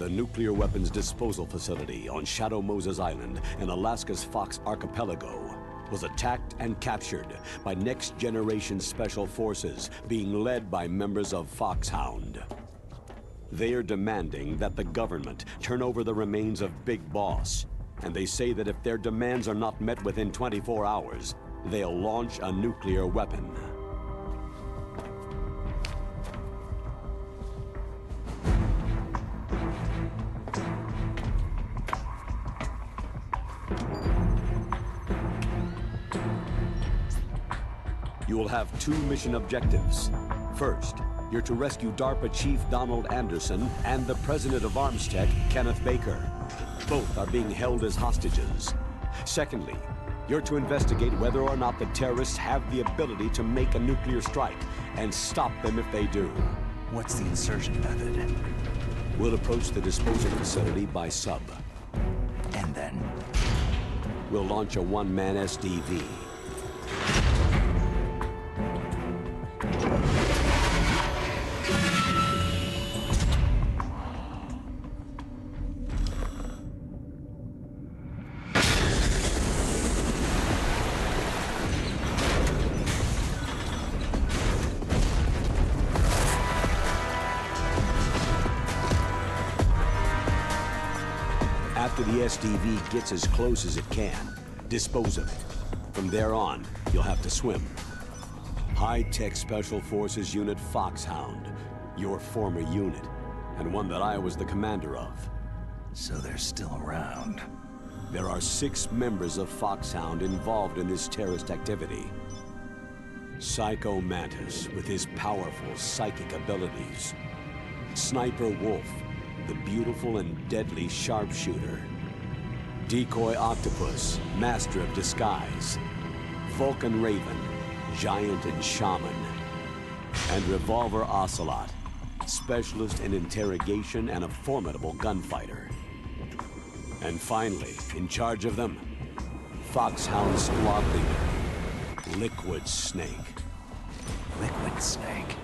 The nuclear weapons disposal facility on Shadow Moses Island in Alaska's Fox Archipelago was attacked and captured by next-generation special forces being led by members of Foxhound. They are demanding that the government turn over the remains of Big Boss, and they say that if their demands are not met within 24 hours, they'll launch a nuclear weapon. You will have two mission objectives. First, you're to rescue DARPA Chief Donald Anderson and the President of Armstech, Kenneth Baker. Both are being held as hostages. Secondly, you're to investigate whether or not the terrorists have the ability to make a nuclear strike and stop them if they do. What's the insertion method? We'll approach the disposal facility by sub. And then? We'll launch a one-man SDV. After the SDV gets as close as it can, dispose of it. From there on, you'll have to swim. High-tech Special Forces Unit Foxhound, your former unit, and one that I was the commander of. So they're still around. There are 6 members of Foxhound involved in this terrorist activity. Psycho Mantis, with his powerful psychic abilities. Sniper Wolf, the beautiful and deadly sharpshooter. Decoy Octopus, master of disguise. Vulcan Raven, giant and shaman. And Revolver Ocelot, specialist in interrogation and a formidable gunfighter. And finally, in charge of them, Foxhound squad leader, Liquid Snake. Liquid Snake.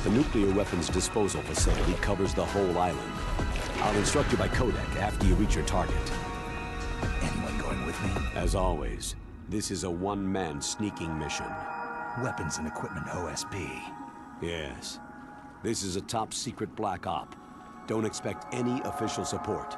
The nuclear weapons disposal facility covers the whole island. I'll instruct you by codec after you reach your target. Anyone going with me? As always, this is a one-man sneaking mission. Weapons and equipment OSP. Yes. This is a top-secret black op. Don't expect any official support.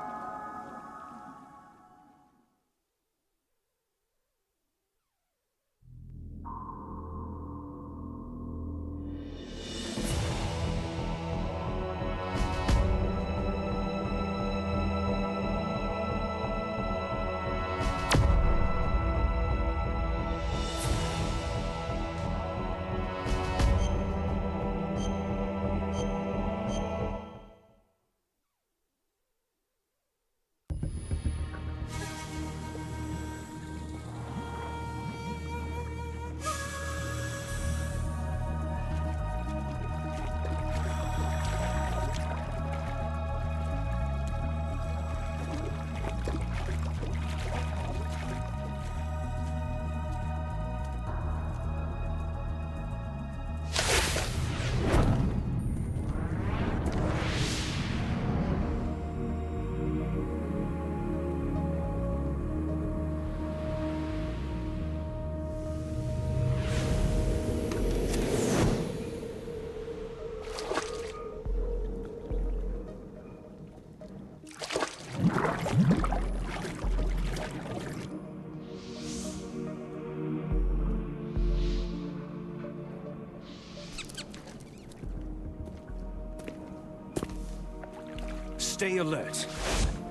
Stay alert.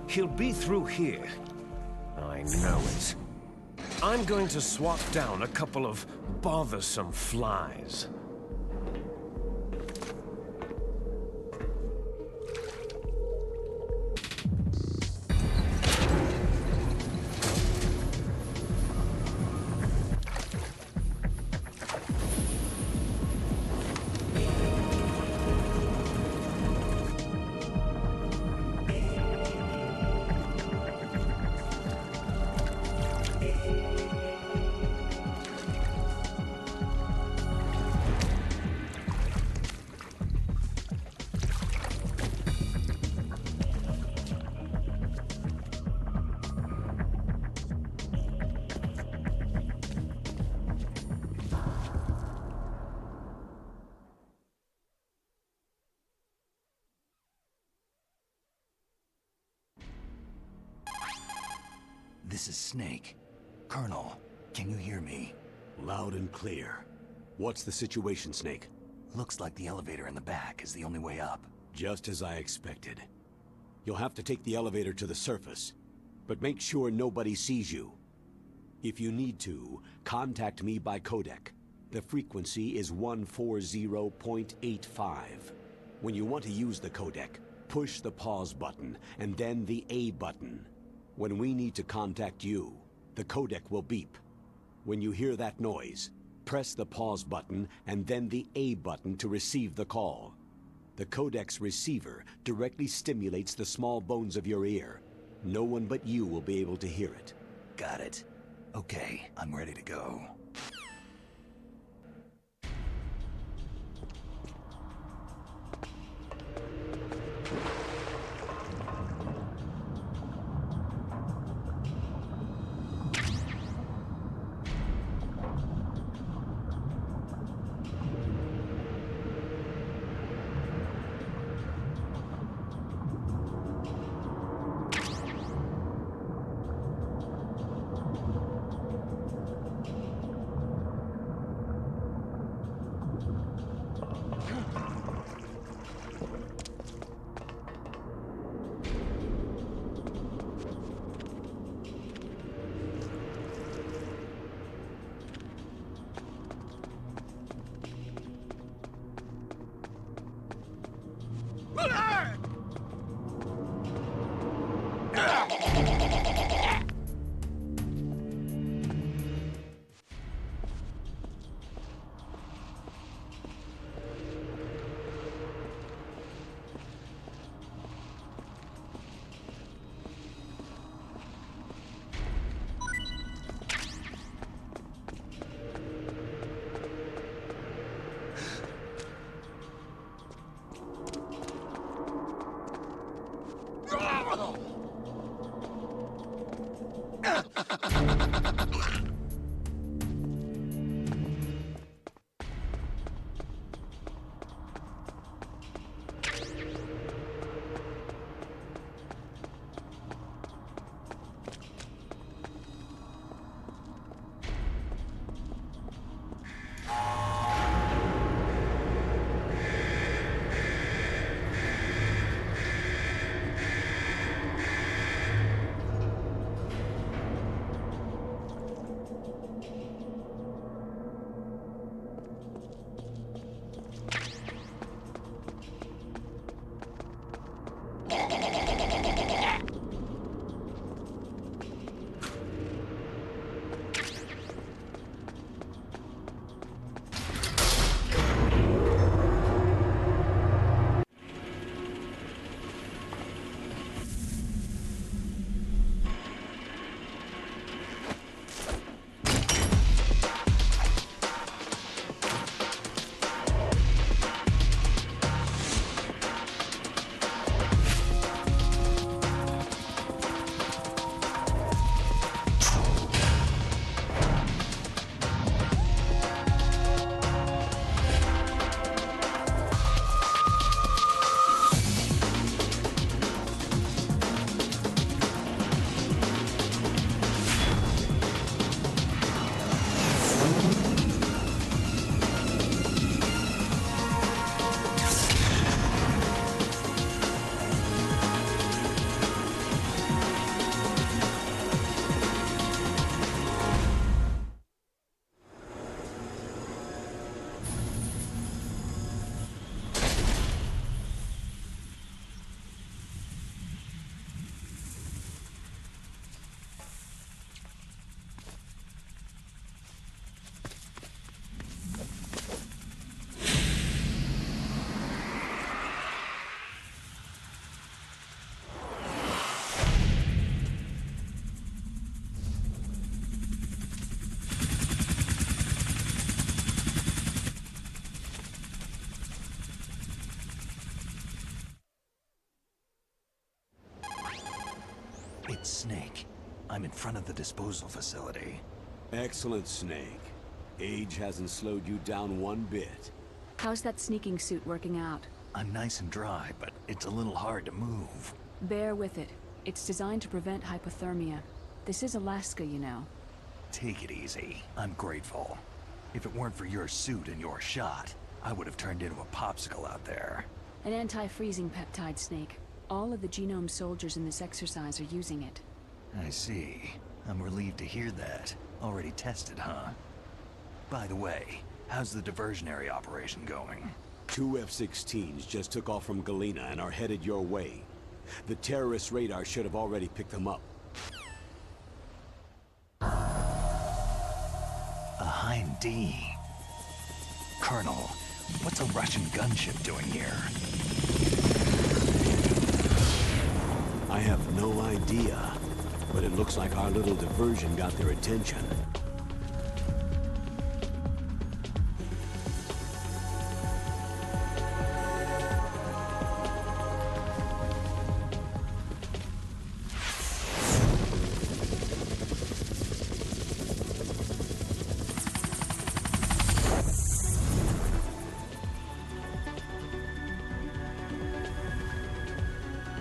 He'll be through here. I know it. I'm going to swat down a couple of bothersome flies. This is Snake. Colonel, can you hear me? Loud and clear. What's the situation, Snake? Looks like the elevator in the back is the only way up. Just as I expected. You'll have to take the elevator to the surface, but make sure nobody sees you. If you need to, contact me by codec. The frequency is 140.85. When you want to use the codec, push the pause button and then the A button. When we need to contact you, the codec will beep. When you hear that noise, press the pause button and then the A button to receive the call. The codec's receiver directly stimulates the small bones of your ear. No one but you will be able to hear it. Got it. Okay, I'm ready to go. It's Snake. I'm in front of the disposal facility. Excellent, Snake. Age hasn't slowed you down one bit. How's that sneaking suit working out? I'm nice and dry, but it's a little hard to move. Bear with it. It's designed to prevent hypothermia. This is Alaska, you know. Take it easy. I'm grateful. If it weren't for your suit and your shot, I would have turned into a popsicle out there. An anti-freezing peptide, Snake. All of the genome soldiers in this exercise are using it. I see. I'm relieved to hear that. Already tested, huh? By the way, how's the diversionary operation going? 2 F-16s just took off from Galena and are headed your way. The terrorist radar should have already picked them up. A Hind D. Colonel, what's a Russian gunship doing here? I have no idea, but it looks like our little diversion got their attention.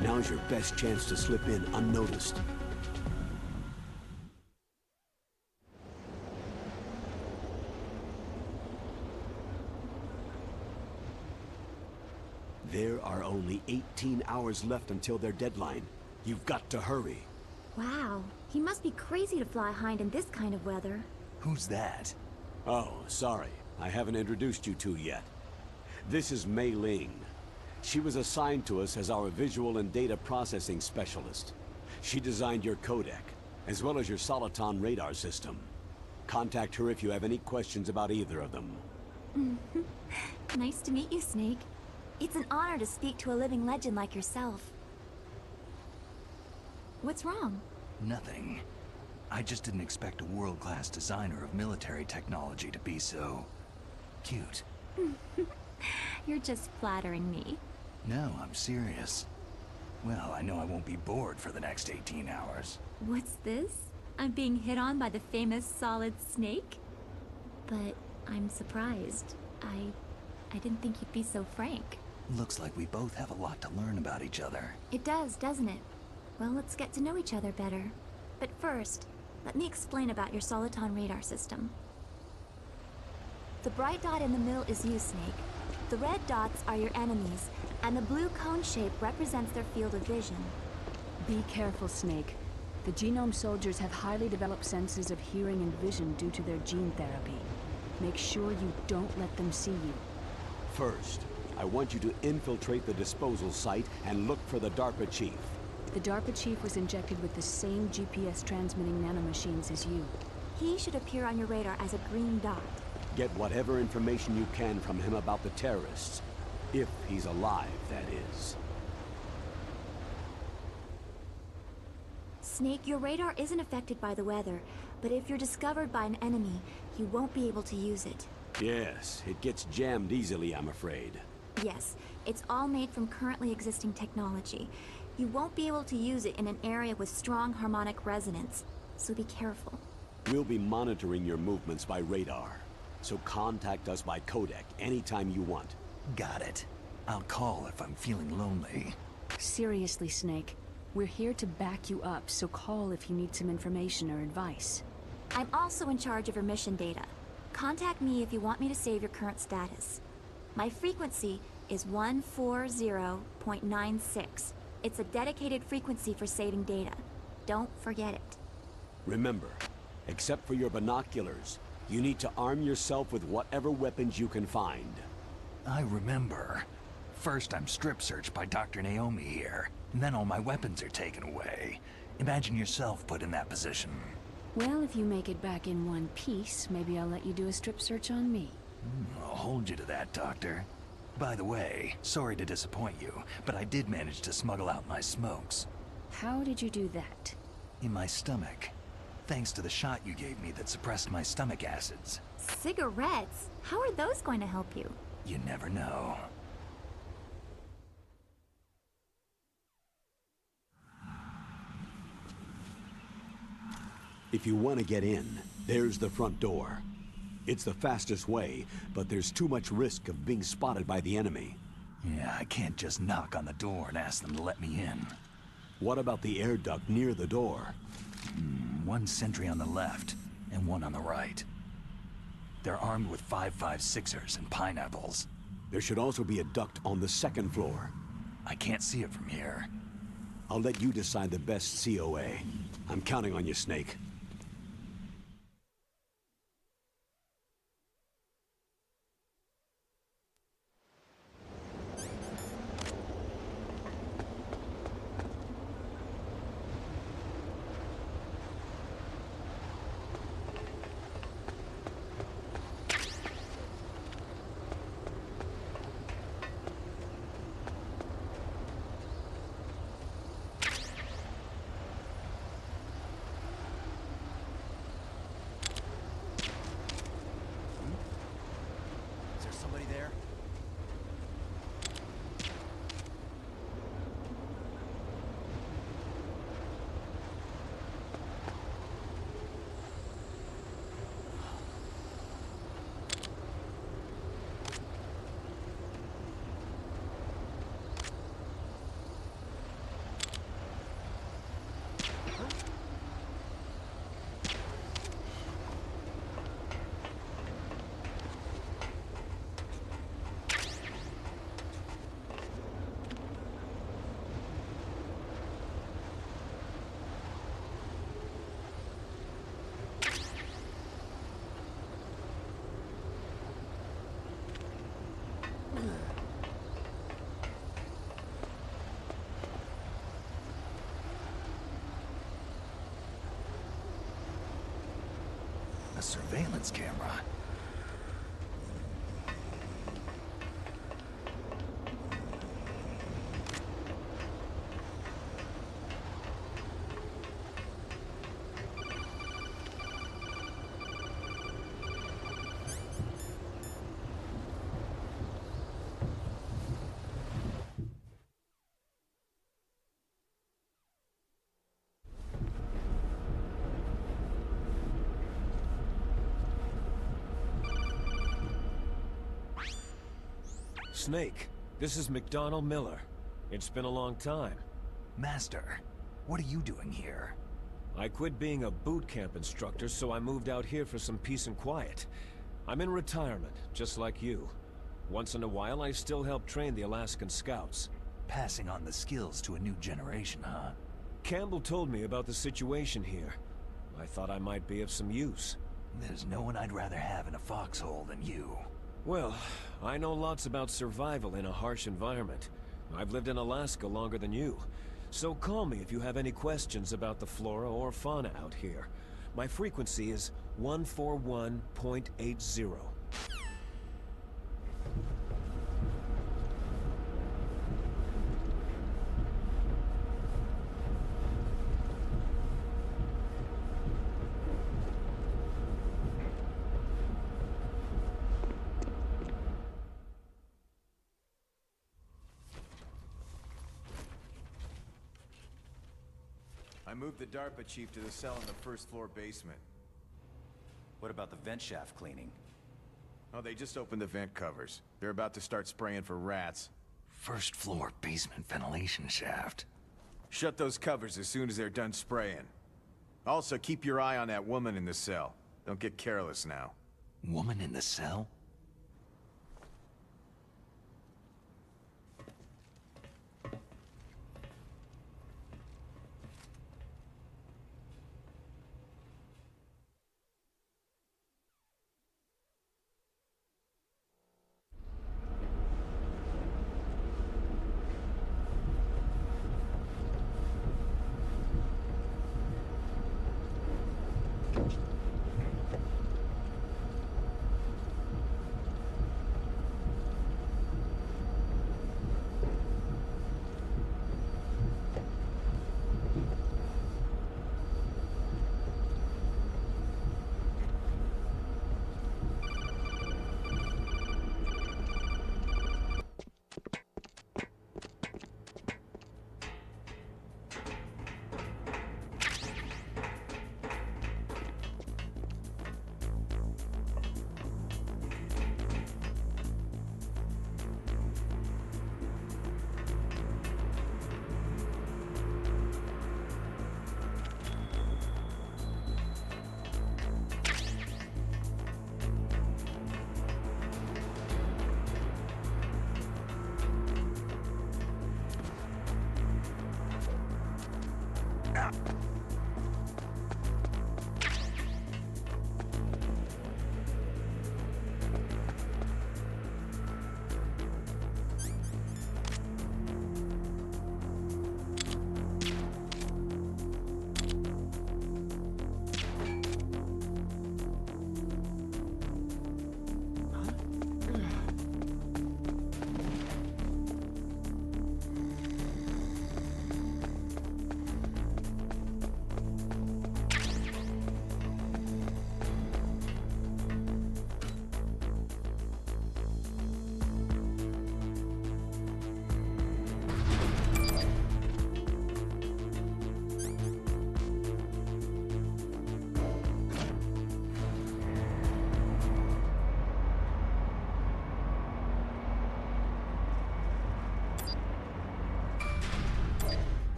Now's your best chance to slip in unnoticed. There are only 18 hours left until their deadline. You've got to hurry. Wow, he must be crazy to fly Hind in this kind of weather. Who's that? Oh, sorry. I haven't introduced you to yet. This is Mei Ling. She was assigned to us as our visual and data processing specialist. She designed your codec, as well as your Soliton radar system. Contact her if you have any questions about either of them. Nice to meet you, Snake. It's an honor to speak to a living legend like yourself. What's wrong? Nothing. I just didn't expect a world-class designer of military technology to be so... cute. You're just flattering me. No, I'm serious. Well, I know I won't be bored for the next 18 hours. What's this? I'm being hit on by the famous Solid Snake? But I'm surprised. I didn't think you'd be so frank. Looks like we both have a lot to learn about each other. It does, doesn't it? Well, let's get to know each other better. But first, let me explain about your Soliton radar system. The bright dot in the middle is you, Snake. The red dots are your enemies, and the blue cone shape represents their field of vision. Be careful, Snake. The genome soldiers have highly developed senses of hearing and vision due to their gene therapy. Make sure you don't let them see you. First, I want you to infiltrate the disposal site and look for the DARPA chief. The DARPA chief was injected with the same GPS transmitting nanomachines as you. He should appear on your radar as a green dot. Get whatever information you can from him about the terrorists. If he's alive, that is. Snake, your radar isn't affected by the weather, but if you're discovered by an enemy, you won't be able to use it. Yes, it gets jammed easily, I'm afraid. Yes, it's all made from currently existing technology. You won't be able to use it in an area with strong harmonic resonance, so be careful. We'll be monitoring your movements by radar, so contact us by codec anytime you want. Got it. I'll call if I'm feeling lonely. Seriously, Snake. We're here to back you up, so call if you need some information or advice. I'm also in charge of your mission data. Contact me if you want me to save your current status. My frequency is 140.96. It's a dedicated frequency for saving data. Don't forget it. Remember, except for your binoculars, you need to arm yourself with whatever weapons you can find. I remember. First I'm strip searched by Dr. Naomi here, and then all my weapons are taken away. Imagine yourself put in that position. Well, if you make it back in one piece, maybe I'll let you do a strip search on me. I'll hold you to that, Doctor. By the way, sorry to disappoint you, but I did manage to smuggle out my smokes. How did you do that? In my stomach. Thanks to the shot you gave me that suppressed my stomach acids. Cigarettes? How are those going to help you? You never know. If you want to get in, there's the front door. It's the fastest way, but there's too much risk of being spotted by the enemy. Yeah, I can't just knock on the door and ask them to let me in. What about the air duct near the door? One sentry on the left, and one on the right. They're armed with 5.56ers and pineapples. There should also be a duct on the second floor. I can't see it from here. I'll let you decide the best COA. I'm counting on you, Snake. A surveillance camera. Snake, this is McDonald Miller. It's been a long time. Master, what are you doing here? I quit being a boot camp instructor, so I moved out here for some peace and quiet. I'm in retirement, just like you. Once in a while, I still help train the Alaskan Scouts. Passing on the skills to a new generation, huh? Campbell told me about the situation here. I thought I might be of some use. There's no one I'd rather have in a foxhole than you. Well, I know lots about survival in a harsh environment. I've lived in Alaska longer than you. So call me if you have any questions about the flora or fauna out here. My frequency is 141.80. I moved the DARPA chief to the cell in the first floor basement. What about the vent shaft cleaning? Oh, they just opened the vent covers. They're about to start spraying for rats. First floor basement ventilation shaft. Shut those covers as soon as they're done spraying. Also, keep your eye on that woman in the cell. Don't get careless now. Woman in the cell?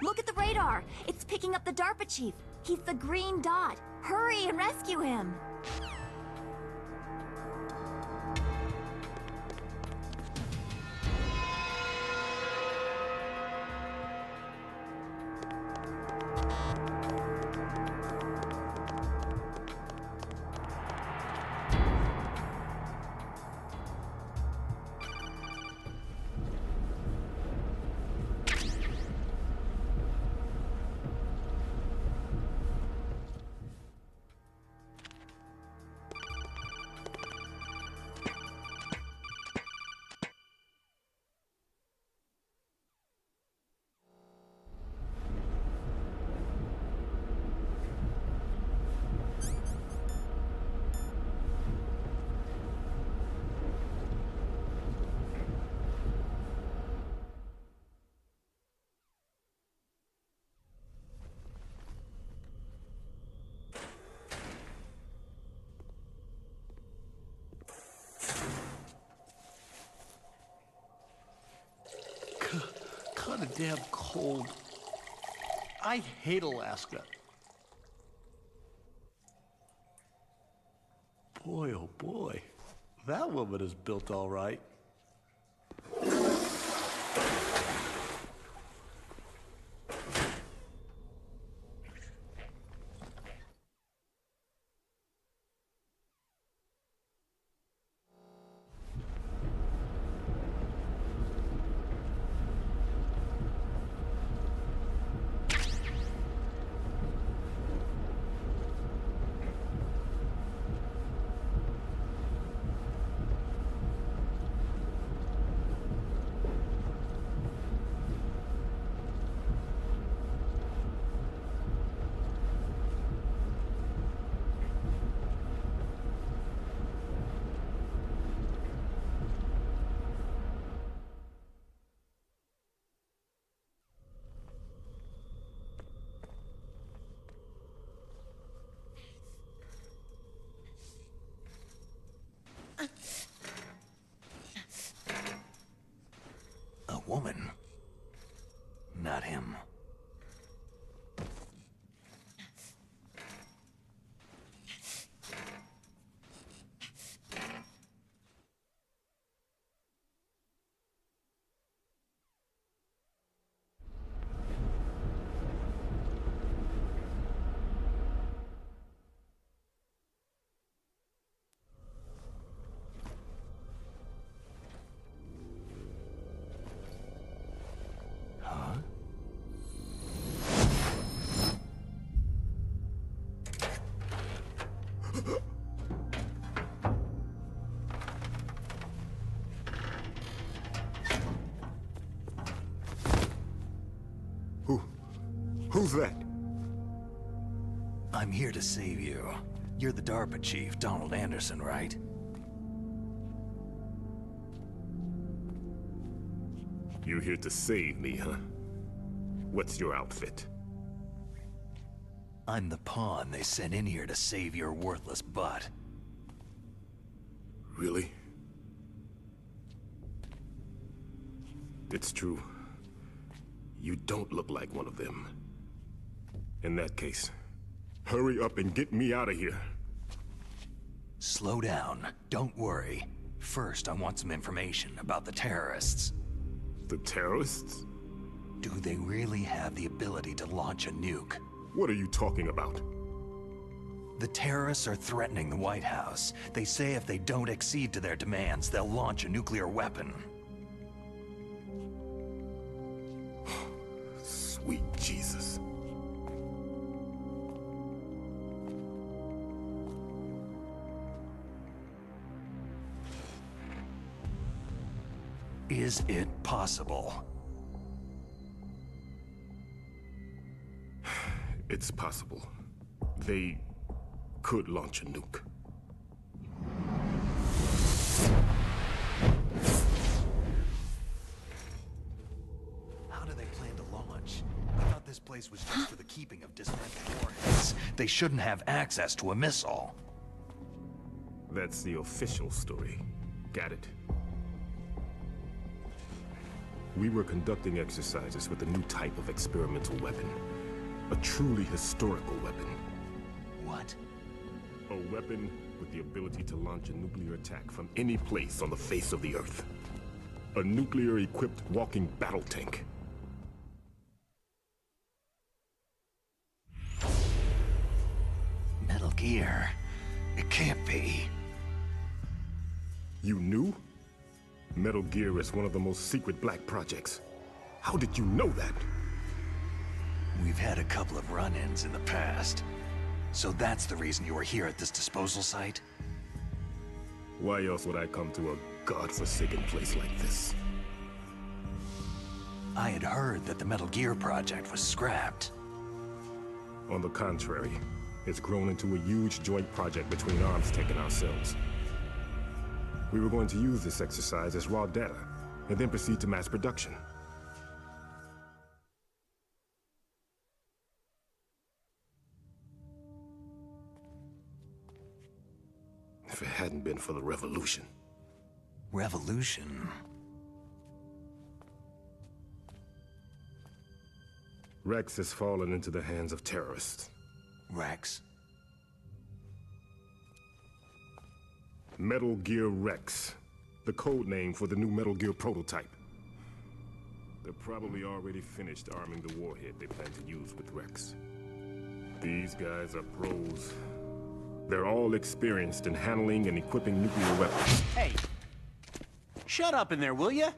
Look at the radar! It's picking up the DARPA chief! He's the green dot! Hurry and rescue him! Kinda damn cold. I hate Alaska. Boy, oh boy. That woman is built all right. A woman. Not him. Who's that? I'm here to save you. You're the DARPA chief, Donald Anderson, right? You here to save me, huh? What's your outfit? I'm the pawn they sent in here to save your worthless butt. Really? It's true. You don't look like one of them. In that case, hurry up and get me out of here. Slow down. Don't worry. First, I want some information about the terrorists. The terrorists? Do they really have the ability to launch a nuke? What are you talking about? The terrorists are threatening the White House. They say if they don't accede to their demands, they'll launch a nuclear weapon. Sweet Jesus. Is it possible? It's possible. They could launch a nuke. How do they plan to launch? I thought this place was just for the keeping of dismantled warheads. They shouldn't have access to a missile. That's the official story. Got it. We were conducting exercises with a new type of experimental weapon. A truly historical weapon. What? A weapon with the ability to launch a nuclear attack from any place on the face of the Earth. A nuclear-equipped walking battle tank. Metal Gear? It can't be. You knew? Metal Gear is one of the most secret black projects. How did you know that? We've had a couple of run-ins in the past. So that's the reason you were here at this disposal site? Why else would I come to a godforsaken place like this? I had heard that the Metal Gear project was scrapped. On the contrary, it's grown into a huge joint project between Arms Tech and ourselves. We were going to use this exercise as raw data, and then proceed to mass production. If it hadn't been for the revolution. Revolution? Rex has fallen into the hands of terrorists. Rex? Metal Gear Rex, the code name for the new Metal Gear prototype. They're probably already finished arming the warhead they plan to use with Rex. These guys are pros. They're all experienced in handling and equipping nuclear weapons. Hey! Shut up in there, will ya?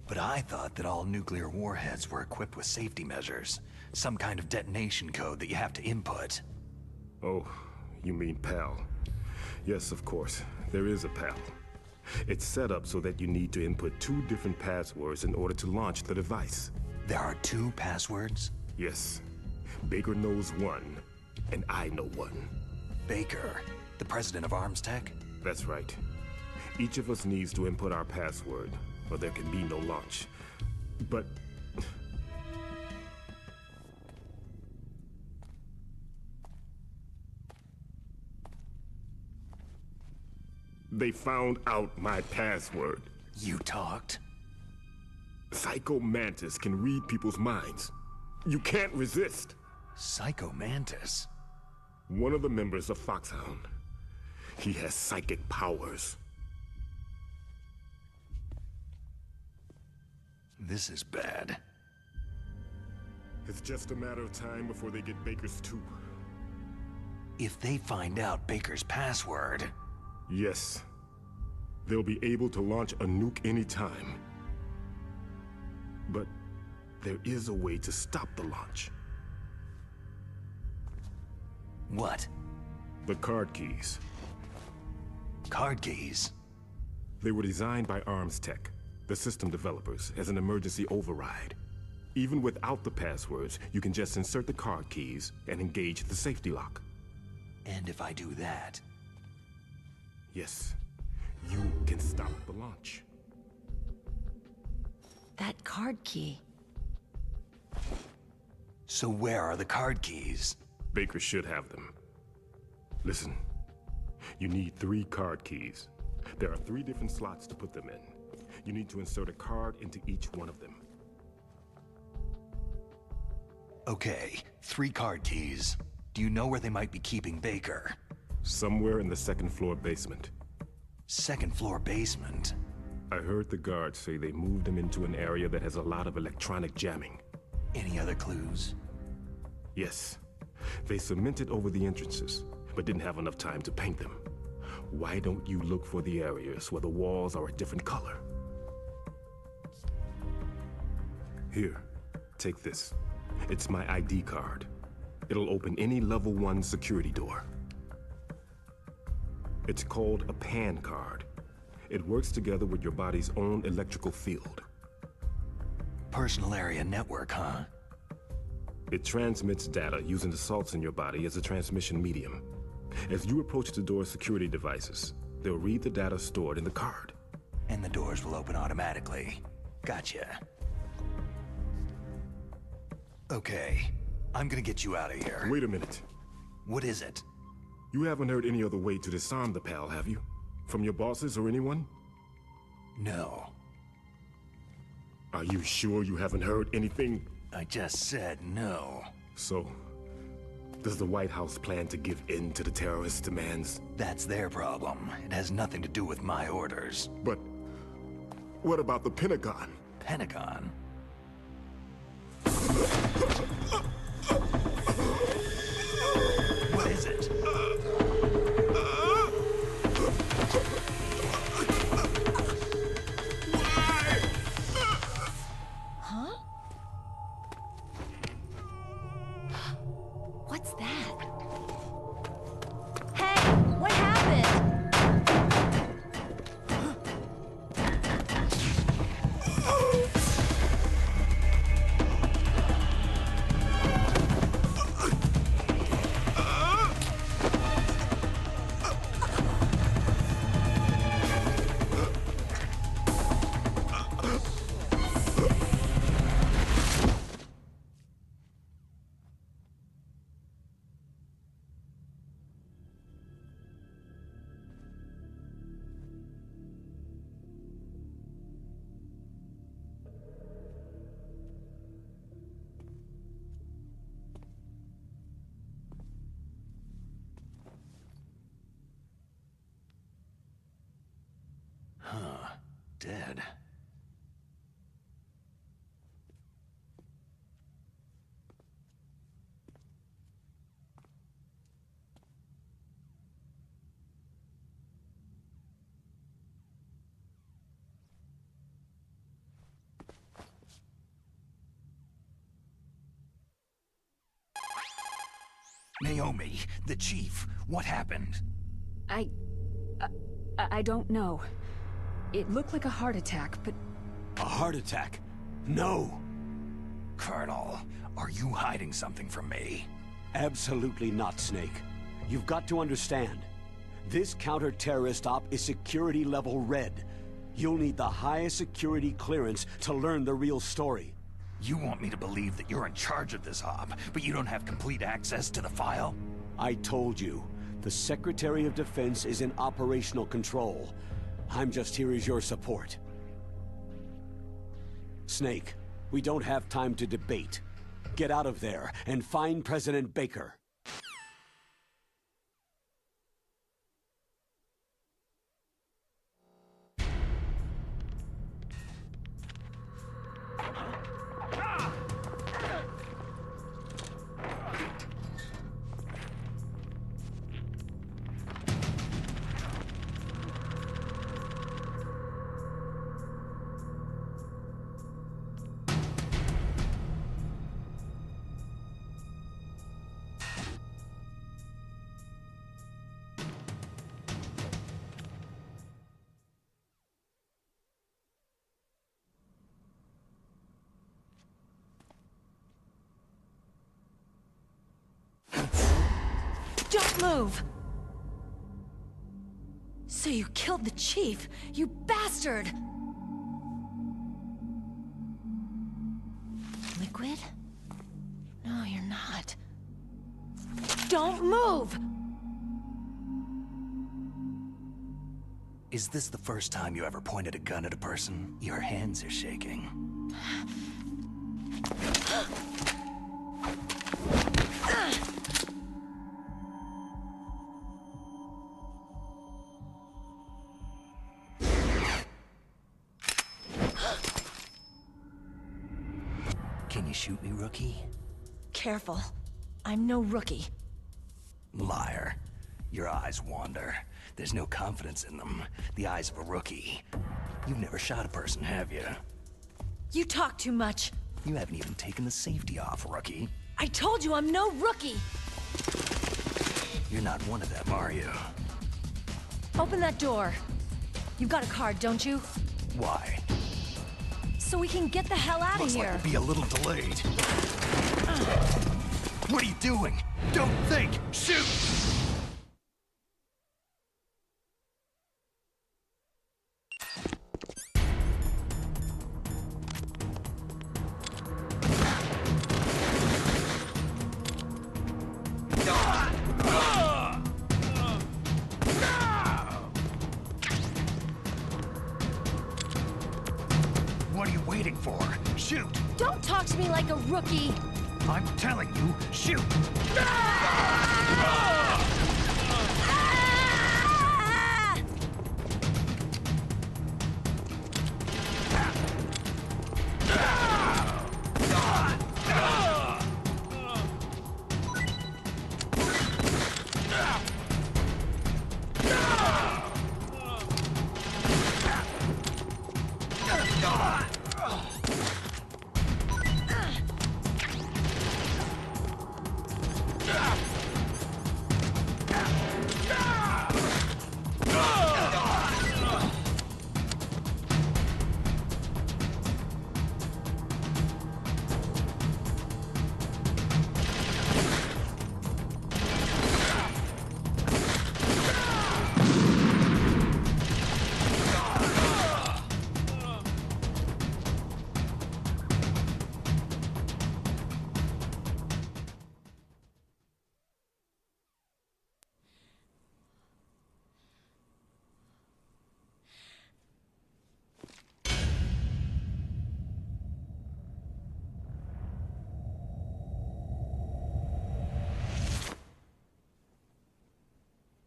But I thought that all nuclear warheads were equipped with safety measures. Some kind of detonation code that you have to input. Oh, you mean PAL. Yes, of course. There is a PAL. It's set up so that you need to input 2 different passwords in order to launch the device. There are 2 passwords? Yes. Baker knows one, and I know one. Baker, the president of Arms Tech? That's right. Each of us needs to input our password, or there can be no launch. But... they found out my password. You talked? Psycho Mantis can read people's minds. You can't resist. Psycho Mantis? One of the members of Foxhound. He has psychic powers. This is bad. It's just a matter of time before they get Baker's too. If they find out Baker's password... Yes. They'll be able to launch a nuke anytime. But there is a way to stop the launch. What? The card keys. Card keys? They were designed by Arms Tech, the system developers, as an emergency override. Even without the passwords, you can just insert the card keys and engage the safety lock. And if I do that... Yes, you can stop the launch. That card key. So where are the card keys? Baker should have them. Listen, you need 3 card keys. There are 3 different slots to put them in. You need to insert a card into each one of them. Okay, 3 card keys. Do you know where they might be keeping Baker? Somewhere in the 2nd floor basement. 2nd floor basement? I heard the guards say they moved him into an area that has a lot of electronic jamming. Any other clues? Yes. They cemented over the entrances, but didn't have enough time to paint them. Why don't you look for the areas where the walls are a different color? Here, take this. It's my ID card. It'll open any level 1 security door. It's called a PAN card. It works together with your body's own electrical field. Personal area network, huh? It transmits data using the salts in your body as a transmission medium. As you approach the door's security devices, they'll read the data stored in the card. And the doors will open automatically. Gotcha. Okay, I'm gonna get you out of here. Wait a minute. What is it? You haven't heard any other way to disarm the PAL, have you? From your bosses or anyone? No. Are you sure you haven't heard anything? I just said no. So, does the White House plan to give in to the terrorists' demands? That's their problem. It has nothing to do with my orders. But what about the Pentagon? Pentagon? What is it? Huh? What's that? Hey, what happened? Dead. Naomi, the chief, what happened? I don't know. It looked like a heart attack, but... A heart attack? No! Colonel, are you hiding something from me? Absolutely not, Snake. You've got to understand. This counter-terrorist op is security level red. You'll need the highest security clearance to learn the real story. You want me to believe that you're in charge of this op, but you don't have complete access to the file? I told you. The Secretary of Defense is in operational control. I'm just here as your support. Snake, we don't have time to debate. Get out of there and find President Baker. Don't move! So you killed the chief, you bastard! Liquid? No, you're not. Don't move! Is this the first time you ever pointed a gun at a person? Your hands are shaking. Can you shoot me, rookie? Careful. I'm no rookie. Liar. Your eyes wander. There's no confidence in them. The eyes of a rookie. You've never shot a person, have you? You talk too much. You haven't even taken the safety off, rookie. I told you I'm no rookie! You're not one of them, are you? Open that door. You've got a card, don't you? Why? So we can get the hell out of Looks here. like we'll be a little delayed. What are you doing? Don't think! Shoot! What are you waiting for? Shoot! Don't talk to me like a rookie! I'm telling you, shoot!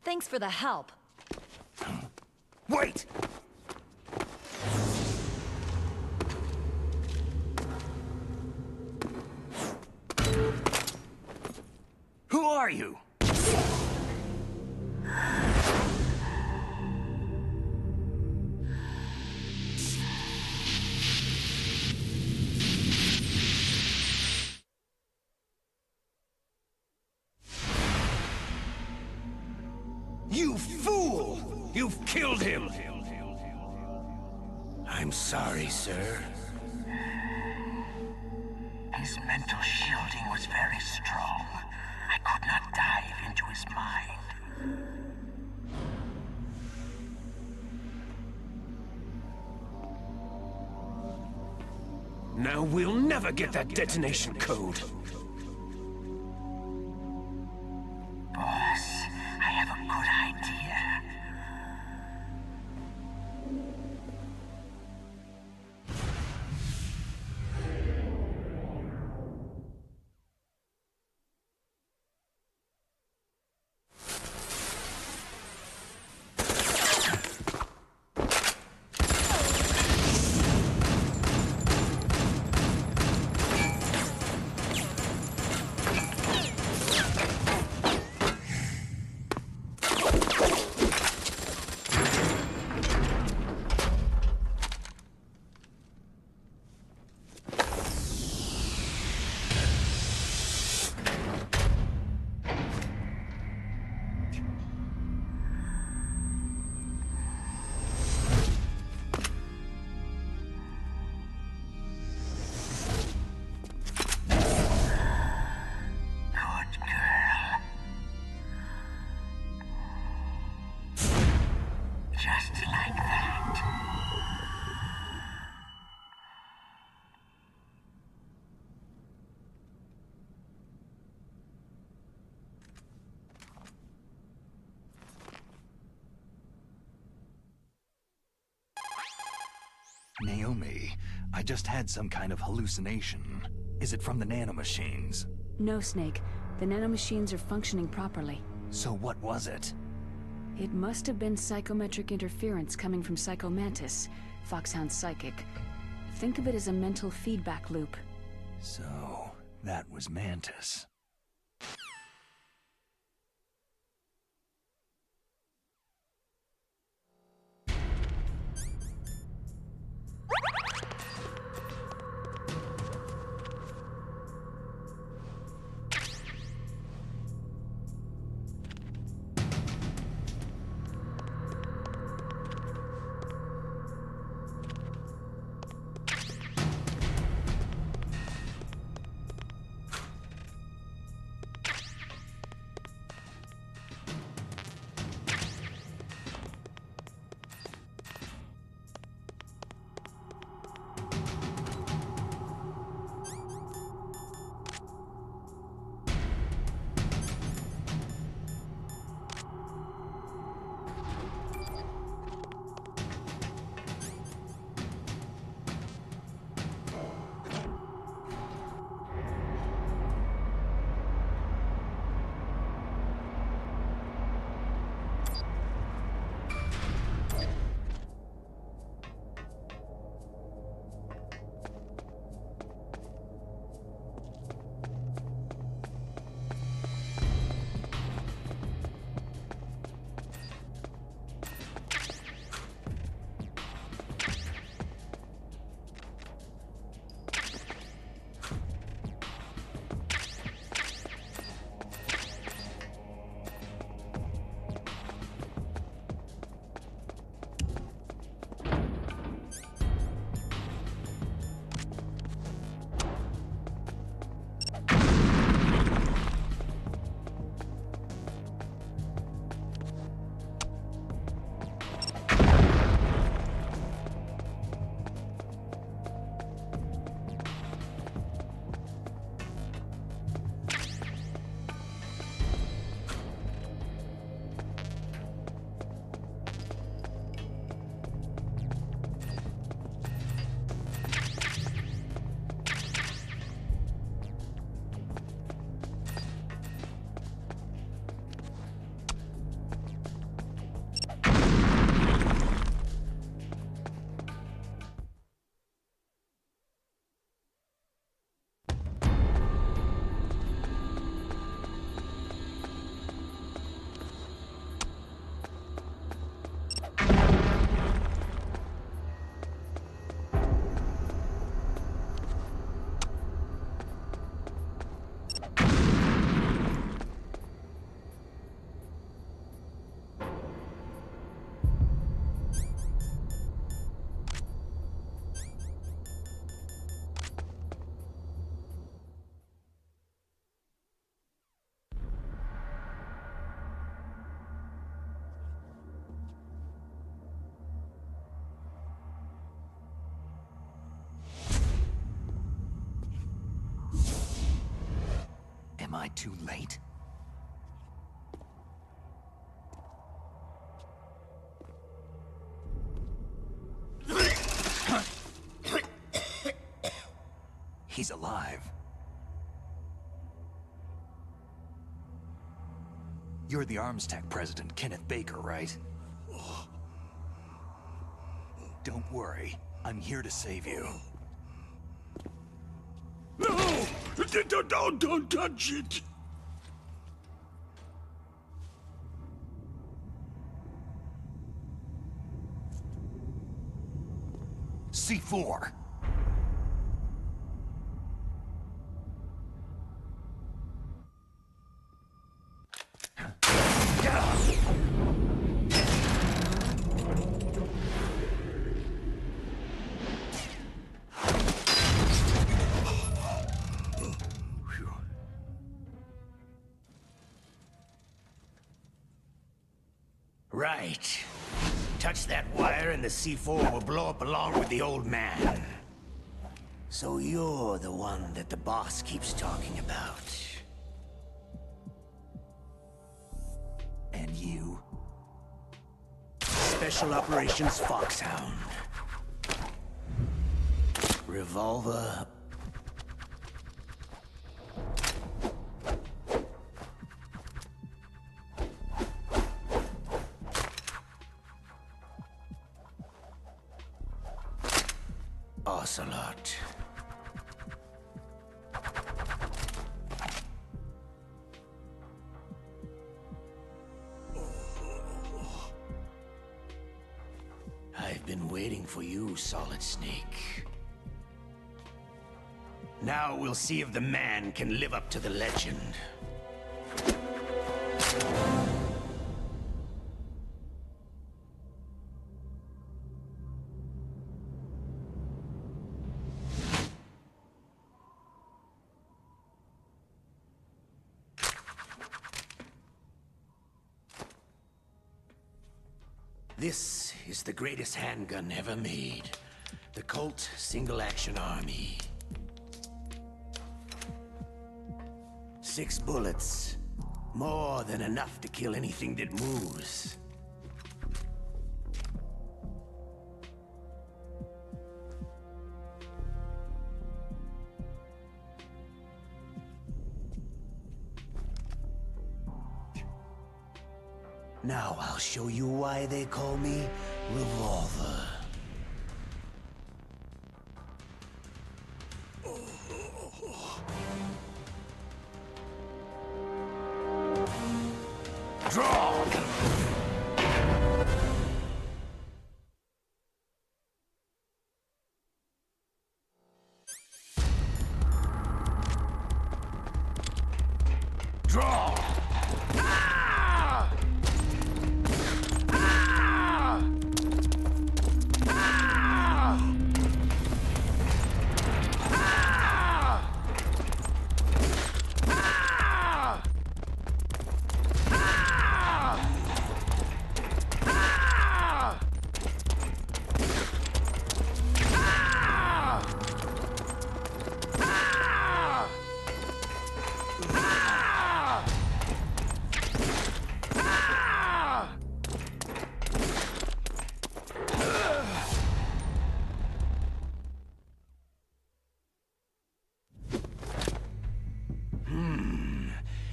Thanks for the help. Wait! Who are you? You fool! You've killed him! I'm sorry, sir. His mental shielding was very strong. I could not dive into his mind. Now we'll never get that detonation code. Boss, I have a good idea. Naomi, I just had some kind of hallucination. Is it from the nanomachines? No, Snake. The nanomachines are functioning properly. So what was it? It must have been psychometric interference coming from Psycho Mantis, Foxhound's psychic. Think of it as a mental feedback loop. So, that was Mantis. I too late? He's alive. You're the Arms Tech president, Kenneth Baker, right? Don't worry. I'm here to save you. No! Don't touch it! C4! Right. Touch that wire and the C4 will blow up along with the old man. So you're the one that the boss keeps talking about. And you? Special Operations Foxhound. Revolver. Ocelot. I've been waiting for you, Solid Snake. Now we'll see if the man can live up to the legend. This is the greatest handgun ever made. The Colt Single Action Army. 6 bullets. More than enough to kill anything that moves. Now I'll show you why they call me Revolver. Draw! Draw!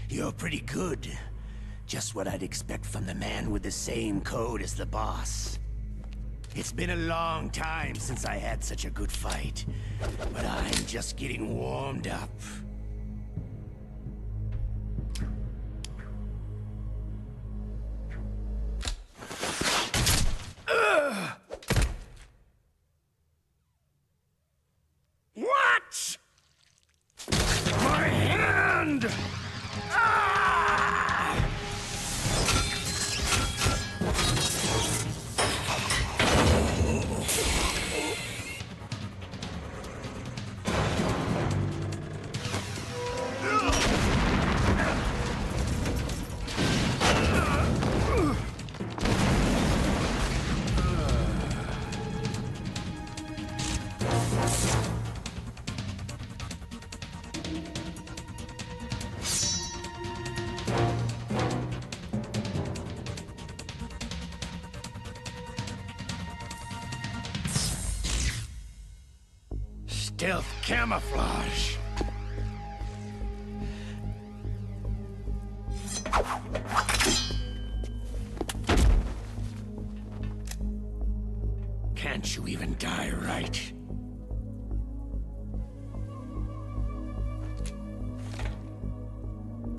You're pretty good. Just what I'd expect from the man with the same code as the boss. It's been a long time since I had such a good fight, but I'm just getting warmed up. What? My hand! stealth camouflage. Can't you even die right?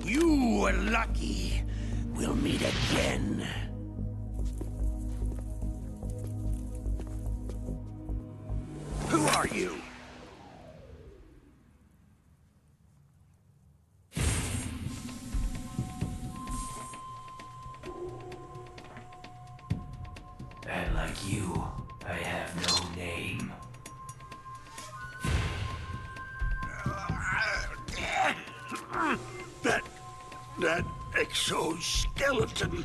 You were lucky. We'll meet again. Who are you? And like you, I have no name. That exoskeleton.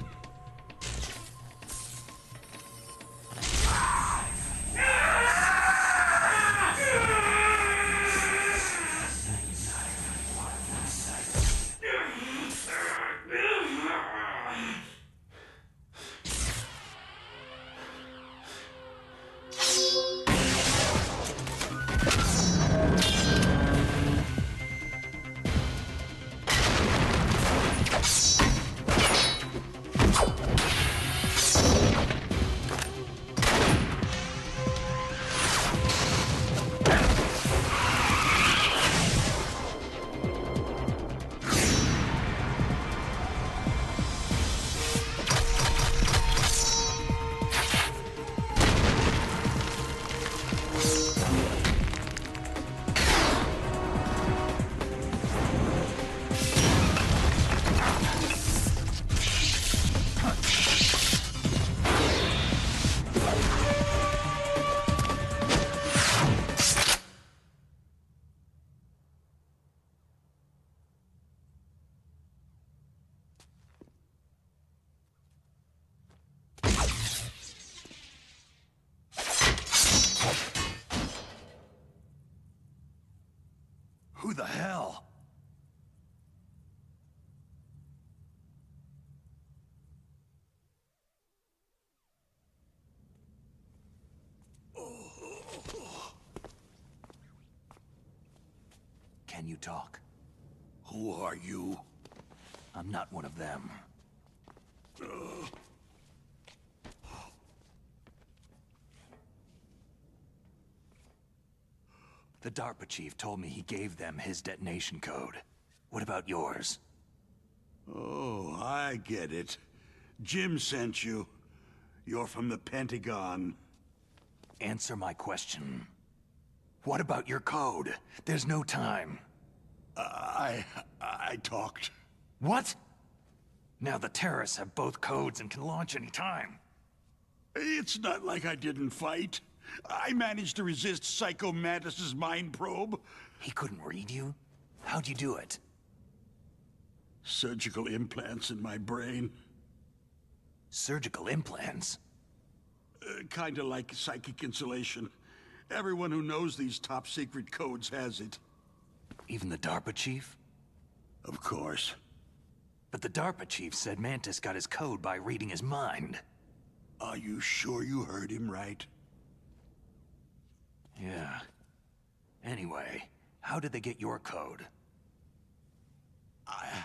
Who the hell? Can you talk? Who are you? I'm not one of them. The DARPA chief told me he gave them his detonation code. What about yours? Oh, I get it. Jim sent you. You're from the Pentagon. Answer my question. What about your code? There's no time. I talked. What? Now the terrorists have both codes and can launch any time. It's not like I didn't fight. I managed to resist Psycho Mantis's mind probe. He couldn't read you? How'd you do it? Surgical implants in my brain. Surgical implants? Kinda like psychic insulation. Everyone who knows these top-secret codes has it. Even the DARPA chief? Of course. But the DARPA chief said Mantis got his code by reading his mind. Are you sure you heard him right? Yeah. Anyway, how did they get your code? I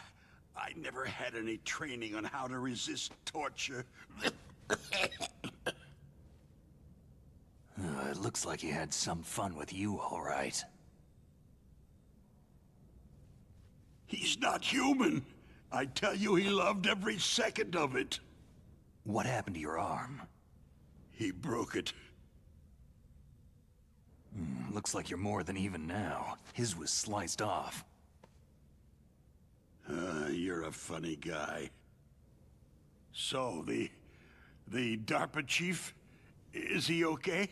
never had any training on how to resist torture. It looks like he had some fun with you, all right. He's not human. I tell you, he loved every second of it. What happened to your arm? He broke it. Looks like you're more than even now. His was sliced off. You're a funny guy. So, the DARPA chief, is he okay?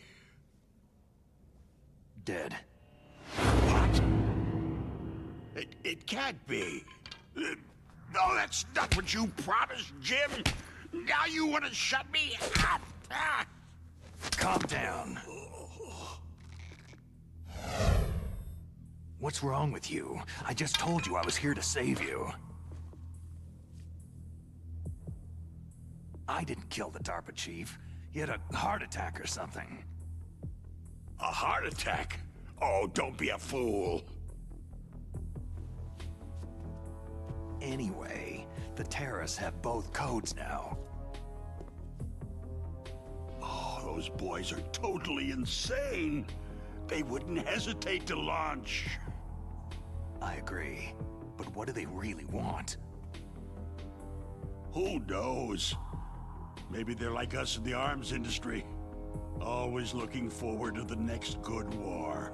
Dead. What? It can't be. No, that's not what you promised, Jim. Now you want to shut me up? Calm down. What's wrong with you? I just told you I was here to save you. I didn't kill the DARPA chief. He had a heart attack or something. A heart attack? Oh, don't be a fool. Anyway, the terrorists have both codes now. Oh, those boys are totally insane. They wouldn't hesitate to launch. I agree. But what do they really want? Who knows? Maybe they're like us in the arms industry. Always looking forward to the next good war.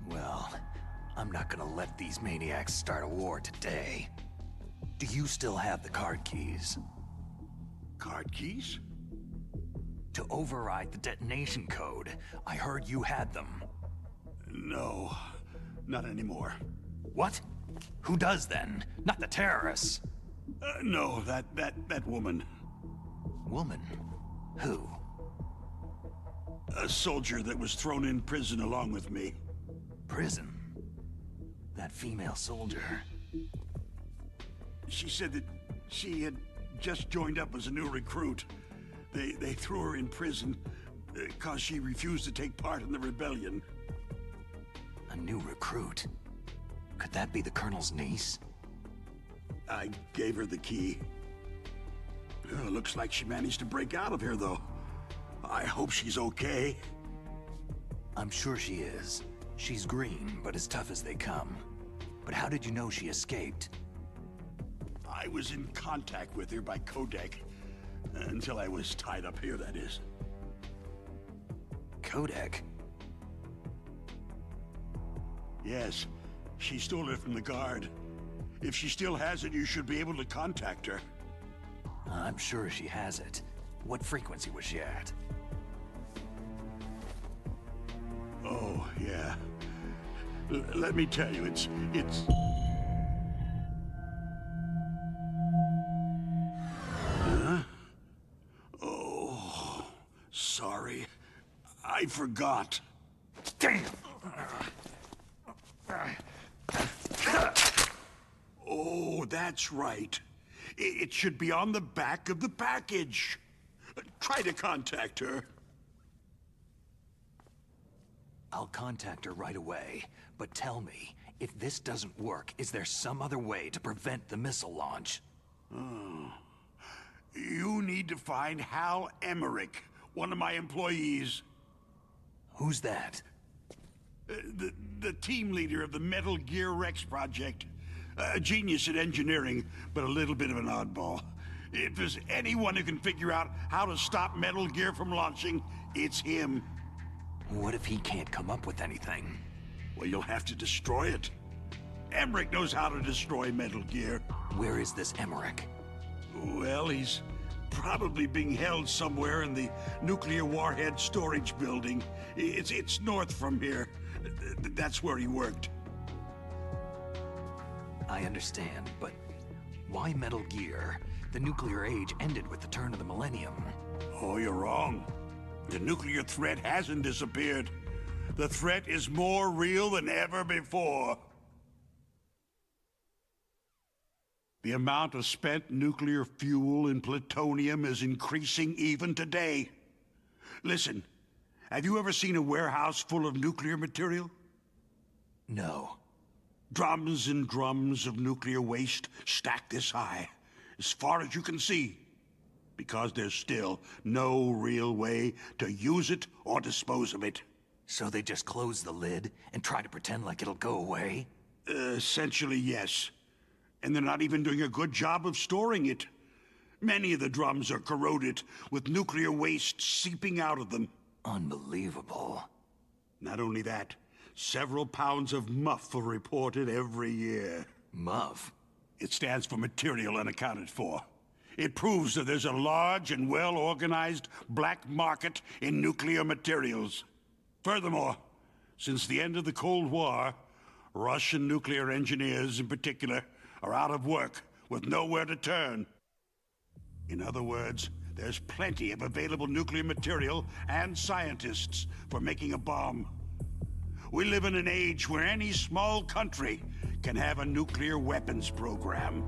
Well, I'm not gonna let these maniacs start a war today. Do you still have the card keys? Card keys? To override the detonation code. I heard you had them. No, not anymore. What? Who does then? Not the terrorists. No, that woman. Woman? Who? A soldier that was thrown in prison along with me. Prison? That female soldier. She said that she had just joined up as a new recruit. They threw her in prison because she refused to take part in the rebellion. A new recruit? Could that be the Colonel's niece? I gave her the key. Looks like she managed to break out of here, though. I hope she's okay. I'm sure she is. She's green, but as tough as they come. But how did you know she escaped? I was in contact with her by codec. Until I was tied up here, that is. Codec? Yes. She stole it from the guard. If she still has it, you should be able to contact her. I'm sure she has it. What frequency was she at? Oh, yeah. Let me tell you, it's... Huh? Oh, sorry. I forgot. Damn! Oh, that's right. It should be on the back of the package. Try to contact her. I'll contact her right away, but tell me, if this doesn't work, is there some other way to prevent the missile launch? Oh. You need to find Hal Emmerich, one of my employees. Who's that? The team leader of the Metal Gear Rex project. A genius at engineering, but a little bit of an oddball. If there's anyone who can figure out how to stop Metal Gear from launching, it's him. What if he can't come up with anything? Well, you'll have to destroy it. Emmerich knows how to destroy Metal Gear. Where is this Emmerich? Well, he's probably being held somewhere in the nuclear warhead storage building. It's north from here. That's where he worked. I understand, but why Metal Gear? The nuclear age ended with the turn of the millennium. Oh, you're wrong. The nuclear threat hasn't disappeared. The threat is more real than ever before. The amount of spent nuclear fuel and plutonium is increasing even today. Listen, have you ever seen a warehouse full of nuclear material? No. Drums and drums of nuclear waste stacked this high, as far as you can see, because there's still no real way to use it or dispose of it. So they just close the lid and try to pretend like it'll go away? Essentially, yes. And they're not even doing a good job of storing it. Many of the drums are corroded, with nuclear waste seeping out of them. Unbelievable. Not only that, several pounds of MUF are reported every year. MUF? It stands for Material Unaccounted For. It proves that there's a large and well-organized black market in nuclear materials. Furthermore, since the end of the Cold War, Russian nuclear engineers in particular are out of work with nowhere to turn. In other words, there's plenty of available nuclear material and scientists for making a bomb. We live in an age where any small country can have a nuclear weapons program.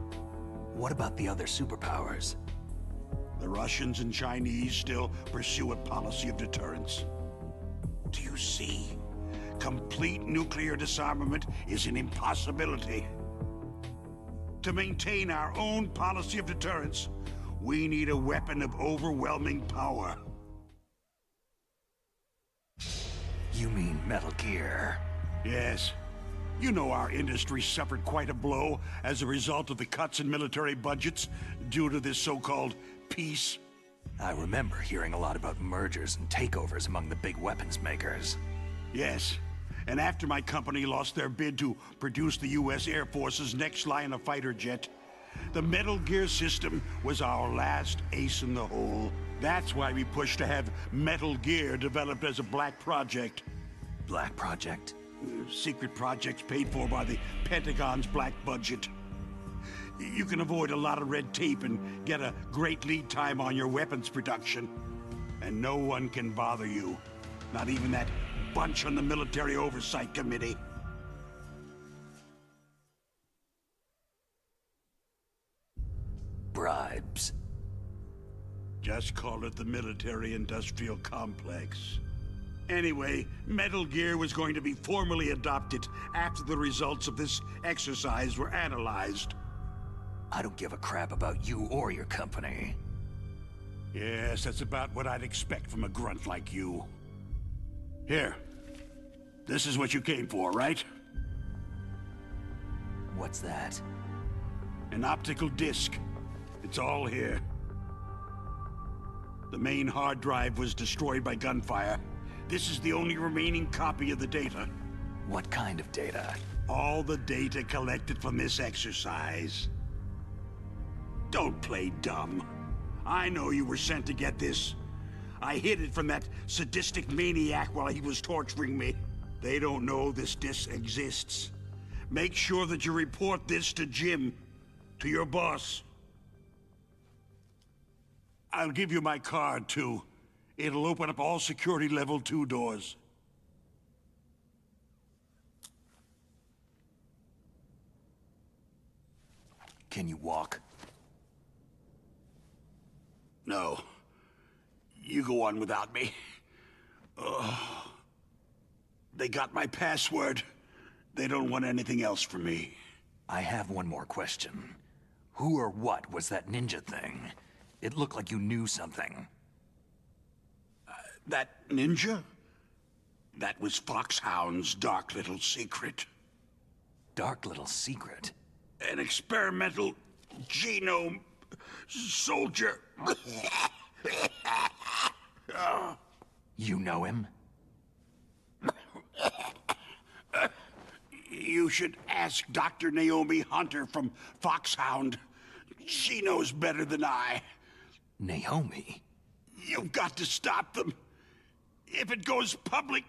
What about the other superpowers? The Russians and Chinese still pursue a policy of deterrence. Do you see? complete nuclear disarmament is an impossibility. To maintain our own policy of deterrence, we need a weapon of overwhelming power. You mean Metal Gear? Yes. You know our industry suffered quite a blow as a result of the cuts in military budgets due to this so-called peace. I remember hearing a lot about mergers and takeovers among the big weapons makers. Yes. And after my company lost their bid to produce the U.S. Air Force's next line of fighter jet, the Metal Gear system was our last ace in the hole. That's why we pushed to have Metal Gear developed as a black project. Black project? Secret projects paid for by the Pentagon's black budget. You can avoid a lot of red tape and get a great lead time on your weapons production. And no one can bother you. Not even that bunch on the Military Oversight Committee. Bribes. Just call it the military-industrial complex. Anyway, Metal Gear was going to be formally adopted after the results of this exercise were analyzed. I don't give a crap about you or your company. Yes, that's about what I'd expect from a grunt like you. Here. This is what you came for, right? What's that? An optical disc. It's all here. The main hard drive was destroyed by gunfire. This is the only remaining copy of the data. What kind of data? All the data collected from this exercise. Don't play dumb. I know you were sent to get this. I hid it from that sadistic maniac while he was torturing me. They don't know this disc exists. Make sure that you report this to Jim, to your boss. I'll give you my card, too. It'll open up all security level 2 doors. Can you walk? No. You go on without me. They got my password. They don't want anything else from me. I have one more question. Who or what was that ninja thing? It looked like you knew something. That ninja? That was Foxhound's dark little secret. Dark little secret? An experimental genome soldier. You know him? You should ask Dr. Naomi Hunter from Foxhound. She knows better than I. Naomi? You've got to stop them. If it goes public,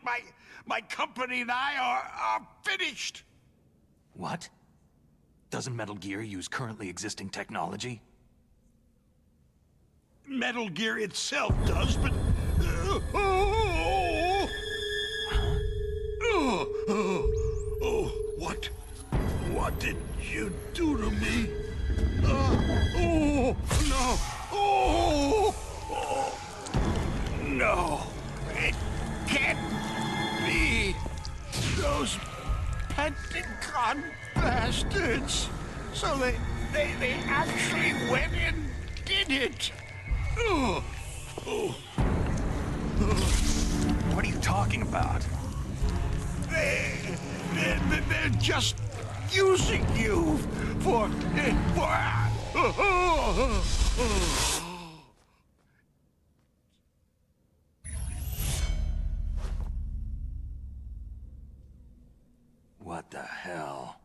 my company and I are finished. What? Doesn't Metal Gear use currently existing technology? Metal Gear itself does, but... What did you do to me? No, it can't be. Those Pentagon bastards. So they actually went and did it. What are you talking about? They're just using you for... What the hell?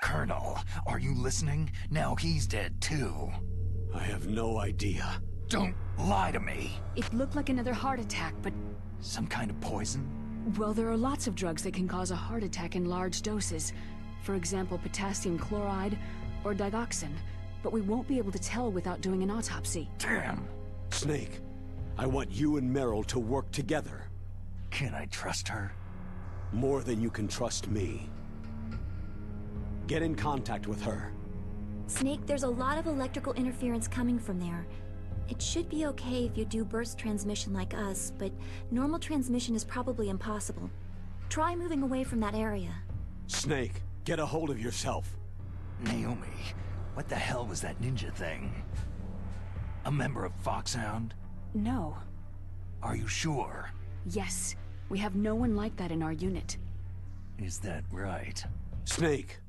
Colonel, are you listening? Now he's dead too. I have no idea. Don't lie to me. It looked like another heart attack, but... Some kind of poison? Well, there are lots of drugs that can cause a heart attack in large doses. For example, potassium chloride or digoxin. But we won't be able to tell without doing an autopsy. Damn. Snake, I want you and Meryl to work together. Can I trust her? More than you can trust me. Get in contact with her. Snake, there's a lot of electrical interference coming from there. It should be okay if you do burst transmission like us, but normal transmission is probably impossible. Try moving away from that area. Snake, get a hold of yourself. Naomi, what the hell was that ninja thing? A member of Foxhound? No. Are you sure? Yes. We have no one like that in our unit. Is that right? Snake,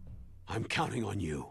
I'm counting on you.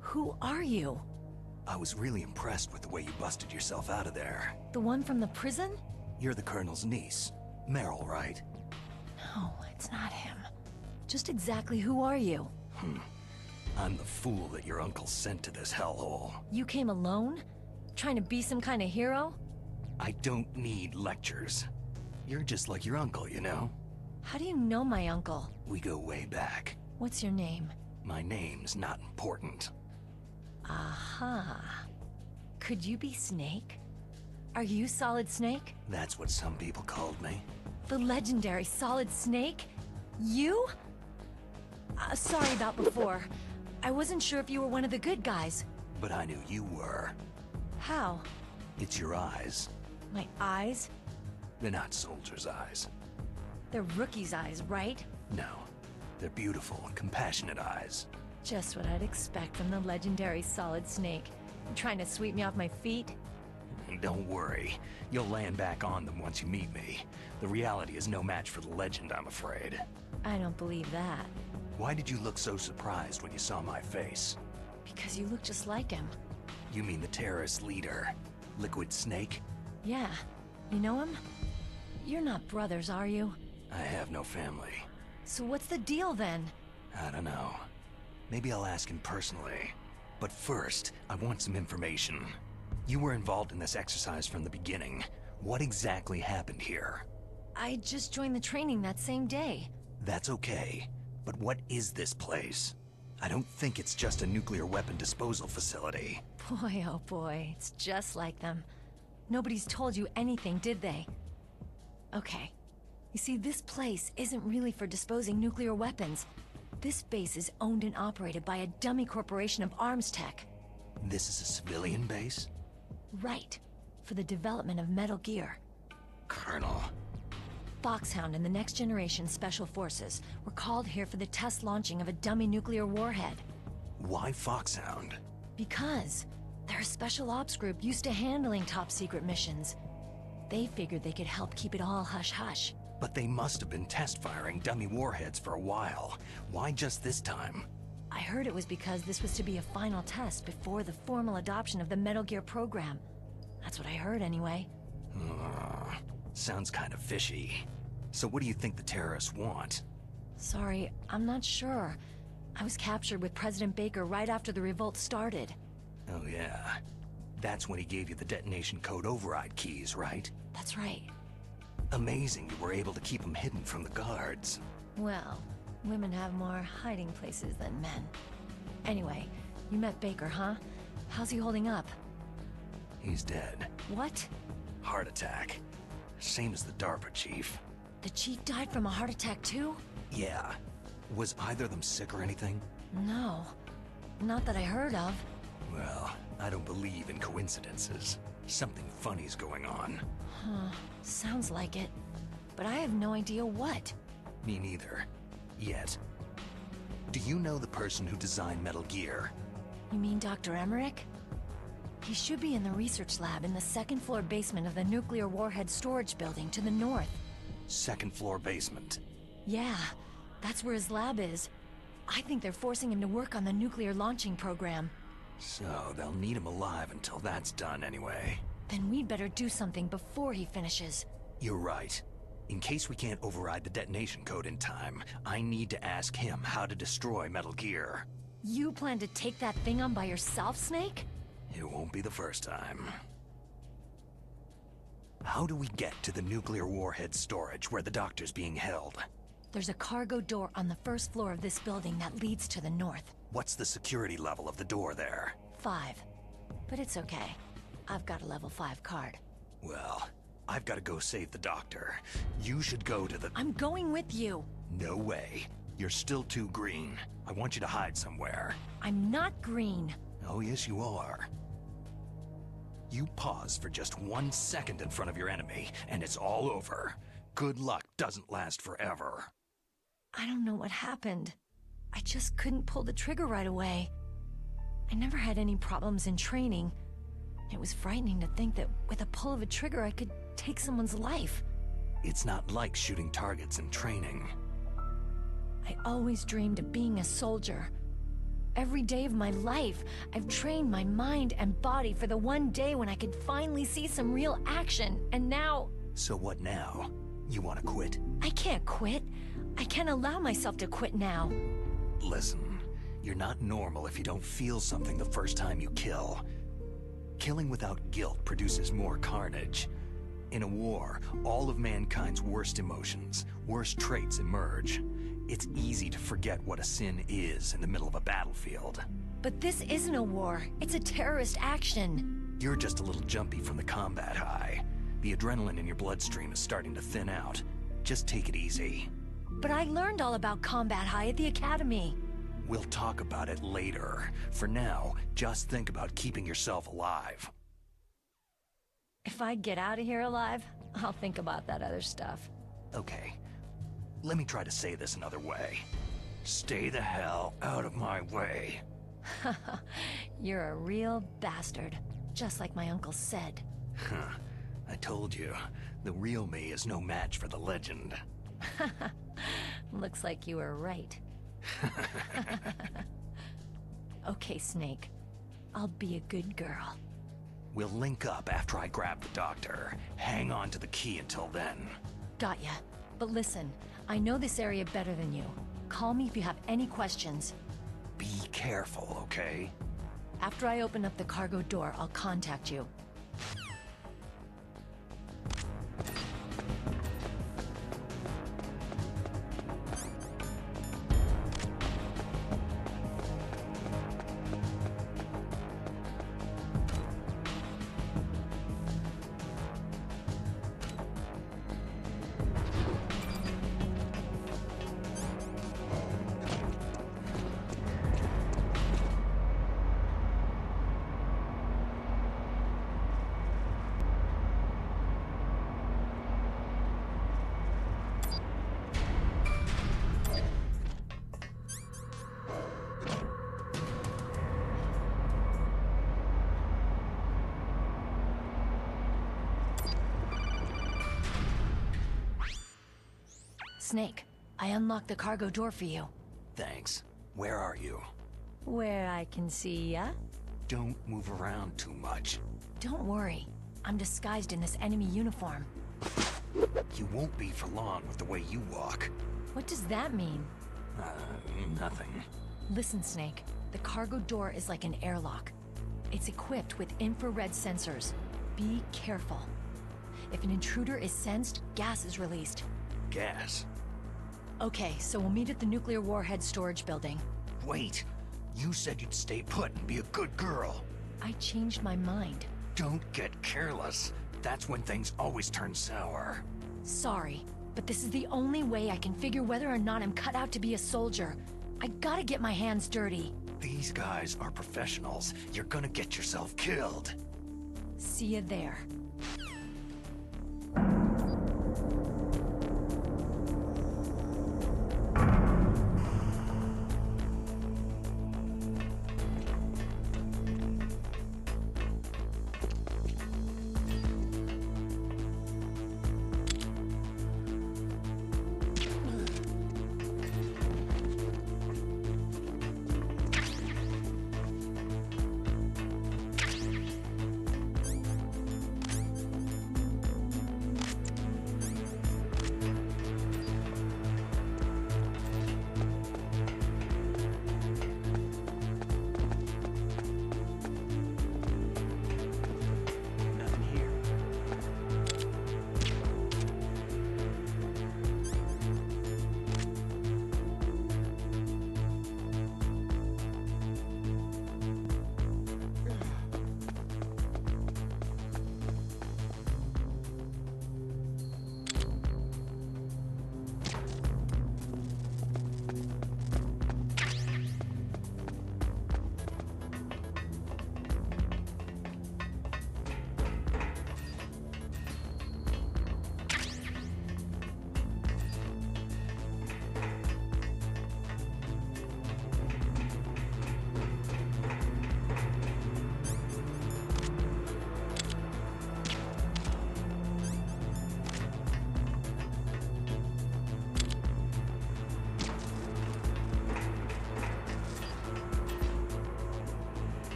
Who are you? I was really impressed with the way you busted yourself out of there. The one from the prison? You're the Colonel's niece. Meryl, right? No, it's not him. Just exactly who are you? I'm the fool that your uncle sent to this hellhole. You came alone? Trying to be some kind of hero? I don't need lectures. You're just like your uncle, you know? How do you know my uncle? We go way back. What's your name? My name's not important. Aha. Could you be Snake? Are you Solid Snake? That's what some people called me. The legendary Solid Snake? You? Sorry about before. I wasn't sure if you were one of the good guys. But I knew you were. How? It's your eyes. My eyes? They're not soldiers' eyes. They're rookie's eyes, right? No. They're beautiful, compassionate eyes. Just what I'd expect from the legendary Solid Snake. You trying to sweep me off my feet? Don't worry. You'll land back on them once you meet me. The reality is no match for the legend, I'm afraid. I don't believe that. Why did you look so surprised when you saw my face? Because you look just like him. You mean the terrorist leader, Liquid Snake? Yeah. You know him? You're not brothers, are you? I have no family. So what's the deal then? I don't know. Maybe I'll ask him personally. But first, I want some information. You were involved in this exercise from the beginning. What exactly happened here? I just joined the training that same day. That's okay. But what is this place? I don't think it's just a nuclear weapon disposal facility. Boy, oh boy, it's just like them. Nobody's told you anything, did they? Okay. You see, this place isn't really for disposing nuclear weapons. This base is owned and operated by a dummy corporation of arms tech. This is a civilian base? Right. For the development of Metal Gear. Colonel. Foxhound and the Next Generation Special Forces were called here for the test launching of a dummy nuclear warhead. Why Foxhound? Because they're a special ops group used to handling top-secret missions. They figured they could help keep it all hush-hush. But they must have been test-firing dummy warheads for a while. Why just this time? I heard it was because this was to be a final test before the formal adoption of the Metal Gear program. That's what I heard anyway. Sounds kind of fishy. So what do you think the terrorists want? Sorry, I'm not sure. I was captured with President Baker right after the revolt started. Oh yeah. That's when he gave you the detonation code override keys, right? That's right. Amazing you were able to keep them hidden from the guards. Well, women have more hiding places than men. Anyway, you met Baker, huh? How's he holding up? He's dead. What? Heart attack. Same as the DARPA chief. The chief died from a heart attack too? Yeah. Was either of them sick or anything? No. Not that I heard of. Well, I don't believe in coincidences. Something funny's going on. Huh. Sounds like it. But I have no idea what. Me neither. Yet. Do you know the person who designed Metal Gear? You mean Dr. Emmerich? He should be in the research lab in the second-floor basement of the nuclear warhead storage building to the north. Second-floor basement. Yeah, that's where his lab is. I think they're forcing him to work on the nuclear launching program. So, they'll need him alive until that's done anyway. Then we'd better do something before he finishes. You're right. In case we can't override the detonation code in time, I need to ask him how to destroy Metal Gear. You plan to take that thing on by yourself, Snake? It won't be the first time. How do we get to the nuclear warhead storage where the doctor's being held? There's a cargo door on the first floor of this building that leads to the north. What's the security level of the door there? 5. But it's okay. I've got a level 5 card. Well, I've got to go save the doctor. You should go to the... I'm going with you! No way. You're still too green. I want you to hide somewhere. I'm not green. Oh, yes, you are. You pause for just 1 second in front of your enemy, and it's all over. Good luck doesn't last forever. I don't know what happened. I just couldn't pull the trigger right away. I never had any problems in training. It was frightening to think that with a pull of a trigger I could take someone's life. It's not like shooting targets in training. I always dreamed of being a soldier. Every day of my life, I've trained my mind and body for the one day when I could finally see some real action, and now... So what now? You want to quit? I can't quit. I can't allow myself to quit now. Listen, you're not normal if you don't feel something the first time you kill. Killing without guilt produces more carnage. In a war, all of mankind's worst emotions, worst traits emerge. It's easy to forget what a sin is in the middle of a battlefield. But this isn't a war. It's a terrorist action. You're just a little jumpy from the combat high. The adrenaline in your bloodstream is starting to thin out. Just take it easy. But I learned all about combat high at the academy. We'll talk about it later. For now, just think about keeping yourself alive. If I get out of here alive, I'll think about that other stuff. Okay. Let me try to say this another way. Stay the hell out of my way. You're a real bastard, just like my uncle said. Huh. I told you, the real me is no match for the legend. Looks like you were right. Okay, Snake. I'll be a good girl. We'll link up after I grab the doctor. Hang on to the key until then. Got ya. But listen, I know this area better than you. Call me if you have any questions. Be careful, okay? After I open up the cargo door, I'll contact you. Snake, I unlocked the cargo door for you. Thanks. Where are you? Where I can see ya. Don't move around too much. Don't worry. I'm disguised in this enemy uniform. You won't be for long with the way you walk. What does that mean? Nothing. Listen, Snake. The cargo door is like an airlock. It's equipped with infrared sensors. Be careful. If an intruder is sensed, gas is released. Gas? Okay, so we'll meet at the nuclear warhead storage building. Wait! You said you'd stay put and be a good girl. I changed my mind. Don't get careless. That's when things always turn sour. Sorry, but this is the only way I can figure whether or not I'm cut out to be a soldier. I gotta get my hands dirty. These guys are professionals. You're gonna get yourself killed. See you there.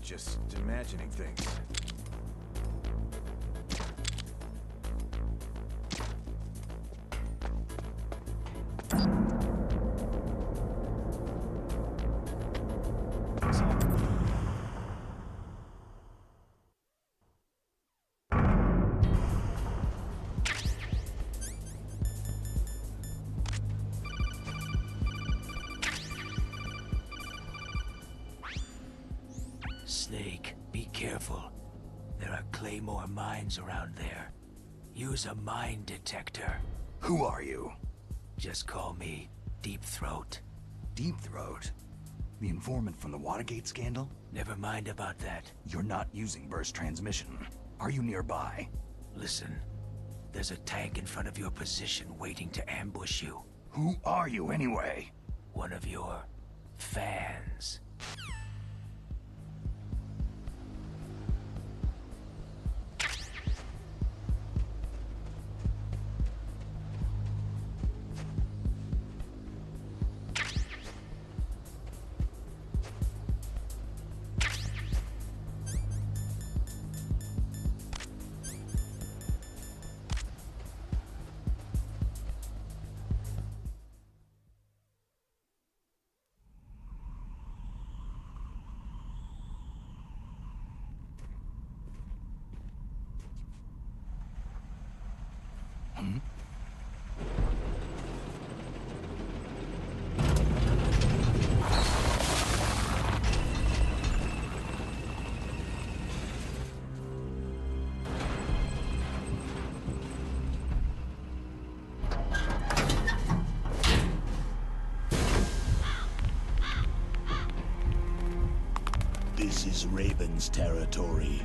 Just imagining things. Snake, be careful. There are Claymore mines around there. Use a mine detector. Who are you? Just call me Deep Throat. Deep Throat? The informant from the Watergate scandal? Never mind about that. You're not using burst transmission. Are you nearby? Listen, there's a tank in front of your position waiting to ambush you. Who are you anyway? One of your fans. This is Raven's territory.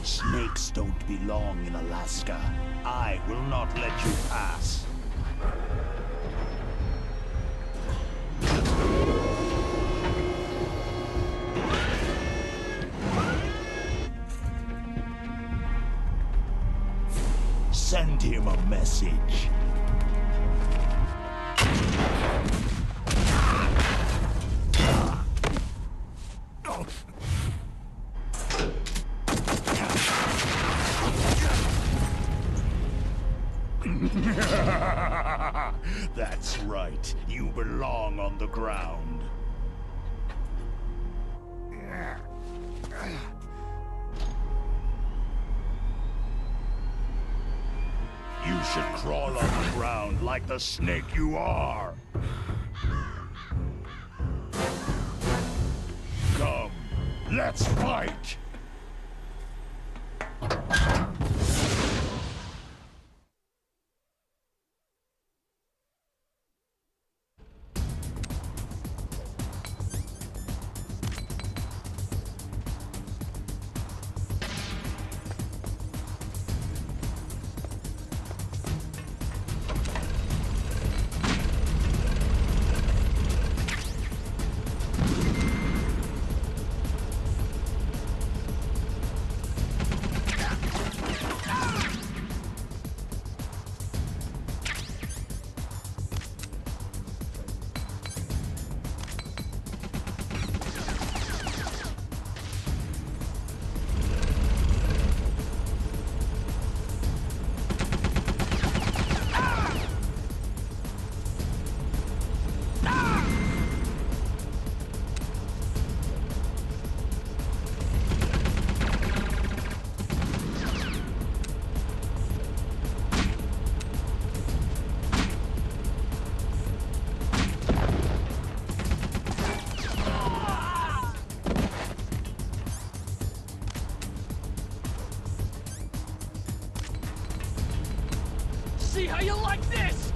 Snakes don't belong in Alaska. I will not let you pass. Send him a message. That's right. You belong on the ground. should crawl on the ground like the snake you are. Come, let's fight! See how you like this!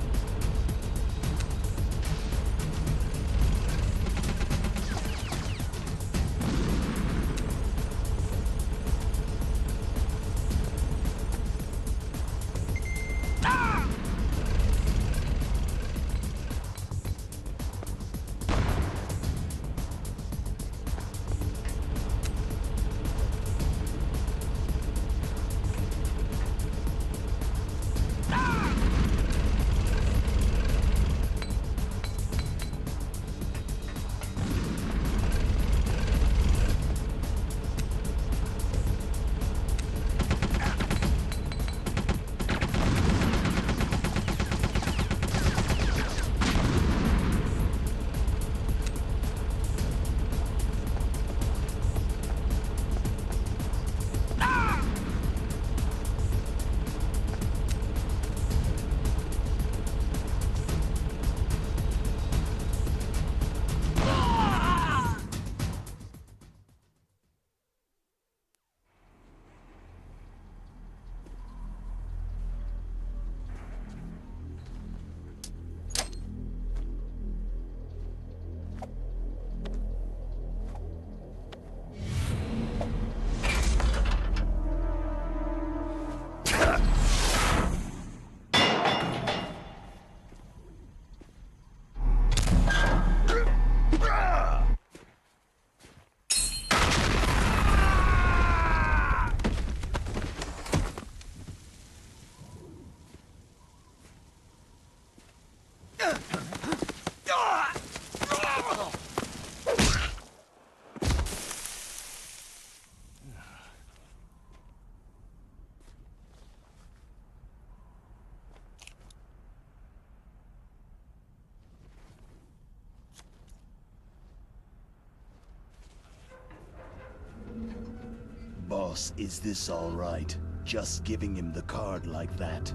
Boss, is this all right? Just giving him the card like that?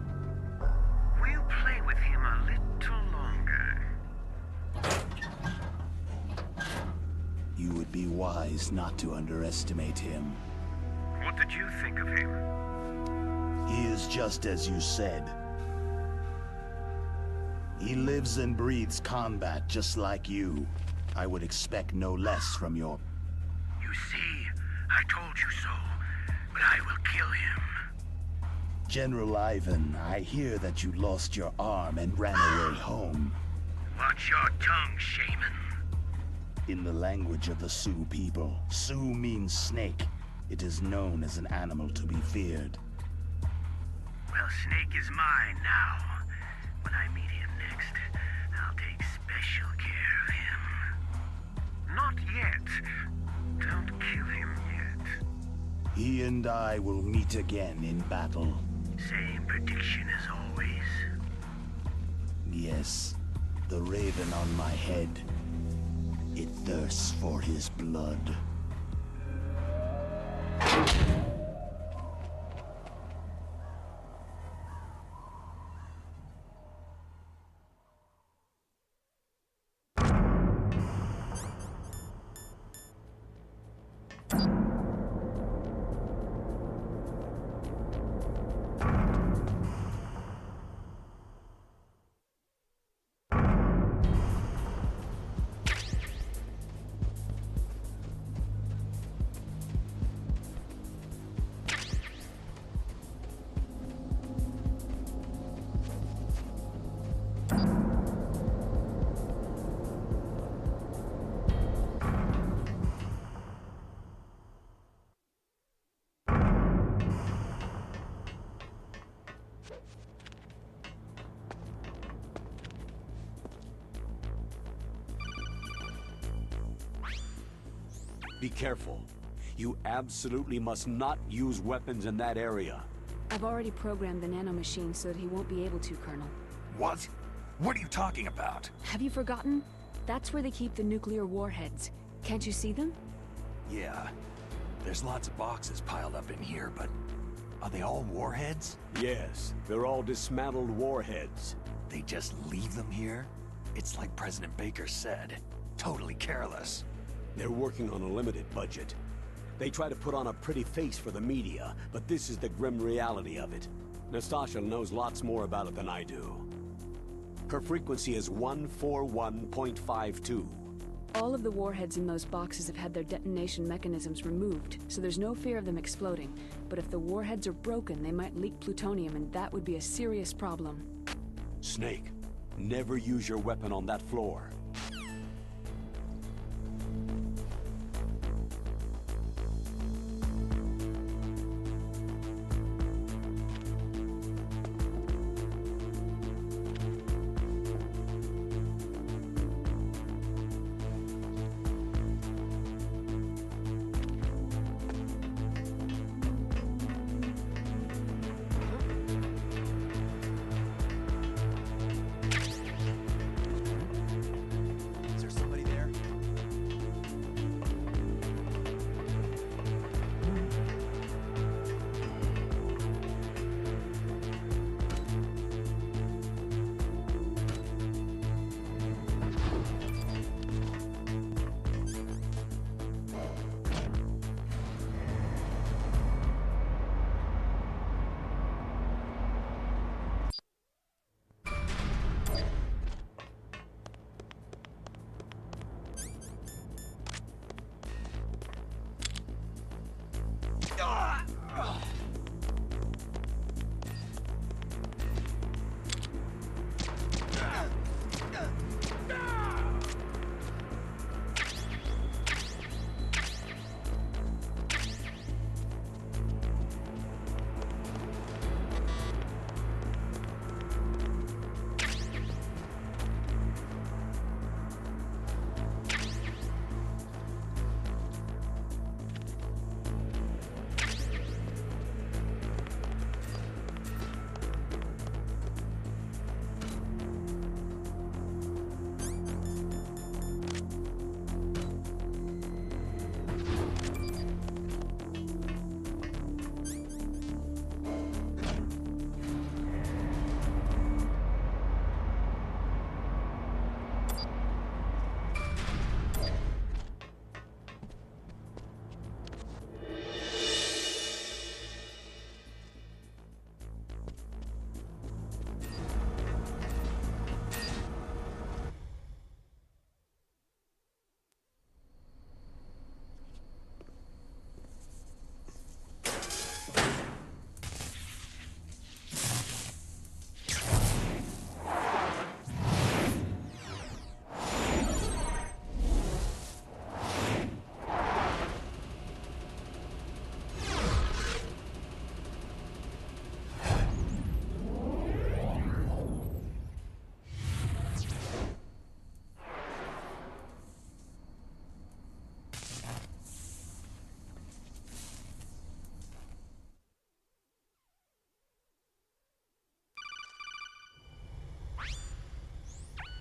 We'll play with him a little longer. You would be wise not to underestimate him. What did you think of him? He is just as you said. He lives and breathes combat just like you. I would expect no less from your... You see, I told you so, but I will kill him. General Ivan, I hear that you lost your arm and ran away home. Watch your tongue, shaman. In the language of the Sioux people, Sioux means snake. It is known as an animal to be feared. Well, Snake is mine now. When I meet him next, I'll take special care of him. Not yet. Don't kill him yet. He and I will meet again in battle. Same prediction as always. Yes, the raven on my head. It thirsts for his blood. Be careful. You absolutely must not use weapons in that area. I've already programmed the nanomachine so that he won't be able to, Colonel. What? What are you talking about? Have you forgotten? That's where they keep the nuclear warheads. Can't you see them? Yeah. There's lots of boxes piled up in here, but are they all warheads? Yes, they're all dismantled warheads. They just leave them here? It's like President Baker said. Totally careless. They're working on a limited budget. They try to put on a pretty face for the media, but this is the grim reality of it. Nastasha knows lots more about it than I do. Her frequency is 141.52. All of the warheads in those boxes have had their detonation mechanisms removed, so there's no fear of them exploding. But if the warheads are broken, they might leak plutonium, and that would be a serious problem. Snake, never use your weapon on that floor.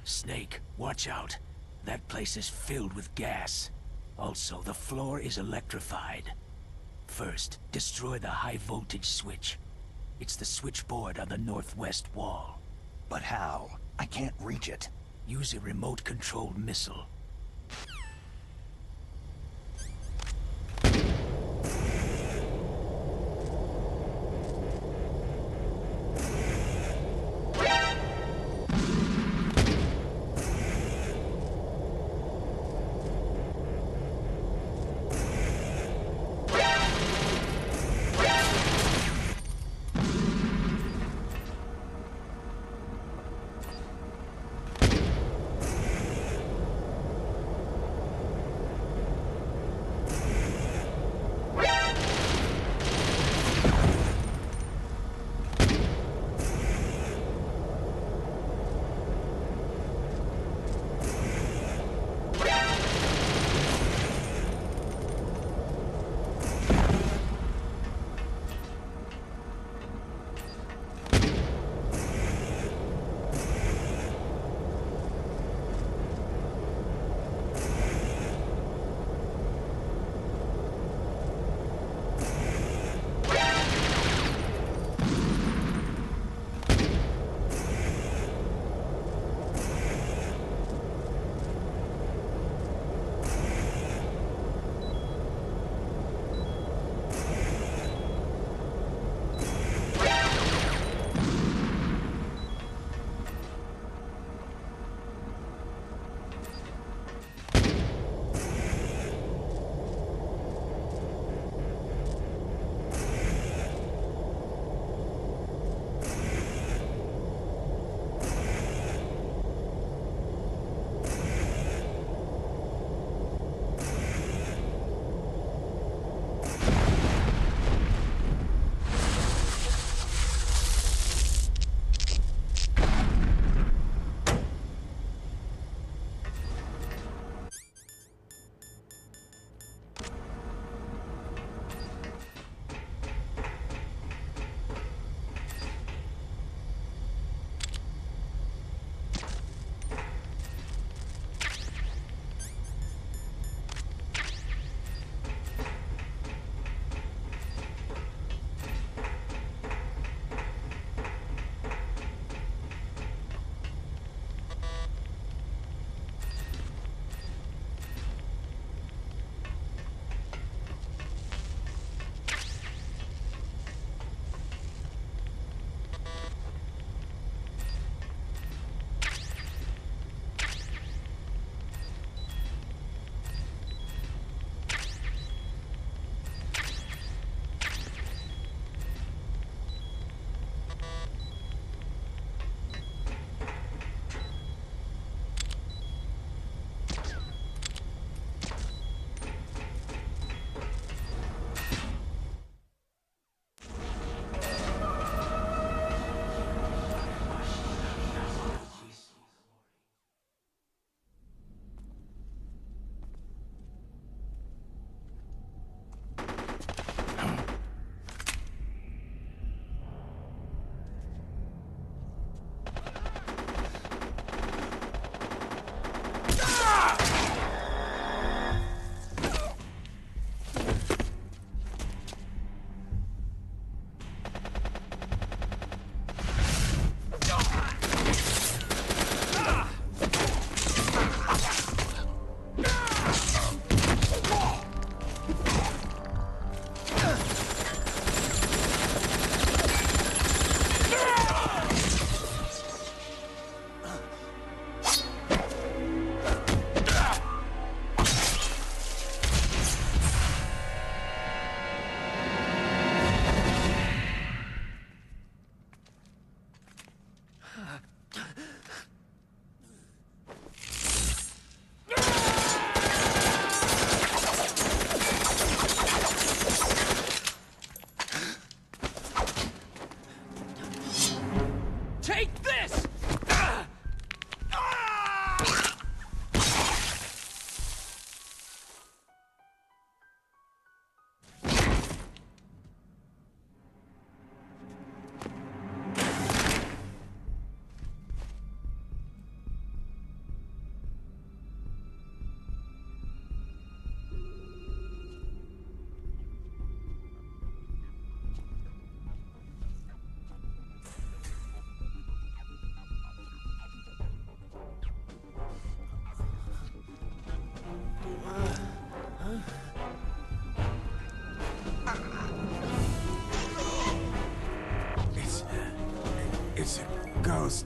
Snake, watch out. That place is filled with gas. Also, the floor is electrified. First, destroy the high-voltage switch. It's the switchboard on the northwest wall. But how? I can't reach it. Use a remote-controlled missile. goes.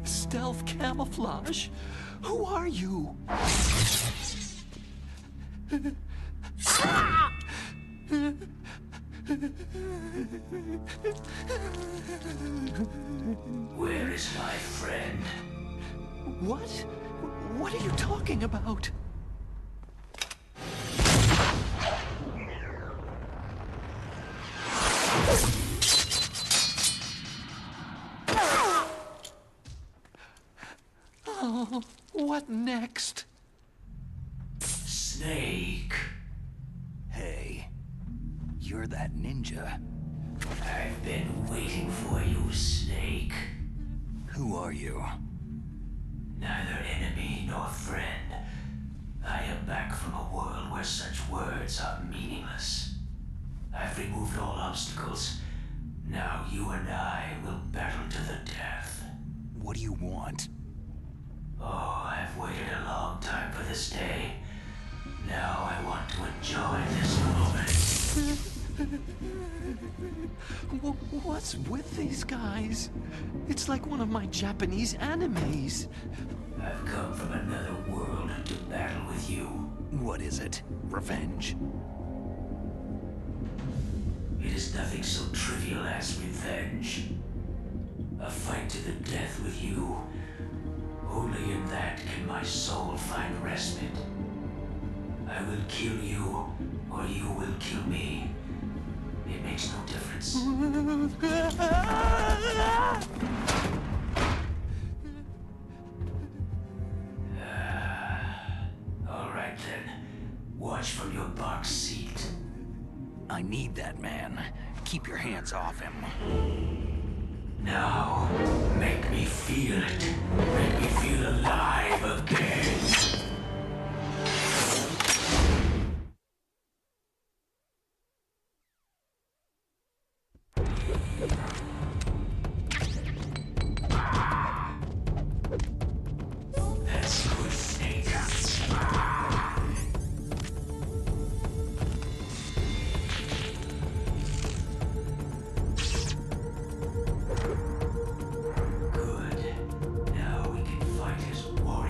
Stealth camouflage? Who are you? Where is my friend? What? What are you talking about? Oh, what next? Snake. Hey, you're that ninja. I've been waiting for you, Snake. Who are you? Neither enemy nor friend. I am back from a world where such words are meaningless. I've removed all obstacles. Now you and I will battle to the death. What do you want? Oh, I've waited a long time for this day. Now I want to enjoy this moment. What's with these guys? It's like one of my Japanese animes. I've come from another world to battle with you. What is it? Revenge? It is nothing so trivial as revenge. A fight to the death with you. Only in that can my soul find respite. I will kill you, or you will kill me. It makes no difference. All right then. Watch from your box seat. I need that man. Keep your hands off him. Now, make me feel it. Make me feel alive again. That's good, Snake. Good. Now we can fight as one.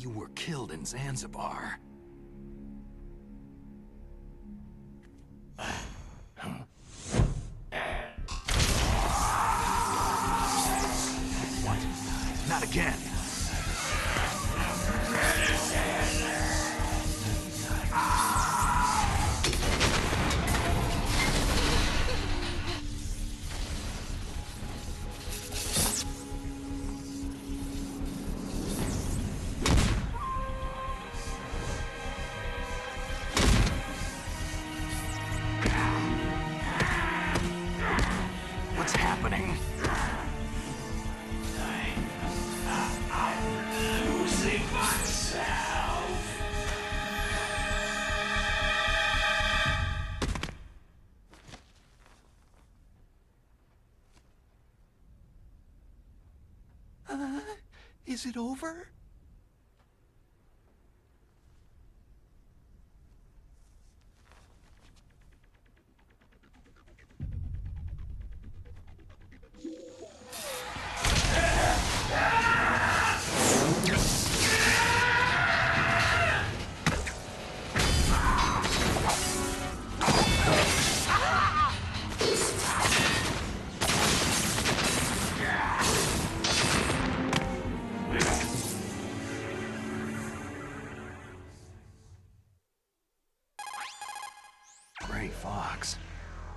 You were killed in Zanzibar. What? Not again. Is it over? Gray Fox.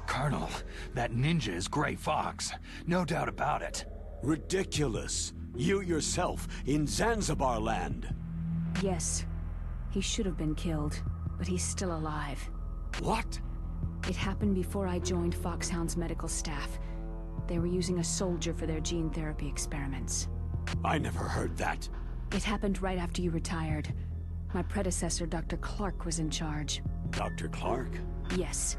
Colonel, that ninja is Gray Fox. No doubt about it. Ridiculous. You yourself in Zanzibar land. Yes. He should have been killed, but he's still alive. What? It happened before I joined Foxhound's medical staff. They were using a soldier for their gene therapy experiments. I never heard that. It happened right after you retired. My predecessor, Dr. Clark, was in charge. Dr. Clark? Yes.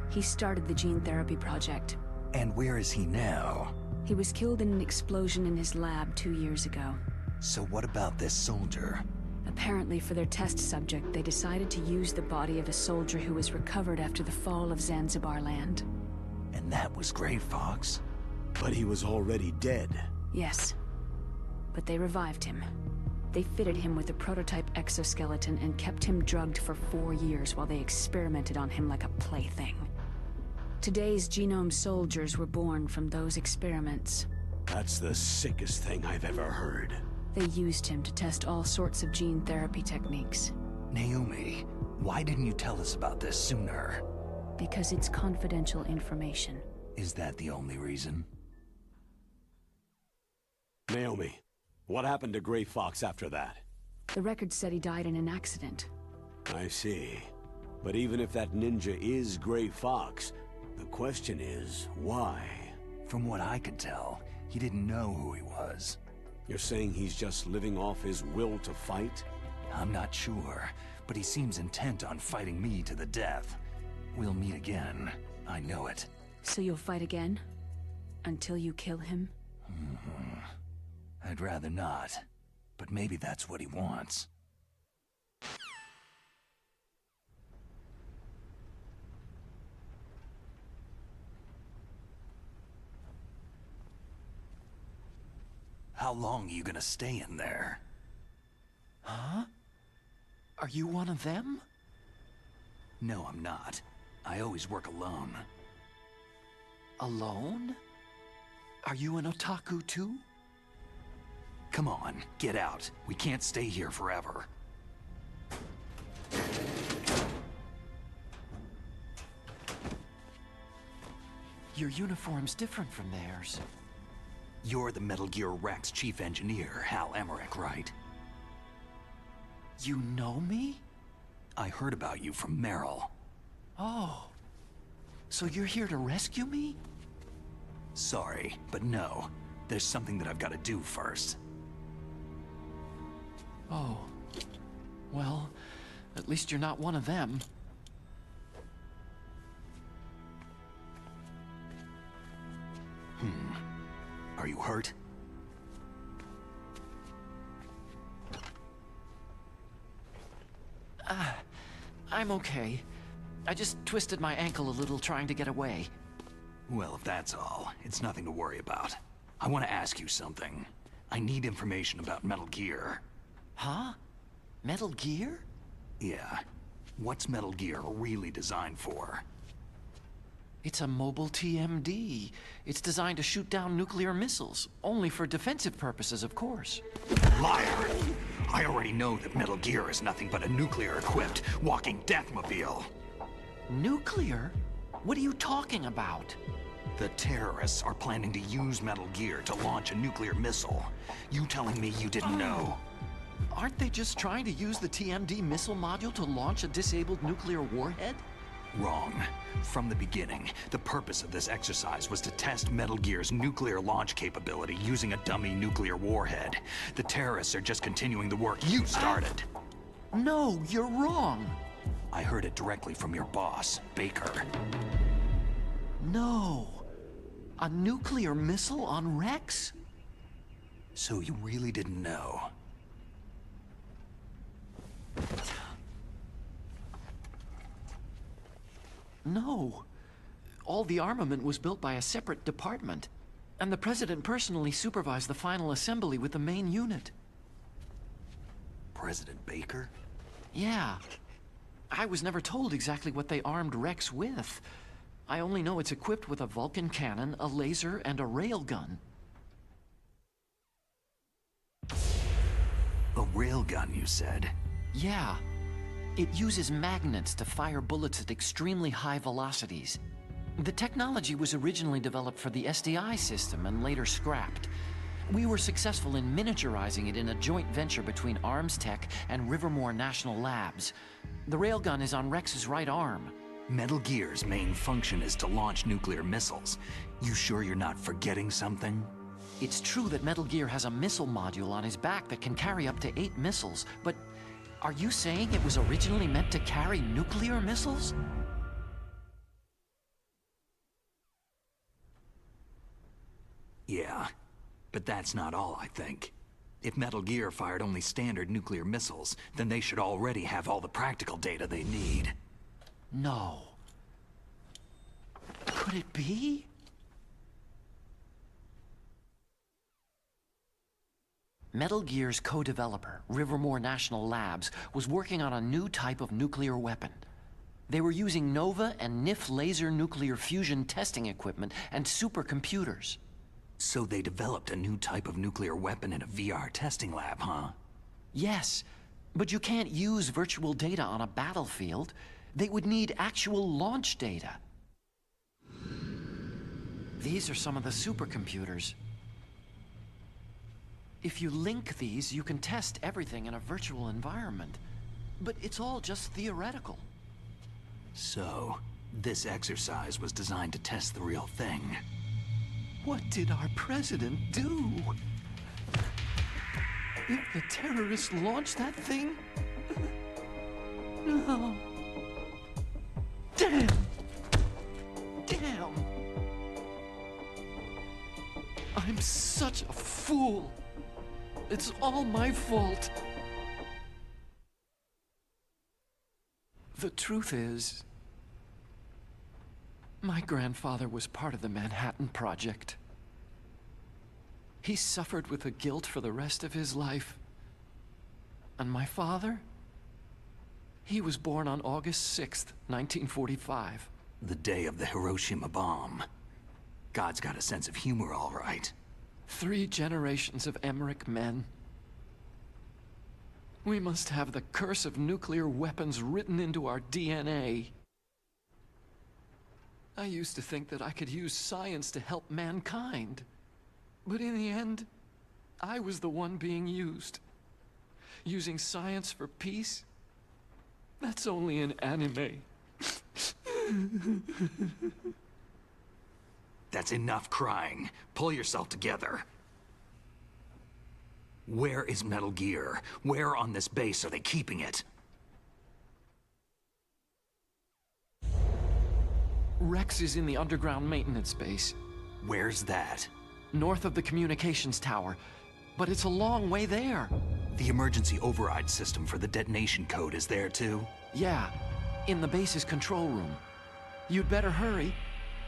He started the gene therapy project. And where is he now? He was killed in an explosion in his lab 2 years ago. So what about this soldier? Apparently, for their test subject, they decided to use the body of a soldier who was recovered after the fall of Zanzibar land. And that was Gray Fox? But he was already dead. Yes. But they revived him. They fitted him with a prototype exoskeleton and kept him drugged for 4 years while they experimented on him like a plaything. Today's genome soldiers were born from those experiments. That's the sickest thing I've ever heard. They used him to test all sorts of gene therapy techniques. Naomi, why didn't you tell us about this sooner? Because it's confidential information. Is that the only reason? Naomi, what happened to Gray Fox after that? The record said he died in an accident. I see. But even if that ninja is Gray Fox, the question is, why? From what I could tell, he didn't know who he was. You're saying he's just living off his will to fight? I'm not sure, but he seems intent on fighting me to the death. We'll meet again. I know it. So you'll fight again? Until you kill him? I'd rather not, but maybe that's what he wants. How long are you gonna stay in there? Huh? Are you one of them? No, I'm not. I always work alone. Alone? Are you an otaku too? Come on, get out. We can't stay here forever. Your uniform's different from theirs. You're the Metal Gear Rex chief engineer, Hal Emmerich, right? You know me? I heard about you from Meryl. Oh. So you're here to rescue me? Sorry, but no. There's something that I've got to do first. Oh. Well, at least you're not one of them. Are you hurt? I'm okay. I just twisted my ankle a little trying to get away. Well, if that's all, it's nothing to worry about. I want to ask you something. I need information about Metal Gear. Huh? Metal Gear? Yeah. What's Metal Gear really designed for? It's a mobile TMD. It's designed to shoot down nuclear missiles. Only for defensive purposes, of course. Liar! I already know that Metal Gear is nothing but a nuclear-equipped walking deathmobile. Nuclear? What are you talking about? The terrorists are planning to use Metal Gear to launch a nuclear missile. You telling me you didn't know? Aren't they just trying to use the TMD missile module to launch a disabled nuclear warhead? Wrong. From the beginning, the purpose of this exercise was to test Metal Gear's nuclear launch capability using a dummy nuclear warhead. The terrorists are just continuing the work you started. No, you're wrong. I heard it directly from your boss, Baker. No. A nuclear missile on Rex? So you really didn't know? No. All the armament was built by a separate department. And the President personally supervised the final assembly with the main unit. President Baker? Yeah. I was never told exactly what they armed Rex with. I only know it's equipped with a Vulcan cannon, a laser, and a railgun. A railgun, you said? Yeah. It uses magnets to fire bullets at extremely high velocities. The technology was originally developed for the SDI system and later scrapped. We were successful in miniaturizing it in a joint venture between Arms Tech and Rivermore National Labs. The railgun is on Rex's right arm. Metal Gear's main function is to launch nuclear missiles. You sure you're not forgetting something? It's true that Metal Gear has a missile module on his back that can carry up to 8 missiles, but are you saying it was originally meant to carry nuclear missiles? Yeah, but that's not all, I think. If Metal Gear fired only standard nuclear missiles, then they should already have all the practical data they need. No. Could it be? Metal Gear's co-developer, Rivermore National Labs, was working on a new type of nuclear weapon. They were using Nova and NIF laser nuclear fusion testing equipment and supercomputers. So they developed a new type of nuclear weapon in a VR testing lab, huh? Yes, but you can't use virtual data on a battlefield. They would need actual launch data. These are some of the supercomputers. If you link these, you can test everything in a virtual environment. But it's all just theoretical. So, this exercise was designed to test the real thing. What did our president do? If the terrorists launched that thing? No. Damn! Damn! I'm such a fool. It's all my fault. The truth is, my grandfather was part of the Manhattan Project. He suffered with the guilt for the rest of his life. And my father? He was born on August 6th, 1945. The day of the Hiroshima bomb. God's got a sense of humor, all right. 3 generations of Emmerich men. We must have the curse of nuclear weapons written into our DNA. I used to think that I could use science to help mankind. But in the end, I was the one being used. Using science for peace? That's only in anime. That's enough crying. Pull yourself together. Where is Metal Gear? Where on this base are they keeping it? Rex is in the underground maintenance base. Where's that? North of the communications tower. But it's a long way there. The emergency override system for the detonation code is there too? Yeah, in the base's control room. You'd better hurry.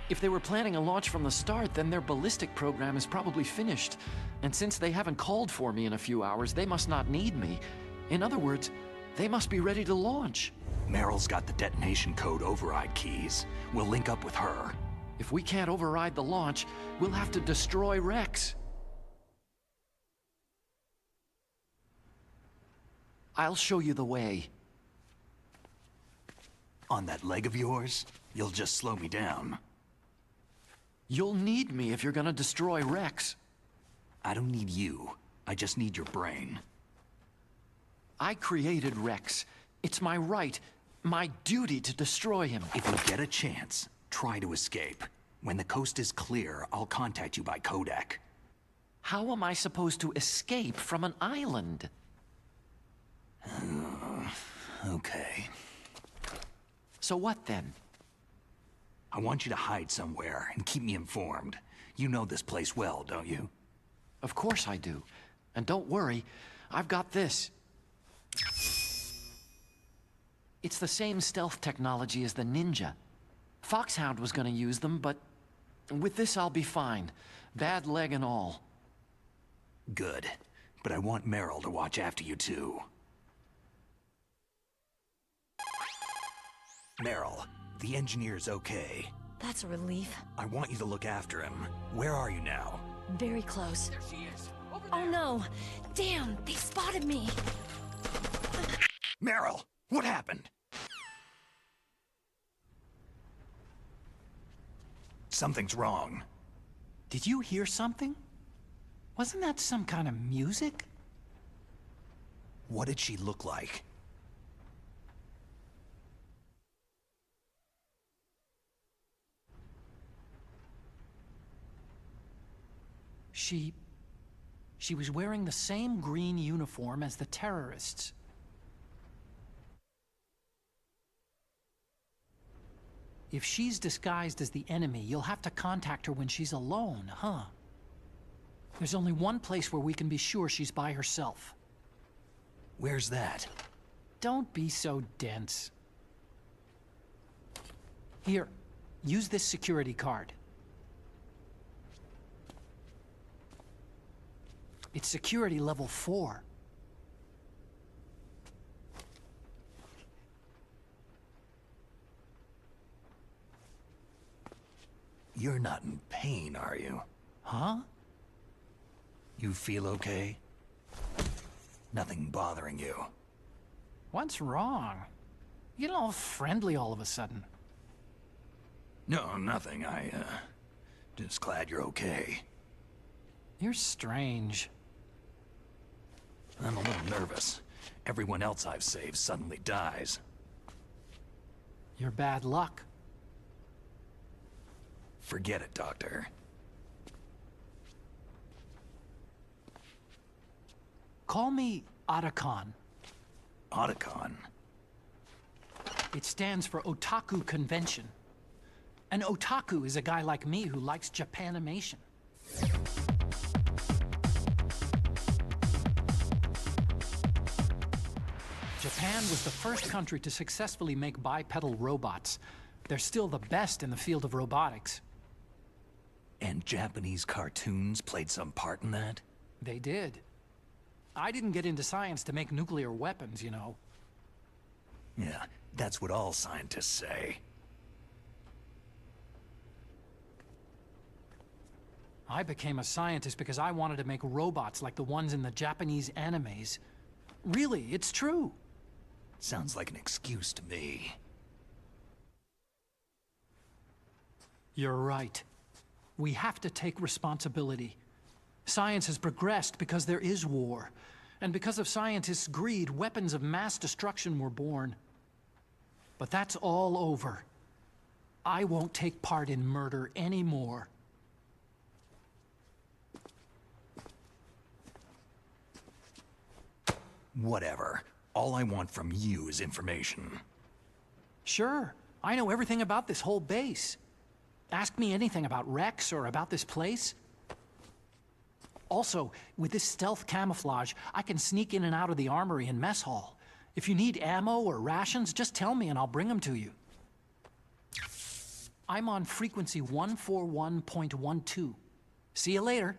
If they were planning a launch from the start, then their ballistic program is probably finished. And since they haven't called for me in a few hours, they must not need me. In other words, they must be ready to launch. Meryl's got the detonation code override keys. We'll link up with her. If we can't override the launch, we'll have to destroy Rex. I'll show you the way. On that leg of yours, you'll just slow me down. You'll need me if you're gonna destroy Rex. I don't need you. I just need your brain. I created Rex. It's my right, my duty to destroy him. If you get a chance, try to escape. When the coast is clear, I'll contact you by codec. How am I supposed to escape from an island? Okay. So what then? I want you to hide somewhere and keep me informed. You know this place well, don't you? Of course I do. And don't worry, I've got this. It's the same stealth technology as the Ninja. Foxhound was gonna use them, but with this I'll be fine. Bad leg and all. Good. But I want Meryl to watch after you too. Meryl, the engineer's okay. That's a relief. I want you to look after him. Where are you now? Very close. There she is. Over Oh no! Damn, they spotted me! Meryl, what happened? Something's wrong. Did you hear something? Wasn't that some kind of music? What did she look like? She was wearing the same green uniform as the terrorists. If she's disguised as the enemy, you'll have to contact her when she's alone, huh? There's only one place where we can be sure she's by herself. Where's that? Don't be so dense. Here, use this security card. It's security level 4. You're not in pain, are you? Huh? You feel okay? Nothing bothering you? What's wrong? You get all friendly all of a sudden. No, nothing. Just glad you're okay. You're strange. I'm a little nervous. Everyone else I've saved suddenly dies. You're bad luck. Forget it, Doctor. Call me Otacon. Otacon? It stands for Otaku Convention. An otaku is a guy like me who likes Japanimation. Japan was the first country to successfully make bipedal robots. They're still the best in the field of robotics. And Japanese cartoons played some part in that? They did. I didn't get into science to make nuclear weapons, you know. Yeah, that's what all scientists say. I became a scientist because I wanted to make robots like the ones in the Japanese animes. Really, it's true. Sounds like an excuse to me. You're right. We have to take responsibility. Science has progressed because there is war. And because of scientists' greed, weapons of mass destruction were born. But that's all over. I won't take part in murder anymore. Whatever. All I want from you is information. Sure. I know everything about this whole base. Ask me anything about Rex or about this place. Also, with this stealth camouflage, I can sneak in and out of the armory and mess hall. If you need ammo or rations, just tell me and I'll bring them to you. I'm on frequency 141.12. See you later.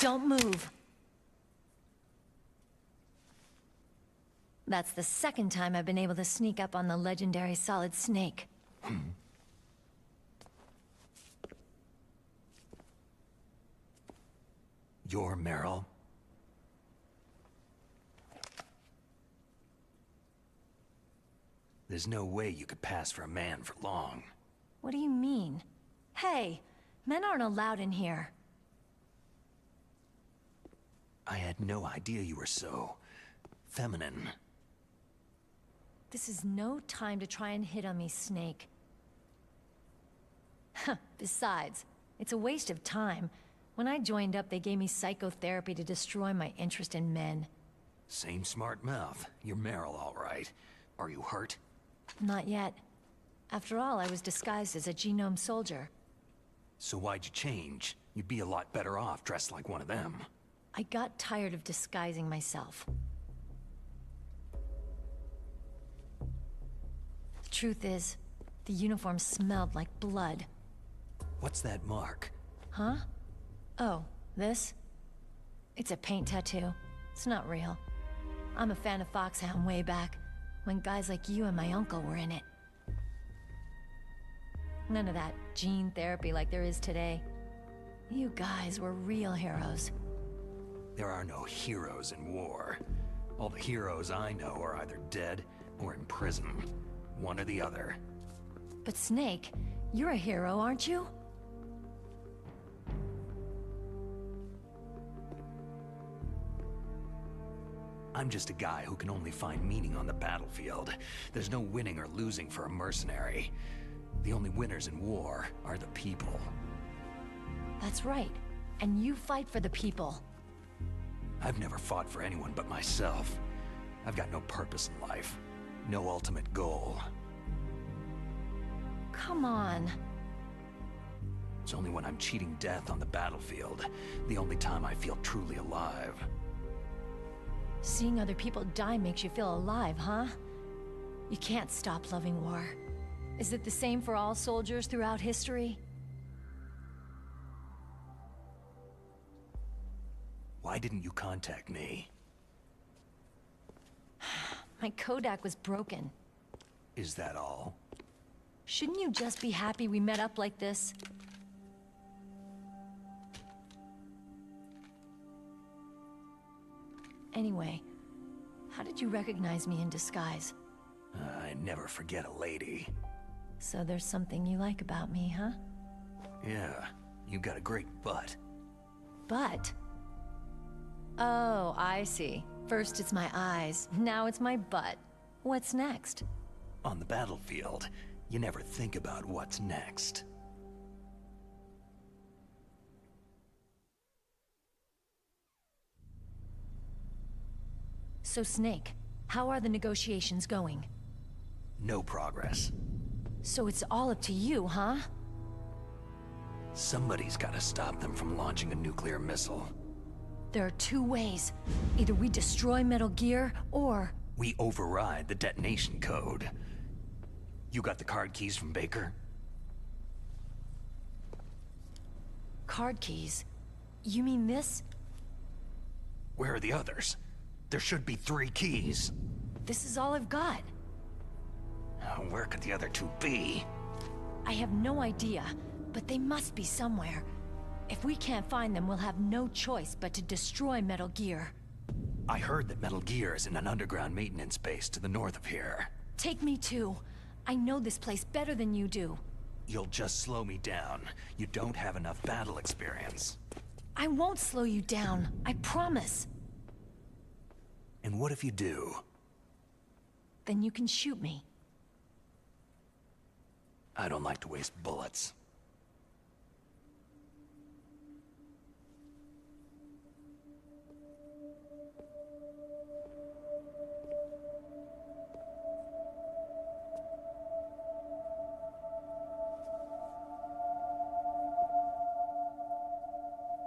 Don't move. That's the second time I've been able to sneak up on the legendary Solid Snake. You're Meryl? There's no way you could pass for a man for long. What do you mean? Hey, men aren't allowed in here. I had no idea you were so... feminine. This is no time to try and hit on me, Snake. Besides, it's a waste of time. When I joined up, they gave me psychotherapy to destroy my interest in men. Same smart mouth. You're Meryl, all right. Are you hurt? Not yet. After all, I was disguised as a genome soldier. So why'd you change? You'd be a lot better off dressed like one of them. I got tired of disguising myself. The truth is, the uniform smelled like blood. What's that mark? Huh? Oh, this? It's a paint tattoo. It's not real. I'm a fan of Foxhound way back, when guys like you and my uncle were in it. None of that gene therapy like there is today. You guys were real heroes. There are no heroes in war. All the heroes I know are either dead or in prison. One or the other. But Snake, you're a hero, aren't you? I'm just a guy who can only find meaning on the battlefield. There's no winning or losing for a mercenary. The only winners in war are the people. That's right. And you fight for the people. I've never fought for anyone but myself. I've got no purpose in life. No ultimate goal. Come on. It's only when I'm cheating death on the battlefield, the only time I feel truly alive. Seeing other people die makes you feel alive, huh? You can't stop loving war. Is it the same for all soldiers throughout history? Why didn't you contact me? My codec was broken. Is that all? Shouldn't you just be happy we met up like this? Anyway, how did you recognize me in disguise? I never forget a lady. So there's something you like about me, huh? Yeah, you got a great butt. Butt? Oh, I see. First it's my eyes, now it's my butt. What's next? On the battlefield, you never think about what's next. So Snake, how are the negotiations going? No progress. So it's all up to you, huh? Somebody's gotta stop them from launching a nuclear missile. There are two ways. Either we destroy Metal Gear, or... We override the detonation code. You got the card keys from Baker? Card keys? You mean this? Where are the others? There should be 3 keys. This is all I've got. Where could the other 2 be? I have no idea, but they must be somewhere. If we can't find them, we'll have no choice but to destroy Metal Gear. I heard that Metal Gear is in an underground maintenance base to the north of here. Take me too. I know this place better than you do. You'll just slow me down. You don't have enough battle experience. I won't slow you down, I promise. And what if you do? Then you can shoot me. I don't like to waste bullets.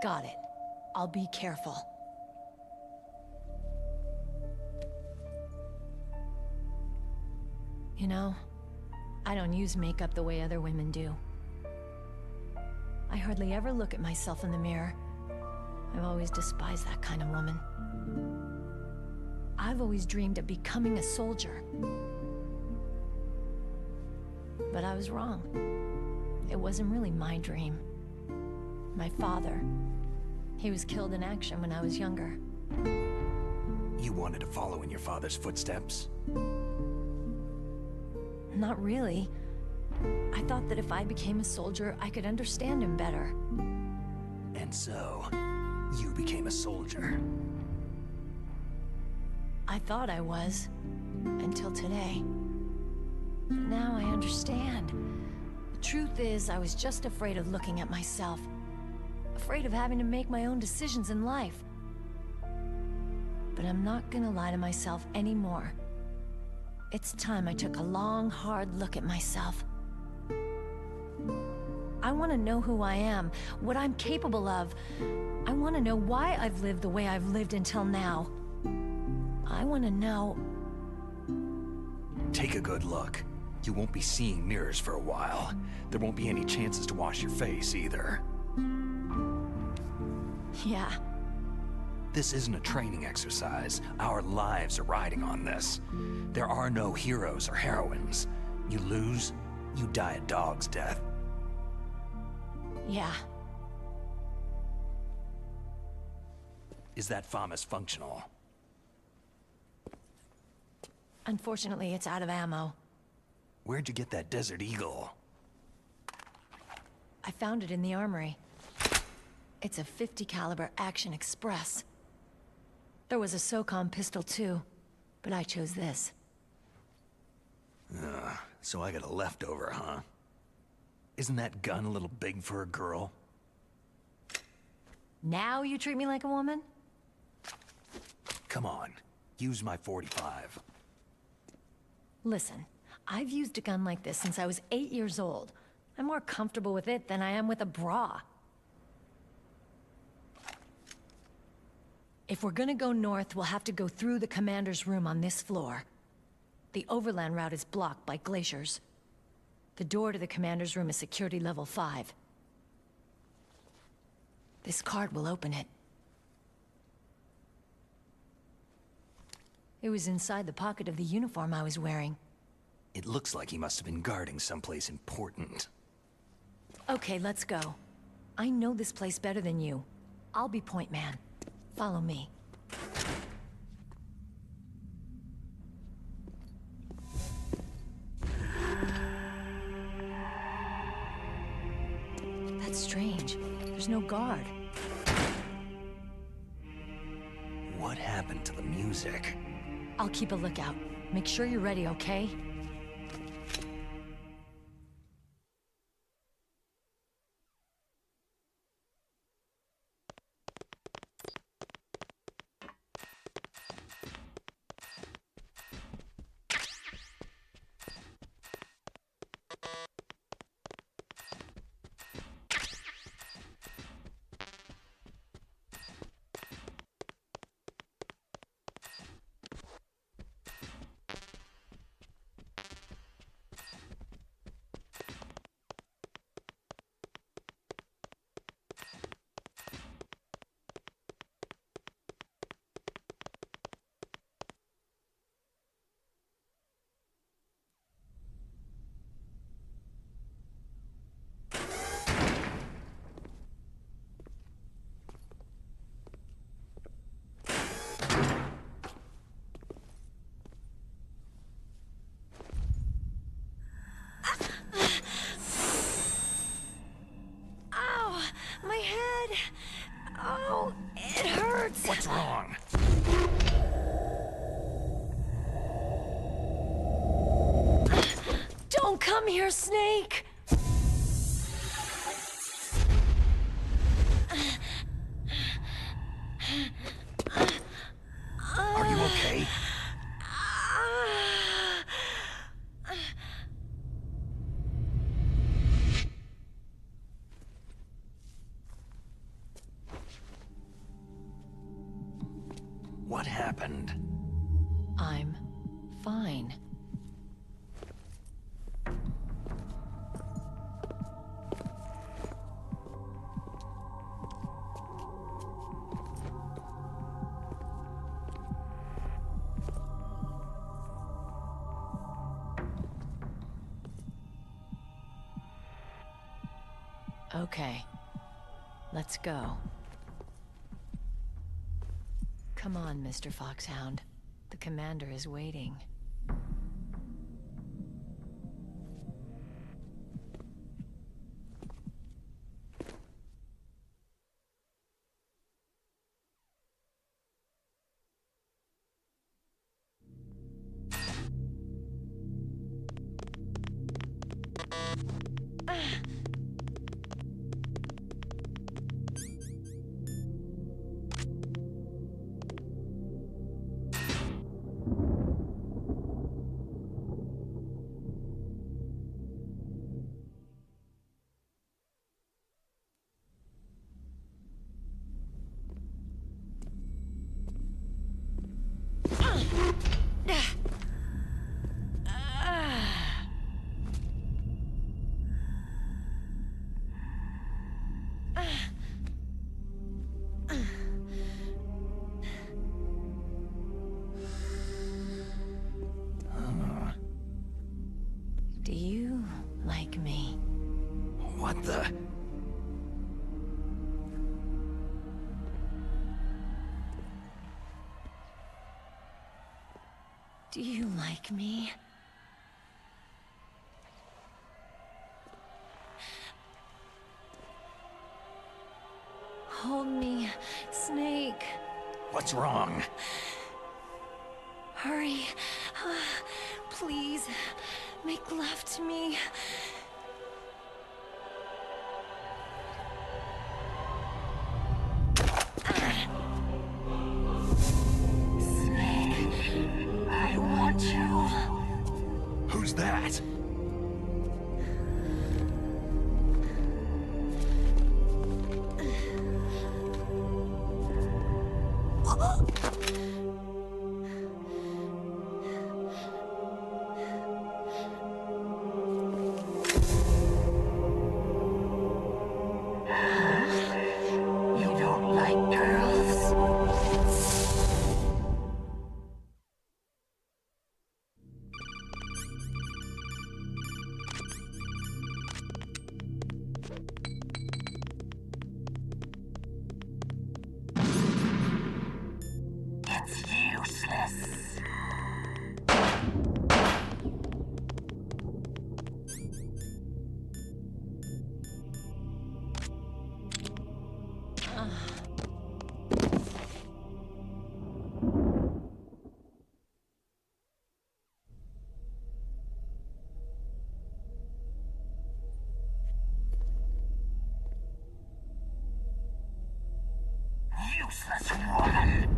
Got it. I'll be careful. You know, I don't use makeup the way other women do. I hardly ever look at myself in the mirror. I've always despised that kind of woman. I've always dreamed of becoming a soldier. But I was wrong. It wasn't really my dream. My father, he was killed in action when I was younger. You wanted to follow in your father's footsteps? Not really. I thought that if I became a soldier, I could understand him better. And so, you became a soldier. I thought I was, until today. But now I understand. The truth is, I was just afraid of looking at myself. Afraid of having to make my own decisions in life. But I'm not gonna lie to myself anymore. It's time I took a long, hard look at myself. I want to know who I am, what I'm capable of. I want to know why I've lived the way I've lived until now. I want to know... Take a good look. You won't be seeing mirrors for a while. There won't be any chances to wash your face, either. Yeah. This isn't a training exercise. Our lives are riding on this. There are no heroes or heroines. You lose, you die a dog's death. Yeah. Is that Famas functional? Unfortunately, it's out of ammo. Where'd you get that Desert Eagle? I found it in the armory. It's a .50 caliber Action Express. There was a SOCOM pistol too, but I chose this. So I got a leftover, huh? Isn't that gun a little big for a girl? Now you treat me like a woman? Come on, use my .45. Listen, I've used a gun like this since I was 8 years old. I'm more comfortable with it than I am with a bra. If we're gonna go north, we'll have to go through the commander's room on this floor. The overland route is blocked by glaciers. The door to the commander's room is security level 5. This card will open it. It was inside the pocket of the uniform I was wearing. It looks like he must have been guarding someplace important. Okay, let's go. I know this place better than you. I'll be point man. Follow me. That's strange. There's no guard. What happened to the music? I'll keep a lookout. Make sure you're ready, okay? What's wrong? Don't come here, Snake! Are you okay? What happened? I'm fine. Okay. Let's go. Come on, Mr. Foxhound. The commander is waiting. Do you like me? What the? Do you like me? Hold me, Snake. What's wrong? Hurry. Please, make love to me. Snake, I want you. Who's that? You don't like girls? It's useless. Useless woman.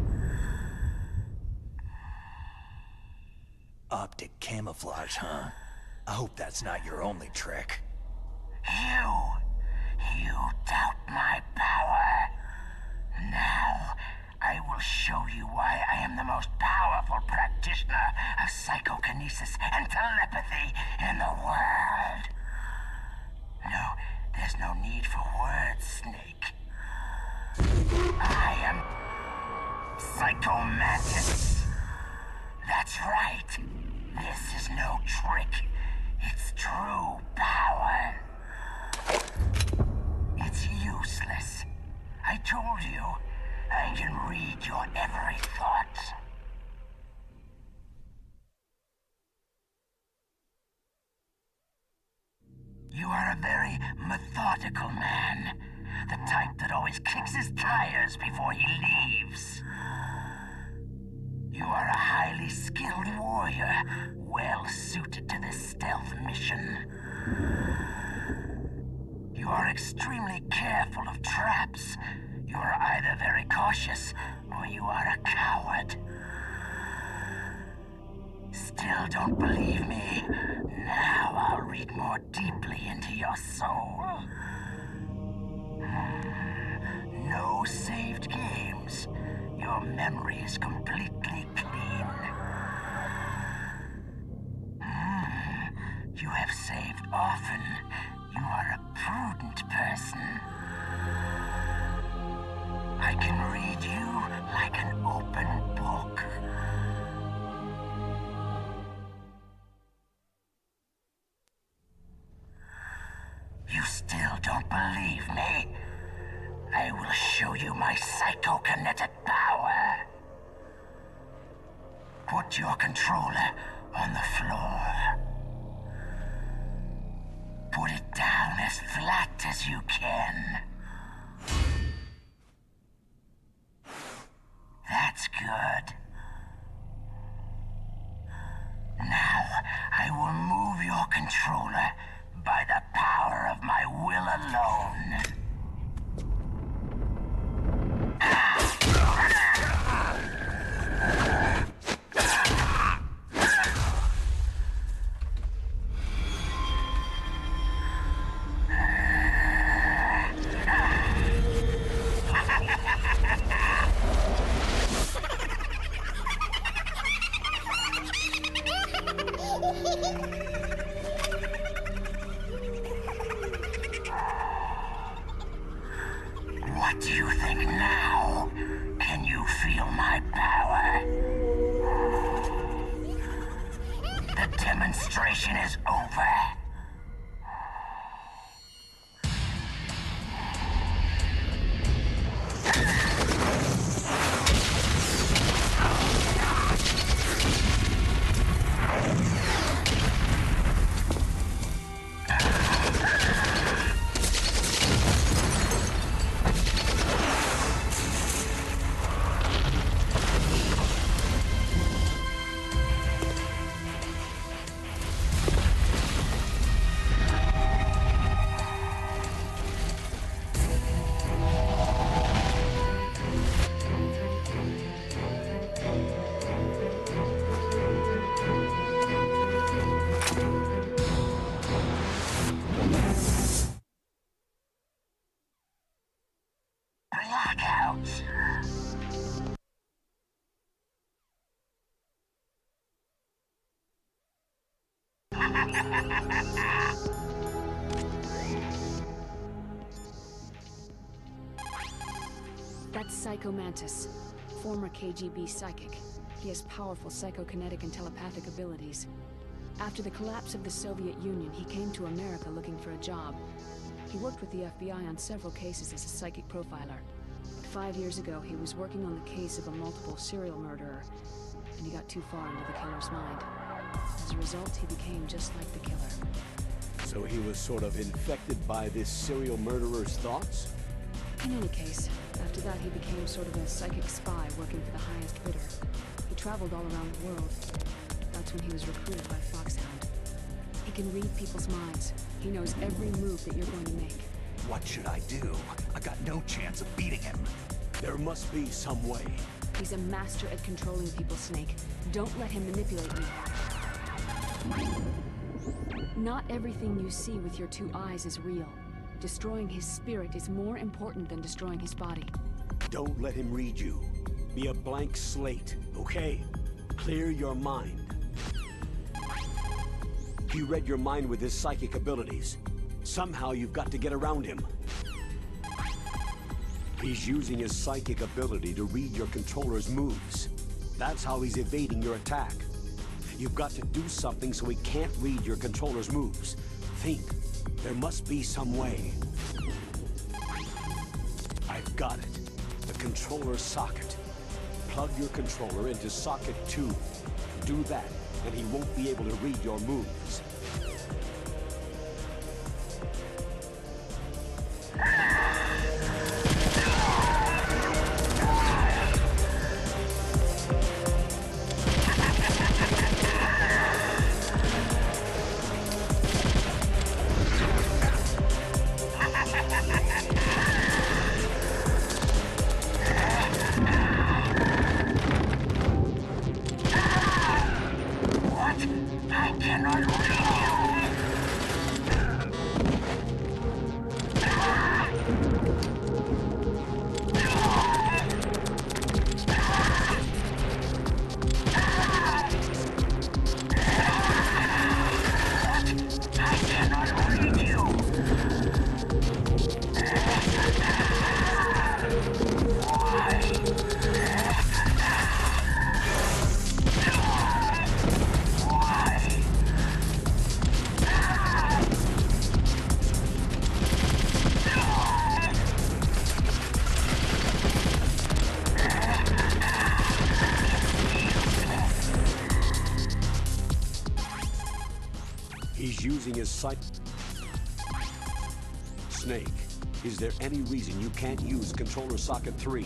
Optic camouflage, huh? I hope that's not your only trick. You doubt my power. Now, I will show you why I am the most powerful practitioner of psychokinesis and telepathy in the world. No, there's no need for words, Snake. I am Psycho Mantis. That's right. This is no trick. It's true power. It's useless. I told you, I can read your every thought. You are a very methodical man. The type that always kicks his tires before he leaves. You are a highly skilled warrior, well suited to this stealth mission. You are extremely careful of traps. You are either very cautious, or you are a coward. Still don't believe me? Now I'll read more deeply into your soul. No saved games. Your memory is completely clean. You have saved often. You are a prudent person. I can read you like an open book. You still don't believe me? I will show you my psychokinetic power. Put your controller on the floor. Put it down as flat as you can. That's good. Now, I will move your controller by the power of my will alone. What do you think now? Can you feel my power? The demonstration is over. That's Psycho Mantis, former KGB psychic. He has powerful psychokinetic and telepathic abilities. After the collapse of the Soviet Union, he came to America looking for a job. He worked with the FBI on several cases as a psychic profiler. But 5 years ago, he was working on the case of a multiple serial murderer, and he got too far into the killer's mind. As a result, he became just like the killer. So he was sort of infected by this serial murderer's thoughts? In any case, after that he became sort of a psychic spy working for the highest bidder. He traveled all around the world. That's when he was recruited by Foxhound. He can read people's minds. He knows every move that you're going to make. What should I do? I got no chance of beating him. There must be some way. He's a master at controlling people, Snake. Don't let him manipulate you. Not everything you see with your 2 eyes is real. Destroying his spirit is more important than destroying his body. Don't let him read you. Be a blank slate, okay? Clear your mind. He read your mind with his psychic abilities. Somehow you've got to get around him. He's using his psychic ability to read your controller's moves. That's how he's evading your attack. You've got to do something so he can't read your controller's moves. Think. There must be some way. I've got it. The controller socket. Plug your controller into socket 2. Do that, and he won't be able to read your moves. He's using his sight. Snake, is there any reason you can't use controller socket 3?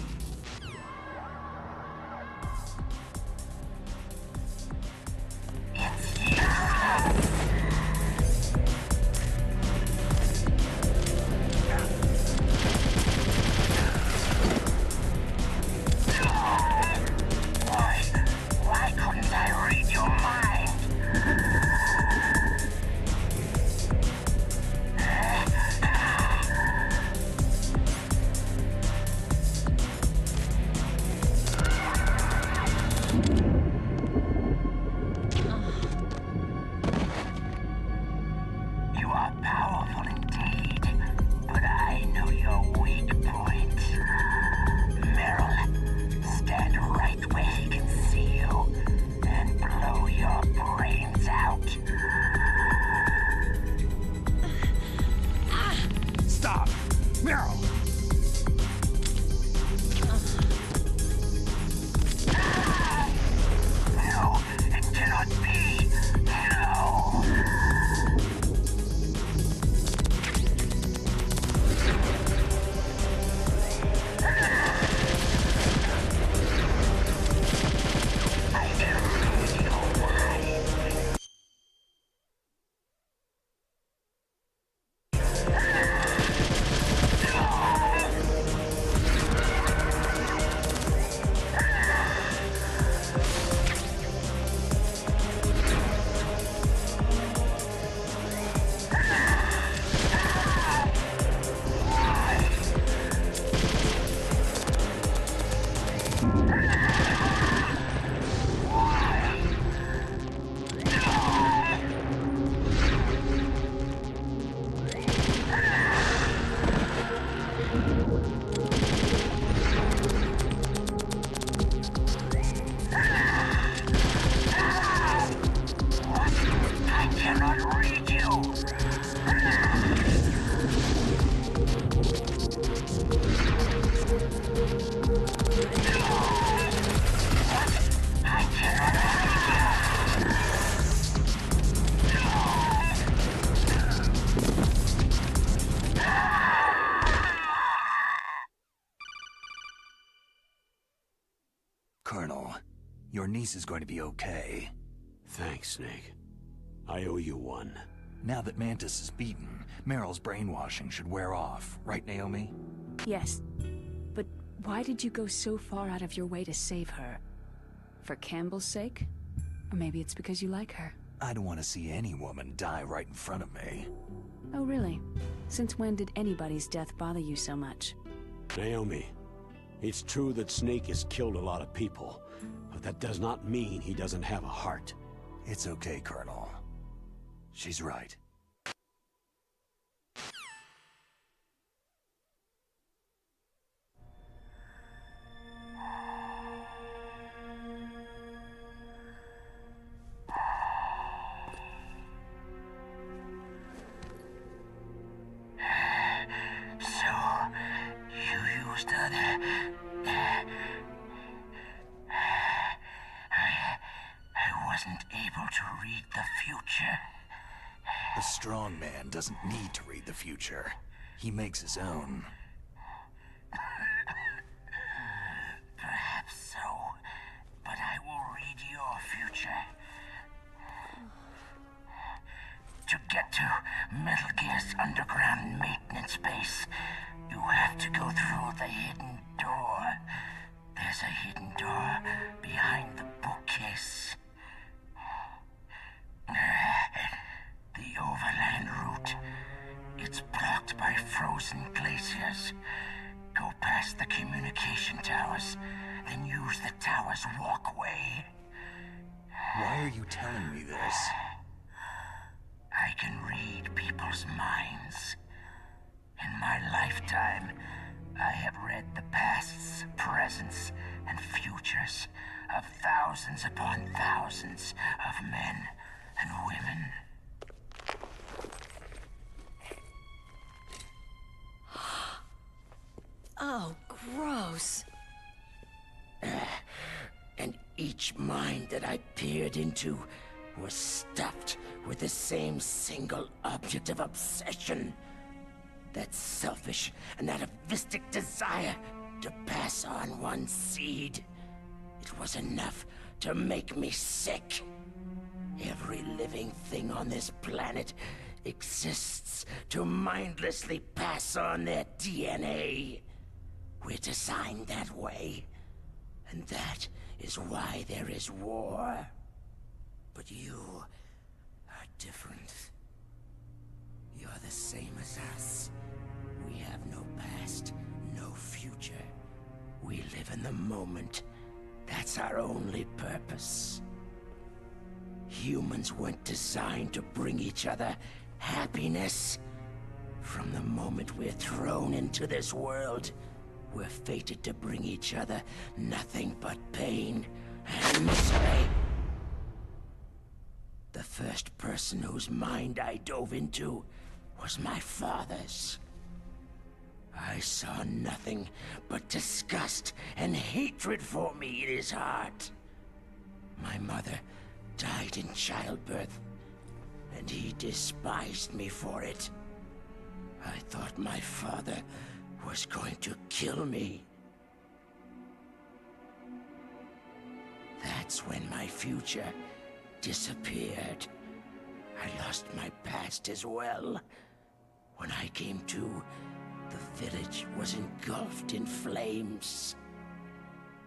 Meryl! No, it cannot be! No! I can read your mind. Colonel, your niece is going to be okay. Thanks, Snake. I owe you one. Now that Mantis is beaten, Meryl's brainwashing should wear off, right, Naomi? Yes. But why did you go so far out of your way to save her? For Campbell's sake? Or maybe it's because you like her? I don't want to see any woman die right in front of me. Oh, really? Since when did anybody's death bother you so much? Naomi, it's true that Snake has killed a lot of people, but that does not mean he doesn't have a heart. It's okay, Colonel. She's right. A strong man doesn't need to read the future. He makes his own. Perhaps so, but I will read your future. To get to Metal Gear's underground maintenance base, you have to go through the hidden door. There's a hidden door behind the bookcase. The overland route. It's blocked by frozen glaciers. Go past the communication towers, then use the tower's walkway. Why are you telling me this? I can read people's minds. In my lifetime, I have read the pasts, presents, and futures of thousands upon thousands of men and women. Oh, gross. And each mind that I peered into was stuffed with the same single object of obsession. That selfish and atavistic desire to pass on one seed. It was enough to make me sick. Every living thing on this planet exists to mindlessly pass on their DNA. We're designed that way, and that is why there is war. But you are different. You're the same as us. We have no past, no future. We live in the moment. That's our only purpose. Humans weren't designed to bring each other happiness. From the moment we're thrown into this world, we're fated to bring each other nothing but pain and misery. The first person whose mind I dove into was my father's. I saw nothing but disgust and hatred for me in his heart. My mother died in childbirth, and he despised me for it. I thought my father was going to kill me. That's when my future disappeared. I lost my past as well. When I came to, the village was engulfed in flames.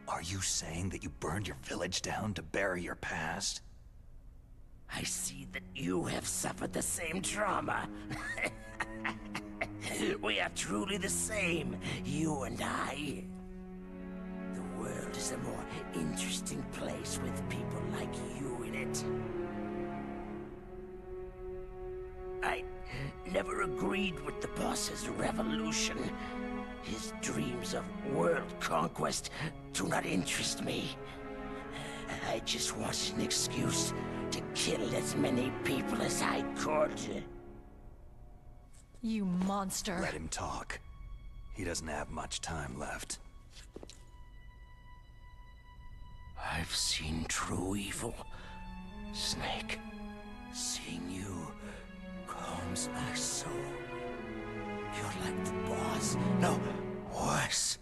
Are you saying that you burned your village down to bury your past? I see that you have suffered the same trauma. We are truly the same, you and I. The world is a more interesting place with people like you in it. I never agreed with the boss's revolution. His dreams of world conquest do not interest me. I just wanted an excuse to kill as many people as I could. You monster. Let him talk. He doesn't have much time left. I've seen true evil, Snake. Seeing you calms my soul. You're like the boss. No, worse.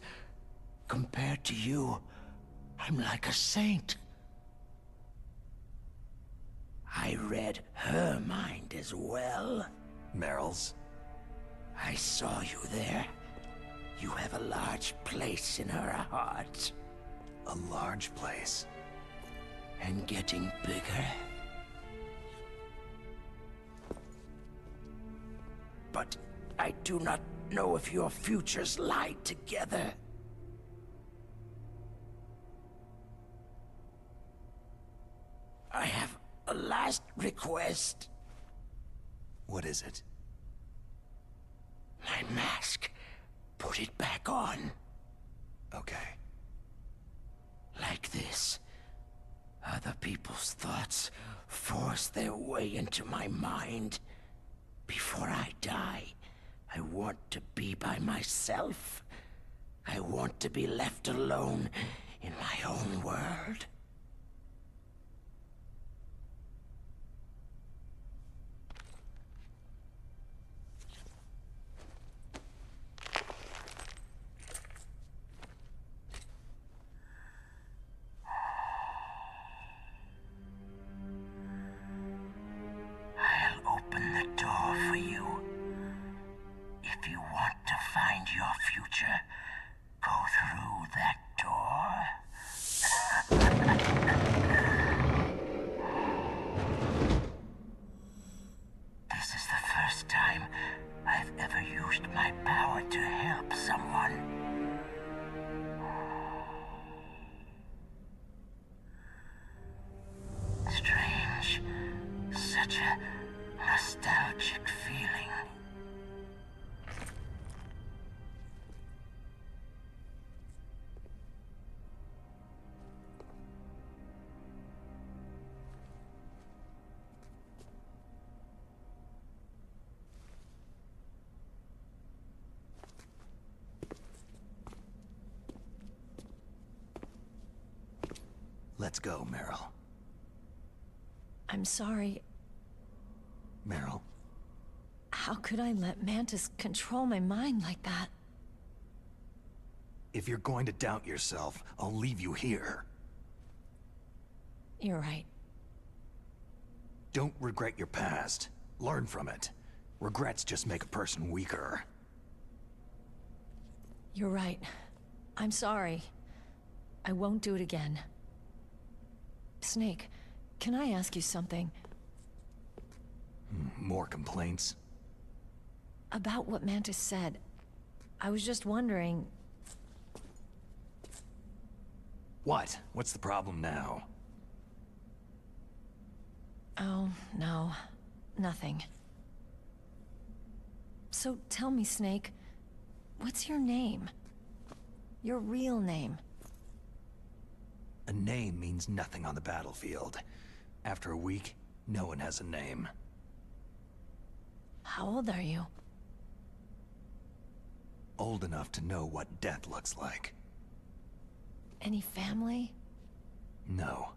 Compared to you, I'm like a saint. I read her mind as well. Meryl's? I saw you there. You have a large place in her heart. A large place? And getting bigger. But I do not know if your futures lie together. I have a last request. What is it? My mask. Put it back on. Okay. Like this. Other people's thoughts force their way into my mind. Before I die, I want to be by myself. I want to be left alone in my own world. I'll open the door for you. If you want to find your future, go through that door. This is the first time I've ever used my power to help someone. Strange. Such a nostalgic feeling. Let's go, Meryl. I'm sorry. Meryl, How could I let Mantis control my mind like that? if you're going to doubt yourself, I'll leave you here. You're right. Don't regret your past. Learn from it. Regrets just make a person weaker. You're right. I'm sorry. I won't do it again. Snake, can I ask you something? More complaints? About what Mantis said. I was just wondering... What? What's the problem now? Oh, no. Nothing. So tell me, Snake, what's your name? Your real name? A name means nothing on the battlefield. After a week, no one has a name. How old are you? Old enough to know what death looks like. Any family? No,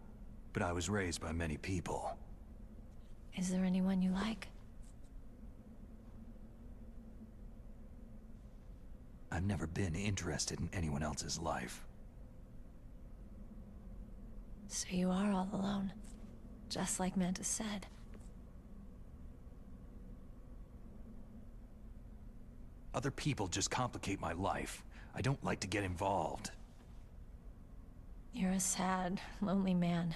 but I was raised by many people. Is there anyone you like? I've never been interested in anyone else's life. So you are all alone, just like Mantis said. Other people just complicate my life. I don't like to get involved. You're a sad, lonely man.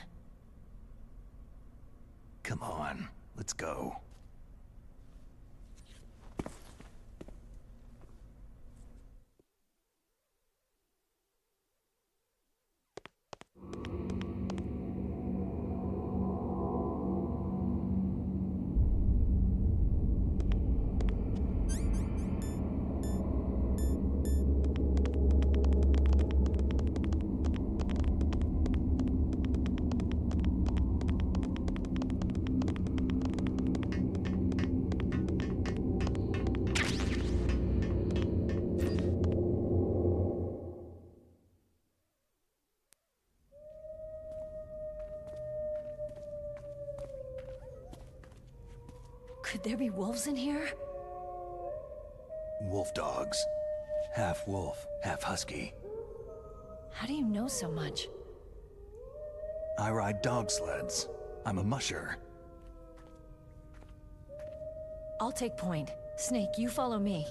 Come on, let's go. Could there be wolves in here? Wolf dogs. Half wolf, half husky. How do you know so much? I ride dog sleds. I'm a musher. I'll take point. Snake, you follow me.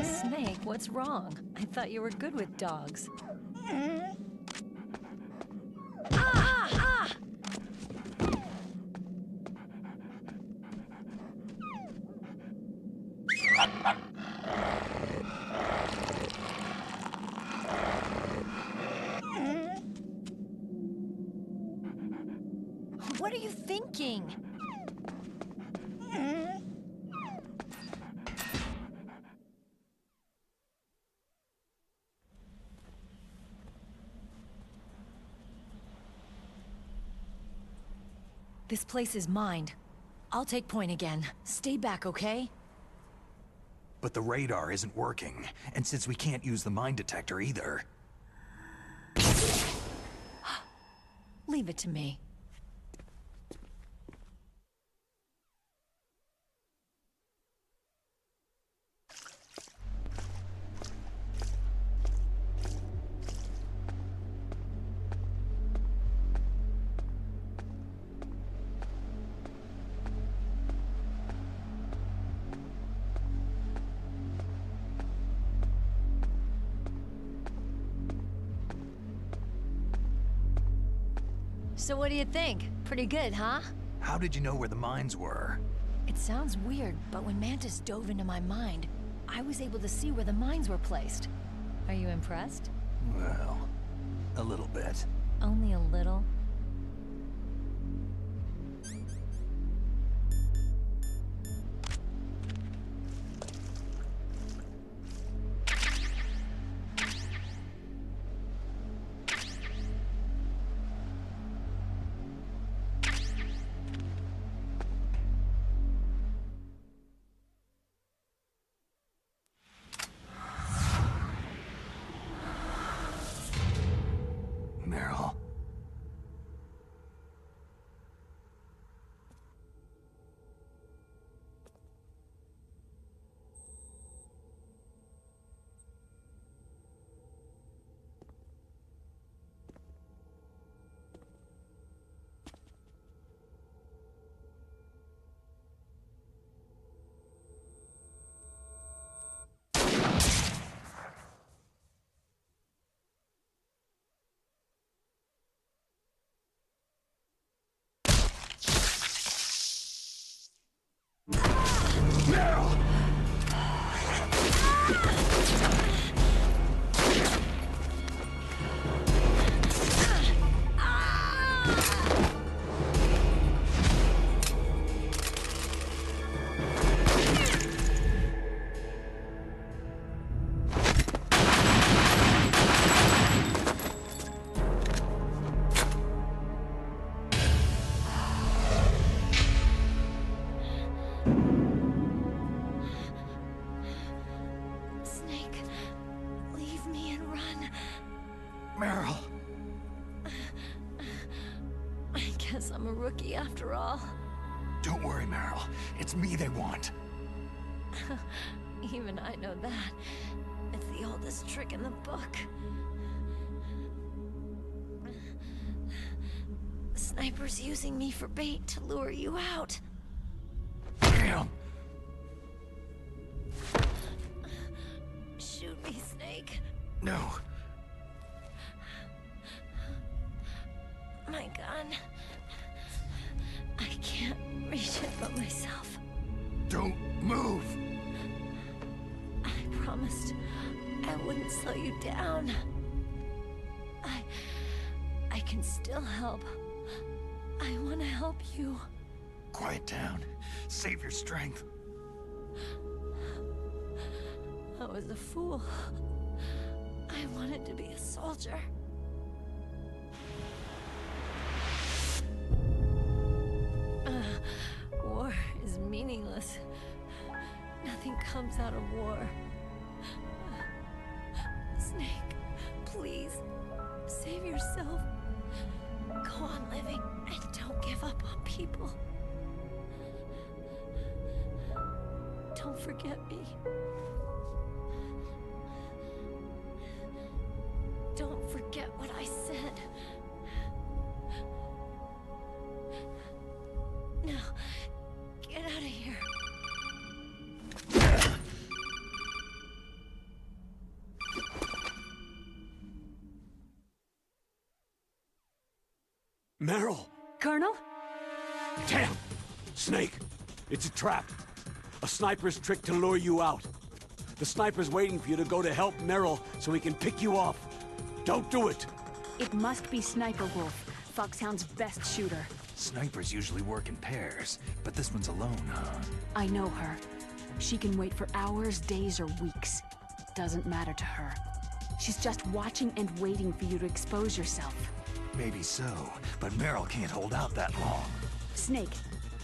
Snake, what's wrong? I thought you were good with dogs. What are you thinking? This place is mined. I'll take point again. Stay back, okay? But the radar isn't working, and since we can't use the mine detector either... Leave it to me. So what do you think? Pretty good, huh? How did you know where the mines were? It sounds weird, but when Mantis dove into my mind, I was able to see where the mines were placed. Are you impressed? Well, a little bit. Only a little? Meryl. Meryl. I guess I'm a rookie after all. Don't worry, Meryl. It's me they want. Even I know that. It's the oldest trick in the book. The sniper's using me for bait to lure you out. Damn! Shoot me, Snake. No. My gun. I can't reach it but myself. Don't move! I promised I wouldn't slow you down. I can still help. I want to help you. Quiet down. Save your strength. I was a fool. I wanted to be a soldier. War is meaningless. Nothing comes out of war. Snake, please, save yourself. Go on living and don't give up on people. Don't forget me. Don't forget what I said. Now, get out of here. Meryl! Colonel? Damn! Snake! It's a trap. A sniper's trick to lure you out. The sniper's waiting for you to go to help Meryl so he can pick you off. Don't do it! It must be Sniper Wolf, Foxhound's best shooter. Snipers usually work in pairs, but this one's alone, huh? I know her. She can wait for hours, days, or weeks. Doesn't matter to her. She's just watching and waiting for you to expose yourself. Maybe so, but Meryl can't hold out that long. Snake,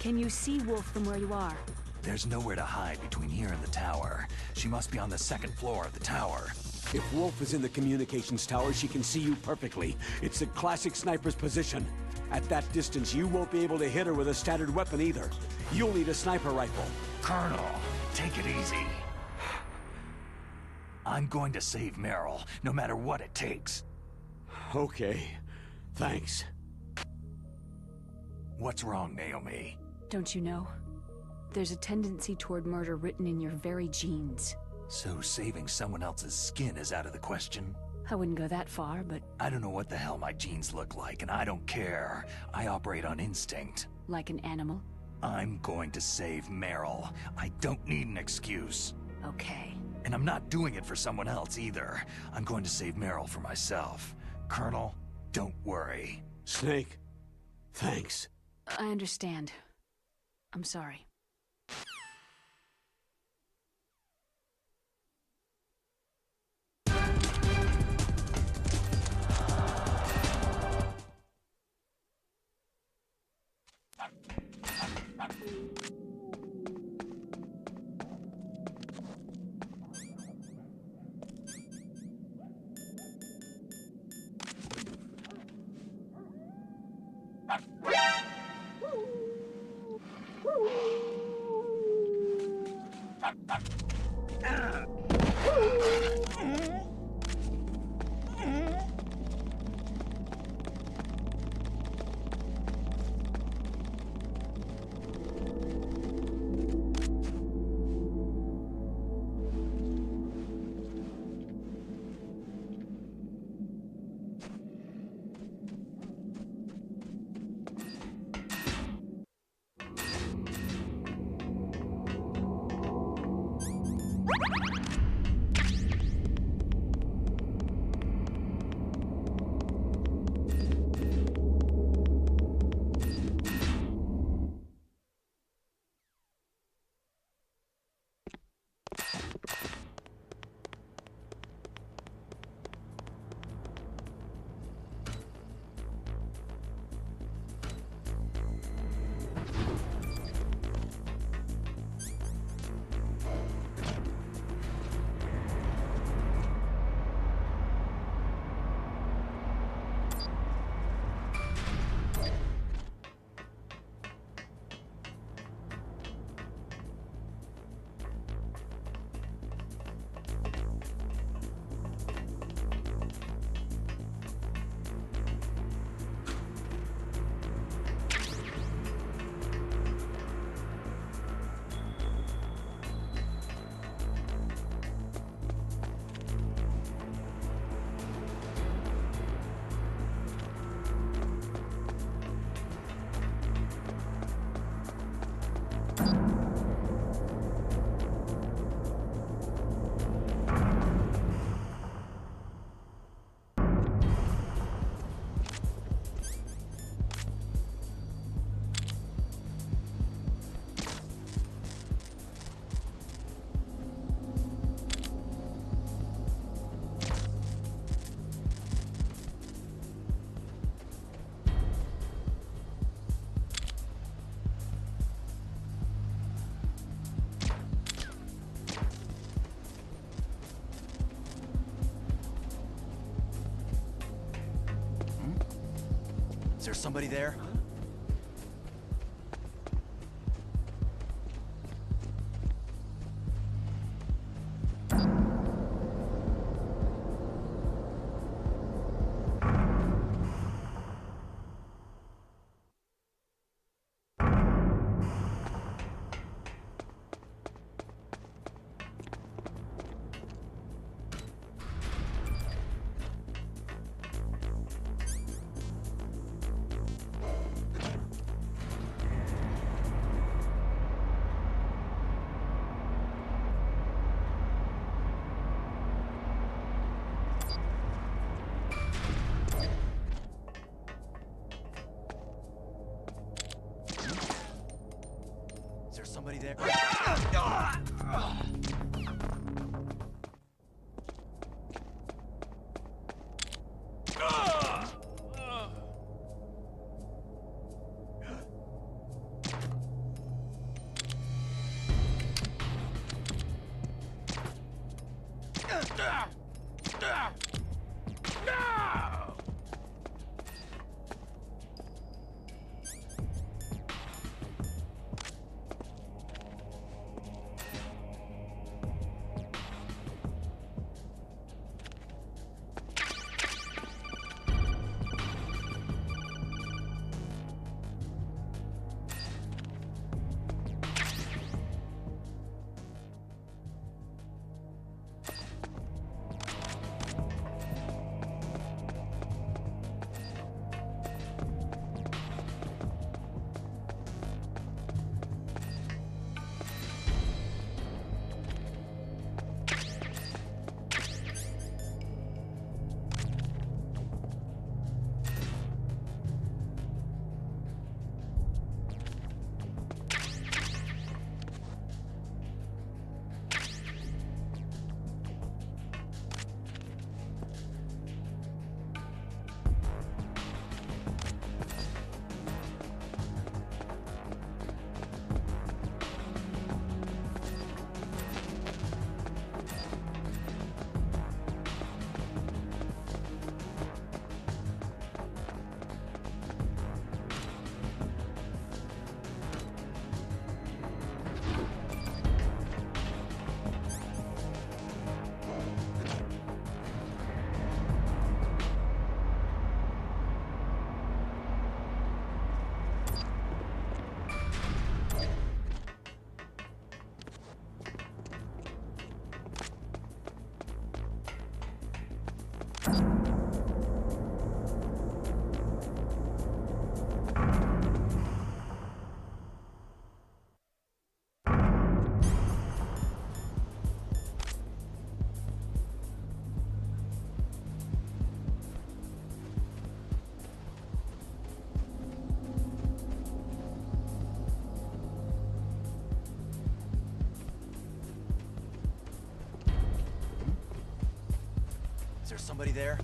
Can you see Wolf from where you are? There's nowhere to hide between here and the tower. She must be on the second floor of the tower. If Wolf is in the communications tower, she can see you perfectly. It's the classic sniper's position. At that distance, you won't be able to hit her with a standard weapon either. You'll need a sniper rifle. Colonel, take it easy. I'm going to save Meryl, no matter what it takes. Okay. Thanks. What's wrong, Naomi? Don't you know? There's a tendency toward murder written in your very genes. So saving someone else's skin is out of the question? I wouldn't go that far, but... I don't know what the hell my genes look like, and I don't care. I operate on instinct. Like an animal? I'm going to save Meryl. I don't need an excuse. Okay. And I'm not doing it for someone else either. I'm going to save Meryl for myself. Colonel, don't worry. Snake, thanks. I understand. I'm sorry. Is there somebody there? Somebody there? Is there somebody there?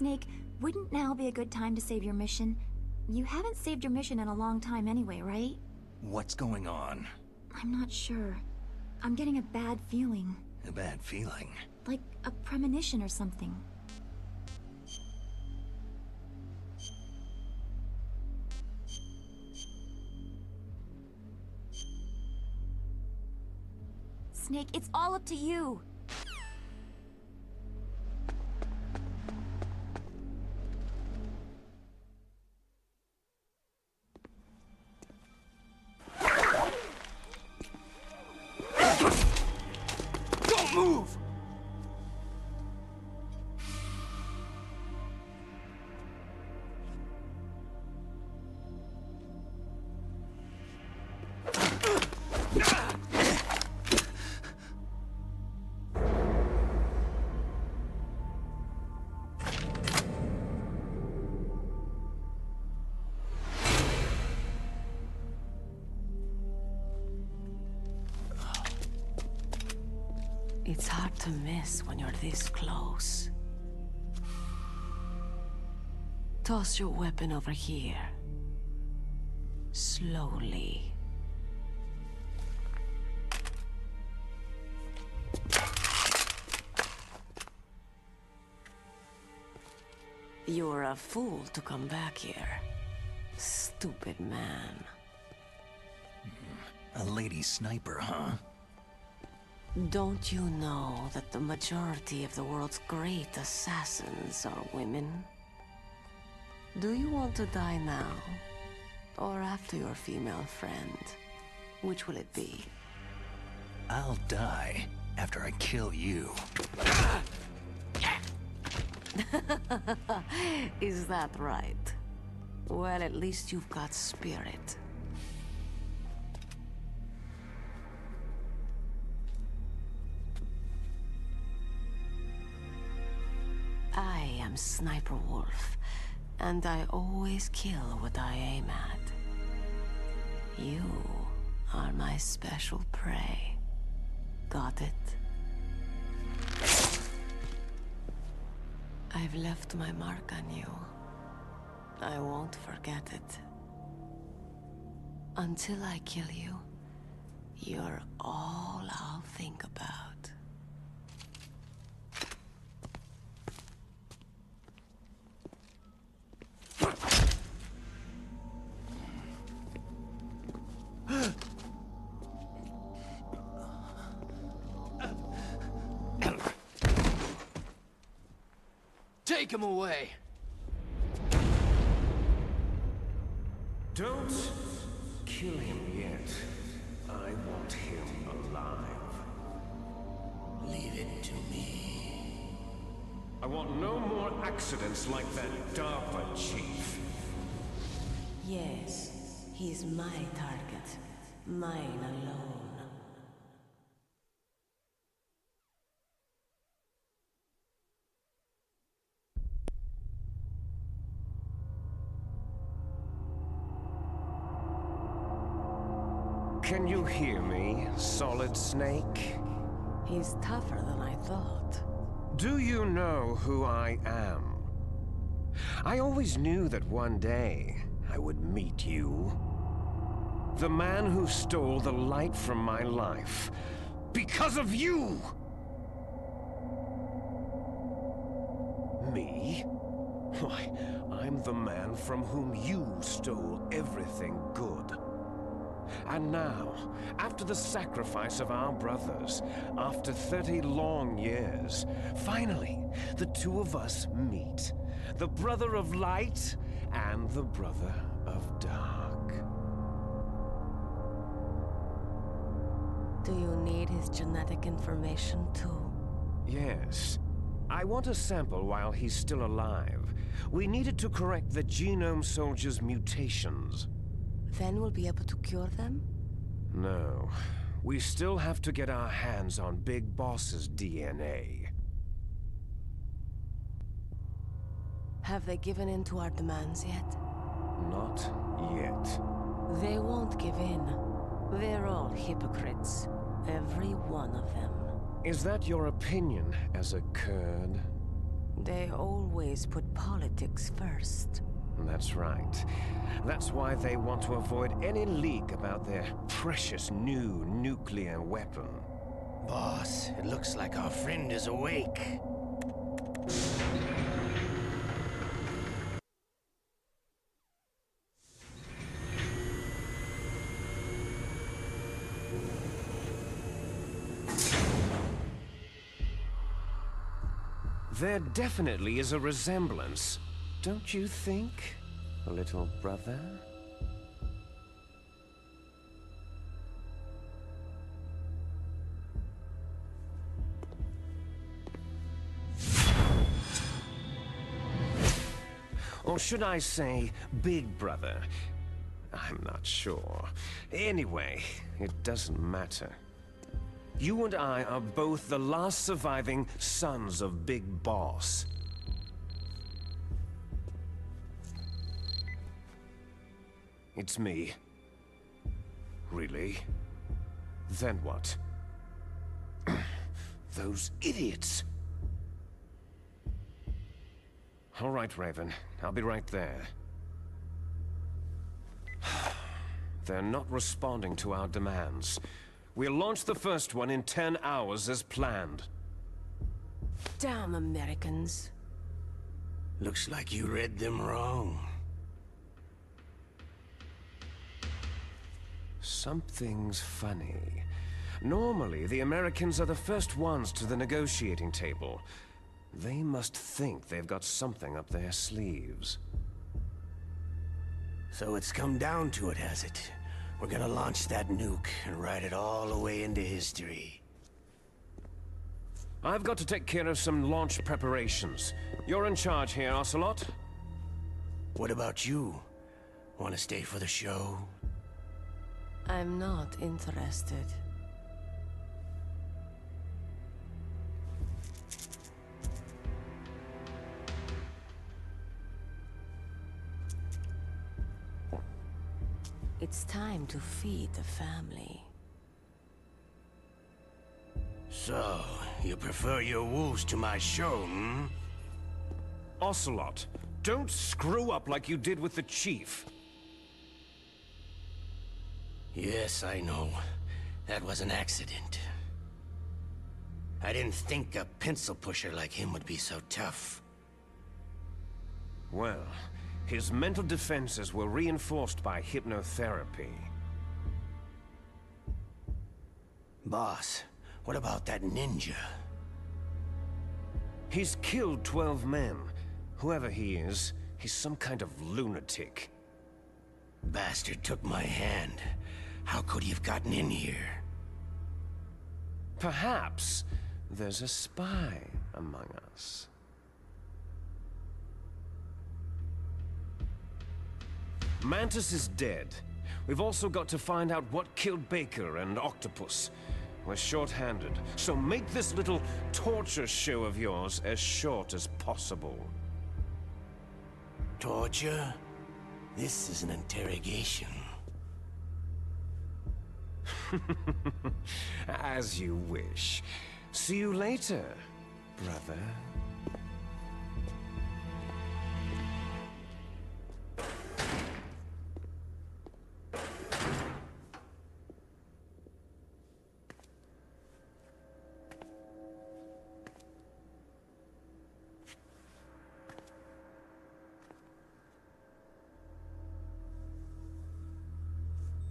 Snake, wouldn't now be a good time to save your mission? You haven't saved your mission in a long time anyway, right? What's going on? I'm not sure. I'm getting a bad feeling. A bad feeling? Like a premonition or something. Snake, it's all up to you! Don't move! It's hard to miss when you're this close. Toss your weapon over here. Slowly. You're a fool to come back here. Stupid man. A lady sniper, huh? Don't you know that the majority of the world's great assassins are women? Do you want to die now? Or after your female friend? Which will it be? I'll die after I kill you. Is that right? Well, at least you've got spirit. I am Sniper Wolf, and I always kill what I aim at. You are my special prey. Got it? I've left my mark on you. I won't forget it. Until I kill you, you're all I'll think about. Take him away! Don't kill him yet. I want him alive. Leave it to me. I want no more accidents like that DARPA chief. Yes, he's my target. Mine alone. Can you hear me, Solid Snake? He's tougher than I thought. Do you know who I am? I always knew that one day I would meet you. The man who stole the light from my life. Because of you! Me? Why, I'm the man from whom you stole everything good. And now, after the sacrifice of our brothers, after 30 long years, finally, the two of us meet. The brother of light and the brother of dark. Do you need his genetic information too? Yes. I want a sample while he's still alive. We needed to correct the Genome Soldier's mutations. Then we'll be able to cure them? No. We still have to get our hands on Big Boss's DNA. Have they given in to our demands yet? Not yet. They won't give in. They're all hypocrites. Every one of them. Is that your opinion as a Kurd? They always put politics first. That's right. That's why they want to avoid any leak about their precious new nuclear weapon. Boss, it looks like our friend is awake. There definitely is a resemblance, don't you think, little brother? Or should I say, big brother? I'm not sure. Anyway, it doesn't matter. You and I are both the last surviving sons of Big Boss. It's me. Really? Then what? Those idiots! All right, Raven. I'll be right there. They're not responding to our demands. We'll launch the first one in 10 hours as planned. Damn Americans. Looks like you read them wrong. Something's funny. Normally, the Americans are the first ones to the negotiating table. They must think they've got something up their sleeves. So it's come down to it, has it? We're gonna launch that nuke and ride it all the way into history. I've got to take care of some launch preparations. You're in charge here, Ocelot. What about you? Want to stay for the show? I'm not interested. It's time to feed the family. So, you prefer your wolves to my show, hmm? Ocelot, don't screw up like you did with the Chief. Yes, I know. That was an accident. I didn't think a pencil pusher like him would be so tough. Well, his mental defenses were reinforced by hypnotherapy. Boss, what about that ninja? He's killed 12 men. Whoever he is, he's some kind of lunatic. Bastard took my hand. How could he have gotten in here? Perhaps there's a spy among us. Mantis is dead. We've also got to find out what killed Baker and Octopus. We're short-handed, so make this little torture show of yours as short as possible. Torture? This is an interrogation. As you wish. See you later, brother.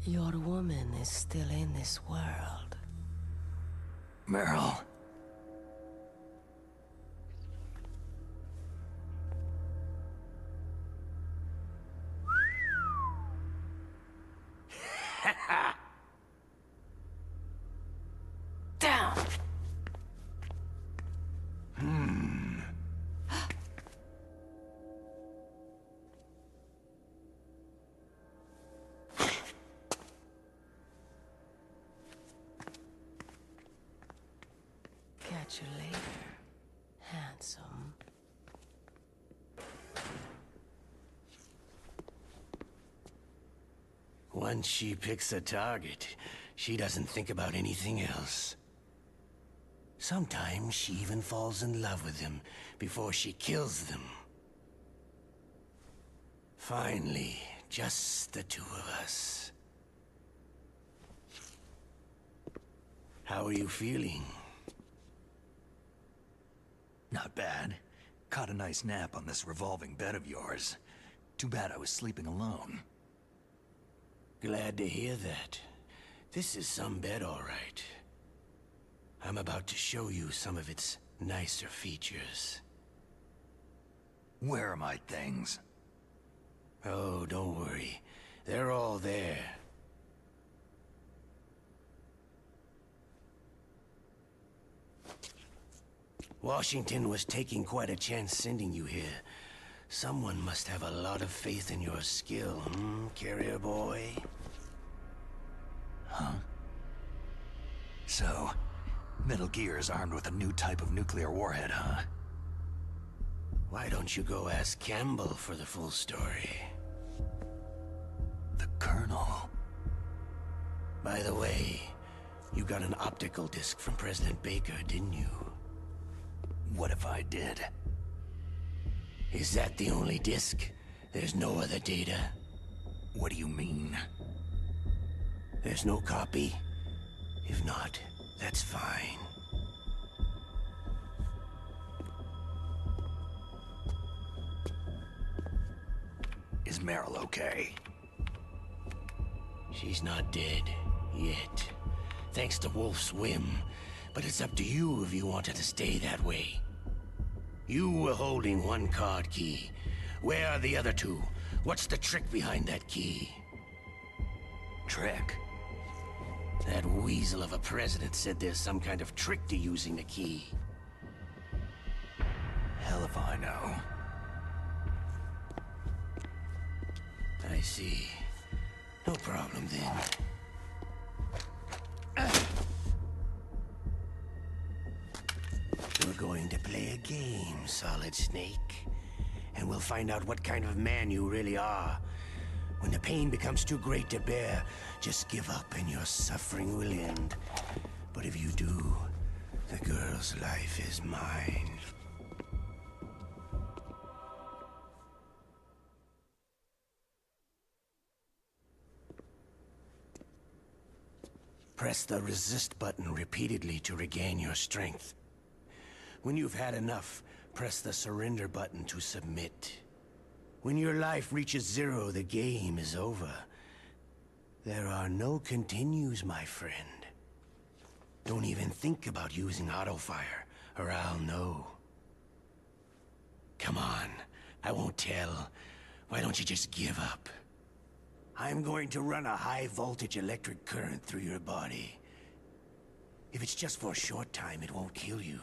Your woman is still in this world. Meryl. Down! Catch you later, handsome. Once she picks a target, she doesn't think about anything else. Sometimes she even falls in love with them before she kills them. Finally, just the two of us. How are you feeling? Not bad. Caught a nice nap on this revolving bed of yours. Too bad I was sleeping alone. Glad to hear that. This is some bed, all right. I'm about to show you some of its nicer features. Where are my things? Oh, don't worry. They're all there. Washington was taking quite a chance sending you here. Someone must have a lot of faith in your skill, carrier boy? Huh? So, Metal Gear is armed with a new type of nuclear warhead, huh? Why don't you go ask Campbell for the full story? The Colonel. By the way, you got an optical disc from President Baker, didn't you? What if I did? Is that the only disc? There's no other data? What do you mean? There's no copy? If not, that's fine. Is Meryl okay? She's not dead. Yet. Thanks to Wolf's whim. But it's up to you if you want her to stay that way. You were holding one card key. Where are the other two? What's the trick behind that key? Trick? That weasel of a president said there's some kind of trick to using the key. Hell if I know. I see. No problem then. We're going to play a game, Solid Snake. And we'll find out what kind of man you really are. When the pain becomes too great to bear, just give up and your suffering will end. But if you do, the girl's life is mine. Press the resist button repeatedly to regain your strength. When you've had enough, press the surrender button to submit. When your life reaches 0, the game is over. There are no continues, my friend. Don't even think about using auto-fire, or I'll know. Come on, I won't tell. Why don't you just give up? I'm going to run a high-voltage electric current through your body. If it's just for a short time, it won't kill you.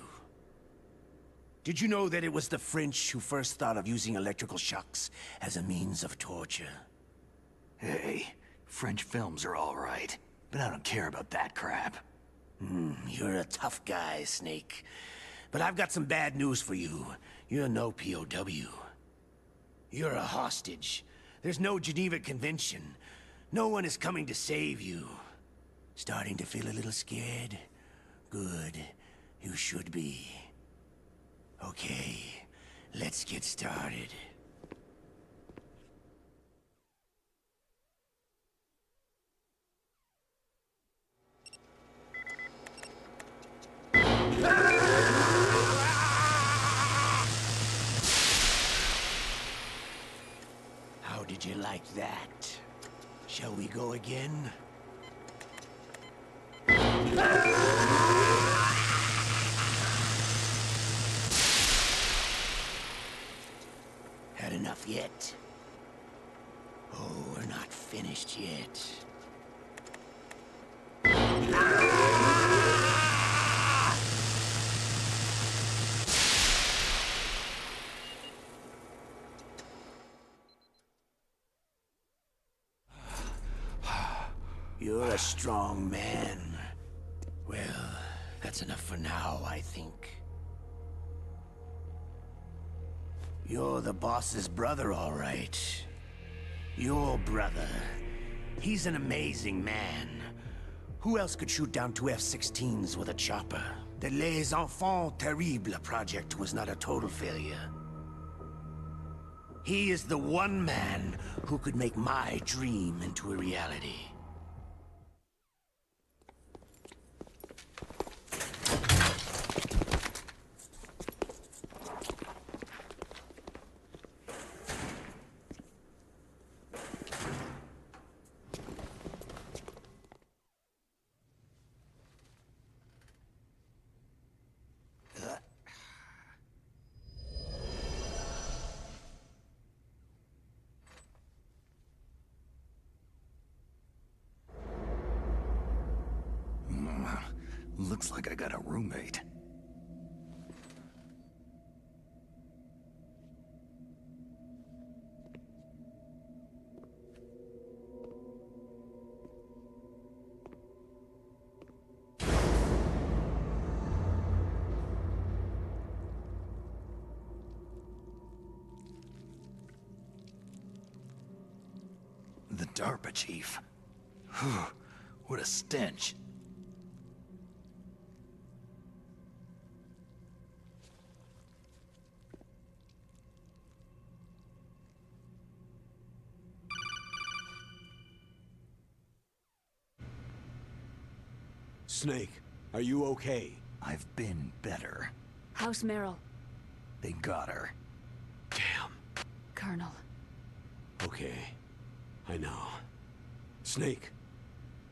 Did you know that it was the French who first thought of using electrical shocks as a means of torture? Hey, French films are all right, but I don't care about that crap. You're a tough guy, Snake. But I've got some bad news for you. You're no POW. You're a hostage. There's no Geneva Convention. No one is coming to save you. Starting to feel a little scared? Good. You should be. Okay, let's get started. How did you like that? Shall we go again? Had enough yet? Oh, we're not finished yet. You're a strong man. Well, that's enough for now, I think. You're the boss's brother, all right. Your brother. He's an amazing man. Who else could shoot down 2 F-16s with a chopper? The Les Enfants Terribles project was not a total failure. He is the one man who could make my dream into a reality. Looks like I got a roommate. The DARPA chief. Whew, what a stench. Snake, are you okay? I've been better. How's Meryl? They got her. Damn. Colonel. Okay. I know. Snake,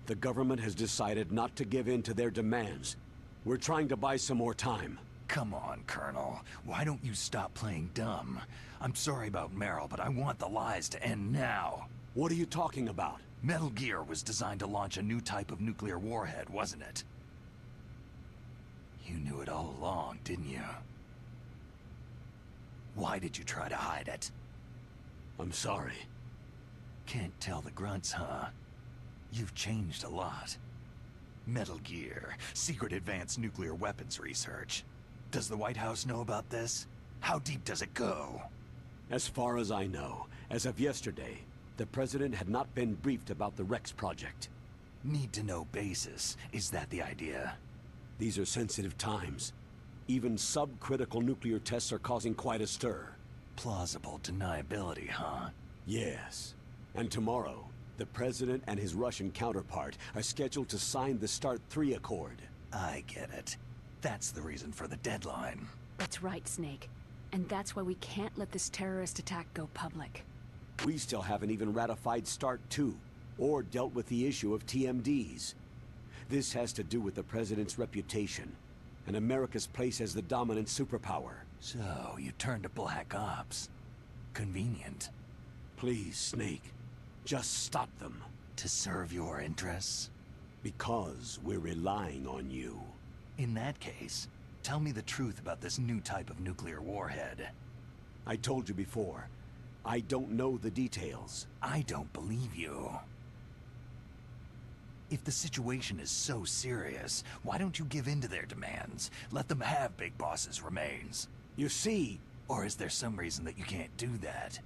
the government has decided not to give in to their demands. We're trying to buy some more time. Come on, Colonel. Why don't you stop playing dumb? I'm sorry about Meryl, but I want the lies to end now. What are you talking about? Metal Gear was designed to launch a new type of nuclear warhead, wasn't it? You knew it all along, didn't you? Why did you try to hide it? I'm sorry. Can't tell the grunts, huh? You've changed a lot. Metal Gear, secret advanced nuclear weapons research. Does the White House know about this? How deep does it go? As far as I know, as of yesterday, the President had not been briefed about the Rex project. Need-to-know basis. Is that the idea? These are sensitive times. Even subcritical nuclear tests are causing quite a stir. Plausible deniability, huh? Yes. And tomorrow, the President and his Russian counterpart are scheduled to sign the START 3 Accord. I get it. That's the reason for the deadline. That's right, Snake. And that's why we can't let this terrorist attack go public. We still haven't even ratified START 2, or dealt with the issue of TMDs. This has to do with the President's reputation, and America's place as the dominant superpower. So, you turned to Black Ops. Convenient. Please, Snake, just stop them. To serve your interests? Because we're relying on you. In that case, tell me the truth about this new type of nuclear warhead. I told you before, I don't know the details. I don't believe you. If the situation is so serious, why don't you give in to their demands? Let them have Big Boss's remains. You see... Or is there some reason that you can't do that?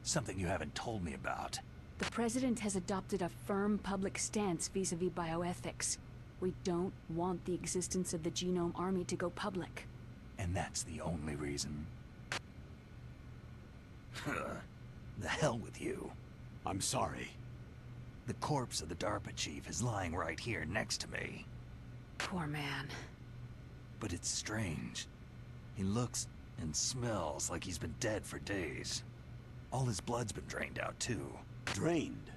Something you haven't told me about. The President has adopted a firm public stance vis-a-vis bioethics. We don't want the existence of the Genome Army to go public. And that's the only reason? The hell with you. I'm sorry. The corpse of the DARPA chief is lying right here next to me. Poor man. But it's strange. He looks and smells like he's been dead for days. All his blood's been drained out, too. Drained?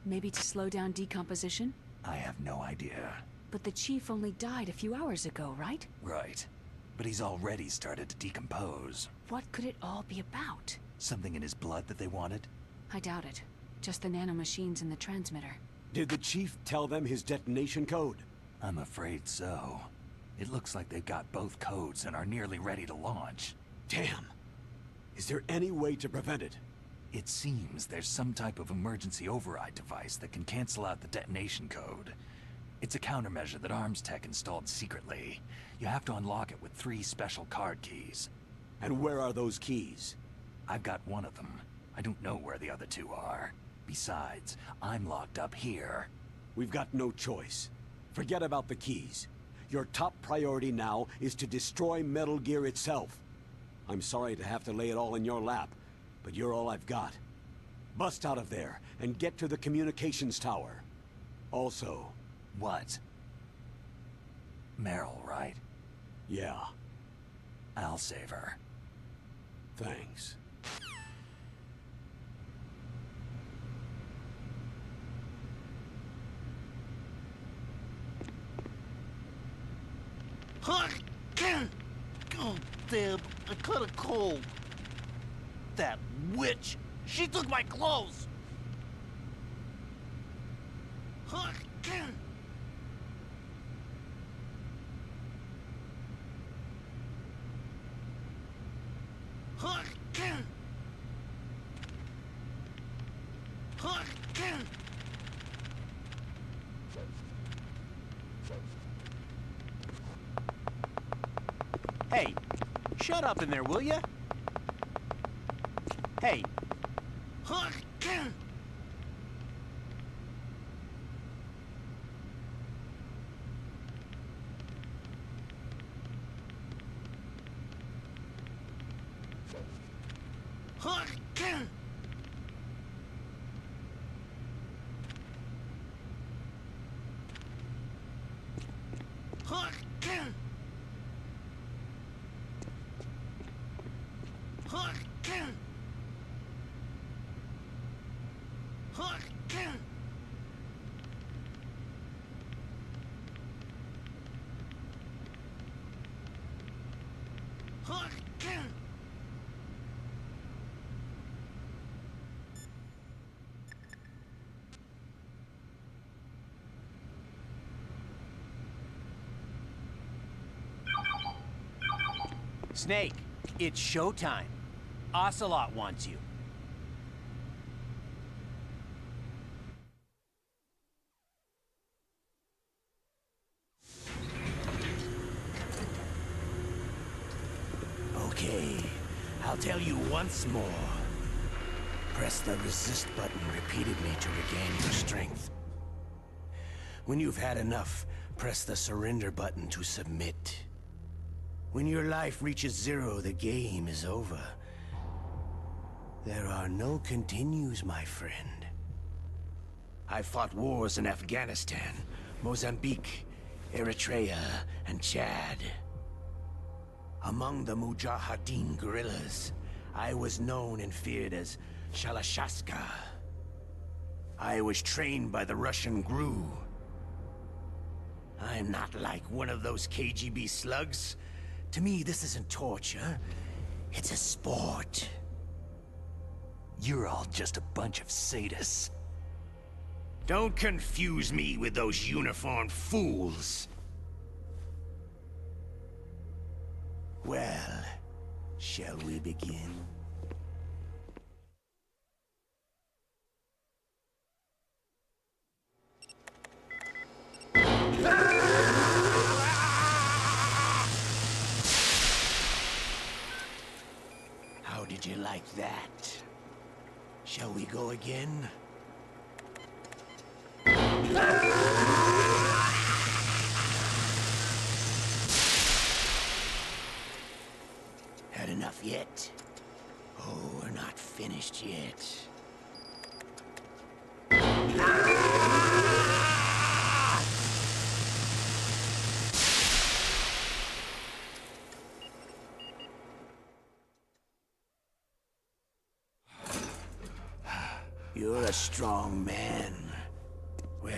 Maybe to slow down decomposition? I have no idea. But the chief only died a few hours ago, right? Right. But he's already started to decompose. What could it all be about? Something in his blood that they wanted? I doubt it. Just the nanomachines in the transmitter. Did the chief tell them his detonation code? I'm afraid so. It looks like they've got both codes and are nearly ready to launch. Damn. Is there any way to prevent it? It seems there's some type of emergency override device that can cancel out the detonation code. It's a countermeasure that Arms Tech installed secretly. You have to unlock it with 3 special card keys. And where are those keys? I've got one of them. I don't know where the other 2 are. Besides, I'm locked up here. We've got no choice. Forget about the keys. Your top priority now is to destroy Metal Gear itself. I'm sorry to have to lay it all in your lap, but you're all I've got. Bust out of there and get to the communications tower. Also... What? Meryl, right? Yeah. I'll save her. Thanks. Oh, damn, I caught a cold. That witch! She took my clothes! Hey, shut up in there, will ya? Hey. Snake, it's showtime. Ocelot wants you. Okay, I'll tell you once more. Press the resist button repeatedly to regain your strength. When you've had enough, press the surrender button to submit. When your life reaches 0, the game is over. There are no continues, my friend. I fought wars in Afghanistan, Mozambique, Eritrea, and Chad. Among the Mujahideen guerrillas, I was known and feared as Shalashaska. I was trained by the Russian GRU. I'm not like one of those KGB slugs. To me, this isn't torture. It's a sport. You're all just a bunch of sadists. Don't confuse me with those uniformed fools. Well, shall we begin? How did you like that? Shall we go again? Had enough yet? Oh, we're not finished yet. You're a strong man. Well,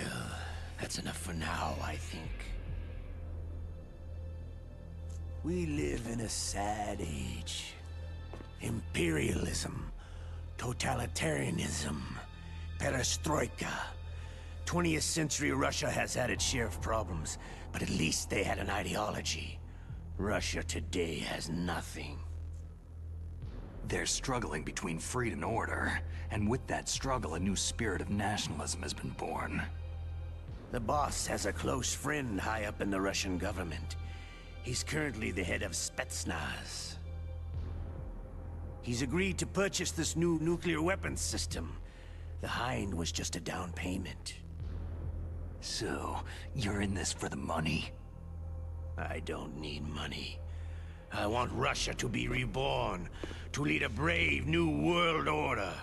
that's enough for now, I think. We live in a sad age. Imperialism, totalitarianism, perestroika. 20th century Russia has had its share of problems, but at least they had an ideology. Russia today has nothing. They're struggling between freedom and order, and with that struggle, a new spirit of nationalism has been born. The boss has a close friend high up in the Russian government. He's currently the head of Spetsnaz. He's agreed to purchase this new nuclear weapons system. The Hind was just a down payment. So, you're in this for the money? I don't need money. I want Russia to be reborn, to lead a brave new world order.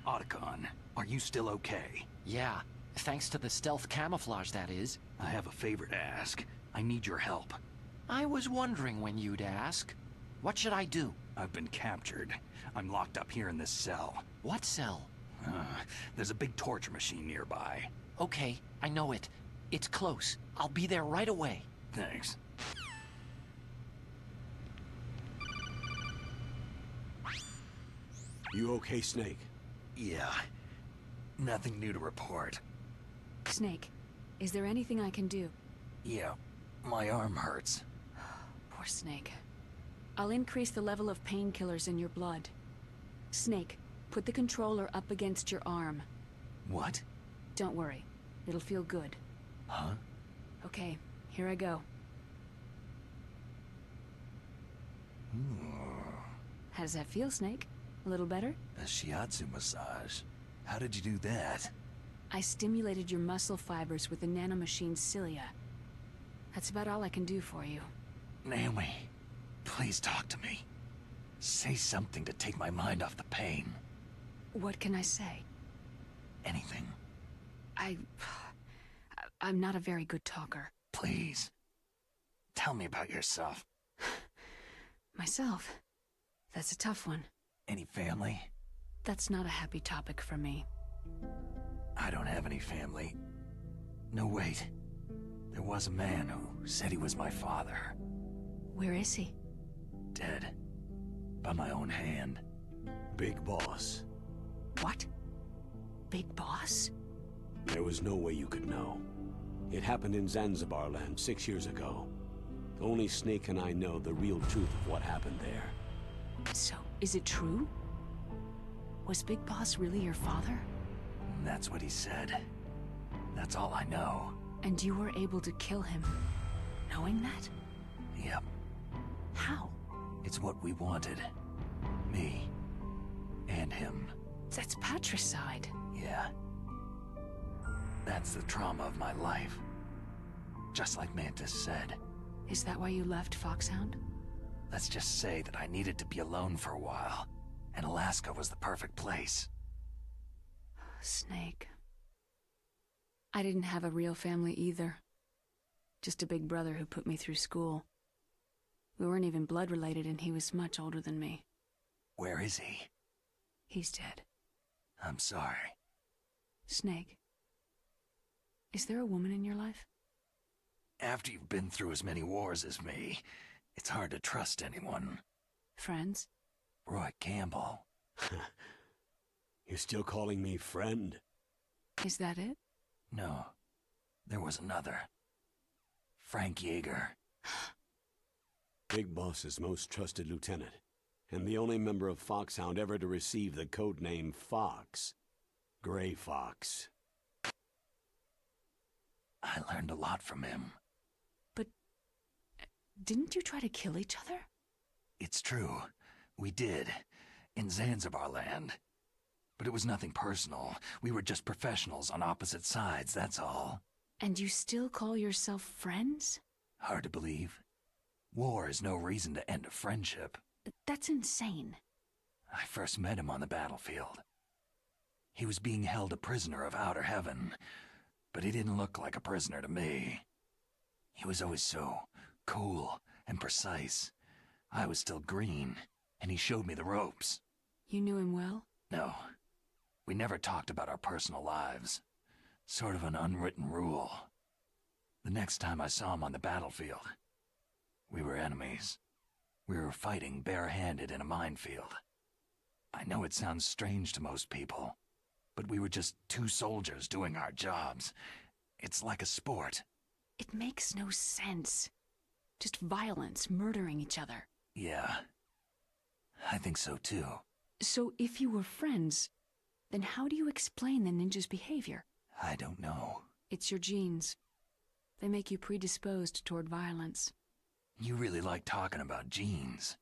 Otacon, are you still okay? Yeah, thanks to the stealth camouflage, that is. I have a favor to ask. I need your help. I was wondering when you'd ask. What should I do? I've been captured. I'm locked up here in this cell. What cell? There's a big torture machine nearby. Okay, I know it. It's close. I'll be there right away. Thanks. You okay, Snake? Yeah. Nothing new to report. Snake, is there anything I can do? Yeah, my arm hurts. Poor Snake. I'll increase the level of painkillers in your blood. Snake, put the controller up against your arm. What? Don't worry. It'll feel good. Huh? Okay, here I go. How does that feel, Snake? A little better? A shiatsu massage. How did you do that? I stimulated your muscle fibers with the nanomachine's cilia. That's about all I can do for you. Naomi, please talk to me. Say something to take my mind off the pain. What can I say? Anything. I'm not a very good talker. Please. Tell me about yourself. Myself? That's a tough one. Any family? That's not a happy topic for me. I don't have any family. No, wait. There was a man who said he was my father. Where is he? Dead. By my own hand. Big Boss. What? Big Boss? There was no way you could know. It happened in Zanzibar land 6 years ago. Only Snake and I know the real truth of what happened there. So, is it true? Was Big Boss really your father? That's what he said. That's all I know. And you were able to kill him, knowing that? Yep. How? It's what we wanted. Me. And him. That's patricide. Yeah. That's the trauma of my life. Just like Mantis said. Is that why you left Foxhound? Let's just say that I needed to be alone for a while, and Alaska was the perfect place. Snake. I didn't have a real family either. Just a big brother who put me through school. We weren't even blood related, and he was much older than me. Where is he? He's dead. I'm sorry. Snake. Is there a woman in your life? After you've been through as many wars as me, it's hard to trust anyone. Friends? Roy Campbell. You're still calling me friend? Is that it? No. There was another. Frank Yeager. Big Boss's most trusted lieutenant, and the only member of Foxhound ever to receive the codename Fox. Gray Fox. I learned a lot from him. But didn't you try to kill each other? It's true. We did. In Zanzibar land. But it was nothing personal. We were just professionals on opposite sides, that's all. And you still call yourself friends? Hard to believe. War is no reason to end a friendship. That's insane. I first met him on the battlefield. He was being held a prisoner of outer heaven, but he didn't look like a prisoner to me. He was always so cool and precise. I was still green, and he showed me the ropes. You knew him well? No. We never talked about our personal lives. Sort of an unwritten rule. The next time I saw him on the battlefield, we were enemies. We were fighting bare-handed in a minefield. I know it sounds strange to most people, but we were just two soldiers doing our jobs. It's like a sport. It makes no sense. Just violence, murdering each other. Yeah, I think so too. So if you were friends, then how do you explain the ninja's behavior? I don't know. It's your genes. They make you predisposed toward violence. You really like talking about genes.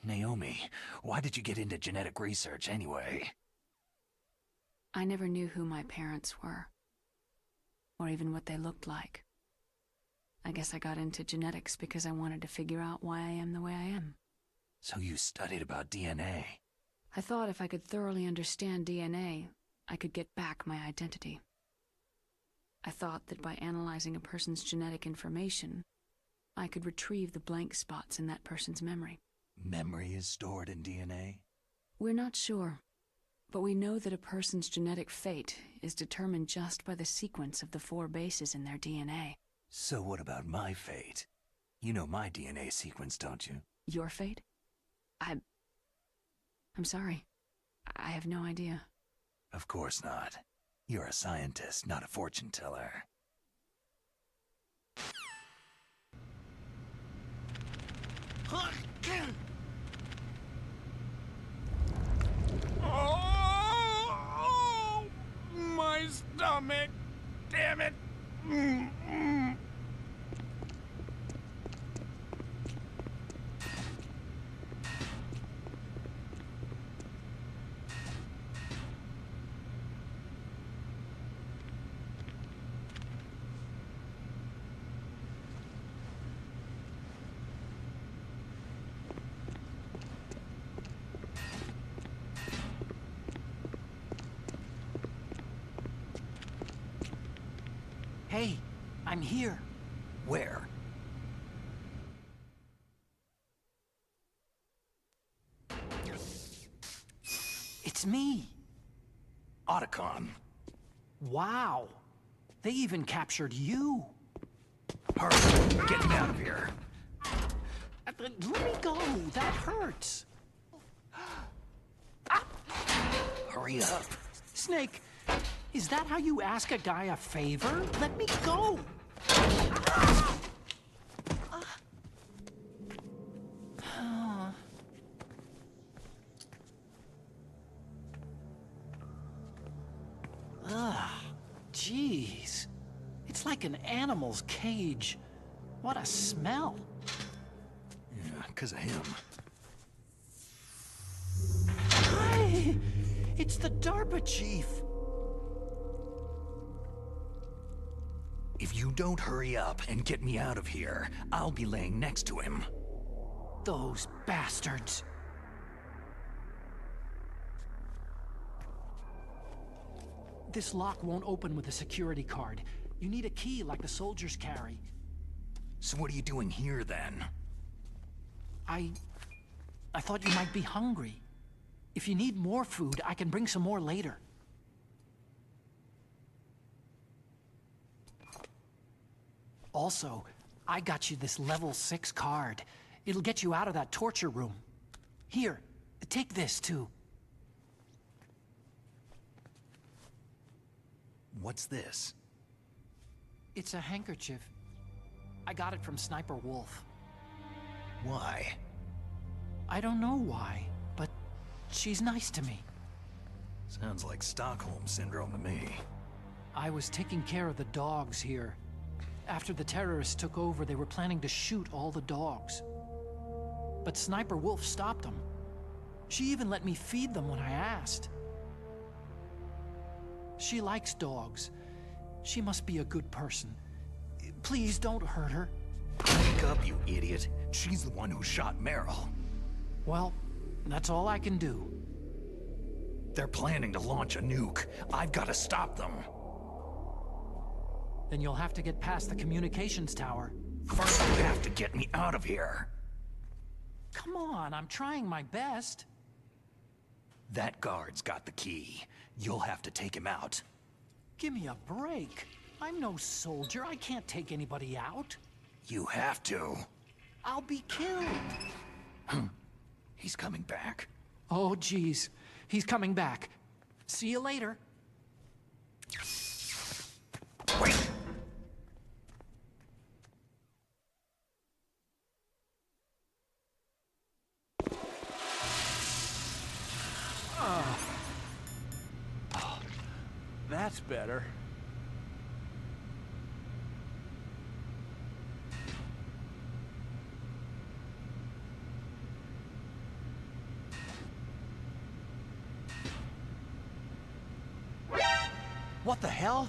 Naomi, why did you get into genetic research anyway? I never knew who my parents were, or even what they looked like. I guess I got into genetics because I wanted to figure out why I am the way I am. So you studied about DNA? I thought if I could thoroughly understand DNA, I could get back my identity. I thought that by analyzing a person's genetic information, I could retrieve the blank spots in that person's memory. Memory is stored in DNA? We're not sure, but we know that a person's genetic fate is determined just by the sequence of the 4 bases in their DNA. So what about my fate? You know my DNA sequence, don't you? Your fate? I'm sorry. I have no idea. Of course not. You're a scientist, not a fortune teller. Oh, my stomach! Damn it! Hey, I'm here. Where? It's me. Otacon. Wow. They even captured you. Hurry, get me out of here. Let me go. That hurts. Hurry up. Snake, is that how you ask a guy a favor? Let me go. Jeez. It's like an animal's cage. What a smell. Yeah, 'cause of him. Hi! It's the DARPA chief. If you don't hurry up and get me out of here, I'll be laying next to him. Those bastards. This lock won't open with a security card. You need a key like the soldiers carry. So what are you doing here, then? I thought you might be hungry. If you need more food, I can bring some more later. Also, I got you this level 6 card. It'll get you out of that torture room. Here, take this too. What's this? It's a handkerchief. I got it from Sniper Wolf. Why? I don't know why, but she's nice to me. Sounds like Stockholm Syndrome to me. I was taking care of the dogs here. After the terrorists took over, they were planning to shoot all the dogs. But Sniper Wolf stopped them. She even let me feed them when I asked. She likes dogs. She must be a good person. Please don't hurt her. Wake up, you idiot. She's the one who shot Meryl. Well, that's all I can do. They're planning to launch a nuke. I've got to stop them. Then you'll have to get past the communications tower. First, you have to get me out of here. Come on, I'm trying my best. That guard's got the key. You'll have to take him out. Give me a break. I'm no soldier. I can't take anybody out. You have to. I'll be killed. He's coming back. Oh, geez. He's coming back. See you later. Wait! That's better. What the hell?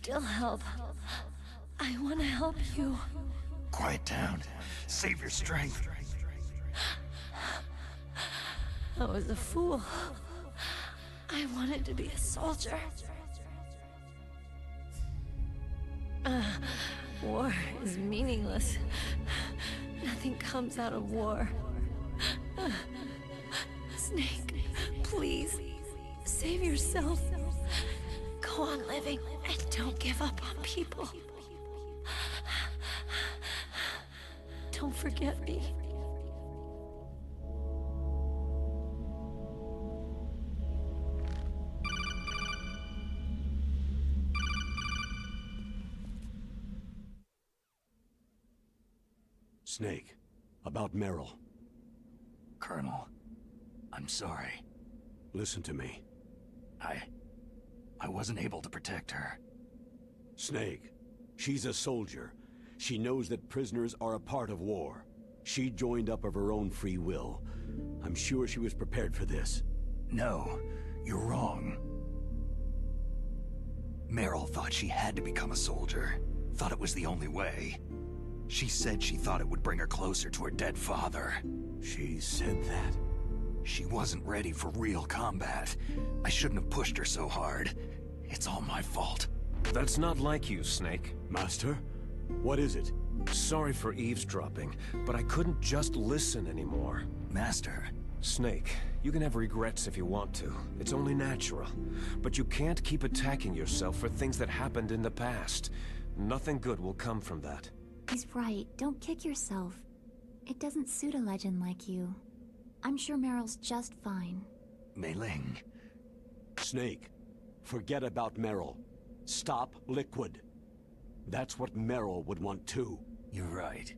still help. I want to help you. Quiet down. Save your strength. I was a fool. I wanted to be a soldier. War is meaningless. Nothing comes out of war. Snake, please, save yourself. Go on living and don't give up on people. Don't forget me. Snake, about Meryl. Colonel, I'm sorry. Listen to me. I wasn't able to protect her. Snake, she's a soldier. She knows that prisoners are a part of war. She joined up of her own free will. I'm sure she was prepared for this. No, you're wrong. Meryl thought she had to become a soldier. Thought it was the only way. She said she thought it would bring her closer to her dead father. She said that? She wasn't ready for real combat. I shouldn't have pushed her so hard. It's all my fault. That's not like you, Snake. Master? What is it? Sorry for eavesdropping, but I couldn't just listen anymore. Master. Snake, you can have regrets if you want to. It's only natural. But you can't keep attacking yourself for things that happened in the past. Nothing good will come from that. He's right. Don't kick yourself. It doesn't suit a legend like you. I'm sure Meryl's just fine. Mei Ling. Snake, forget about Meryl. Stop Liquid. That's what Meryl would want too. You're right.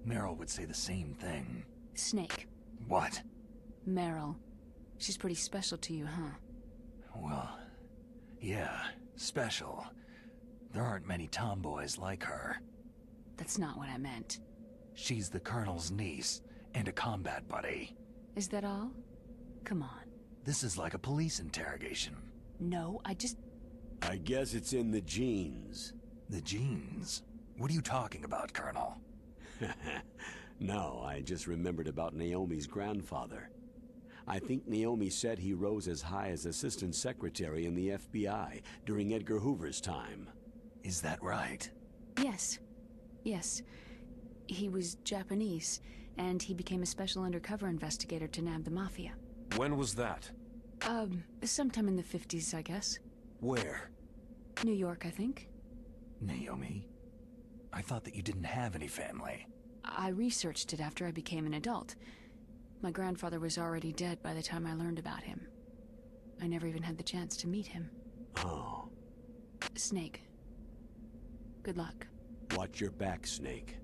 Meryl would say the same thing. Snake. What? Meryl. She's pretty special to you, huh? Well, yeah, special. There aren't many tomboys like her. That's not what I meant. She's the Colonel's niece, and a combat buddy. Is that all? Come on. This is like a police interrogation. No, I guess it's in the genes. The genes? What are you talking about, Colonel? No, I just remembered about Naomi's grandfather. I think Naomi said he rose as high as assistant secretary in the FBI during Edgar Hoover's time. Is that right? Yes. Yes. He was Japanese, and he became a special undercover investigator to nab the Mafia. When was that? Sometime in the 50s, I guess. Where? New York, I think. Naomi? I thought that you didn't have any family. I researched it after I became an adult. My grandfather was already dead by the time I learned about him. I never even had the chance to meet him. Oh. Snake. Good luck. Watch your back, Snake.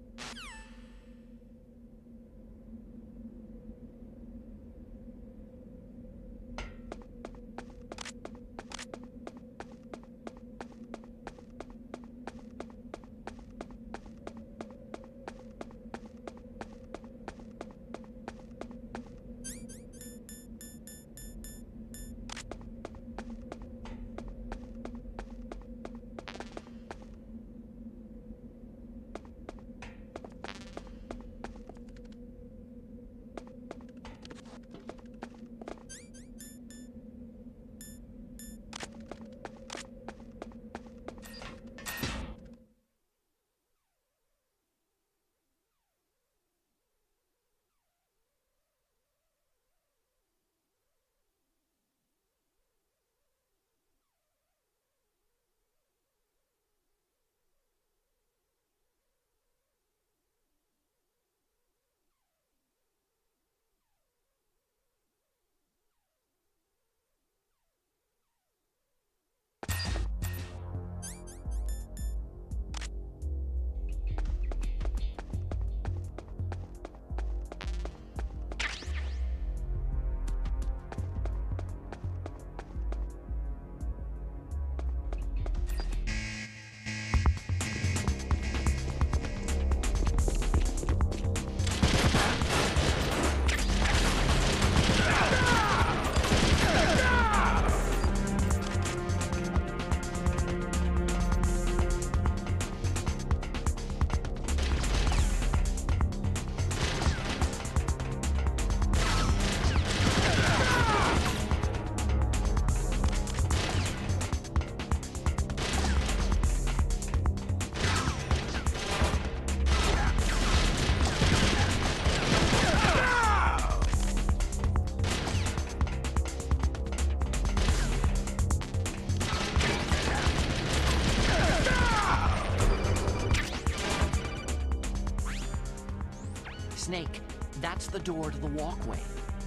Snake, that's the door to the walkway.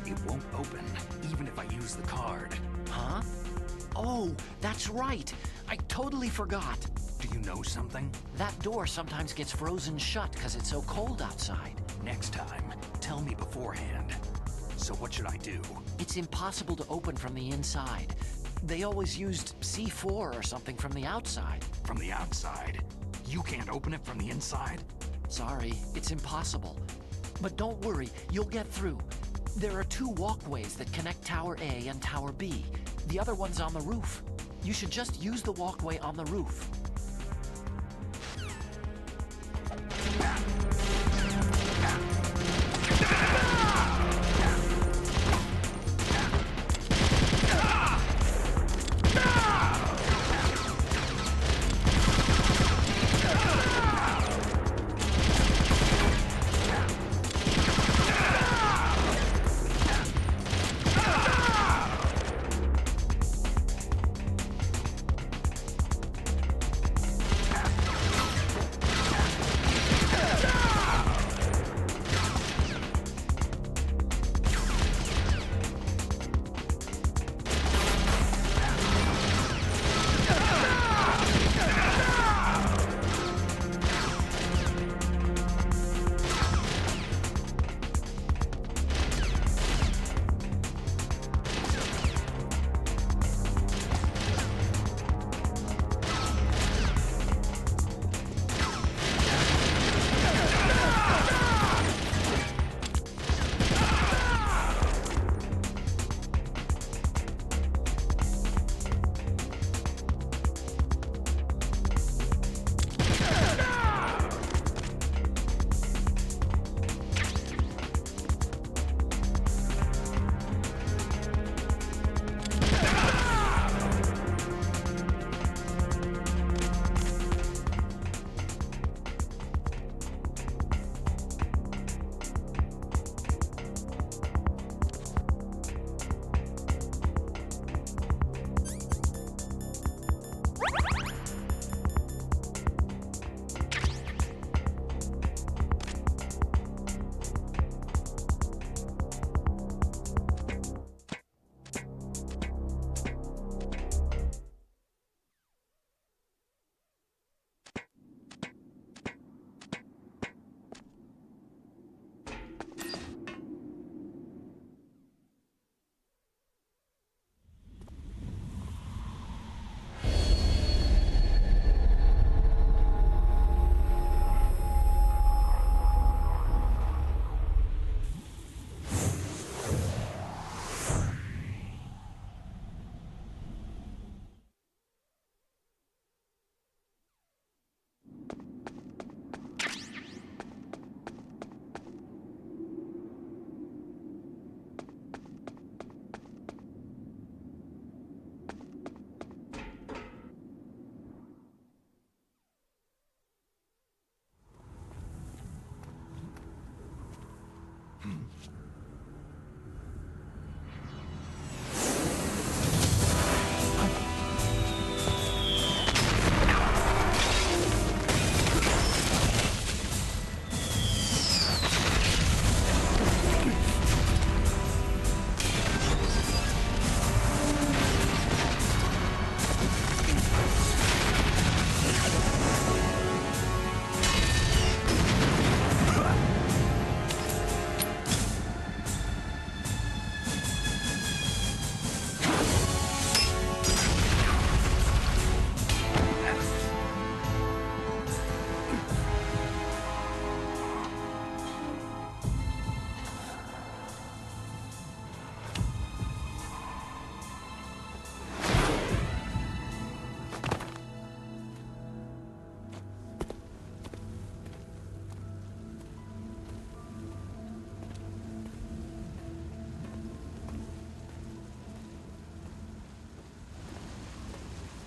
It won't open, even if I use the card. Huh? Oh, that's right. I totally forgot. Do you know something? That door sometimes gets frozen shut because it's so cold outside. Next time, tell me beforehand. So what should I do? It's impossible to open from the inside. They always used C4 or something from the outside. From the outside? You can't open it from the inside? Sorry, it's impossible. But don't worry, you'll get through. There are 2 walkways that connect Tower A and Tower B. The other one's on the roof. You should just use the walkway on the roof.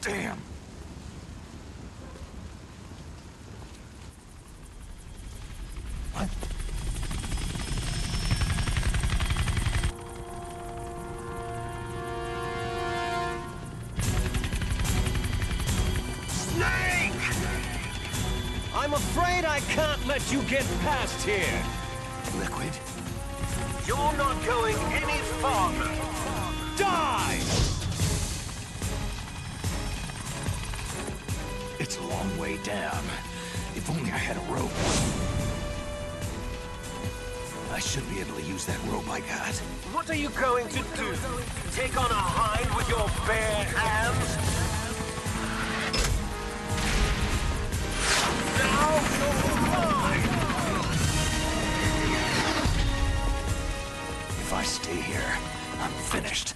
Damn! What? Snake! I'm afraid I can't let you get past here. liquid. You're not going any farther. Die! It's a long way down. If only I had a rope. I should be able to use that rope I got. What are you going to do? Take on a hind with your bare hands? Now you're mine! If I stay here, I'm finished.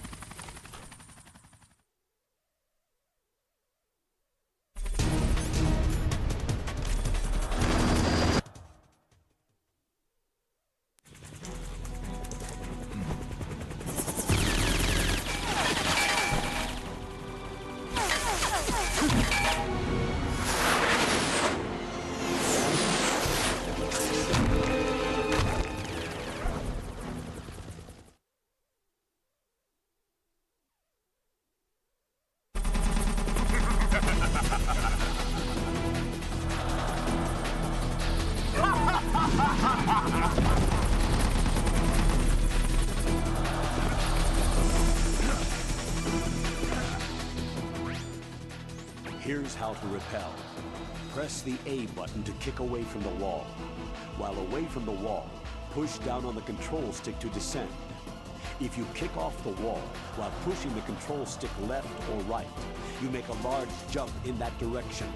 Here's how to repel. Press the A button to kick away from the wall. While away from the wall, push down on the control stick to descend. If you kick off the wall while pushing the control stick left or right, you make a large jump in that direction.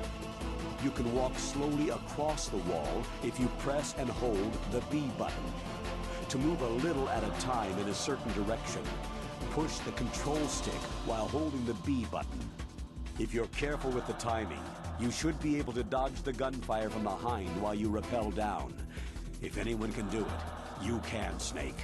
You can walk slowly across the wall if you press and hold the B button. To move a little at a time in a certain direction, push the control stick while holding the B button. If you're careful with the timing, you should be able to dodge the gunfire from the Hind while you rappel down. If anyone can do it, you can, Snake.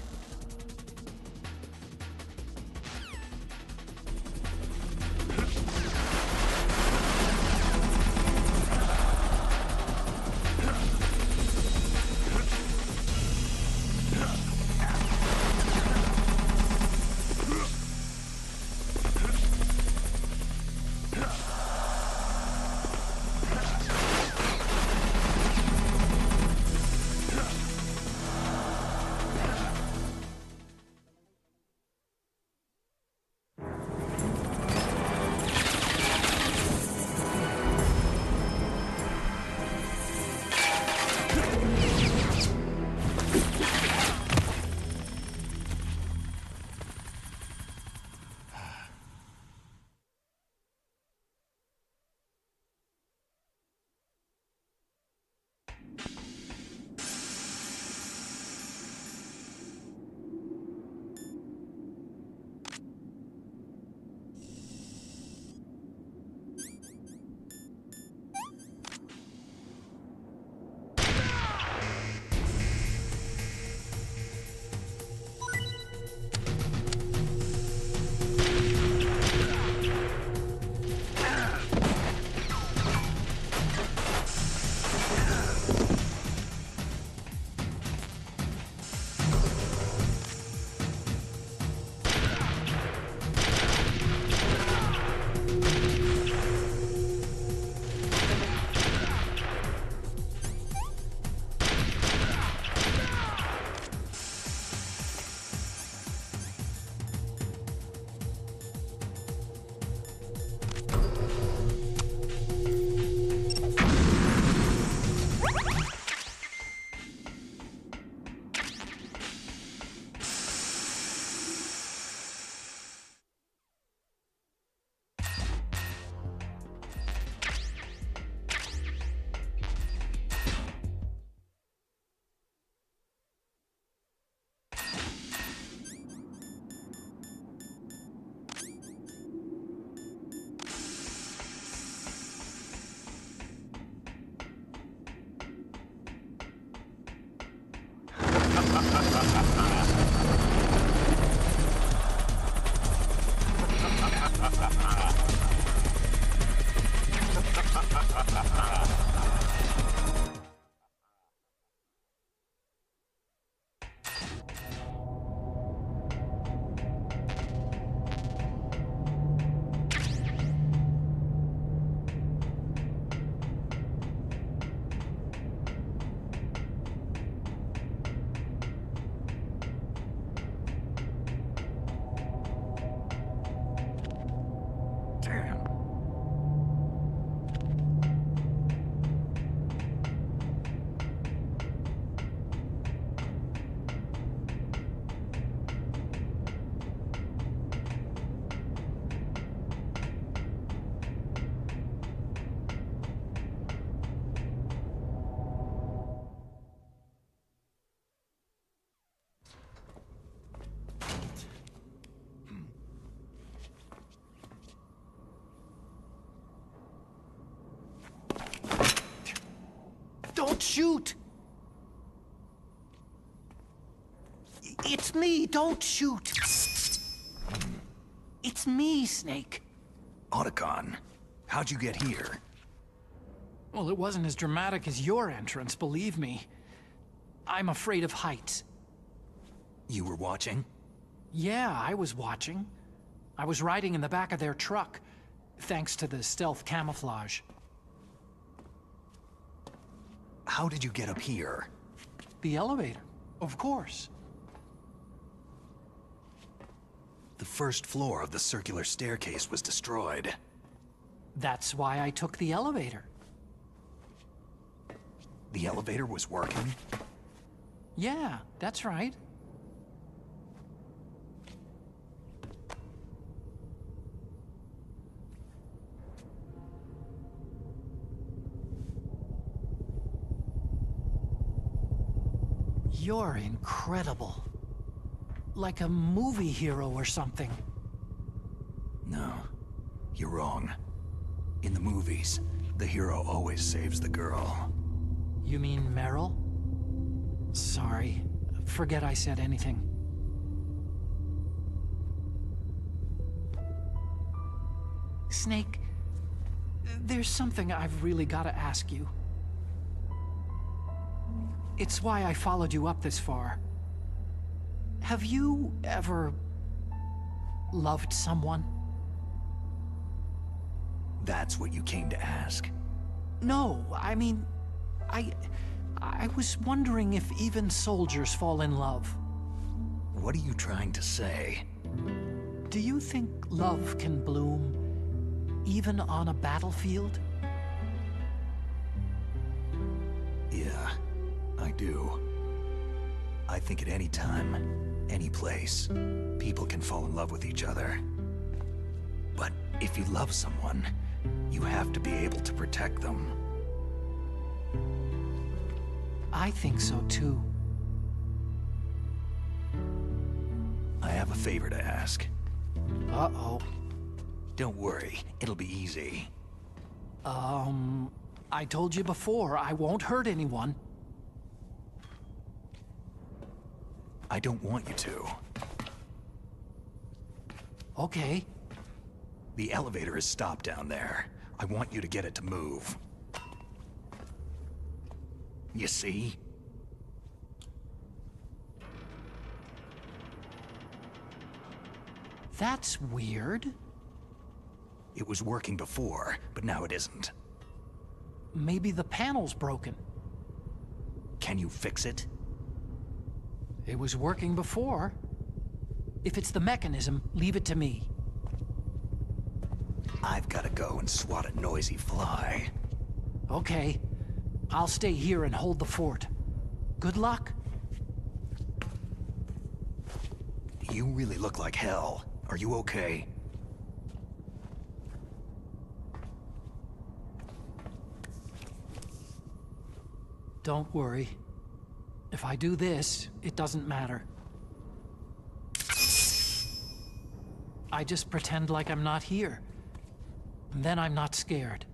Don't shoot! It's me, don't shoot! It's me, Snake. Otacon, how'd you get here? Well, it wasn't as dramatic as your entrance, believe me. I'm afraid of heights. You were watching? Yeah, I was watching. I was riding in the back of their truck, thanks to the stealth camouflage. How did you get up here? The elevator, of course. The first floor of the circular staircase was destroyed. That's why I took the elevator. The elevator was working? Yeah, that's right. You're incredible. Like a movie hero or something. No, you're wrong. In the movies, the hero always saves the girl. You mean Meryl? Sorry. Forget I said anything. Snake, there's something I've really got to ask you. It's why I followed you up this far. Have you ever loved someone? That's what you came to ask? No, I mean, I was wondering if even soldiers fall in love. What are you trying to say? Do you think love can bloom even on a battlefield? Yeah, I do. I think at any time, any place, people can fall in love with each other. But if you love someone, you have to be able to protect them. I think so too. I have a favor to ask. Uh-oh. Don't worry, it'll be easy. I told you before, I won't hurt anyone. I don't want you to. Okay. The elevator is stopped down there. I want you to get it to move. You see? That's weird. It was working before, but now it isn't. Maybe the panel's broken. Can you fix it? It was working before. If it's the mechanism, leave it to me. I've got to go and swat a noisy fly. Okay. I'll stay here and hold the fort. Good luck. You really look like hell. Are you okay? Don't worry. If I do this, it doesn't matter. I just pretend like I'm not here. And then I'm not scared.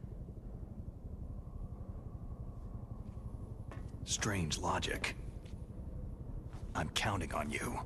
Strange logic. I'm counting on you.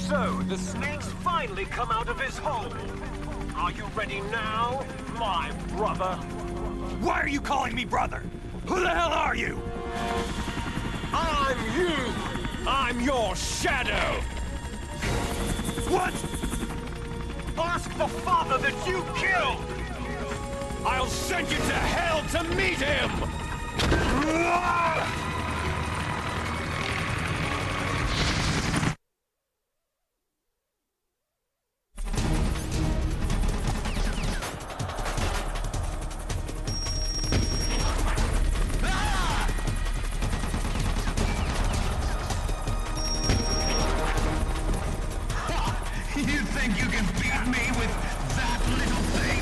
So, the snake's finally come out of his hole. Are you ready now, my brother? Why are you calling me brother? Who the hell are you? I'm you! I'm your shadow! What? Ask the father that you killed! I'll send you to hell to meet him! You think you can beat me with that little thing?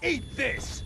Eat this!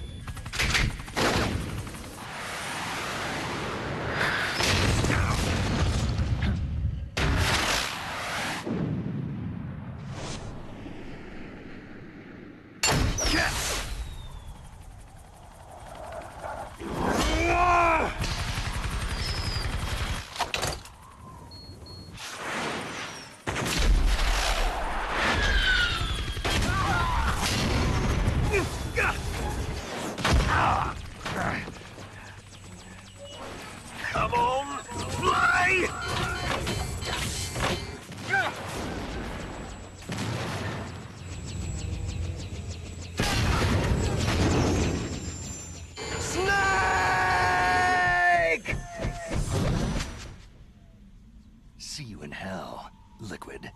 see you in hell, Liquid.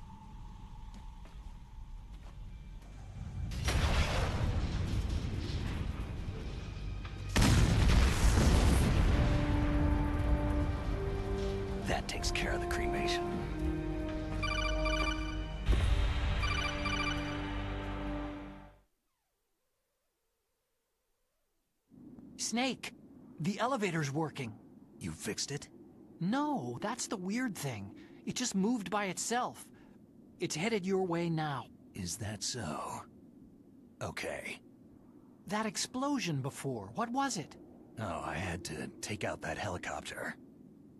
That takes care of the cremation. Snake, the elevator's working. You fixed it? No, that's the weird thing. It just moved by itself. It's headed your way now. Is that so? Okay. That explosion before, what was it? Oh, I had to take out that helicopter.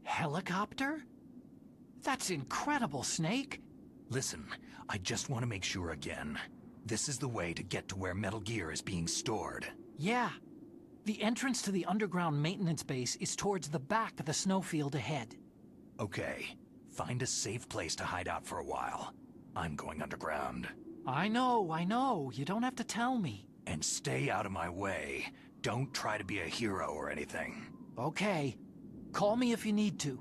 Helicopter? That's incredible, Snake. Listen, I just want to make sure again. This is the way to get to where Metal Gear is being stored. Yeah. The entrance to the underground maintenance base is towards the back of the snowfield ahead. Okay. Find a safe place to hide out for a while. I'm going underground. I know. You don't have to tell me. And stay out of my way. Don't try to be a hero or anything. Okay. Call me if you need to.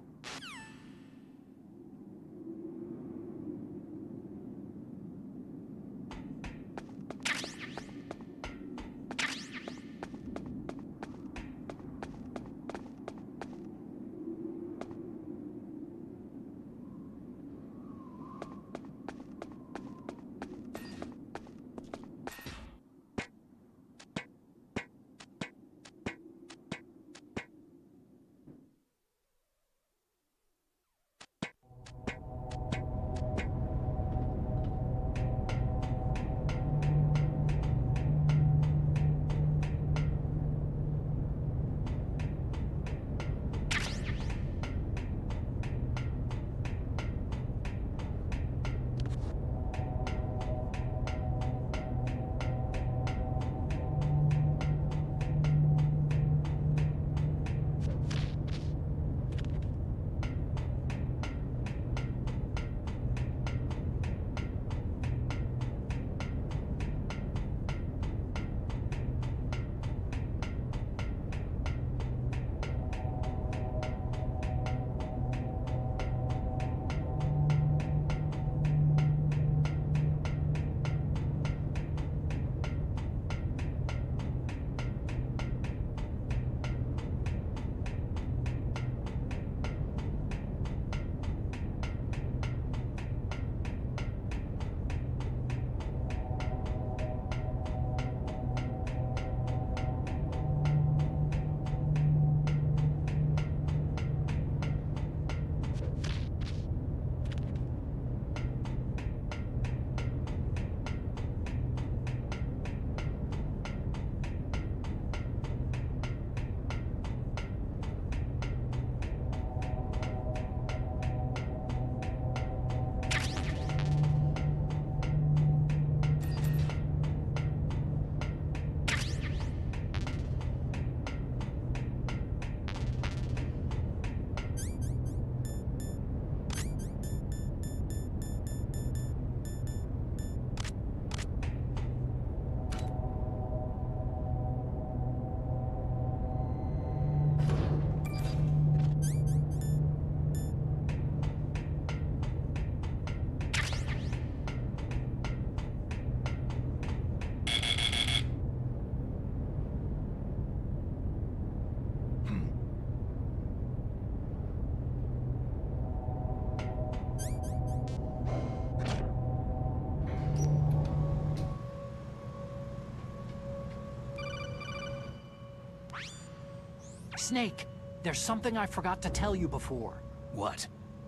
Snake, there's something I forgot to tell you before. What?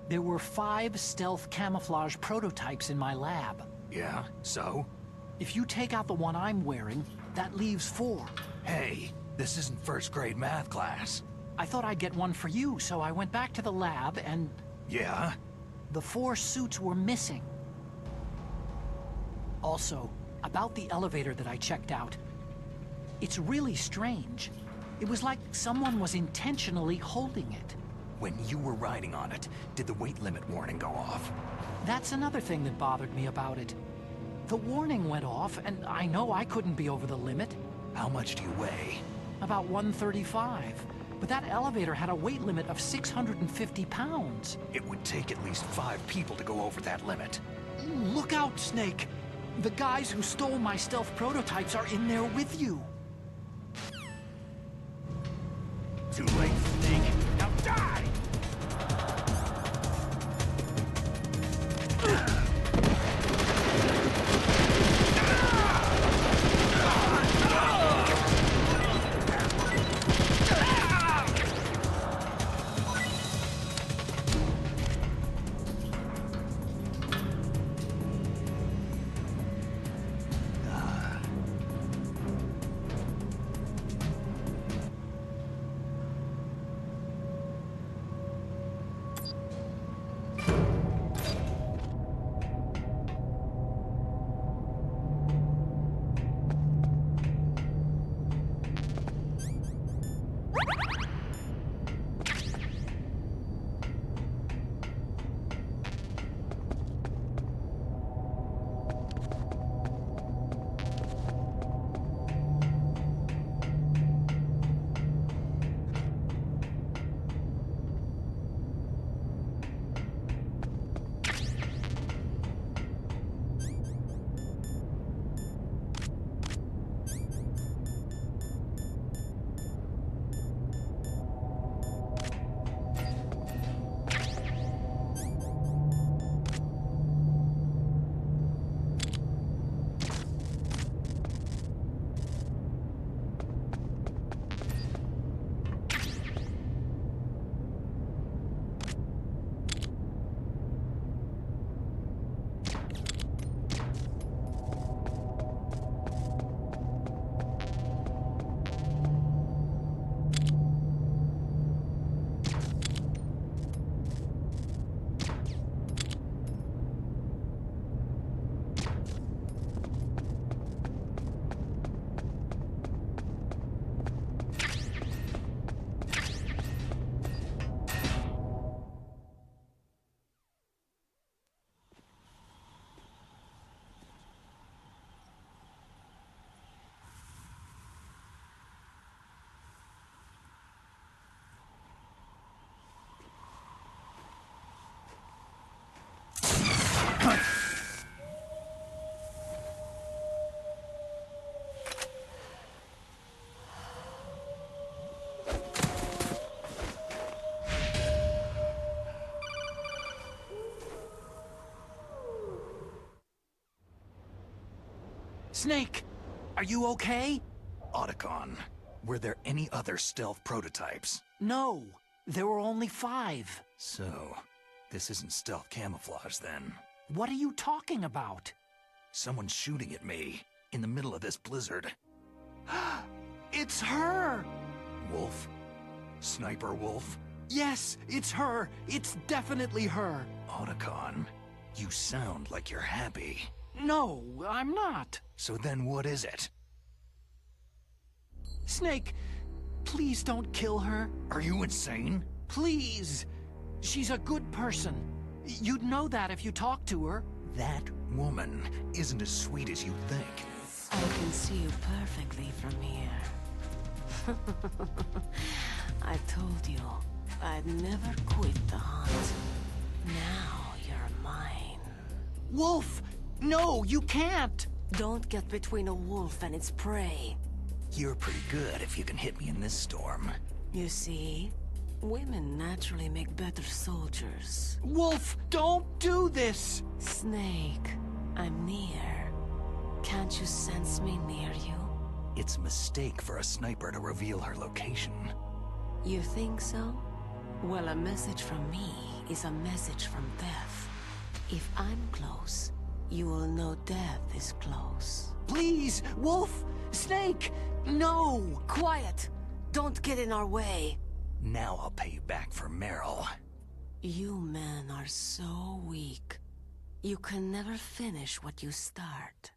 There were 5 stealth camouflage prototypes in my lab. Yeah, so? If you take out the one I'm wearing, that leaves 4. Hey, this isn't first grade math class. I thought I'd get one for you, so I went back to the lab and... Yeah? The 4 suits were missing. Also, about the elevator that I checked out. It's really strange. It was like someone was intentionally holding it. When you were riding on it, did the weight limit warning go off? That's another thing that bothered me about it. The warning went off, and I know I couldn't be over the limit. How much do you weigh? About 135. But that elevator had a weight limit of 650 pounds. It would take at least 5 people to go over that limit. Look out, Snake! The guys who stole my stealth prototypes are in there with you. Too late, Snake. Now die! Snake, are you okay? Otacon, were there any other stealth prototypes? No, there were only 5. So, this isn't stealth camouflage then. What are you talking about? Someone's shooting at me, in the middle of this blizzard. It's her! Wolf? Sniper Wolf? Yes, it's her! It's definitely her! Otacon, you sound like you're happy. No, I'm not. So then what is it? Snake, please don't kill her. Are you insane? Please. She's a good person. You'd know that if you talked to her. That woman isn't as sweet as you think. I can see you perfectly from here. I told you, I'd never quit the hunt. Now you're mine. Wolf! No, you can't! Don't get between a wolf and its prey. You're pretty good if you can hit me in this storm. You see, women naturally make better soldiers. Wolf, don't do this! Snake, I'm near. Can't you sense me near you? It's a mistake for a sniper to reveal her location. You think so? Well, a message from me is a message from death. If I'm close, you will know death is close. Please, Wolf! Snake! No! Quiet! Don't get in our way. Now I'll pay you back for Meryl. You men are so weak. You can never finish what you start.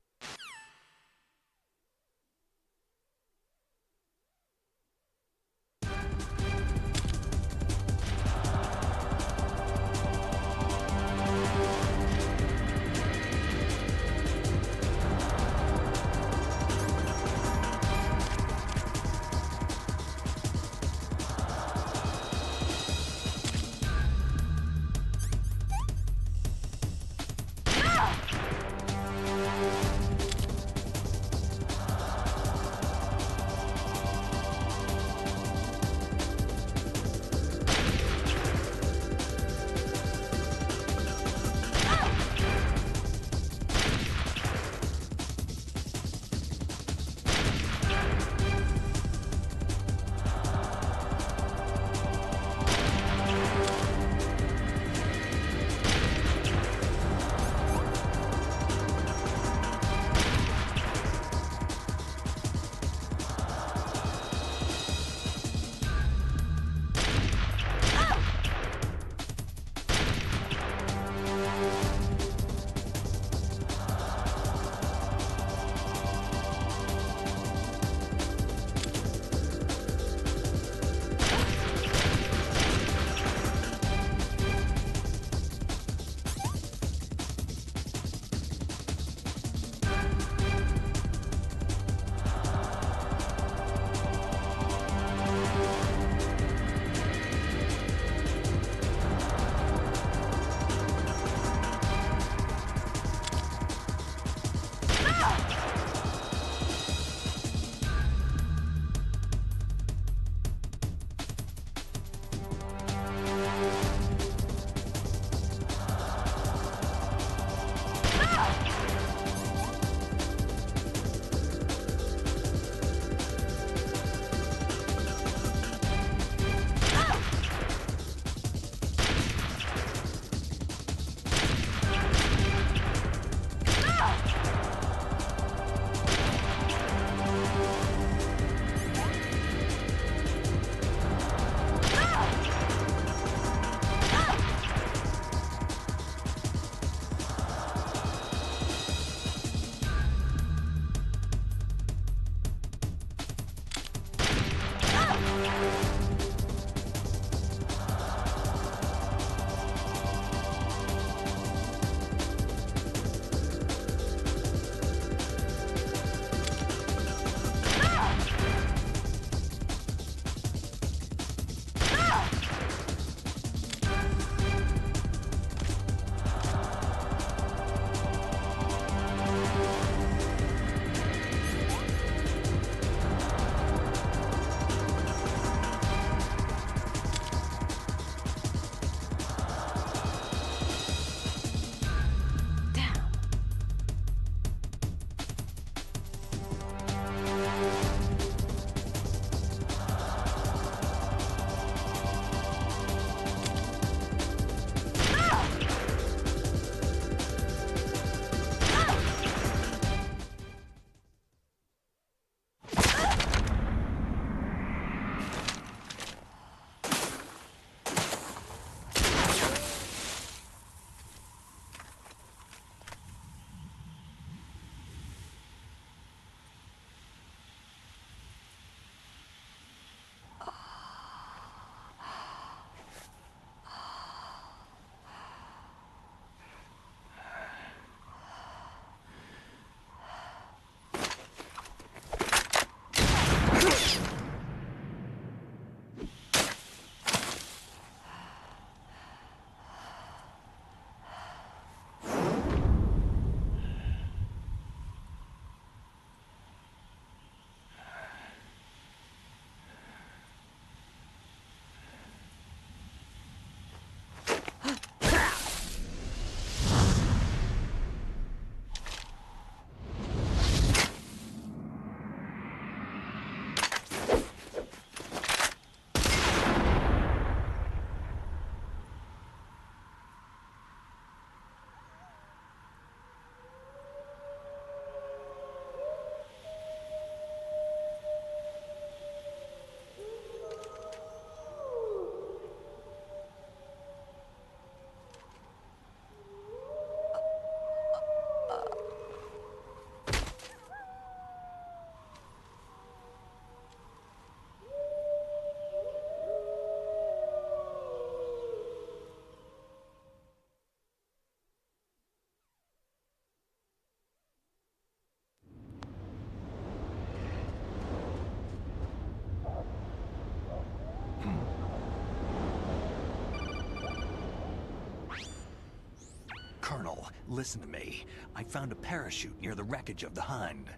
Colonel, listen to me. I found a parachute near the wreckage of the Hind.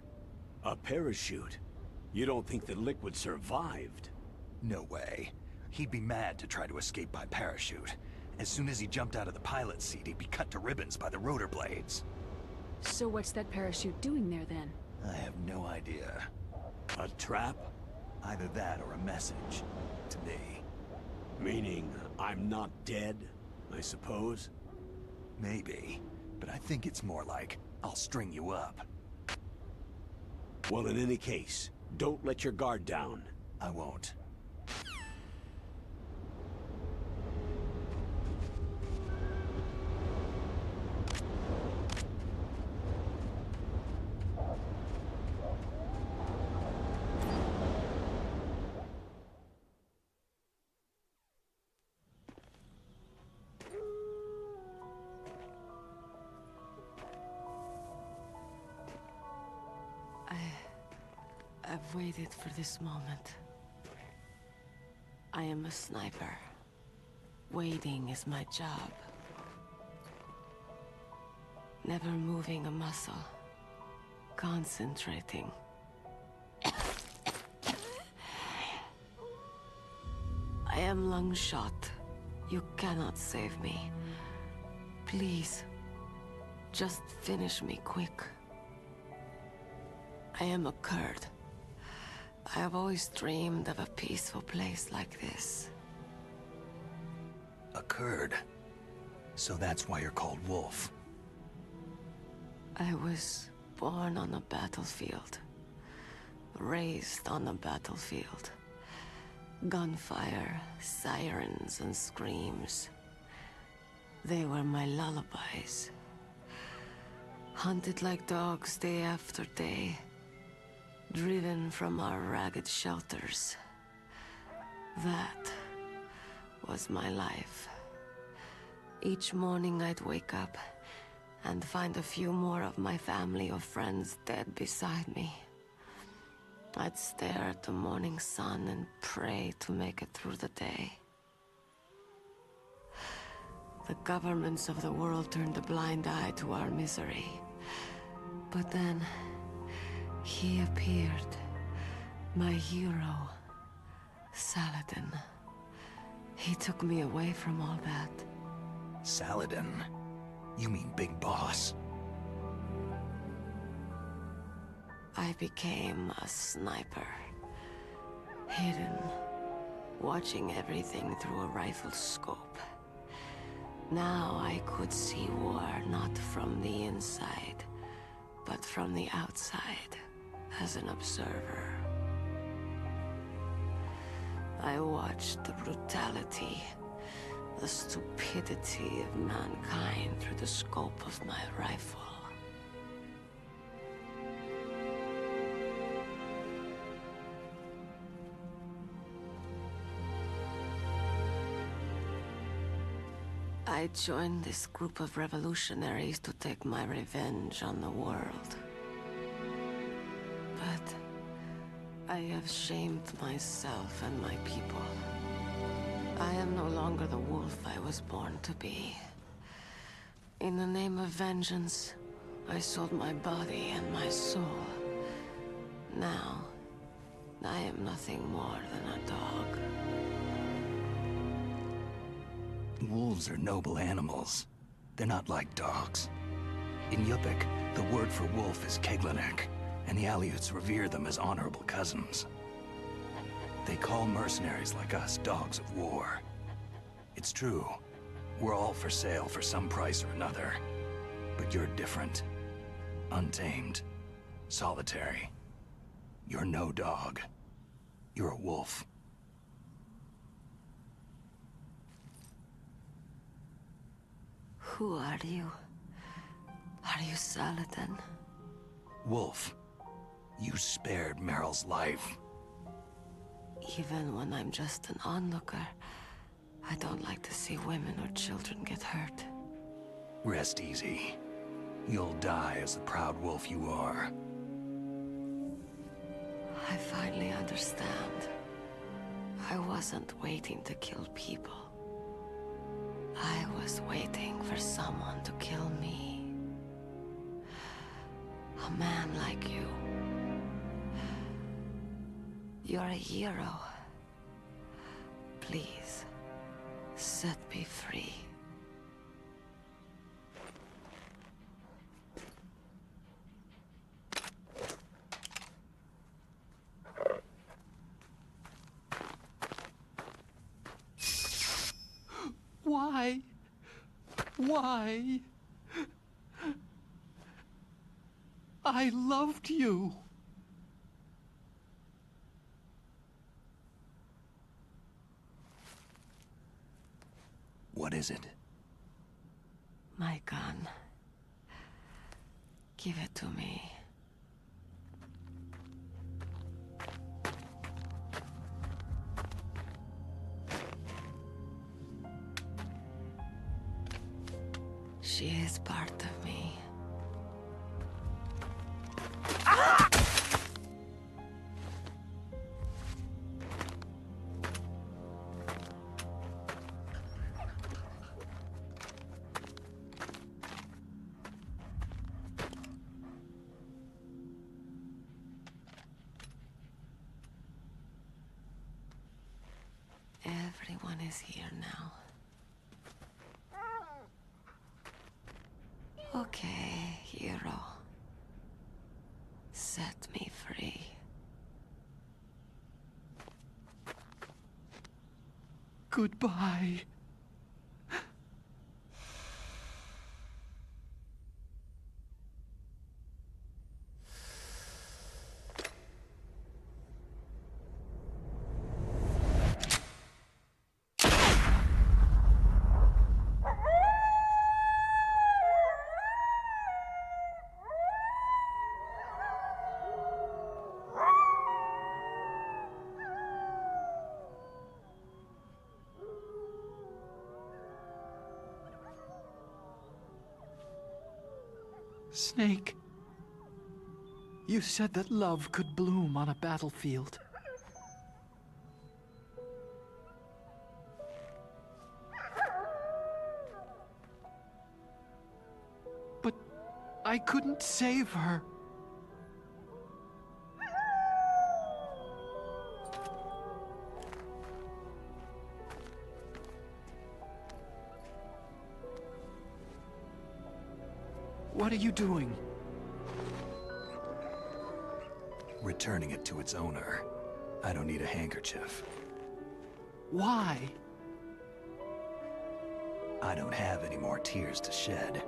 A parachute? You don't think the Liquid survived? No way. He'd be mad to try to escape by parachute. As soon as he jumped out of the pilot's seat, he'd be cut to ribbons by the rotor blades. So what's that parachute doing there then? I have no idea. A trap? Either that or a message. To me. Meaning, I'm not dead, I suppose? Maybe. But I think it's more like, I'll string you up. Well, in any case, don't let your guard down. I won't. I've waited for this moment. I am a sniper. Waiting is my job. Never moving a muscle. Concentrating. I am Longshot. You cannot save me. Please, just finish me quick. I am a Kurd. I have always dreamed of a peaceful place like this. A Kurd? So that's why you're called Wolf. I was born on a battlefield. Raised on a battlefield. Gunfire, sirens, and screams. They were my lullabies. Hunted like dogs day after day. Driven from our ragged shelters. That was my life. Each morning I'd wake up and find a few more of my family or friends dead beside me. I'd stare at the morning sun and pray to make it through the day. The governments of the world turned a blind eye to our misery. But then, he appeared. My hero, Saladin. He took me away from all that. Saladin? You mean Big Boss? I became a sniper. Hidden, watching everything through a rifle scope. Now I could see war not from the inside, but from the outside, as an observer. I watched the brutality, the stupidity of mankind through the scope of my rifle. I joined this group of revolutionaries to take my revenge on the world. But I have shamed myself and my people. I am no longer the wolf I was born to be. In the name of vengeance, I sold my body and my soul. Now, I am nothing more than a dog. Wolves are noble animals. They're not like dogs. In Yupik, the word for wolf is Keglanek, and the Aleuts revere them as honorable cousins. They call mercenaries like us dogs of war. It's true. We're all for sale for some price or another. But you're different. Untamed. Solitary. You're no dog. You're a wolf. Who are you? Are you Saladin? Wolf. You spared Meryl's life. Even when I'm just an onlooker, I don't like to see women or children get hurt. Rest easy. You'll die as the proud wolf you are. I finally understand. I wasn't waiting to kill people. I was waiting for someone to kill me. A man like you. You're a hero. Please, set me free. Why? Why? I loved you. What is it? My gun. Give it to me. She is part of me. Everyone is here now. Okay, hero. Set me free. Goodbye. Snake, you said that love could bloom on a battlefield. But I couldn't save her. What are you doing? Returning it to its owner. I don't need a handkerchief. Why? I don't have any more tears to shed.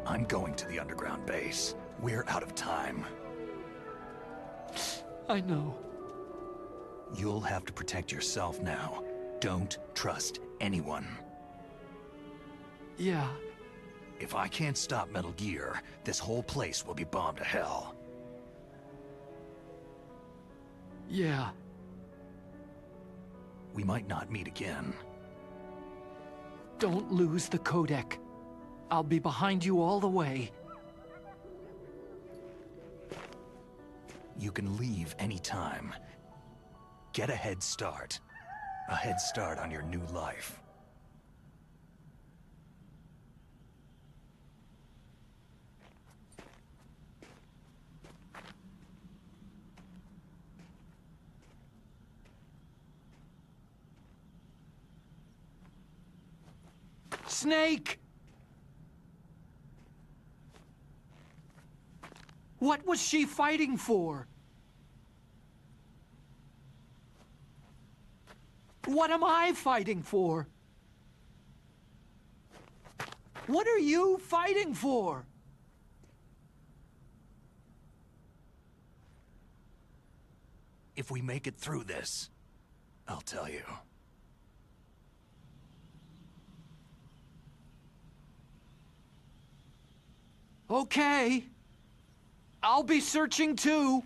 I'm going to the underground base. We're out of time. I know. You'll have to protect yourself now. Don't trust anyone. Yeah. If I can't stop Metal Gear, this whole place will be bombed to hell. Yeah. We might not meet again. Don't lose the codec. I'll be behind you all the way. You can leave anytime. Get a head start. A head start on your new life. Snake! What was she fighting for? What am I fighting for? What are you fighting for? If we make it through this, I'll tell you. Okay. I'll be searching too.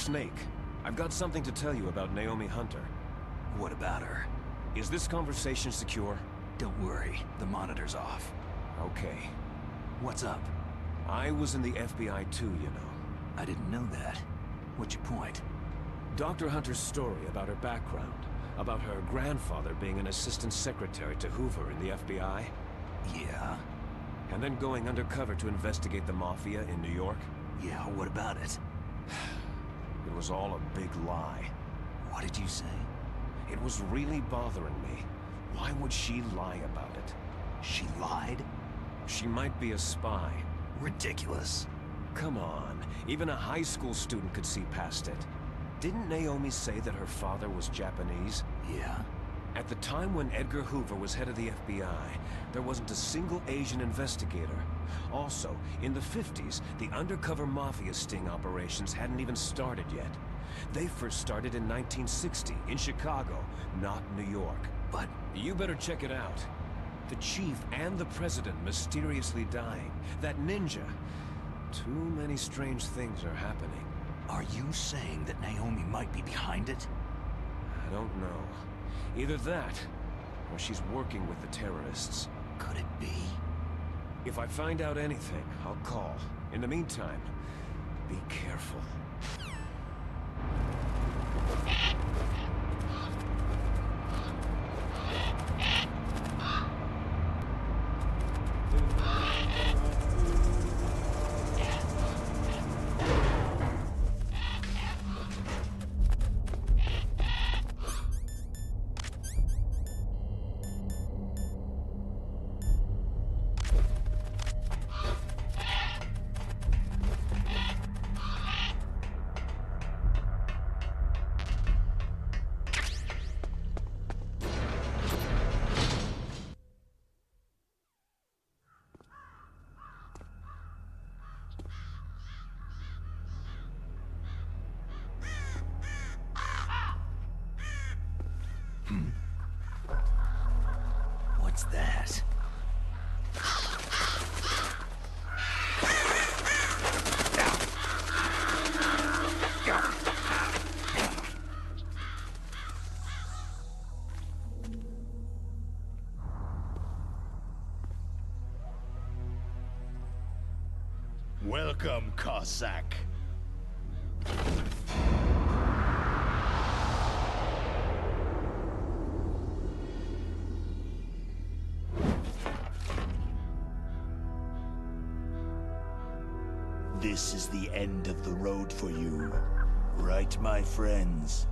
Snake, I've got something to tell you about Naomi Hunter. What about her? Is this conversation secure? Don't worry, the monitor's off. Okay. What's up? I was in the FBI too, you know. I didn't know that. What's your point? Dr. Hunter's story about her background, about her grandfather being an assistant secretary to Hoover in the FBI. Yeah? And then going undercover to investigate the Mafia in New York. Yeah, what about it? It was all a big lie. What did you say? It was really bothering me. Why would she lie about it? She lied? She might be a spy. Ridiculous. Come on, even a high school student could see past it. Didn't Naomi say that her father was Japanese? Yeah. At the time when Edgar Hoover was head of the FBI, there wasn't a single Asian investigator. Also, in the 50s, the undercover Mafia sting operations hadn't even started yet. They first started in 1960, in Chicago, not New York. But you better check it out. The chief and the president mysteriously dying. That ninja. Too many strange things are happening. Are you saying that Naomi might be behind it? I don't know. Either that, or she's working with the terrorists. Could it be? If I find out anything, I'll call. In the meantime, be careful. What's that? Welcome, Cossack. This is the end of the road for you. Right, my friends?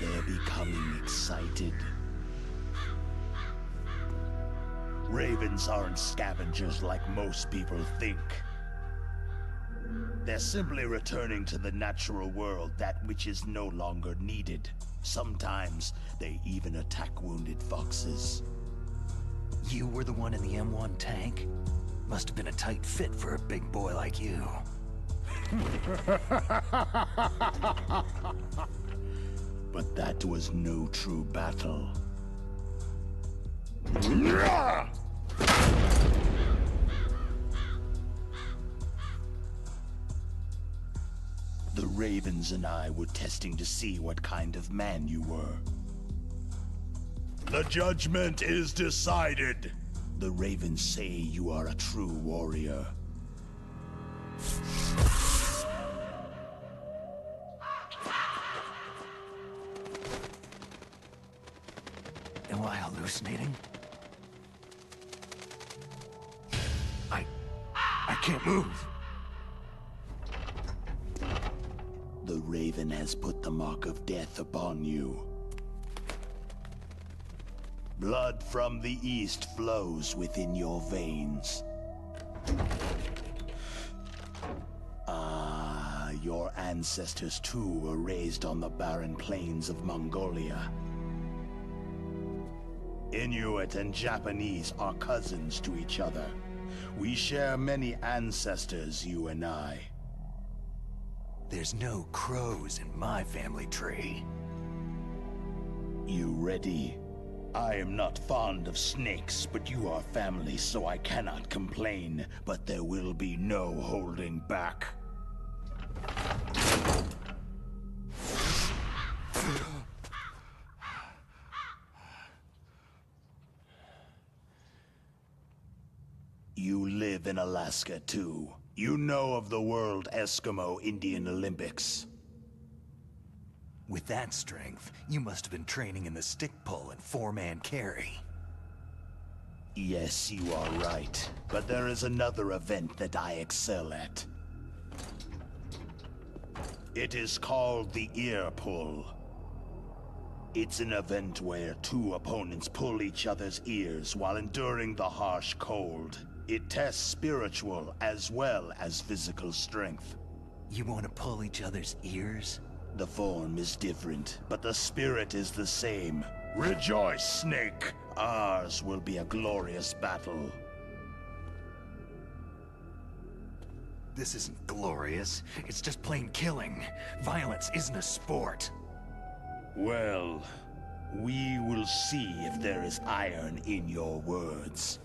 They're becoming excited. Ravens aren't scavengers like most people think. They're simply returning to the natural world, that which is no longer needed. Sometimes they even attack wounded foxes. You were the one in the M1 tank? Must have been a tight fit for a big boy like you. But that was no true battle. The Ravens and I were testing to see what kind of man you were. The judgment is decided. The Ravens say you are a true warrior. Am I hallucinating? I can't move. The Raven has put the mark of death upon you. Blood from the east flows within your veins. Your ancestors too were raised on the barren plains of Mongolia. Inuit and Japanese are cousins to each other. We share many ancestors, you and I. There's no crows in my family tree. You ready? I am not fond of snakes, but you are family, so I cannot complain. But there will be no holding back. You live in Alaska, too. You know of the World Eskimo Indian Olympics. With that strength, you must have been training in the stick pull and four-man carry. Yes, you are right. But there is another event that I excel at. It is called the ear pull. It's an event where two opponents pull each other's ears while enduring the harsh cold. It tests spiritual as well as physical strength. You want to pull each other's ears? The form is different, but the spirit is the same. Rejoice, Snake! Ours will be a glorious battle. This isn't glorious. It's just plain killing. Violence isn't a sport. Well, we will see if there is iron in your words.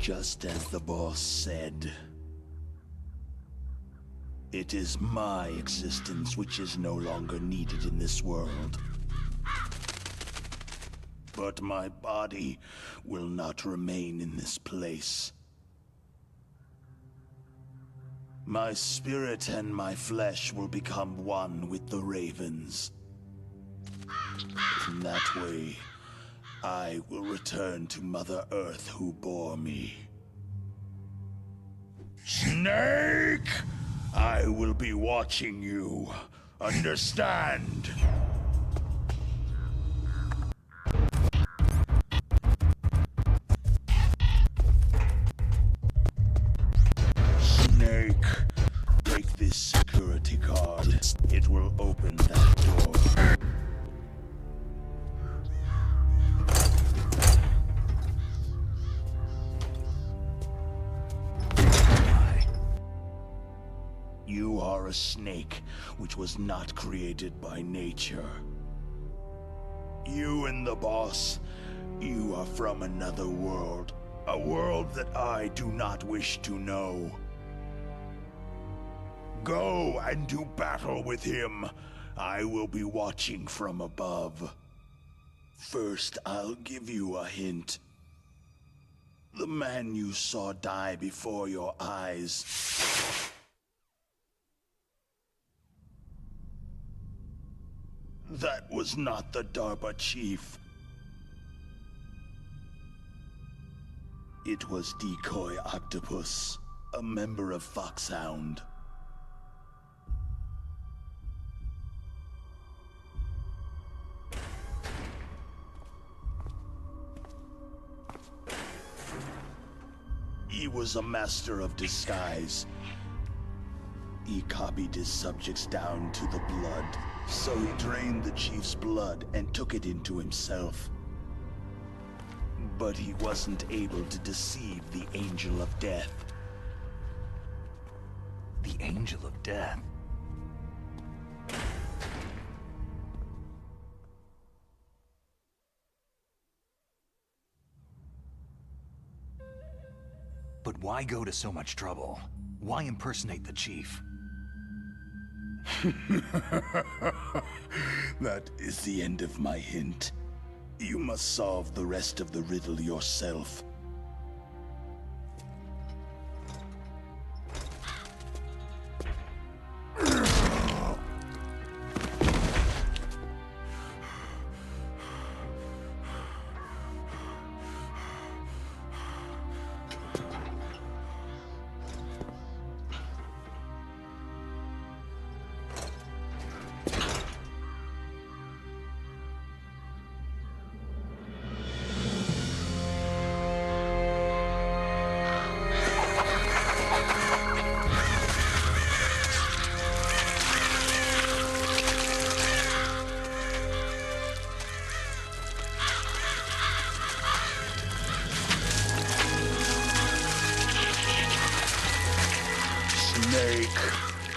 Just as the boss said. It is my existence which is no longer needed in this world. But my body will not remain in this place. My spirit and my flesh will become one with the ravens. In that way, I will return to Mother Earth who bore me. Snake! I will be watching you. Understand? Snake, take this security card. It will open that door. You are a snake, which was not created by nature. You and the boss, you are from another world. A world that I do not wish to know. Go and do battle with him. I will be watching from above. First, I'll give you a hint. The man you saw die before your eyes. That was not the DARPA chief. It was Decoy Octopus, a member of Foxhound. He was a master of disguise. He copied his subjects down to the blood, so he drained the chief's blood and took it into himself. But he wasn't able to deceive the Angel of Death. The Angel of Death? But why go to so much trouble? Why impersonate the chief? That is the end of my hint. You must solve the rest of the riddle yourself.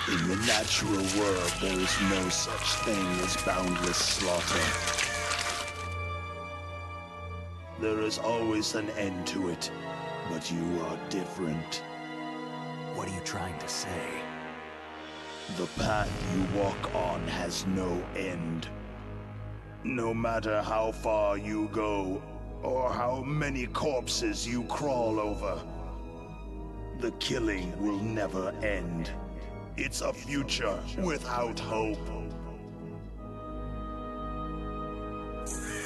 In the natural world, there is no such thing as boundless slaughter. There is always an end to it, but you are different. What are you trying to say? The path you walk on has no end. No matter how far you go, or how many corpses you crawl over, the killing will never end. It's a future without hope.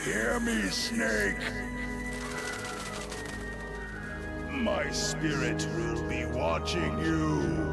Hear me, Snake. My spirit will be watching you.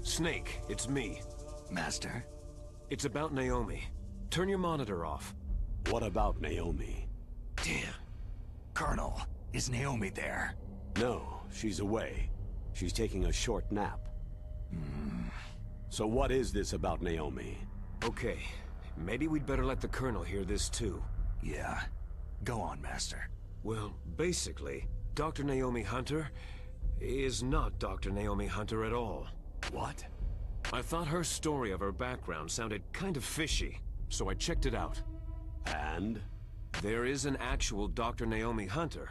Snake, it's me. Master? It's about Naomi. Turn your monitor off. What about Naomi? Damn. Colonel, is Naomi there? No, she's away. She's taking a short nap. So what is this about Naomi? Okay, maybe we'd better let the Colonel hear this too. Yeah. Go on, Master. Well, basically, Dr. Naomi Hunter is not Dr. Naomi Hunter at all. What? I thought her story of her background sounded kind of fishy, so I checked it out. And? There is an actual Dr. Naomi Hunter,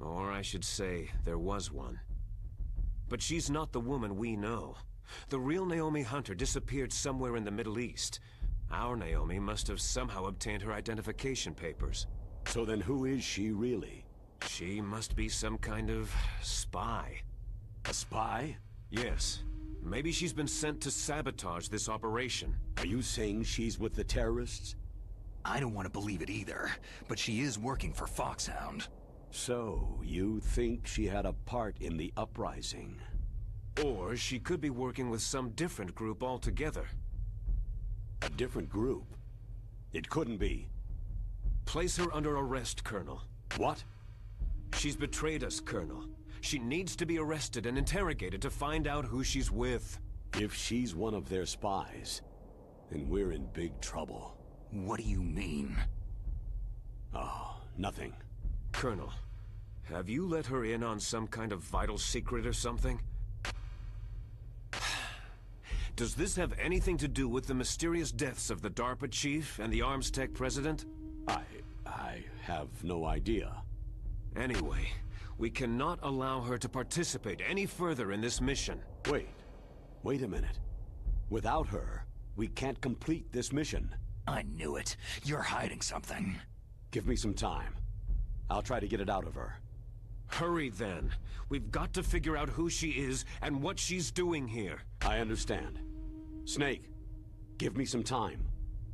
or I should say, there was one. But she's not the woman we know. The real Naomi Hunter disappeared somewhere in the Middle East. Our Naomi must have somehow obtained her identification papers. So then who is she really? She must be some kind of spy. A spy? Yes. Maybe she's been sent to sabotage this operation. Are you saying she's with the terrorists? I don't want to believe it either, but she is working for Foxhound. So, you think she had a part in the uprising? Or she could be working with some different group altogether. A different group? It couldn't be. Place her under arrest, Colonel. What? She's betrayed us, Colonel. She needs to be arrested and interrogated to find out who she's with. If she's one of their spies, then we're in big trouble. What do you mean? Oh, nothing. Colonel, have you let her in on some kind of vital secret or something? Does this have anything to do with the mysterious deaths of the DARPA chief and the arms tech president? I have no idea. Anyway, we cannot allow her to participate any further in this mission. Wait a minute. Without her, we can't complete this mission. I knew it. You're hiding something. Give me some time. I'll try to get it out of her. Hurry then. We've got to figure out who she is and what she's doing here. I understand. Snake, give me some time.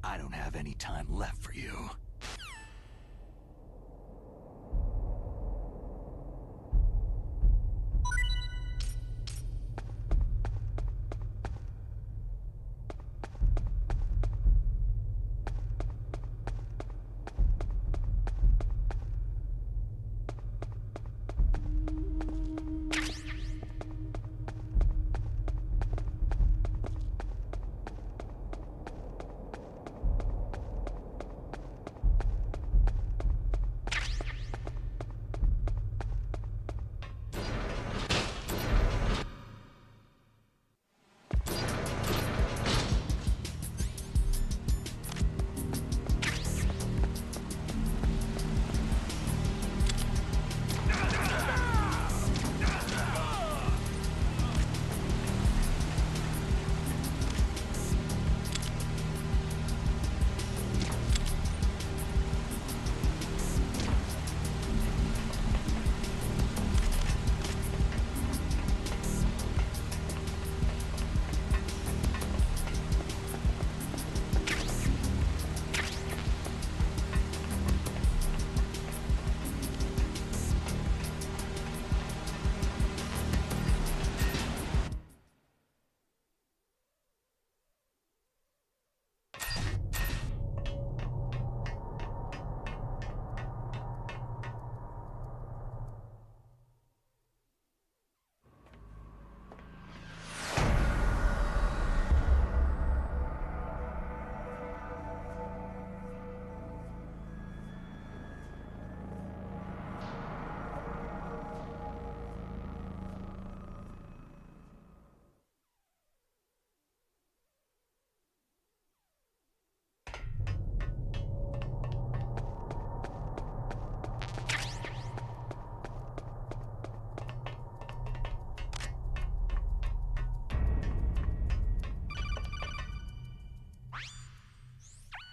I don't have any time left for you.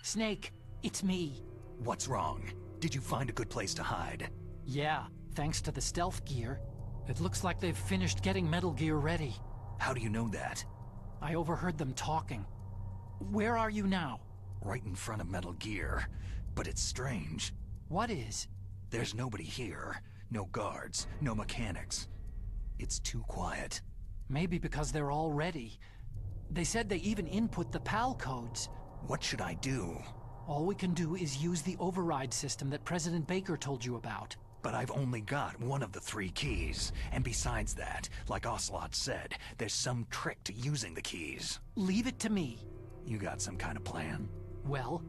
Snake, it's me. What's wrong? Did you find a good place to hide? Yeah, thanks to the stealth gear. It looks like they've finished getting Metal Gear ready. How do you know that? I overheard them talking. Where are you now? Right in front of Metal Gear. But it's strange. What is? There's nobody here. No guards, no mechanics. It's too quiet. Maybe because they're all ready. They said they even input the PAL codes. What should I do? All we can do is use the override system that President Baker told you about. But I've only got one of the 3 keys. And besides that, like Ocelot said, there's some trick to using the keys. Leave it to me. You got some kind of plan? Well,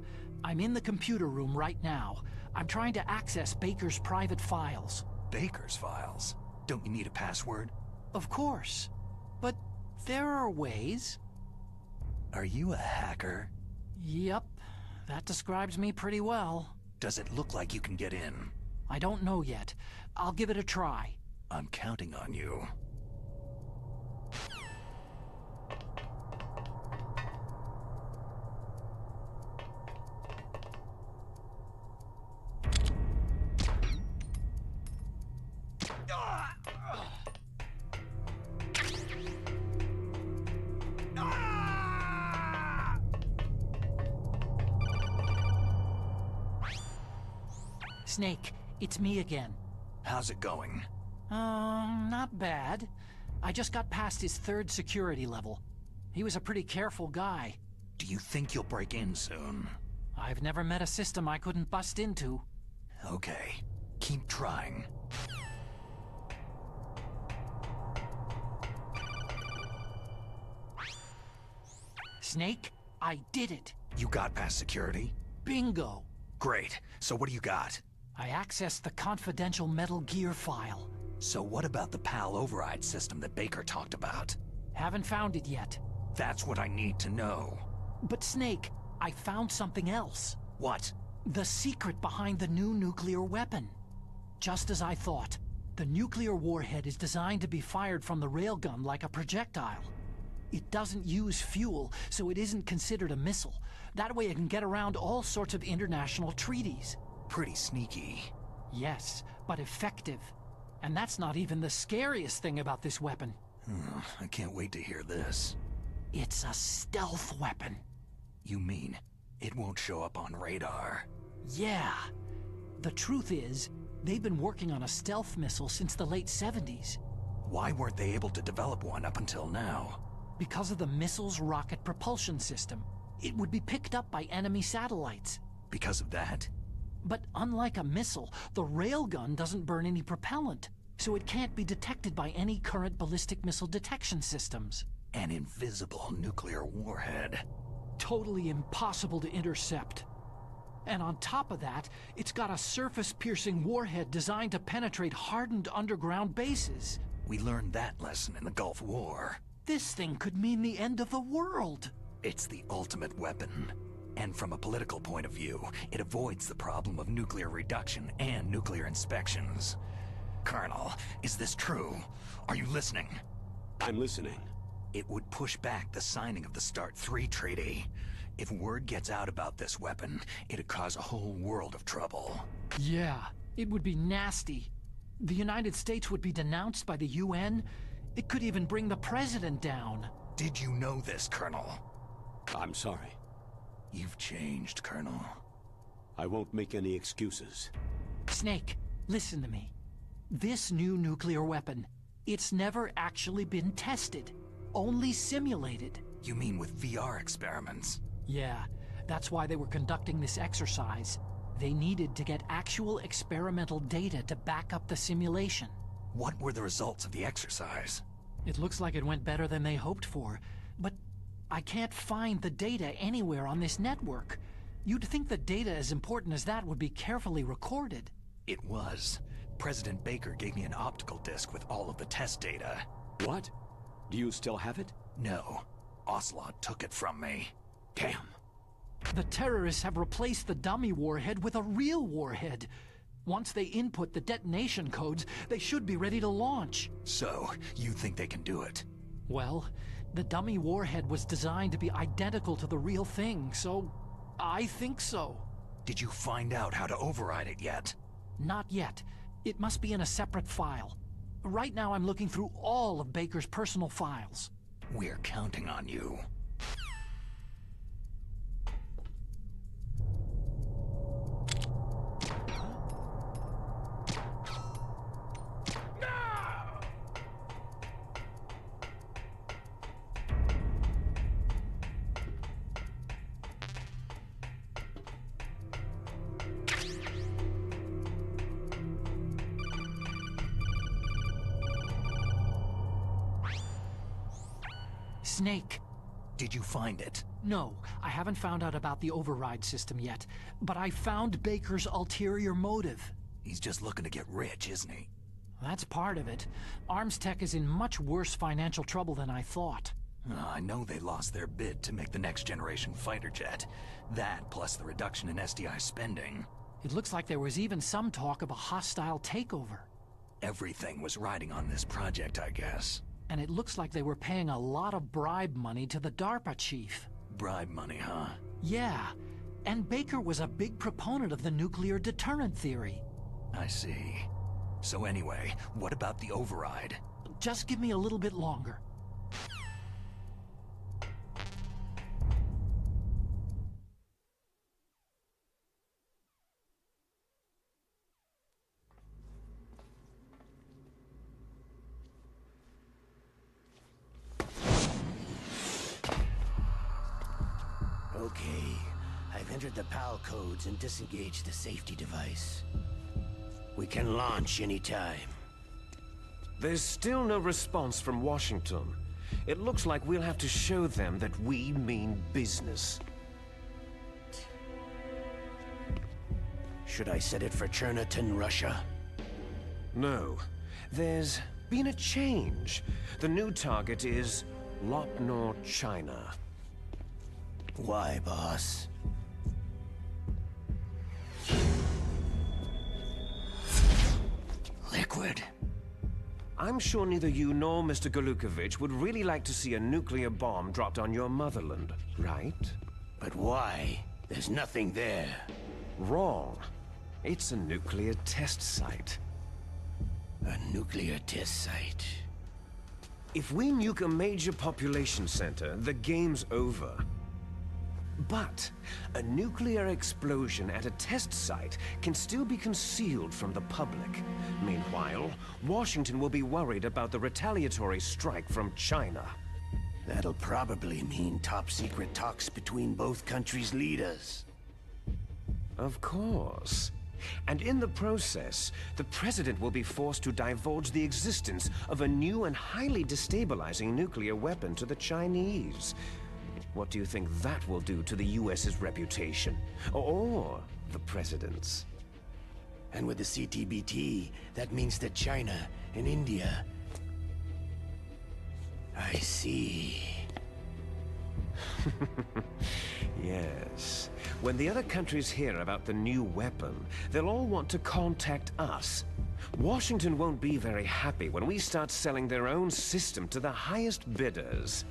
I'm in the computer room right now. I'm trying to access Baker's private files. Baker's files? Don't you need a password? Of course. But there are ways. Are you a hacker? Yep. That describes me pretty well. Does it look like you can get in? I don't know yet. I'll give it a try. I'm counting on you. Snake, it's me again. How's it going? Not bad. I just got past his 3rd security level. He was a pretty careful guy. Do you think you'll break in soon? I've never met a system I couldn't bust into. Okay, keep trying. Snake, I did it. You got past security? Bingo. Great. So what do you got? I accessed the confidential Metal Gear file. So what about the PAL override system that Baker talked about? Haven't found it yet. That's what I need to know. But Snake, I found something else. What? The secret behind the new nuclear weapon. Just as I thought, the nuclear warhead is designed to be fired from the railgun like a projectile. It doesn't use fuel, so it isn't considered a missile. That way it can get around all sorts of international treaties. Pretty sneaky. Yes, but effective. And that's not even the scariest thing about this weapon. I can't wait to hear this. It's a stealth weapon. You mean it won't show up on radar? Yeah. The truth is, they've been working on a stealth missile since the late 70s. Why weren't they able to develop one up until now? Because of the missile's rocket propulsion system. It would be picked up by enemy satellites. Because of that? But unlike a missile, the railgun doesn't burn any propellant, so it can't be detected by any current ballistic missile detection systems. An invisible nuclear warhead. Totally impossible to intercept. And on top of that, it's got a surface-piercing warhead designed to penetrate hardened underground bases. We learned that lesson in the Gulf War. This thing could mean the end of the world. It's the ultimate weapon. And from a political point of view, it avoids the problem of nuclear reduction and nuclear inspections. Colonel, is this true? Are you listening? I'm listening. It would push back the signing of the START 3 treaty. If word gets out about this weapon, it'd cause a whole world of trouble. Yeah, it would be nasty. The United States would be denounced by the UN. It could even bring the president down. Did you know this, Colonel? I'm sorry. You've changed, Colonel. I won't make any excuses. Snake, listen to me. This new nuclear weapon, it's never actually been tested. Only simulated. You mean with VR experiments? Yeah, that's why they were conducting this exercise. They needed to get actual experimental data to back up the simulation. What were the results of the exercise? It looks like it went better than they hoped for, but I can't find the data anywhere on this network. You'd think the data as important as that would be carefully recorded. It was. President Baker gave me an optical disc with all of the test data. What? Do you still have it? No. Ocelot took it from me. Damn. The terrorists have replaced the dummy warhead with a real warhead. Once they input the detonation codes, they should be ready to launch. So, you think they can do it? Well, the dummy warhead was designed to be identical to the real thing, so I think so. Did you find out how to override it yet? Not yet. It must be in a separate file. Right now I'm looking through all of Baker's personal files. We're counting on you. Snake. Did you find it? No, I haven't found out about the override system yet, but I found Baker's ulterior motive. He's just looking to get rich, isn't he? That's part of it. Arms Tech is in much worse financial trouble than I thought. I know they lost their bid to make the next generation fighter jet. That, plus the reduction in SDI spending. It looks like there was even some talk of a hostile takeover. Everything was riding on this project, I guess. And it looks like they were paying a lot of bribe money to the DARPA chief. Bribe money, huh? Yeah. And Baker was a big proponent of the nuclear deterrent theory. I see. So anyway, what about the override? Just give me a little bit longer. Okay, I've entered the PAL codes and disengaged the safety device. We can launch anytime. There's still no response from Washington. It looks like we'll have to show them that we mean business. Should I set it for Cherniton, Russia? No. There's been a change. The new target is Lopnor, China. Why, boss? Liquid. I'm sure neither you nor Mr. Golukovich would really like to see a nuclear bomb dropped on your motherland, right? But why? There's nothing there. Wrong. It's a nuclear test site. A nuclear test site? If we nuke a major population center, the game's over. But a nuclear explosion at a test site can still be concealed from the public. Meanwhile, Washington will be worried about the retaliatory strike from China. That'll probably mean top-secret talks between both countries' leaders. Of course. And in the process, the President will be forced to divulge the existence of a new and highly destabilizing nuclear weapon to the Chinese. What do you think that will do to the US's reputation? Or the President's? And with the CTBT, that means that China and India... I see. Yes. When the other countries hear about the new weapon, they'll all want to contact us. Washington won't be very happy when we start selling their own system to the highest bidders.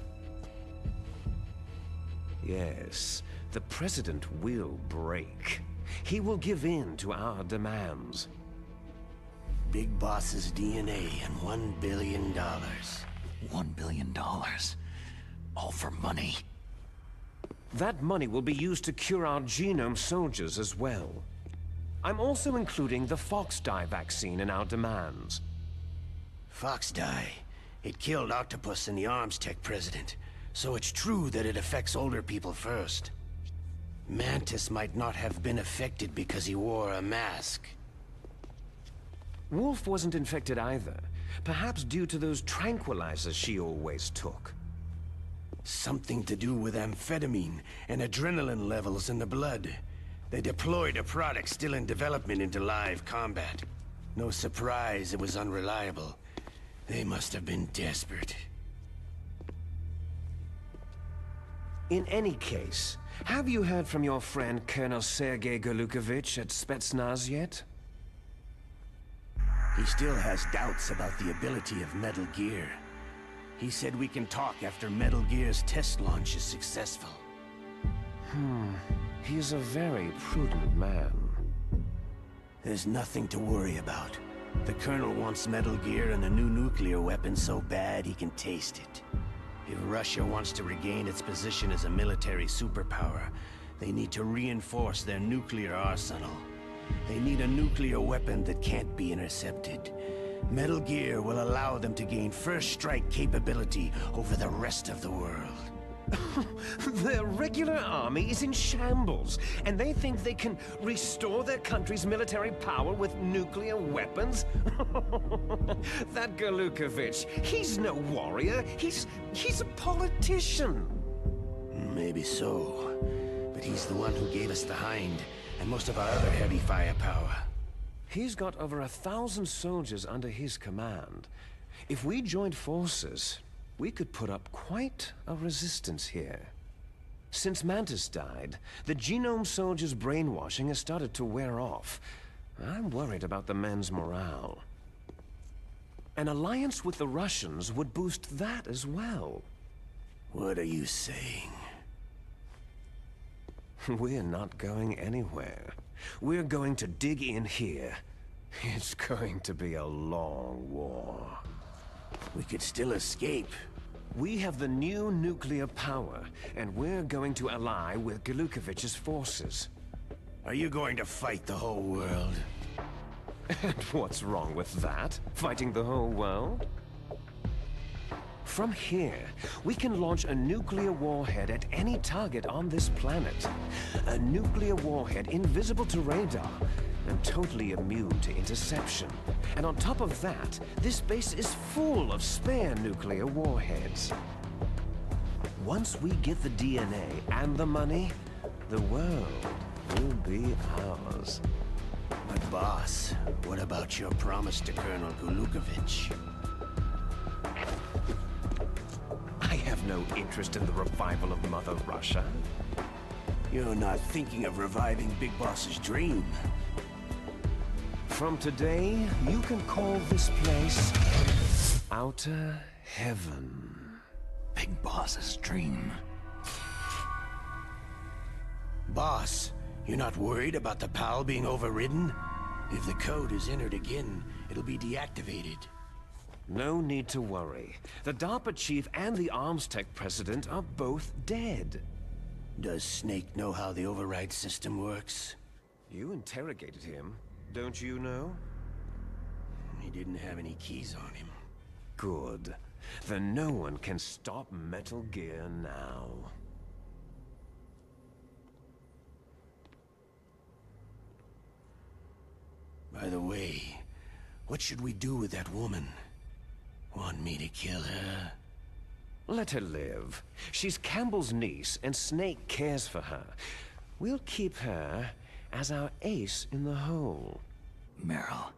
Yes, the President will break. He will give in to our demands. Big Boss's DNA and $1 billion. $1 billion? All for money? That money will be used to cure our genome soldiers as well. I'm also including the Fox-Die vaccine in our demands. Fox-Die? It killed Octopus and the Arms Tech president. So it's true that it affects older people first. Mantis might not have been affected because he wore a mask. Wolf wasn't infected either. Perhaps due to those tranquilizers she always took. Something to do with amphetamine and adrenaline levels in the blood. They deployed a product still in development into live combat. No surprise it was unreliable. They must have been desperate. In any case, have you heard from your friend Colonel Sergei Golukovich at Spetsnaz yet? He still has doubts about the ability of Metal Gear. He said we can talk after Metal Gear's test launch is successful. He's a very prudent man. There's nothing to worry about. The Colonel wants Metal Gear and the new nuclear weapon so bad he can taste it. If Russia wants to regain its position as a military superpower, they need to reinforce their nuclear arsenal. They need a nuclear weapon that can't be intercepted. Metal Gear will allow them to gain first strike capability over the rest of the world. Their regular army is in shambles, and they think they can restore their country's military power with nuclear weapons? That Galukovich, he's no warrior. He's a politician. Maybe so. But he's the one who gave us the Hind, and most of our other heavy firepower. He's got over 1,000 soldiers under his command. If we joined forces, we could put up quite a resistance here. Since Mantis died, the Genome Soldiers' brainwashing has started to wear off. I'm worried about the men's morale. An alliance with the Russians would boost that as well. What are you saying? We're not going anywhere. We're going to dig in here. It's going to be a long war. We could still escape. We have the new nuclear power, and we're going to ally with Galukovich's forces. Are you going to fight the whole world? And what's wrong with that? Fighting the whole world? From here, we can launch a nuclear warhead at any target on this planet. A nuclear warhead invisible to radar and totally immune to interception. And on top of that, this base is full of spare nuclear warheads. Once we get the DNA and the money, the world will be ours. But boss, what about your promise to Colonel Galukovich? I have no interest in the revival of Mother Russia. You're not thinking of reviving Big Boss's dream. From today, you can call this place Outer Heaven. Big Boss's dream. Boss, you're not worried about the PAL being overridden? If the code is entered again, it'll be deactivated. No need to worry. The DARPA chief and the arms tech president are both dead. Does Snake know how the override system works? You interrogated him, don't you know? He didn't have any keys on him. Good. Then no one can stop Metal Gear now. By the way, what should we do with that woman? Want me to kill her? Let her live. She's Campbell's niece, and Snake cares for her. We'll keep her as our ace in the hole. Meryl,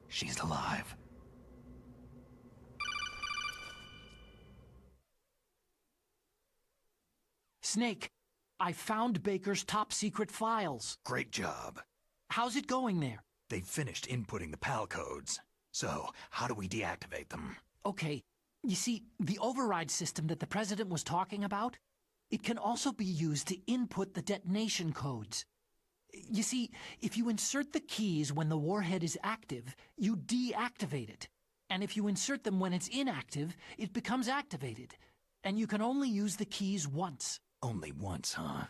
she's alive. Snake, I found Baker's top-secret files. Great job. How's it going there? They've finished inputting the PAL codes. So, how do we deactivate them? Okay, you see, the override system that the President was talking about, it can also be used to input the detonation codes. You see, if you insert the keys when the warhead is active, you deactivate it. And if you insert them when it's inactive, it becomes activated. And you can only use the keys once. Only once, huh?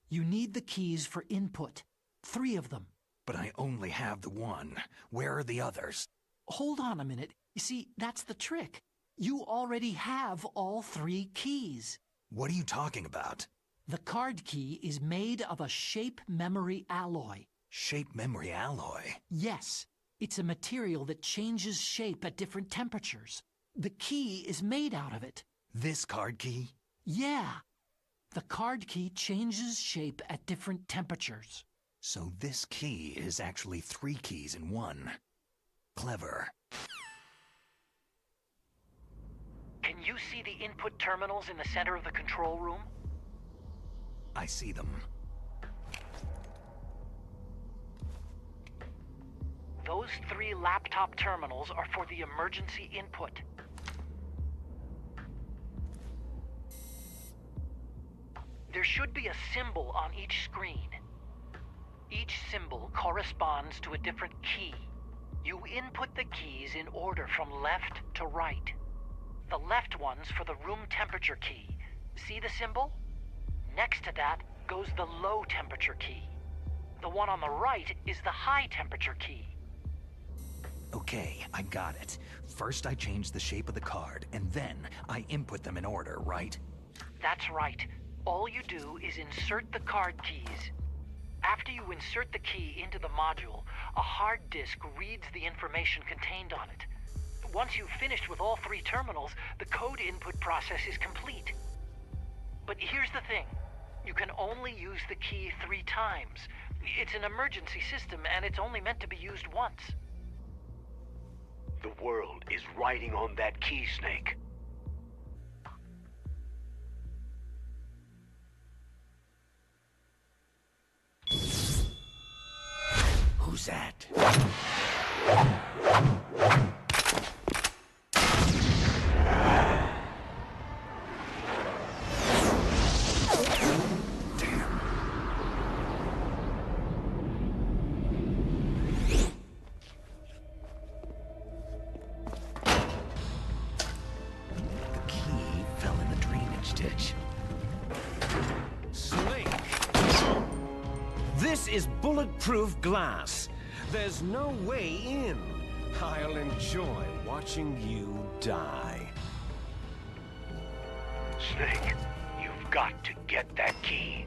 You need the keys for input. 3 of them. But I only have the one. Where are the others? Hold on a minute. You see, that's the trick. You already have all 3 keys. What are you talking about? The card key is made of a shape memory alloy. Shape memory alloy? Yes. It's a material that changes shape at different temperatures. The key is made out of it. This card key? Yeah. The card key changes shape at different temperatures. So this key is actually 3 keys in one. Clever. Can you see the input terminals in the center of the control room? I see them. Those 3 laptop terminals are for the emergency input. There should be a symbol on each screen. Each symbol corresponds to a different key. You input the keys in order from left to right. The left one's for the room temperature key. See the symbol? Next to that goes the low temperature key. The one on the right is the high temperature key. Okay, I got it. First I change the shape of the card, and then I input them in order, right? That's right. All you do is insert the card keys. After you insert the key into the module, a hard disk reads the information contained on it. Once you've finished with all 3 terminals, the code input process is complete. But here's the thing. You can only use the key 3 times. It's an emergency system, and it's only meant to be used once. The world is riding on that key, Snake. Who's that? This is bulletproof glass. There's no way in. I'll enjoy watching you die. Snake, you've got to get that key.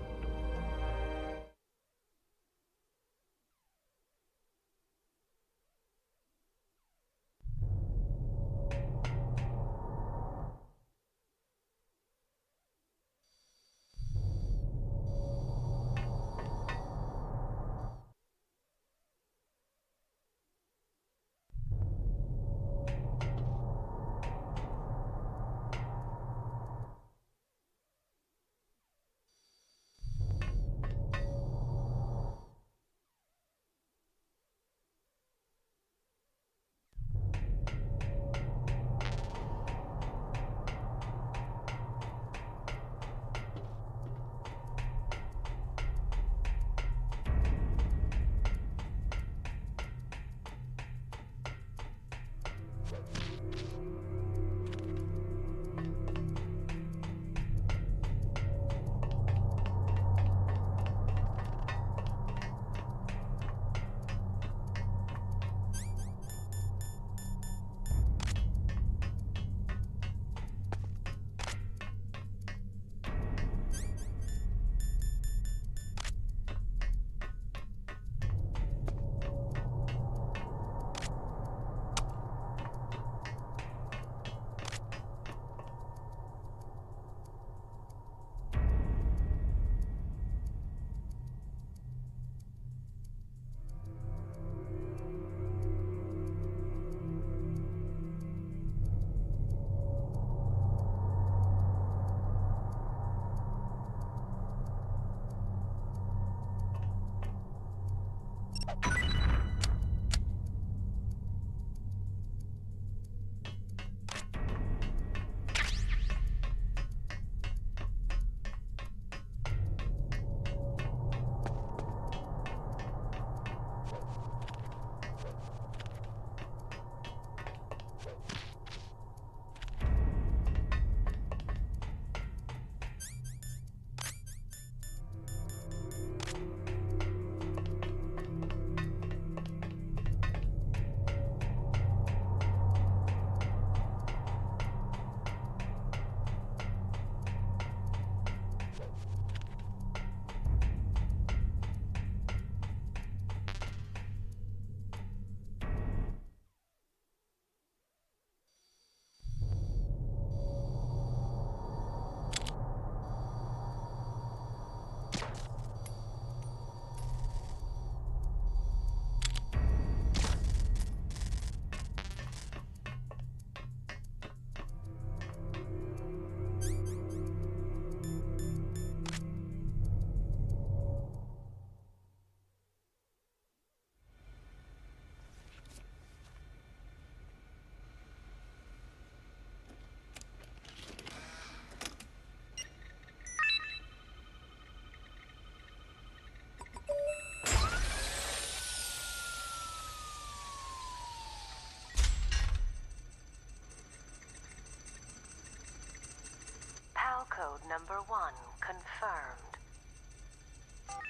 Code number 1 confirmed.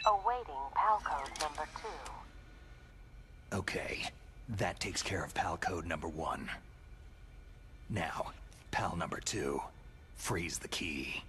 Awaiting PAL code number 2. Okay, that takes care of PAL code number 1. Now, PAL number 2, freeze the key.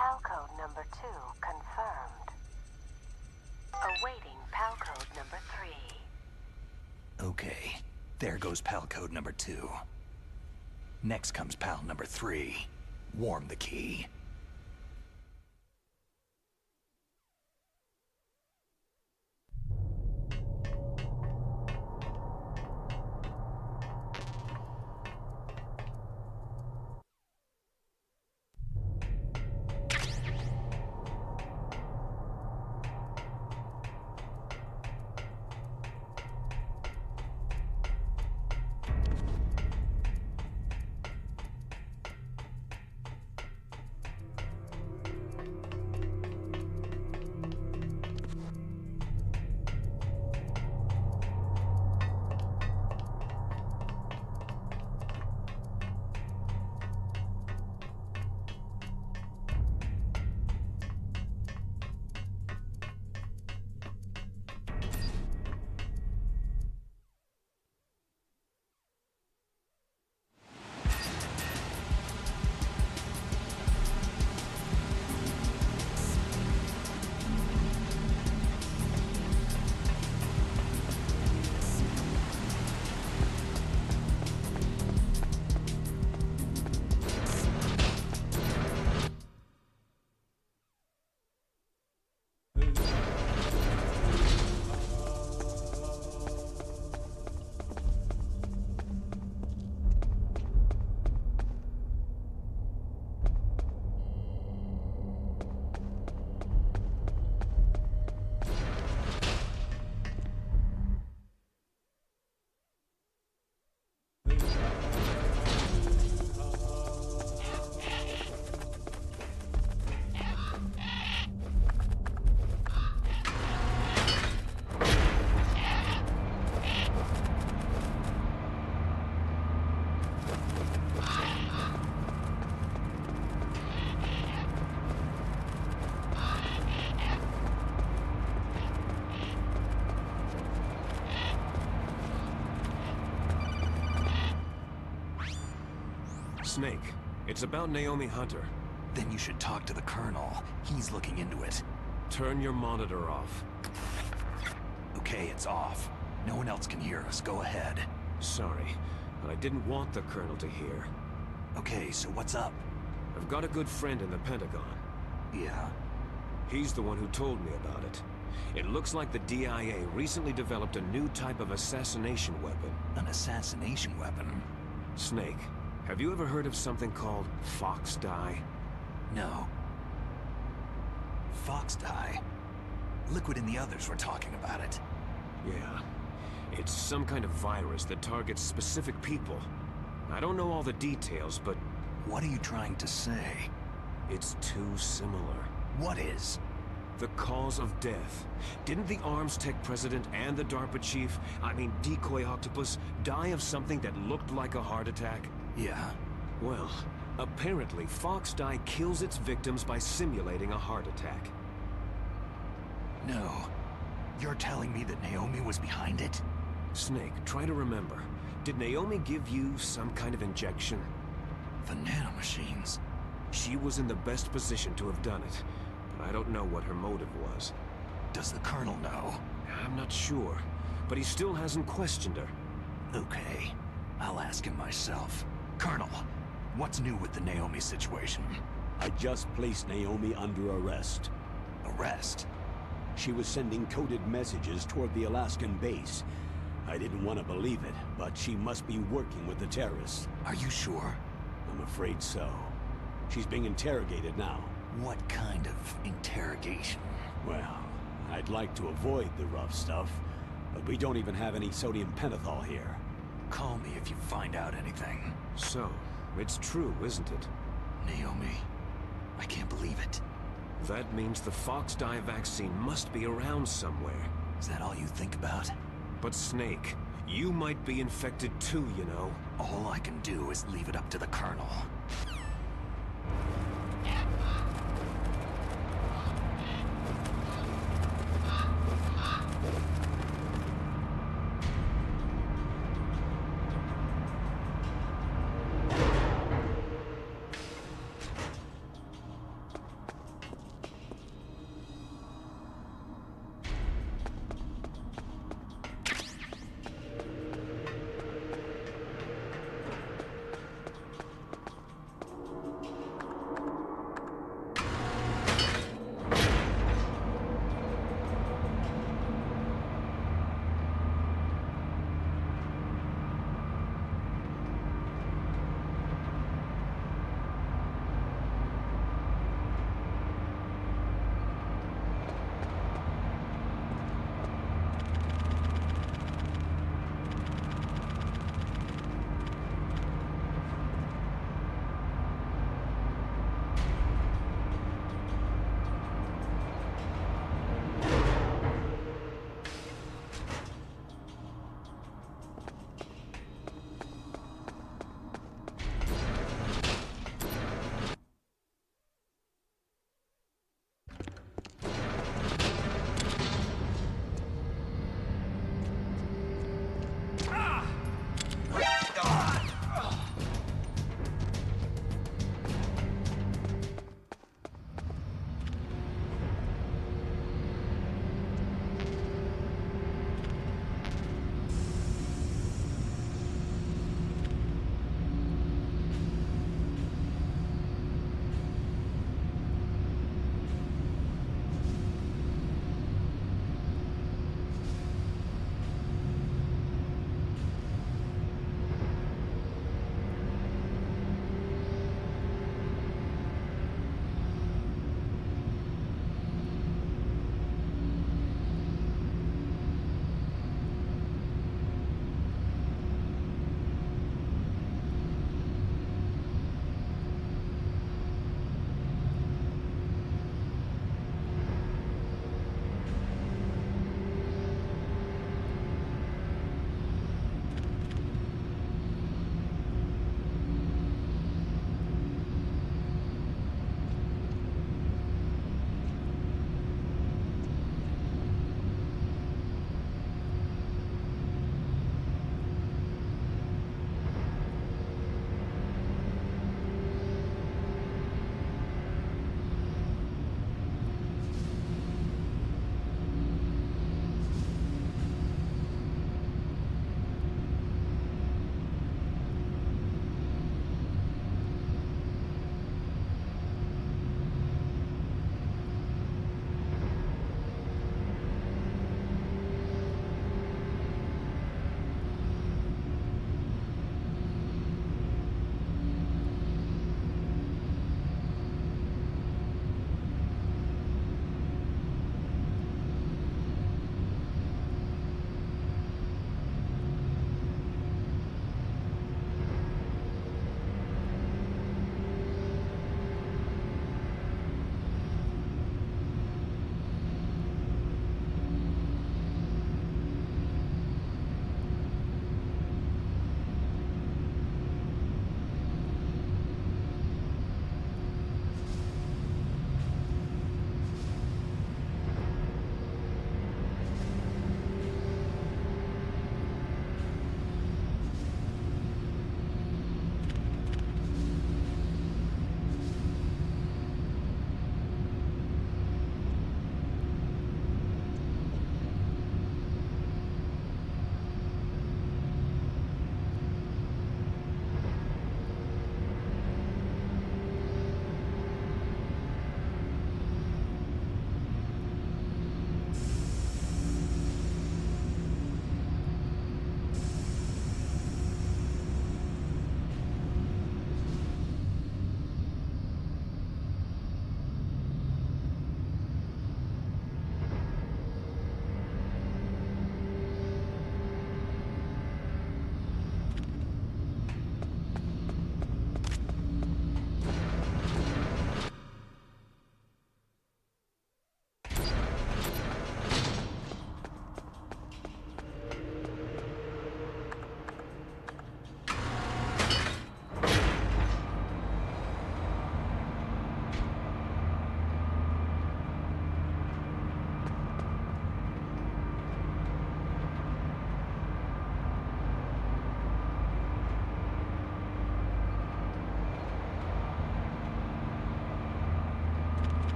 PAL code number 2 confirmed. Awaiting PAL code number 3. Okay, there goes PAL code number 2. Next comes PAL number 3. Warm the key. Snake, it's about Naomi Hunter. Then you should talk to the Colonel. He's looking into it. Turn your monitor off. Okay, it's off. No one else can hear us. Go ahead. Sorry, but I didn't want the Colonel to hear. Okay, so what's up? I've got a good friend in the Pentagon. Yeah? He's the one who told me about it. It looks like the DIA recently developed a new type of assassination weapon. An assassination weapon? Snake, have you ever heard of something called Fox Dye? No. Fox Dye? Liquid and the others were talking about it. Yeah. It's some kind of virus that targets specific people. I don't know all the details, but... What are you trying to say? It's too similar. What is? The cause of death. Didn't the Arms Tech president and the DARPA chief, Decoy Octopus, die of something that looked like a heart attack? Yeah. Well, apparently Fox Dye kills its victims by simulating a heart attack. No. You're telling me that Naomi was behind it? Snake, try to remember. Did Naomi give you some kind of injection? the nanomachines. She was in the best position to have done it, but I don't know what her motive was. Does the Colonel know? I'm not sure, but he still hasn't questioned her. Okay, I'll ask him myself. Colonel, what's new with the Naomi situation? I just placed Naomi under arrest. Arrest? She was sending coded messages toward the Alaskan base. I didn't want to believe it, but she must be working with the terrorists. Are you sure? I'm afraid so. She's being interrogated now. What kind of interrogation? Well, I'd like to avoid the rough stuff, but we don't even have any sodium pentothal here. Call me if you find out anything. So, it's true, isn't it? Naomi, I can't believe it. That means the Fox dye vaccine must be around somewhere. Is that all you think about? But Snake, you might be infected too, you know. All I can do is leave it up to the Colonel.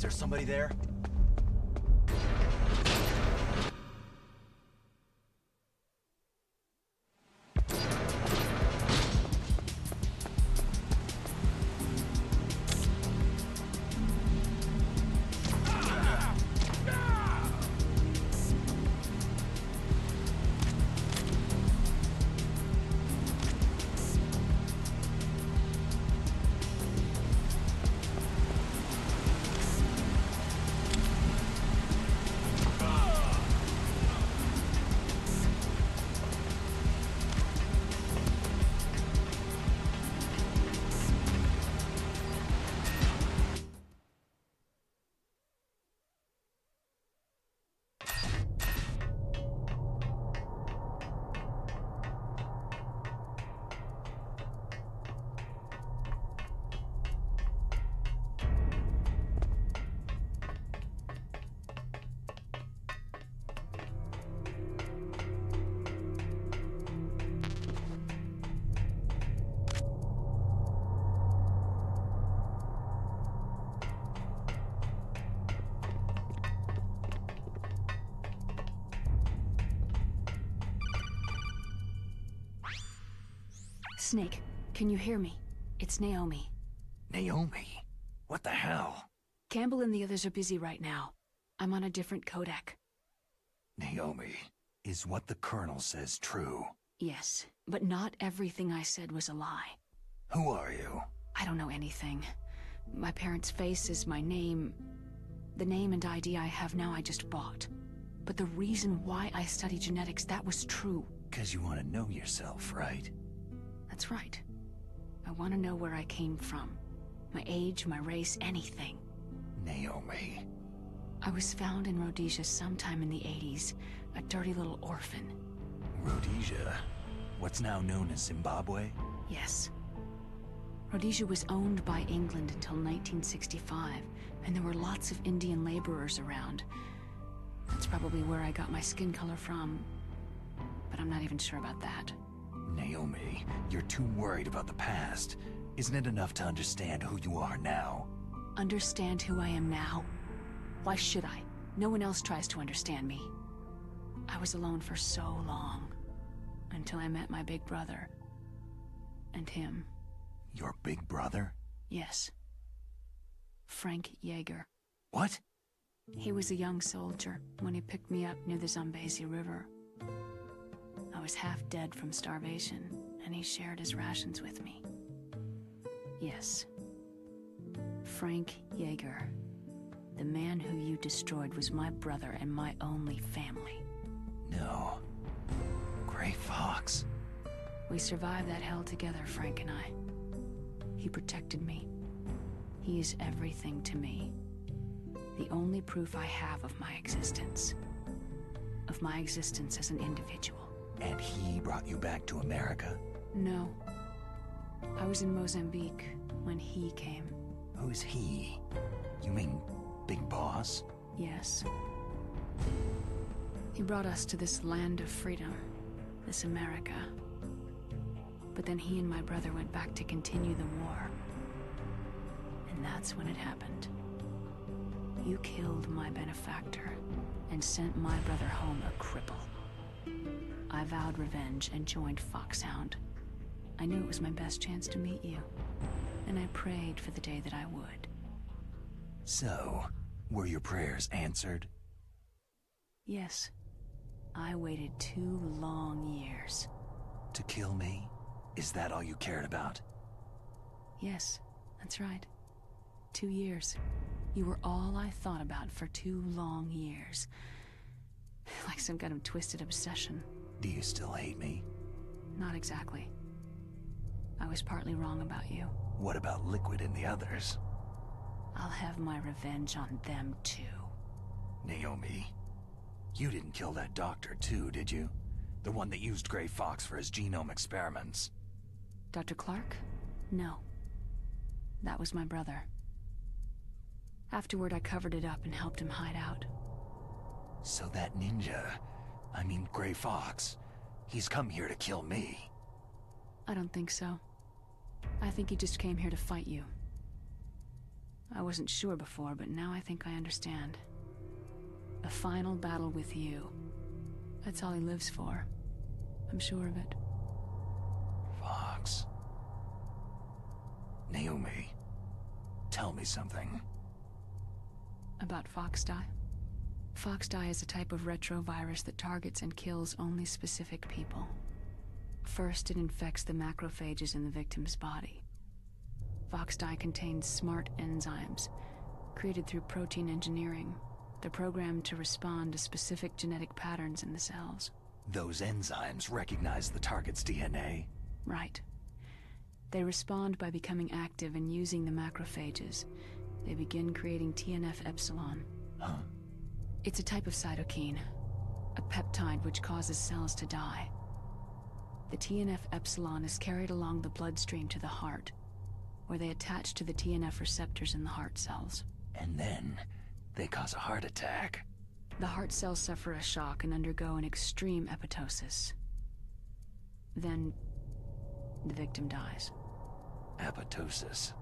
there somebody there? Snake, can you hear me? It's Naomi. Naomi? What the hell? Campbell and the others are busy right now. I'm on a different codec. Naomi, is what the Colonel says true? Yes, but not everything I said was a lie. Who are you? I don't know anything. My parents' faces, my name... The name and ID I have now I just bought. But the reason why I study genetics, that was true. 'Cause you want to know yourself, right? That's right. I want to know where I came from. My age, my race, anything. Naomi. I was found in Rhodesia sometime in the 80s. A dirty little orphan. Rhodesia? What's now known as Zimbabwe? Yes. Rhodesia was owned by England until 1965, and there were lots of Indian laborers around. That's probably where I got my skin color from, but I'm not even sure about that. Naomi, you're too worried about the past. Isn't it enough to understand who you are now? Understand who I am now? Why should I? No one else tries to understand me. I was alone for so long, until I met my big brother. And him. Your big brother? Yes. Frank Yeager. What? He was a young soldier when he picked me up near the Zambezi River. I was half dead from starvation, and he shared his rations with me. Yes. Frank Yeager. The man who you destroyed was my brother and my only family. No. Gray Fox. We survived that hell together, Frank and I. He protected me. He is everything to me. The only proof I have of my existence. Of my existence as an individual. And he brought you back to America? No. I was in Mozambique when he came. Who's he? You mean Big Boss? Yes. He brought us to this land of freedom. This America. But then he and my brother went back to continue the war. And that's when it happened. You killed my benefactor and sent my brother home a cripple. I vowed revenge and joined Foxhound. I knew it was my best chance to meet you, and I prayed for the day that I would. So, were your prayers answered? Yes. I waited 2 long years. To kill me? Is that all you cared about? Yes, that's right. 2 years. You were all I thought about for 2 long years. Like some kind of twisted obsession. Do you still hate me? Not exactly. I was partly wrong about you. What about Liquid and the others? I'll have my revenge on them too. Naomi, you didn't kill that doctor too, did you? The one that used Gray Fox for his genome experiments. Dr. Clark? No. That was my brother. Afterward, I covered it up and helped him hide out. So that ninja, I mean Gray Fox, he's come here to kill me. I don't think so. I think he just came here to fight you. I wasn't sure before, but now I think I understand. A final battle with you. That's all he lives for. I'm sure of it. Fox. Naomi, tell me something. About Foxdie? Foxdie is a type of retrovirus that targets and kills only specific people. First, it infects the macrophages in the victim's body. Foxdie contains smart enzymes, created through protein engineering. They're programmed to respond to specific genetic patterns in the cells. Those enzymes recognize the target's DNA? Right. They respond by becoming active and using the macrophages. They begin creating TNF-epsilon. Huh? It's a type of cytokine, a peptide which causes cells to die. The TNF-epsilon is carried along the bloodstream to the heart, where they attach to the TNF receptors in the heart cells. And then, they cause a heart attack. The heart cells suffer a shock and undergo an extreme apoptosis. Then, the victim dies. Apoptosis?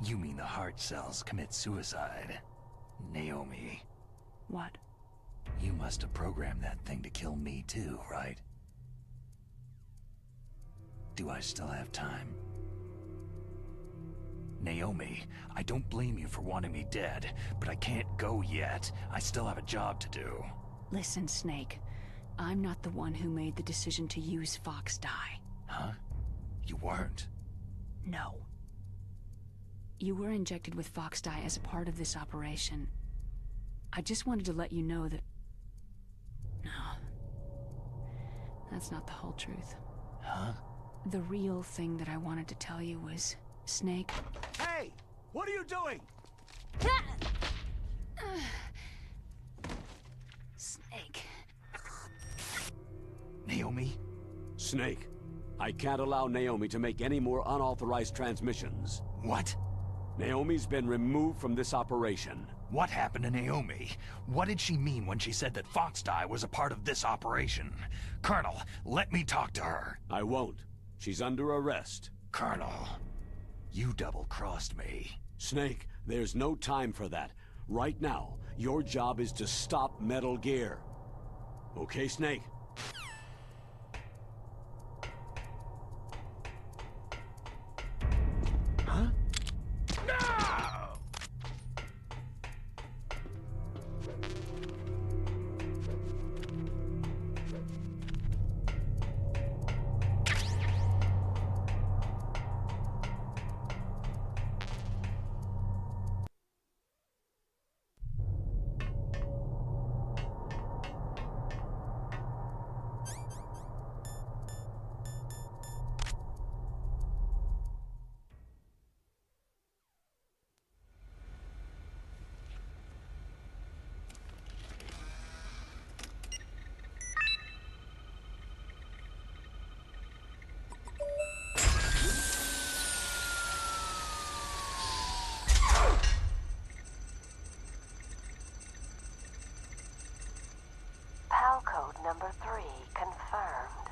You mean the heart cells commit suicide? Naomi. What? You must have programmed that thing to kill me too, right? Do I still have time? Naomi, I don't blame you for wanting me dead, but I can't go yet. I still have a job to do. Listen, Snake. I'm not the one who made the decision to use Foxdie. Huh? You weren't? No. You were injected with Foxdie as a part of this operation. I just wanted to let you know that... No. That's not the whole truth. Huh? The real thing that I wanted to tell you was... Snake... Hey! What are you doing? Snake... Naomi? Snake, I can't allow Naomi to make any more unauthorized transmissions. What? Naomi's been removed from this operation. What happened to Naomi? What did she mean when she said that Foxdie was a part of this operation? Colonel, let me talk to her. I won't. She's under arrest. Colonel, you double-crossed me. Snake, there's no time for that. Right now, your job is to stop Metal Gear. Okay, Snake? Huh? PAL code number 3 confirmed.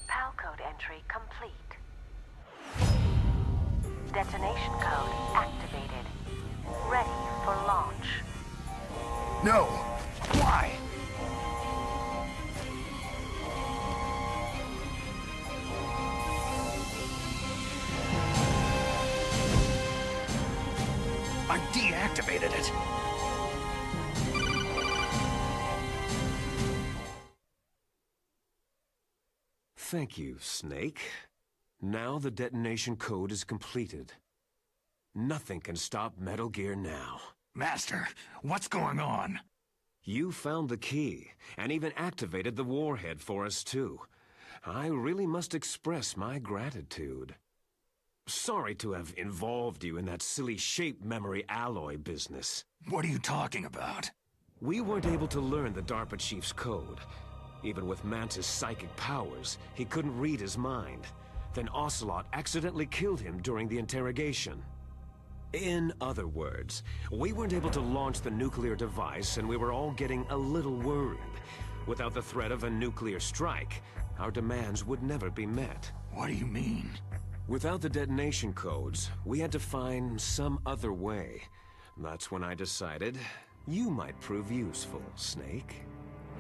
PAL code entry complete. Detonation code activated. Ready for launch. No! Why? I deactivated it. Thank you, Snake. Now the detonation code is completed. Nothing can stop Metal Gear now. Master, what's going on? You found the key, and even activated the warhead for us too. I really must express my gratitude. Sorry to have involved you in that silly shape memory alloy business. What are you talking about? We weren't able to learn the DARPA chief's code. Even with Mantis' psychic powers, he couldn't read his mind. Then Ocelot accidentally killed him during the interrogation. In other words, we weren't able to launch the nuclear device, and we were all getting a little worried. Without the threat of a nuclear strike, our demands would never be met. What do you mean? Without the detonation codes, we had to find some other way. That's when I decided you might prove useful, Snake.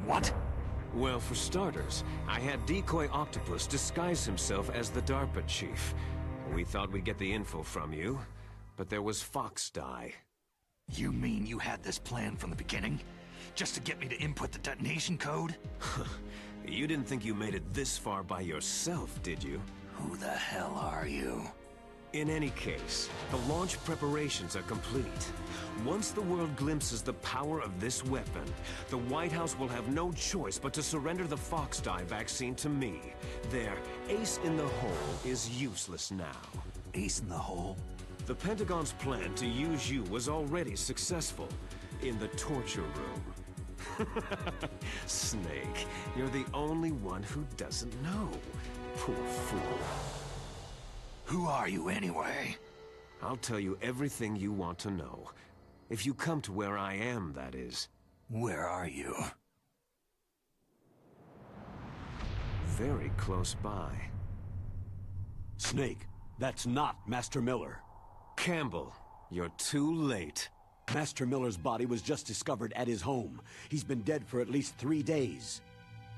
What? Well, for starters, I had Decoy Octopus disguise himself as the DARPA chief. We thought we'd get the info from you, but there was Fox Die. You mean you had this plan from the beginning? Just to get me to input the detonation code? You didn't think you made it this far by yourself, did you? Who the hell are you? In any case, the launch preparations are complete. Once the world glimpses the power of this weapon, the White House will have no choice but to surrender the Fox Die vaccine to me. Their ace in the hole is useless now. Ace in the hole? The Pentagon's plan to use you was already successful in the torture room. Snake, you're the only one who doesn't know. Poor fool. Who are you anyway? I'll tell you everything you want to know. If you come to where I am, that is. Where are you? Very close by. Snake, that's not Master Miller. Campbell, you're too late. Master Miller's body was just discovered at his home. He's been dead for at least 3 days.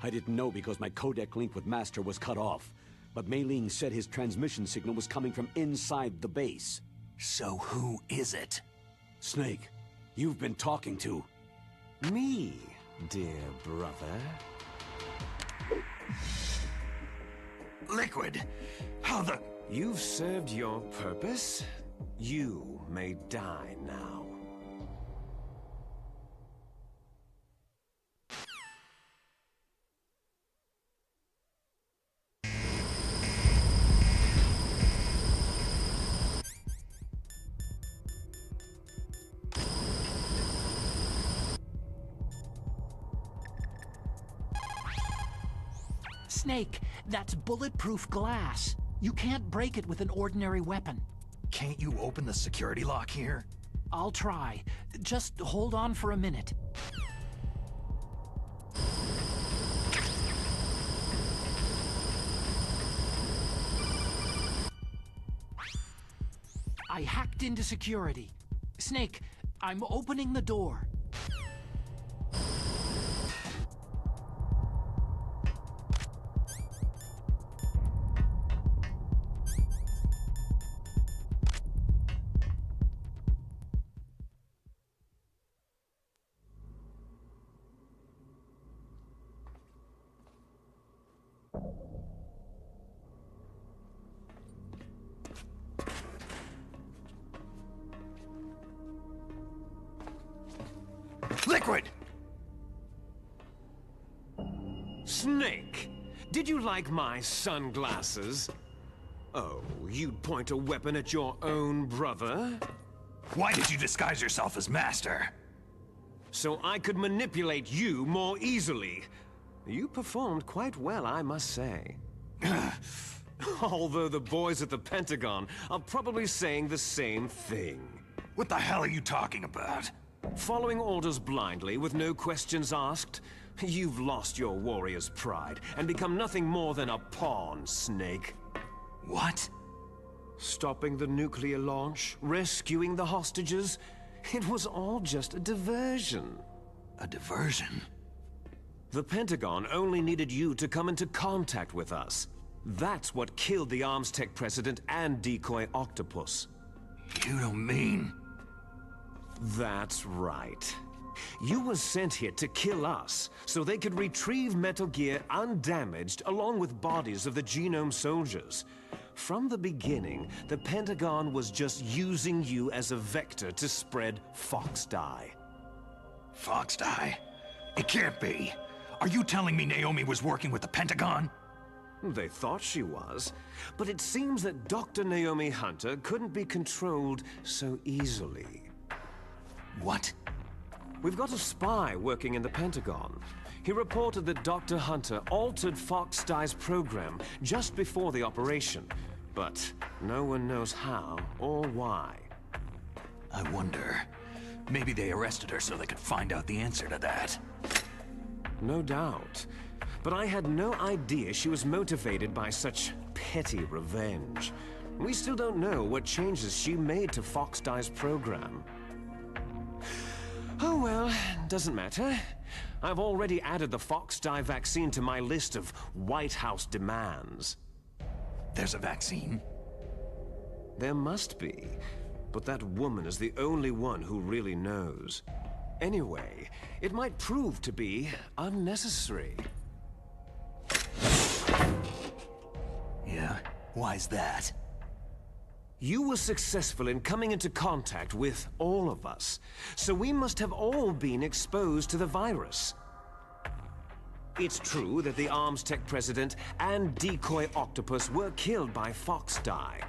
I didn't know because my codec link with Master was cut off. But Mei Ling said his transmission signal was coming from inside the base. So who is it? Snake, you've been talking to... Me, dear brother. Liquid! How the... You've served your purpose. You may die now. Snake, that's bulletproof glass. You can't break it with an ordinary weapon. Can't you open the security lock here? I'll try. Just hold on for a minute. I hacked into security. Snake, I'm opening the door. Liquid! Snake, did you like my sunglasses? Oh, you'd point a weapon at your own brother? Why did you disguise yourself as Master? So I could manipulate you more easily. You performed quite well, I must say. Although the boys at the Pentagon are probably saying the same thing. What the hell are you talking about? Following orders blindly, with no questions asked, you've lost your warrior's pride and become nothing more than a pawn, Snake. What? Stopping the nuclear launch, rescuing the hostages, it was all just a diversion. A diversion? The Pentagon only needed you to come into contact with us. That's what killed the Arms Tech president and Decoy Octopus. You don't mean... That's right. You were sent here to kill us, so they could retrieve Metal Gear undamaged along with bodies of the Genome soldiers. From the beginning, the Pentagon was just using you as a vector to spread Fox Die. Fox Die? It can't be. Are you telling me Naomi was working with the Pentagon? They thought she was, but it seems that Dr. Naomi Hunter couldn't be controlled so easily. What? We've got a spy working in the Pentagon. He reported that Dr. Hunter altered Fox Die's program just before the operation, but no one knows how or why. I wonder, maybe they arrested her so they could find out the answer to that. No doubt. But I had no idea she was motivated by such petty revenge. We still don't know what changes she made to Fox-Die's program. Oh well, doesn't matter. I've already added the Fox-Die vaccine to my list of White House demands. There's a vaccine? There must be, but that woman is the only one who really knows. Anyway, it might prove to be unnecessary. Yeah? Why's that? You were successful in coming into contact with all of us, so we must have all been exposed to the virus. It's true that the Arms Tech president and decoy octopus were killed by Fox-Die.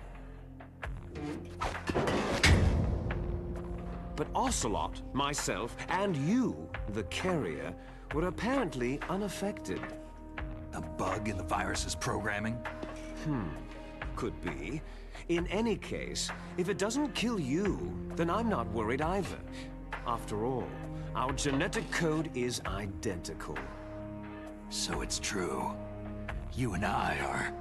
But Ocelot, myself, and you, the carrier, were apparently unaffected. A bug in the virus's programming? Could be. In any case, if it doesn't kill you, then I'm not worried either. After all, our genetic code is identical. So it's true. You and I are...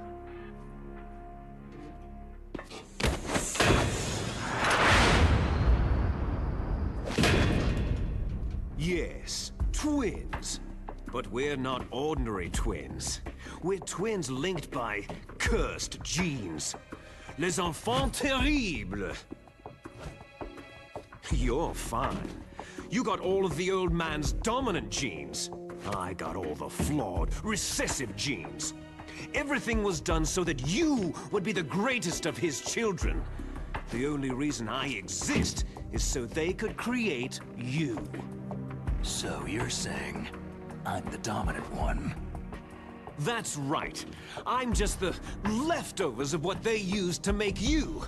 Yes, twins. But we're not ordinary twins. We're twins linked by cursed genes. Les enfants terribles. You're fine. You got all of the old man's dominant genes. I got all the flawed, recessive genes. Everything was done so that you would be the greatest of his children. The only reason I exist is so they could create you. So you're saying I'm the dominant one? That's right. I'm just the leftovers of what they used to make you.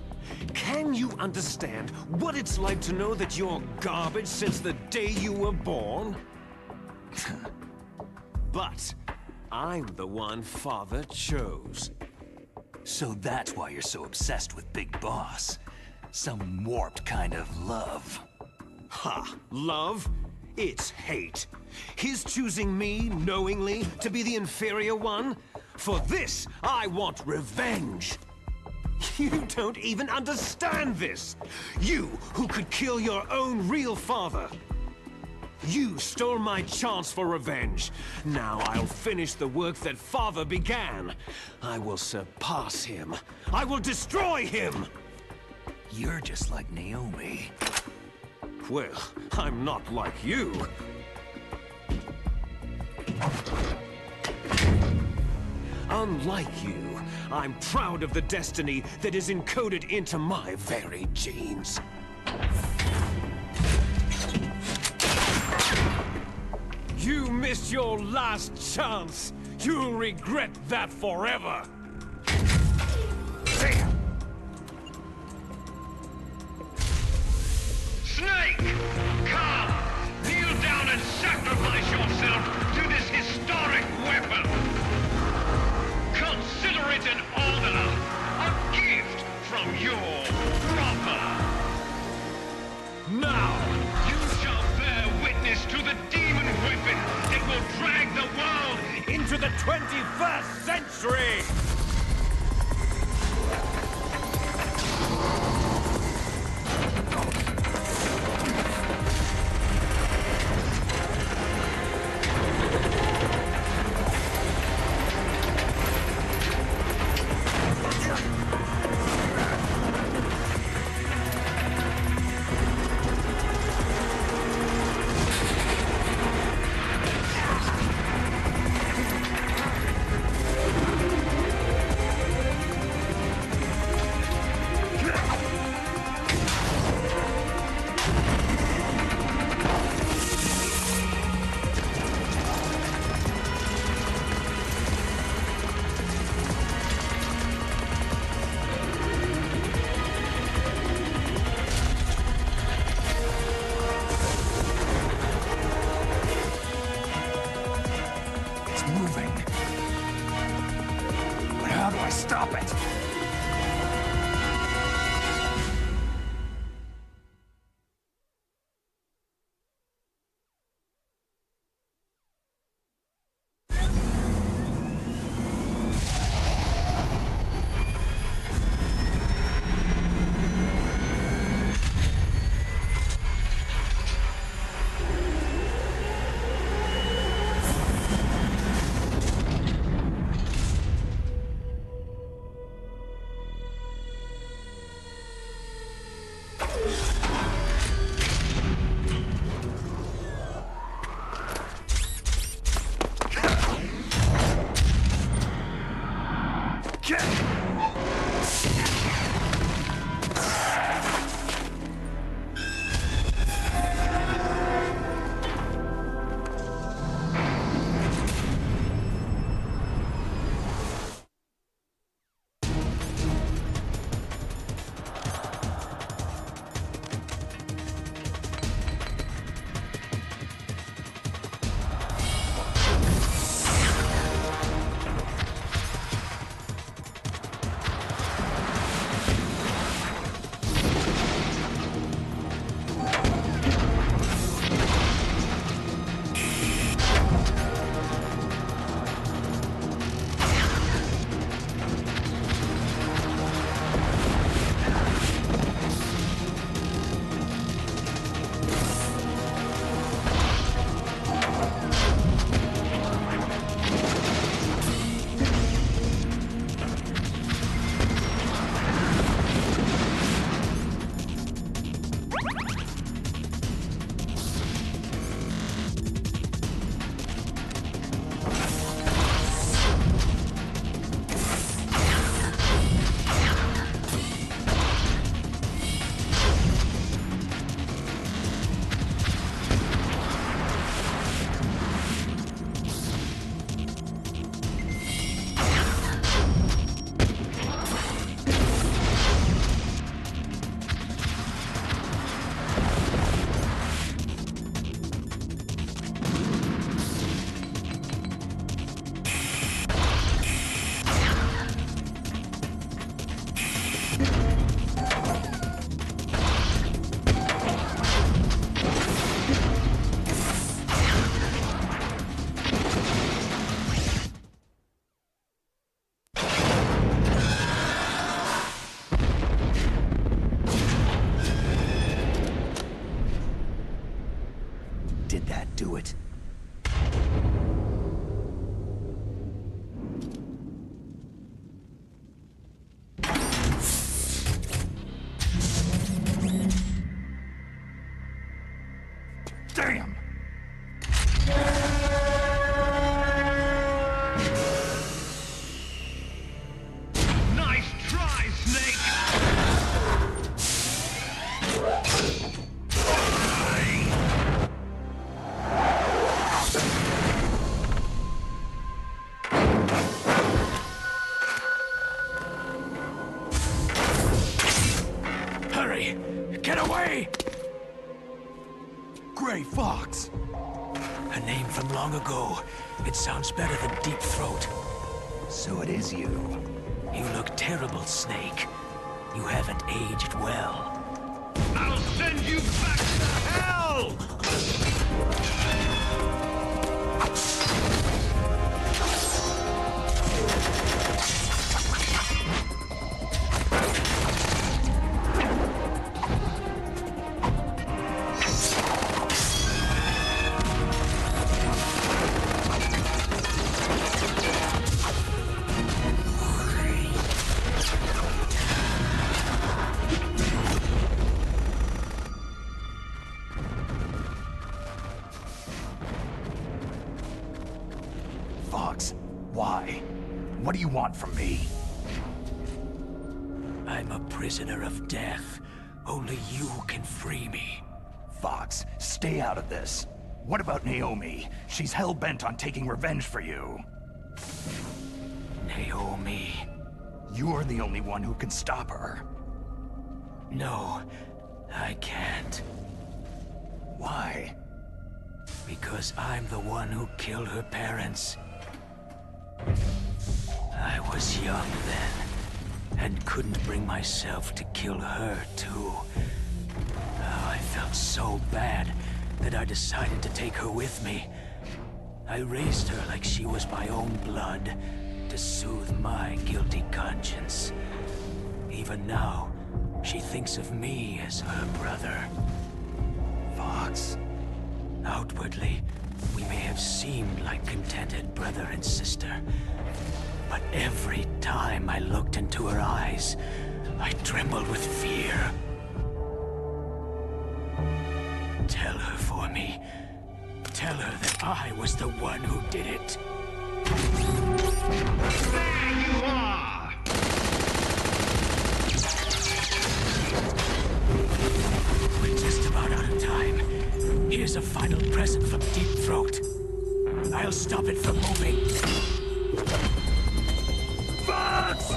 Can you understand what it's like to know that you're garbage since the day you were born? But I'm the one Father chose. So that's why you're so obsessed with Big Boss. Some warped kind of love. Ha! Love? It's hate. His choosing me, knowingly, to be the inferior one? For this, I want revenge. You don't even understand this. You, who could kill your own real father. You stole my chance for revenge. Now I'll finish the work that Father began. I will surpass him. I will destroy him. You're just like Naomi. Well, I'm not like you. Unlike you, I'm proud of the destiny that is encoded into my very genes. You missed your last chance. You'll regret that forever. Snake! Come! Kneel down and sacrifice yourself to this historic weapon! Consider it an honor, a gift from your brother! Now! You shall bear witness to the demon weapon that will drag the world into the 21st century! Stop it! Did that do it? Damn! Nice try, Snake! Hurry! Get away! Gray Fox! A name from long ago. It sounds better than Deep Throat. So it is you. You look terrible, Snake. You haven't aged well. I'll send you back to hell! Fox, why? What do you want from me? I'm a prisoner of death. Only you can free me. Fox, stay out of this. What about Naomi? She's hell-bent on taking revenge for you. Naomi? You're the only one who can stop her. No, I can't. Why? Because I'm the one who killed her parents. I was young then, and couldn't bring myself to kill her, too. Oh, I felt so bad that I decided to take her with me. I raised her like she was my own blood, to soothe my guilty conscience. Even now, she thinks of me as her brother. Fox. Outwardly, we may have seemed like contented brother and sister. But every time I looked into her eyes, I trembled with fear. Tell her for me. Tell her that I was the one who did it. There you are! I'll stop it from moving. Fox!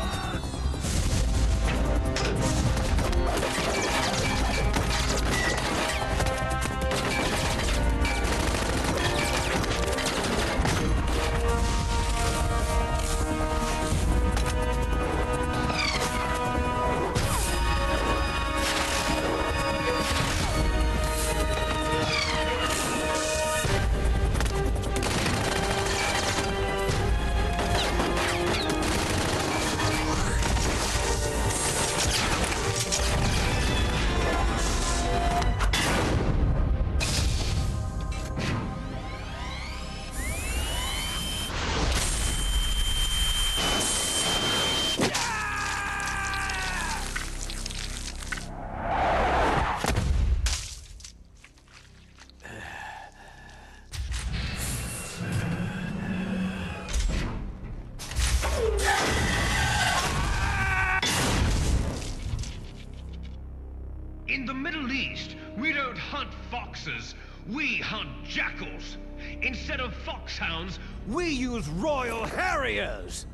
In the Middle East, we don't hunt foxes, we hunt jackals. Instead of foxhounds, we use Royal Harriers.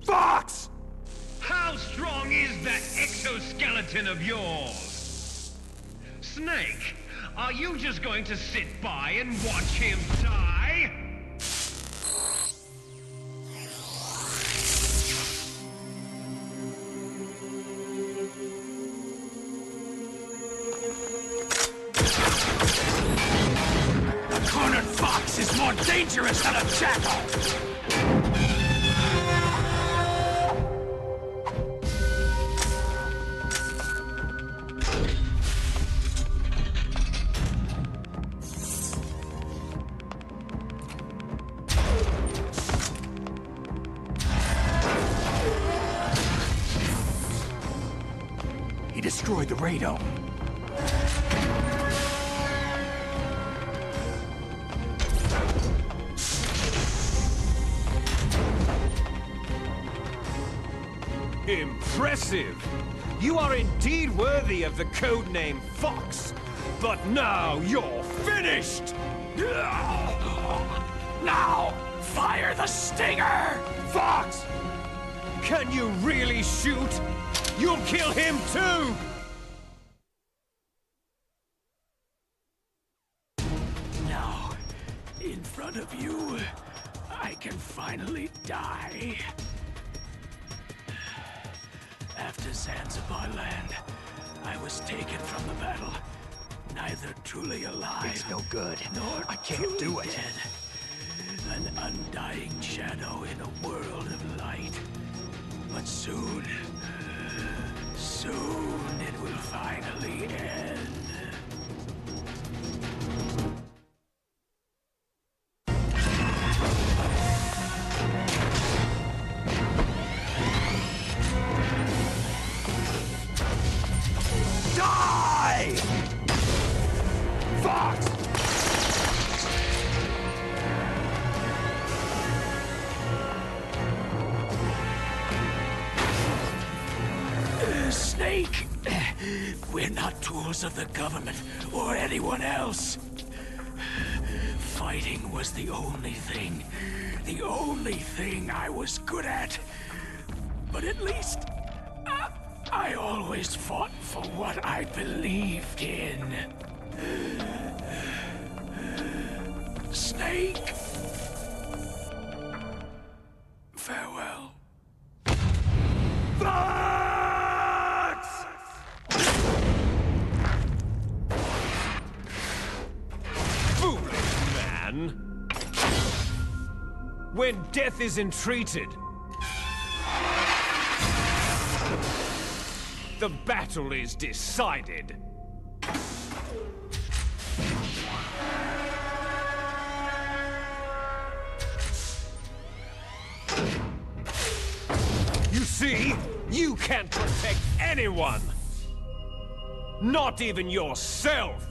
Fox! How strong is that exoskeleton of yours? Snake, are you just going to sit by and watch him die? A cornered fox is more dangerous than a jackal! He destroyed the radome. Impressive! You are indeed worthy of the codename Fox, but now you're finished! Now, fire the stinger! Fox! Can you really shoot? You'll kill him too! Now, in front of you, I can finally die. After Zanzibar land, I was taken from the battle, neither truly alive. It's no good. Nor I can't do it. Dead. An undying shadow in a world of light. But soon it will finally end. Die! Fox! Snake! We're not tools of the government or anyone else. Fighting was the only thing I was good at. But at least, I always fought for what I believed in. Snake. Farewell. Foolish man! When death is entreated, the battle is decided. You see, you can't protect anyone. Not even yourself.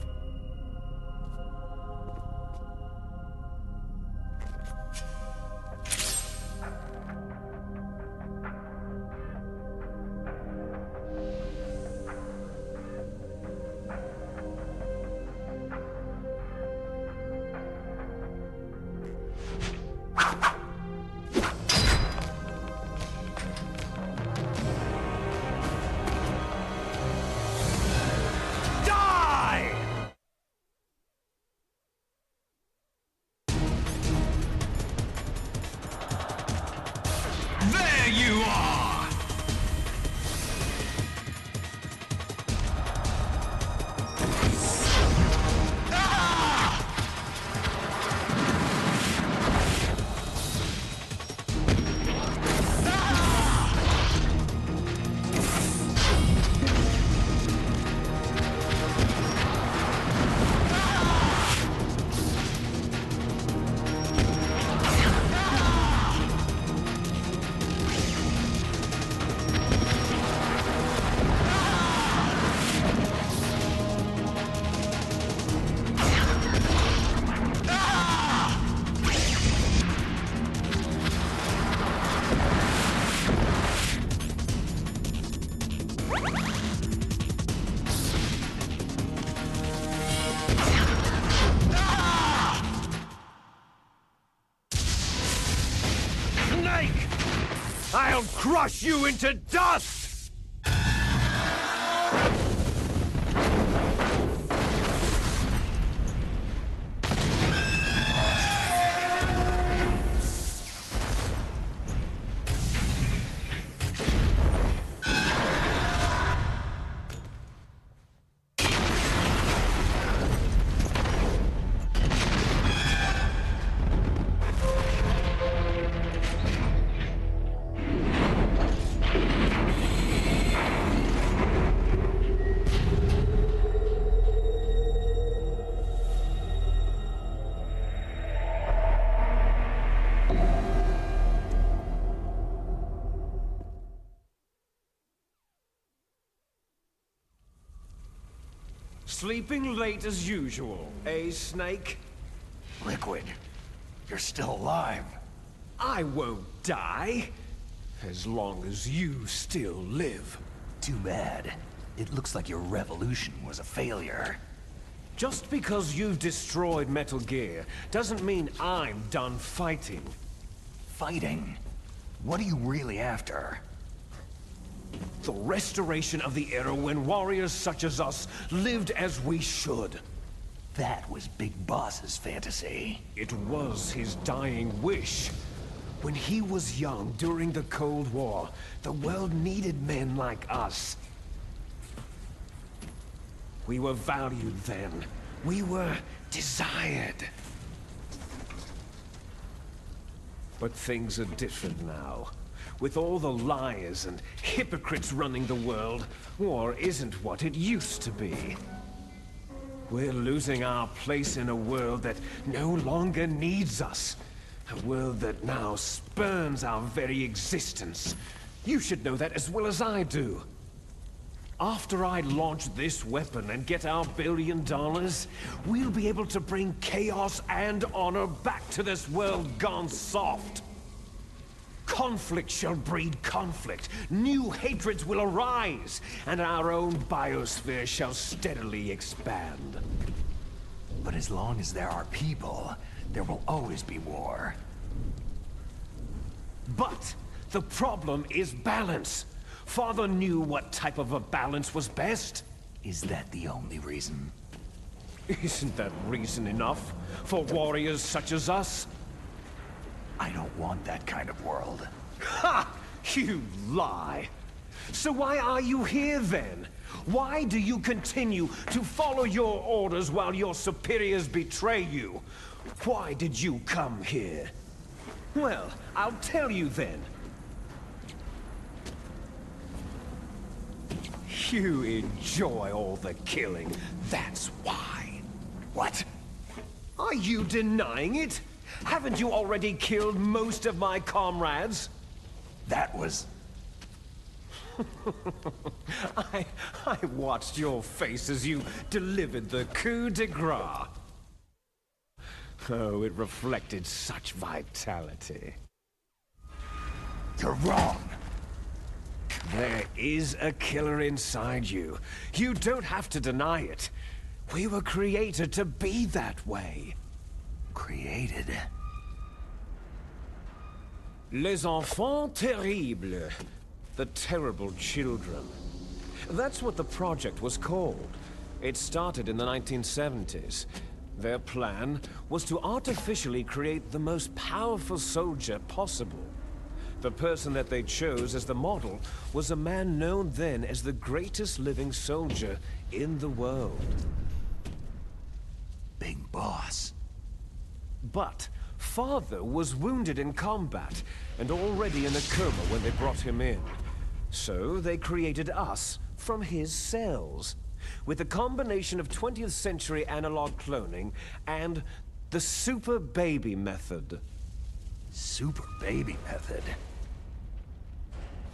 you are! I'll crush you into dust! Sleeping late as usual, eh, Snake? Liquid, you're still alive. I won't die, as long as you still live. Too bad. It looks like your revolution was a failure. Just because you've destroyed Metal Gear doesn't mean I'm done fighting. Fighting? What are you really after? The restoration of the era when warriors such as us lived as we should. That was Big Boss's fantasy. It was his dying wish. When he was young during the Cold War, the world needed men like us. We were valued then. We were desired. But things are different now. With all the liars and hypocrites running the world, war isn't what it used to be. We're losing our place in a world that no longer needs us. A world that now spurns our very existence. You should know that as well as I do. After I launch this weapon and get our $1 billion, we'll be able to bring chaos and honor back to this world gone soft. Conflict shall breed conflict, new hatreds will arise, and our own biosphere shall steadily expand. But as long as there are people, there will always be war. But the problem is balance. Father knew what type of a balance was best. Is that the only reason? Isn't that reason enough for warriors such as us? I don't want that kind of world. Ha! You lie! So why are you here then? Why do you continue to follow your orders while your superiors betray you? Why did you come here? Well, I'll tell you then. You enjoy all the killing, that's why. What? Are you denying it? Haven't you already killed most of my comrades? That was... I watched your face as you delivered the coup de grace. Oh, it reflected such vitality. You're wrong. There is a killer inside you. You don't have to deny it. We were created to be that way. Created? Les enfants terribles. The terrible children. That's what the project was called. It started in the 1970s. Their plan was to artificially create the most powerful soldier possible. The person that they chose as the model was a man known then as the greatest living soldier in the world. Big boss. But Father was wounded in combat and already in a coma when they brought him in. So they created us from his cells, with a combination of 20th century analog cloning and the super baby method. Super baby method?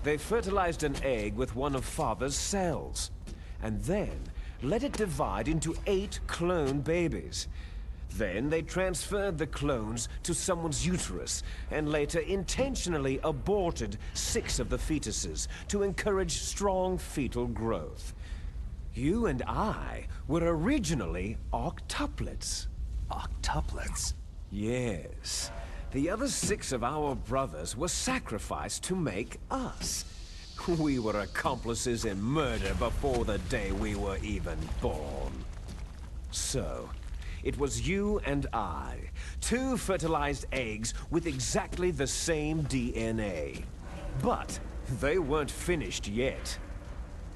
They fertilized an egg with one of Father's cells, and then let it divide into 8 clone babies. Then they transferred the clones to someone's uterus, and later intentionally aborted 6 of the fetuses to encourage strong fetal growth. You and I were originally octuplets. Octuplets? Yes. The other 6 of our brothers were sacrificed to make us. We were accomplices in murder before the day we were even born. So, it was you and I, 2 fertilized eggs with exactly the same DNA. But they weren't finished yet.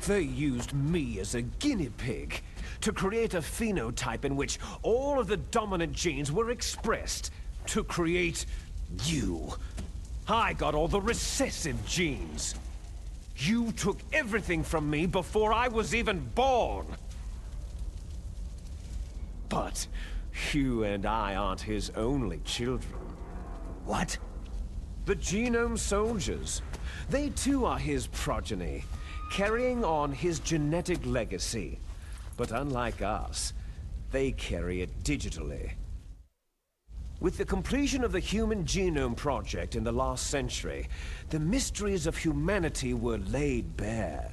They used me as a guinea pig to create a phenotype in which all of the dominant genes were expressed to create you. I got all the recessive genes. You took everything from me before I was even born. But you and I aren't his only children. What? The Genome Soldiers. They too are his progeny, carrying on his genetic legacy. But unlike us, they carry it digitally. With the completion of the Human Genome Project in the last century, the mysteries of humanity were laid bare.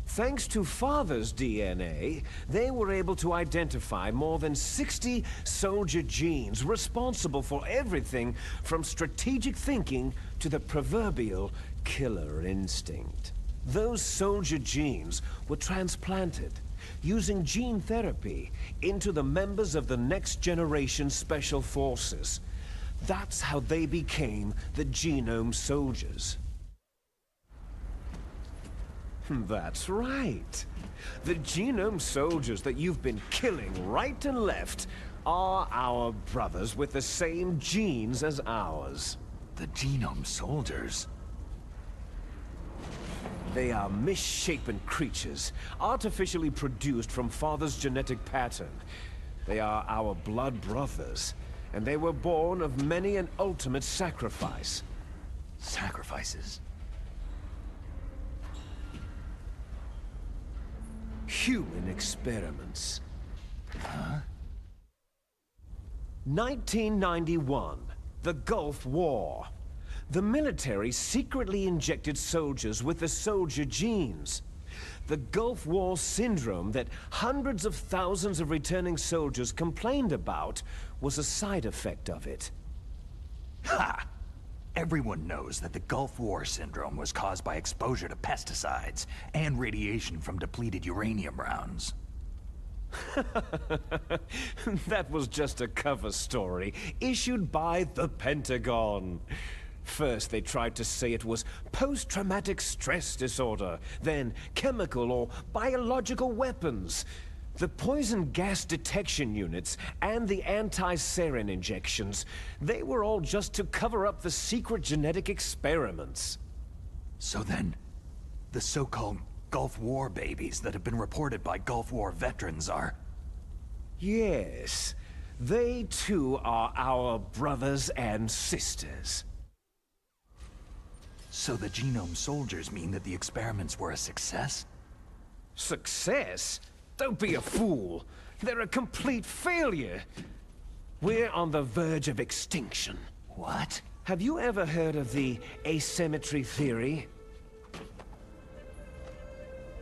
Thanks to Father's DNA, they were able to identify more than 60 soldier genes responsible for everything from strategic thinking to the proverbial killer instinct. Those soldier genes were transplanted, using gene therapy, into the members of the next generation special forces. That's how they became the Genome Soldiers. That's right. The Genome Soldiers that you've been killing right and left are our brothers with the same genes as ours. The Genome Soldiers? They are misshapen creatures, artificially produced from Father's genetic pattern. They are our blood brothers, and they were born of many an ultimate sacrifice. Sacrifices? Human experiments. Huh? 1991, the Gulf War. The military secretly injected soldiers with the soldier genes. The Gulf War syndrome that hundreds of thousands of returning soldiers complained about was a side effect of it. Ha! Everyone knows that the Gulf War syndrome was caused by exposure to pesticides and radiation from depleted uranium rounds. That was just a cover story issued by the Pentagon. First, they tried to say it was post-traumatic stress disorder, then chemical or biological weapons. The poison gas detection units and the anti-sarin injections, they were all just to cover up the secret genetic experiments. So then, the so-called Gulf War babies that have been reported by Gulf War veterans are... Yes, they too are our brothers and sisters. So the Genome Soldiers mean that the experiments were a success? Success? Don't be a fool. They're a complete failure. We're on the verge of extinction. What? Have you ever heard of the asymmetry theory?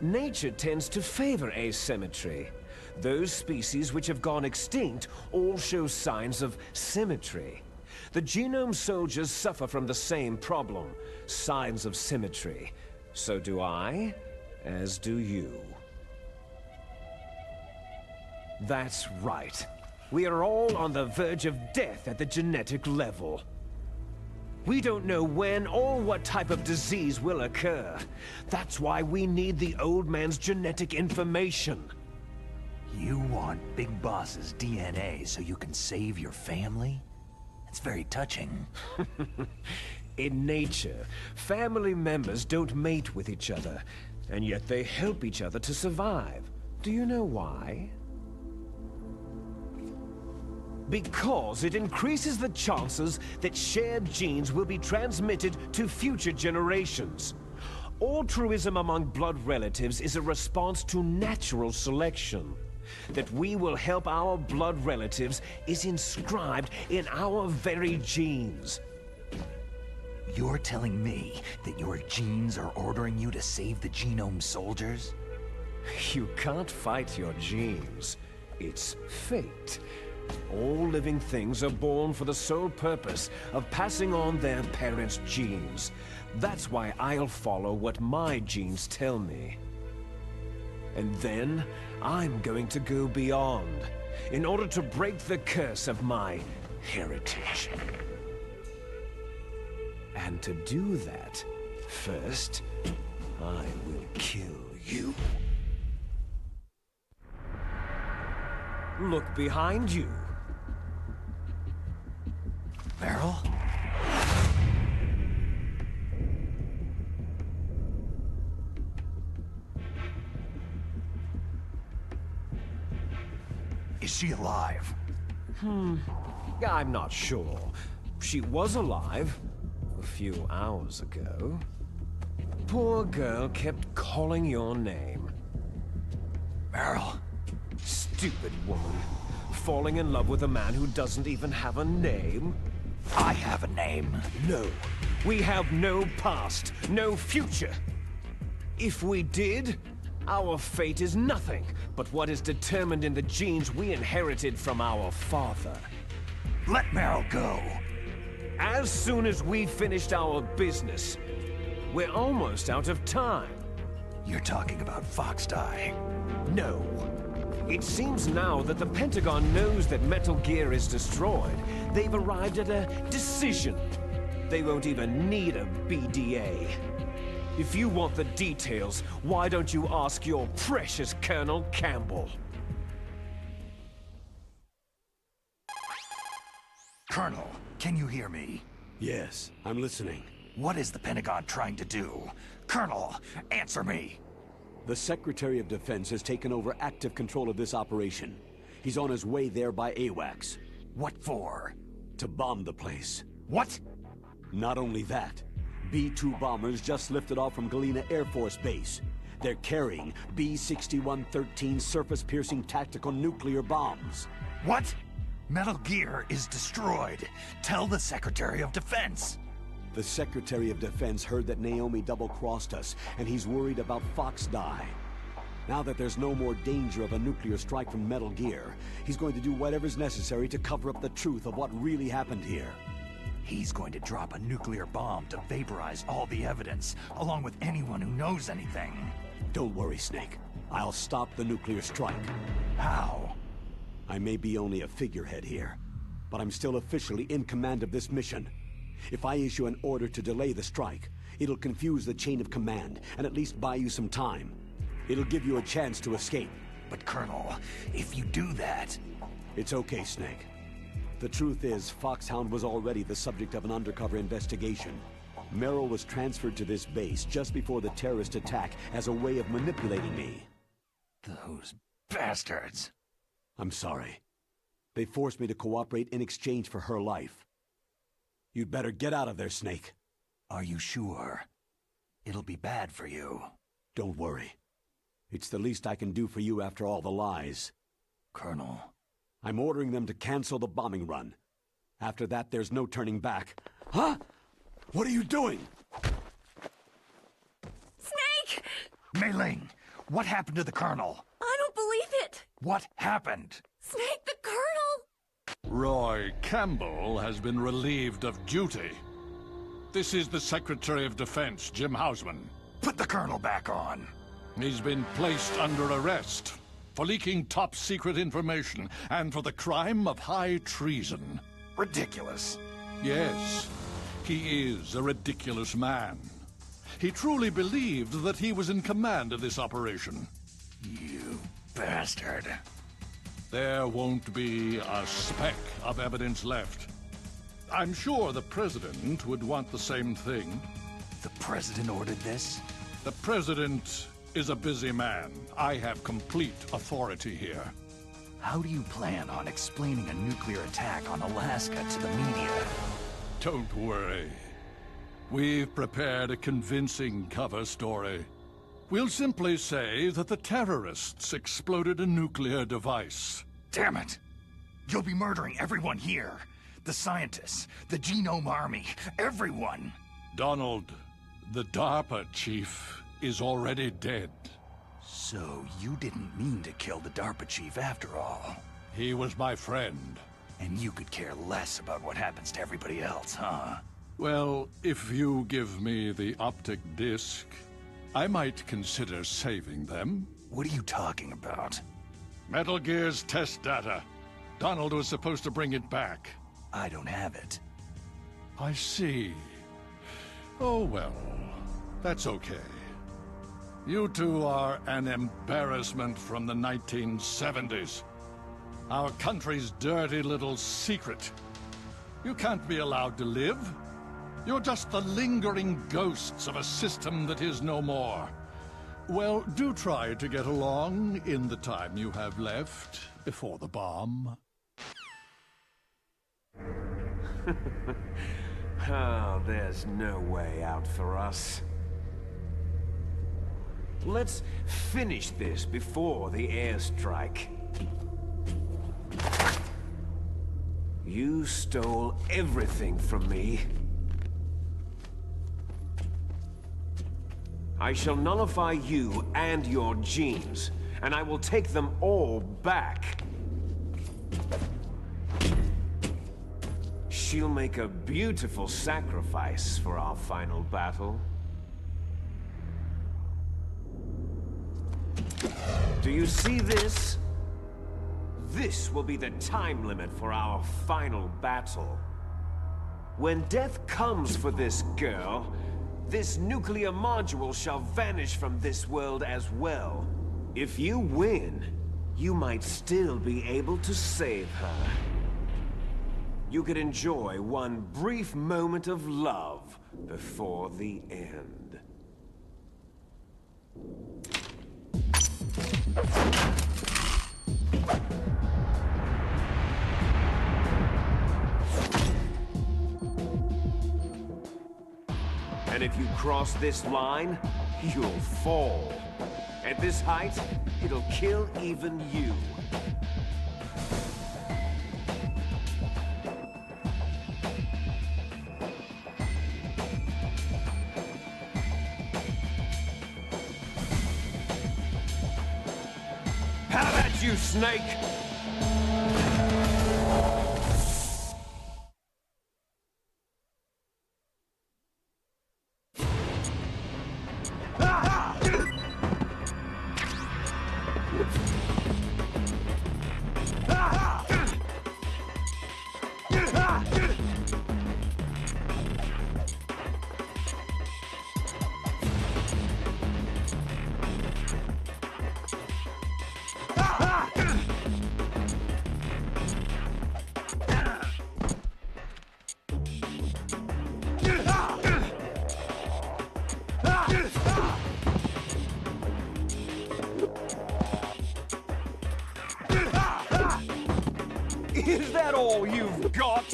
Nature tends to favor asymmetry. Those species which have gone extinct all show signs of symmetry. The Genome Soldiers suffer from the same problem, signs of symmetry. So do I, as do you. That's right. We are all on the verge of death at the genetic level. We don't know when or what type of disease will occur. That's why we need the old man's genetic information. You want Big Boss's DNA so you can save your family? It's very touching. In nature, family members don't mate with each other, and yet they help each other to survive. Do you know why? Because it increases the chances that shared genes will be transmitted to future generations. Altruism among blood relatives is a response to natural selection. That we will help our blood relatives is inscribed in our very genes. You're telling me that your genes are ordering you to save the genome soldiers? You can't fight your genes. It's fate. All living things are born for the sole purpose of passing on their parents' genes. That's why I'll follow what my genes tell me. And then, I'm going to go beyond, in order to break the curse of my heritage. And to do that, first, I will kill you. Look behind you. Meryl? Is she alive? I'm not sure. She was alive a few hours ago. Poor girl kept calling your name. Meryl. Stupid woman. Falling in love with a man who doesn't even have a name? I have a name. No. We have no past, no future. If we did, our fate is nothing but what is determined in the genes we inherited from our father. Let Meryl go. As soon as we finished our business, we're almost out of time. You're talking about Foxdie. No. It seems now that the Pentagon knows that Metal Gear is destroyed. They've arrived at a decision. They won't even need a BDA. If you want the details, why don't you ask your precious Colonel Campbell? Colonel, can you hear me? Yes, I'm listening. What is the Pentagon trying to do? Colonel, answer me! The Secretary of Defense has taken over active control of this operation. He's on his way there by AWACS. What for? To bomb the place. What? Not only that, B-2 bombers just lifted off from Galena Air Force Base. They're carrying B-6113 surface-piercing tactical nuclear bombs. What? Metal Gear is destroyed. Tell the Secretary of Defense. The Secretary of Defense heard that Naomi double-crossed us, and he's worried about Foxdie. Now that there's no more danger of a nuclear strike from Metal Gear, he's going to do whatever's necessary to cover up the truth of what really happened here. He's going to drop a nuclear bomb to vaporize all the evidence, along with anyone who knows anything. Don't worry, Snake. I'll stop the nuclear strike. How? I may be only a figurehead here, but I'm still officially in command of this mission. If I issue an order to delay the strike, it'll confuse the chain of command, and at least buy you some time. It'll give you a chance to escape. But Colonel, if you do that... It's okay, Snake. The truth is, Foxhound was already the subject of an undercover investigation. Meryl was transferred to this base just before the terrorist attack as a way of manipulating me. Those bastards. I'm sorry. They forced me to cooperate in exchange for her life. You'd better get out of there, Snake. Are you sure? It'll be bad for you. Don't worry. It's the least I can do for you after all the lies. Colonel. I'm ordering them to cancel the bombing run. After that, there's no turning back. Huh? What are you doing? Snake! Mei Ling, what happened to the Colonel? I don't believe it! What happened? Snake, the Colonel! Roy Campbell has been relieved of duty. This is the Secretary of Defense, Jim Hausman. Put the Colonel back on. He's been placed under arrest for leaking top-secret information and for the crime of high treason. Ridiculous. Yes. He is a ridiculous man. He truly believed that he was in command of this operation. You bastard. There won't be a speck of evidence left. I'm sure the President would want the same thing. The President ordered this? The President is a busy man. I have complete authority here. How do you plan on explaining a nuclear attack on Alaska to the media? Don't worry. We've prepared a convincing cover story. We'll simply say that the terrorists exploded a nuclear device. Damn it! You'll be murdering everyone here. The scientists, the Genome Army, everyone! Donald, the DARPA chief, is already dead. So you didn't mean to kill the DARPA chief after all? He was my friend. And you could care less about what happens to everybody else, huh? Well, if you give me the optic disc, I might consider saving them. What are you talking about? Metal Gear's test data. Donald was supposed to bring it back. I don't have it. I see. Oh well, that's okay. You two are an embarrassment from the 1970s. Our country's dirty little secret. You can't be allowed to live. You're just the lingering ghosts of a system that is no more. Well, do try to get along in the time you have left before the bomb. Oh, there's no way out for us. Let's finish this before the airstrike. You stole everything from me. I shall nullify you and your genes, and I will take them all back. She'll make a beautiful sacrifice for our final battle. Do you see this? This will be the time limit for our final battle. When death comes for this girl, this nuclear module shall vanish from this world as well. If you win, you might still be able to save her. You could enjoy one brief moment of love before the end. And if you cross this line, you'll fall. At this height, it'll kill even you. How about you, Snake? Is that all you've got?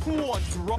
What's wrong?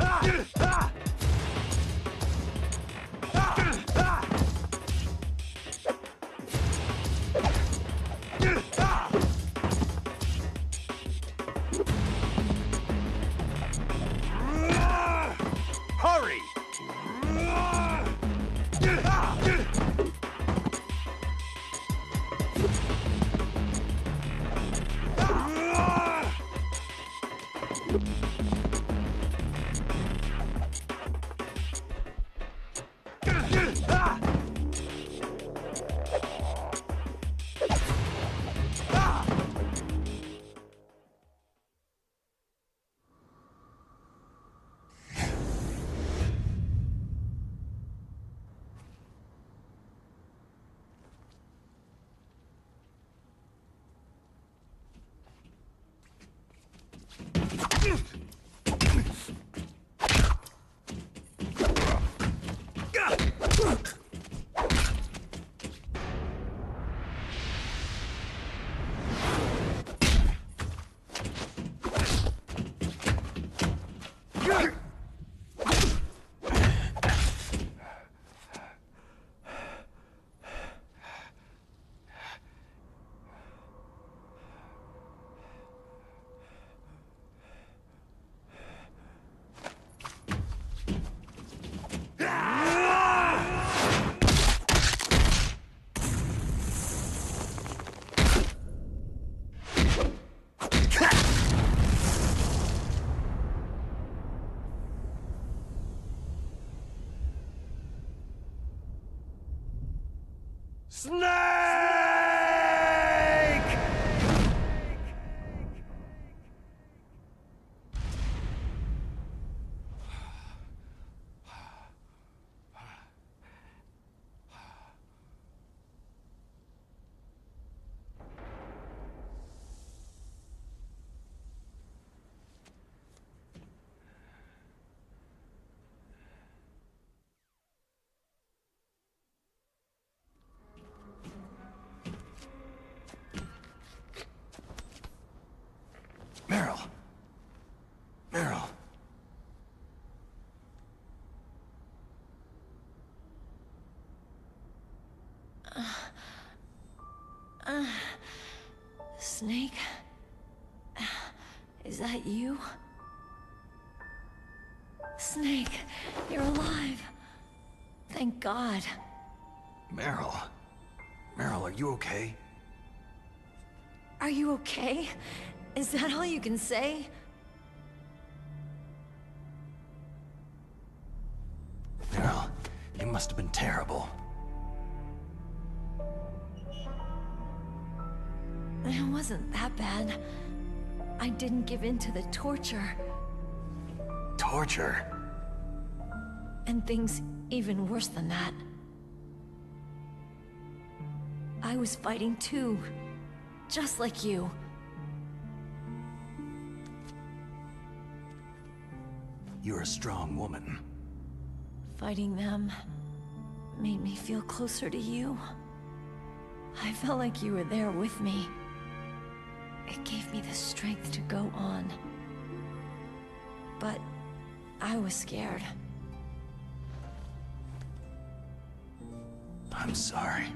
Snake! Meryl. Meryl. Snake? Is that you? Snake, you're alive. Thank God. Meryl. Meryl, are you okay? Are you okay? Is that all you can say? Meryl, you must have been terrible. It wasn't that bad. I didn't give in to the torture. Torture? And things even worse than that. I was fighting too. Just like you. You're a strong woman. Fighting them made me feel closer to you. I felt like you were there with me. It gave me the strength to go on. But I was scared. I'm sorry.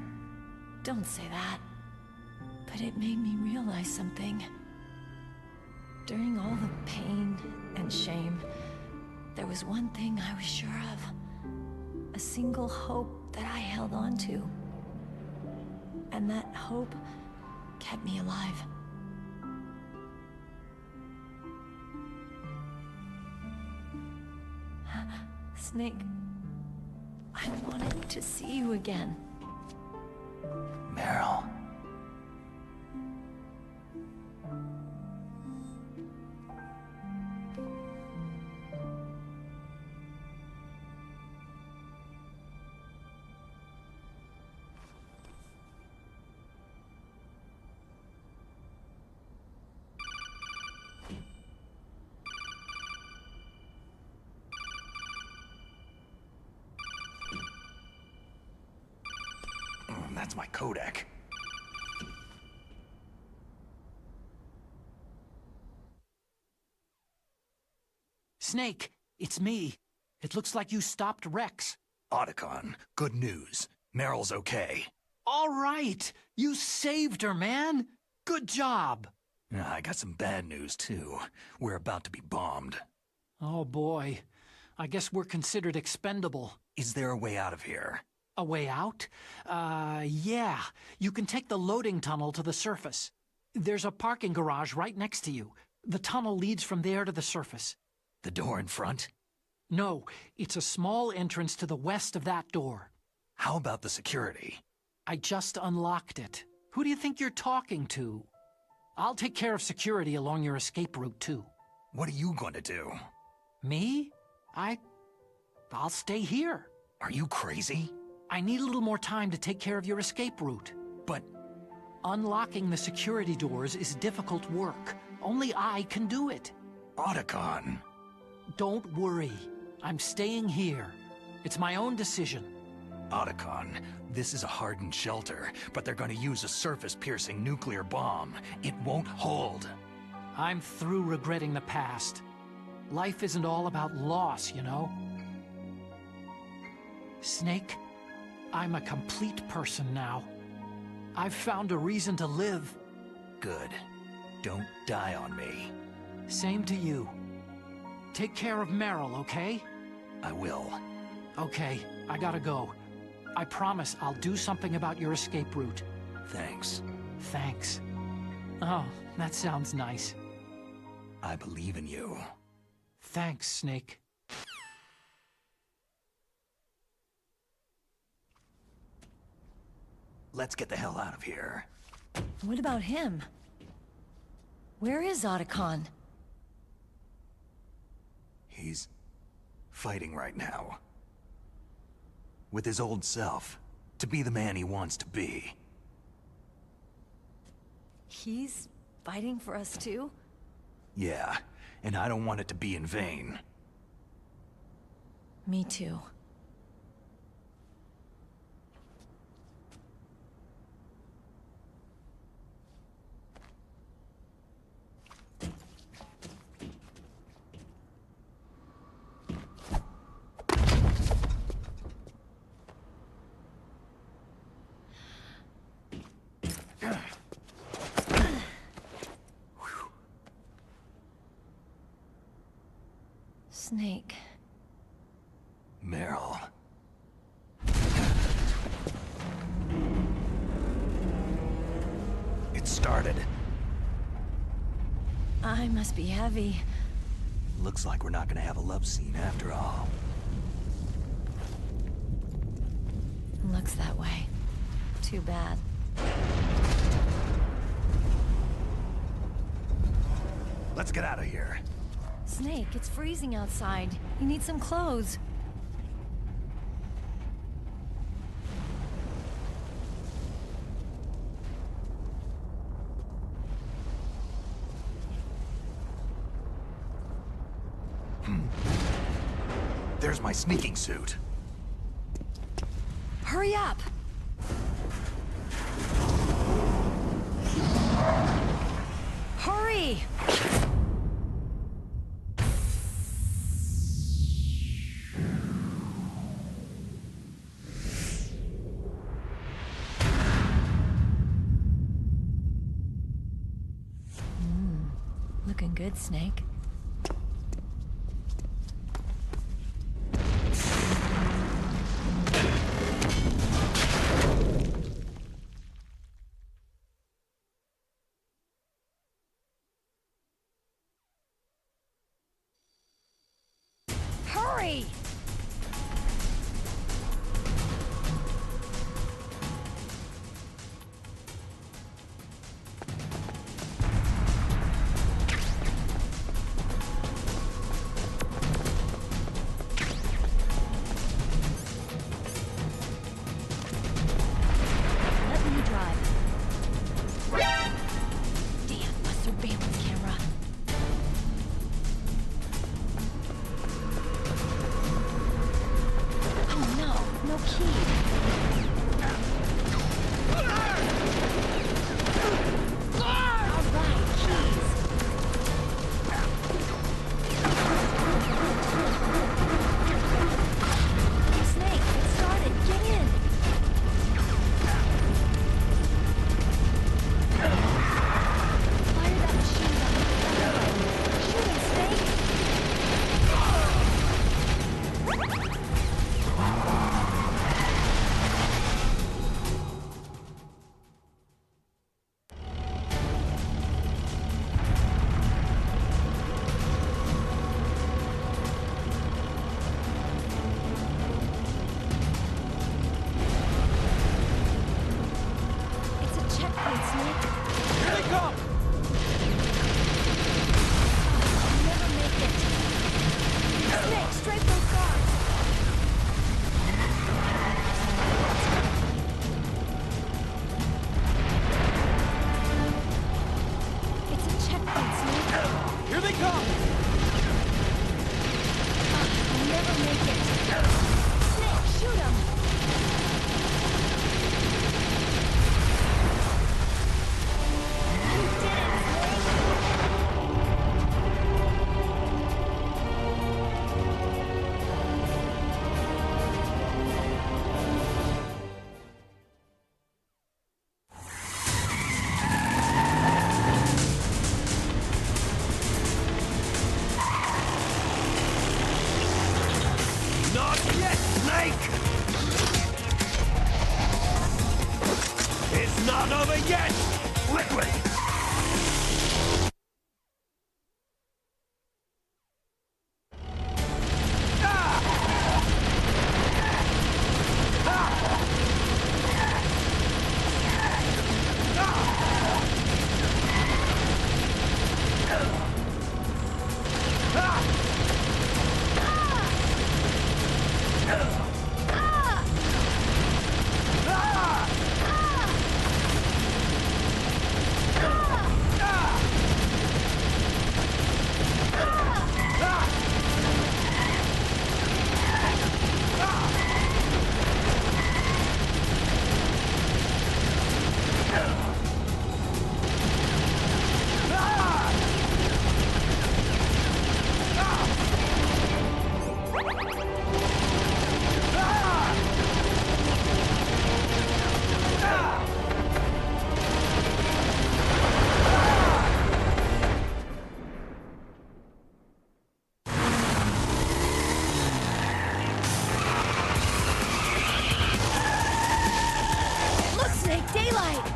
Don't say that. But it made me realize something. During all the pain and shame, there was one thing I was sure of. A single hope that I held on to. And that hope kept me alive. Snake, I wanted to see you again. Meryl. That's my codec. Snake, it's me. It looks like you stopped Rex. Otacon, good news. Meryl's okay. All right! You saved her, man! Good job! I got some bad news, too. We're about to be bombed. Oh, boy. I guess we're considered expendable. Is there a way out of here? A way out? Yeah. You can take the loading tunnel to the surface. There's a parking garage right next to you. The tunnel leads from there to the surface. The door in front? No, it's a small entrance to the west of that door. How about the security? I just unlocked it. Who do you think you're talking to? I'll take care of security along your escape route, too. What are you going to do? Me? I'll stay here. Are you crazy? I need a little more time to take care of your escape route. But... unlocking the security doors is difficult work. Only I can do it. Otacon! Don't worry. I'm staying here. It's my own decision. Otacon, this is a hardened shelter, but they're going to use a surface-piercing nuclear bomb. It won't hold. I'm through regretting the past. Life isn't all about loss, you know? Snake, I'm a complete person now. I've found a reason to live. Good. Don't die on me. Same to you. Take care of Meryl, okay? I will. Okay, I gotta go. I promise I'll do something about your escape route. Thanks. Thanks. Oh, that sounds nice. I believe in you. Thanks, Snake. Let's get the hell out of here. What about him? Where is Otacon? He's fighting right now. With his old self. To be the man he wants to be. He's fighting for us too? Yeah, and I don't want it to be in vain. Me too. Snake. Meryl. It started. I must be heavy. Looks like we're not gonna have a love scene after all. Looks that way. Too bad. Let's get out of here. Snake, it's freezing outside. You need some clothes. There's my sneaking suit. Hurry up! Hurry! Looking good, Snake. Hurry! Let me drive. Damn, Buster Bane's camera. make it. Snake, shoot him! You did it, Not yet, Snake! It's not over yet! Liquid! look, Snake, daylight!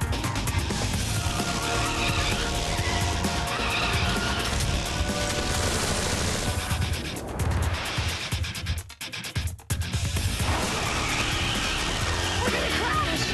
We're gonna crash!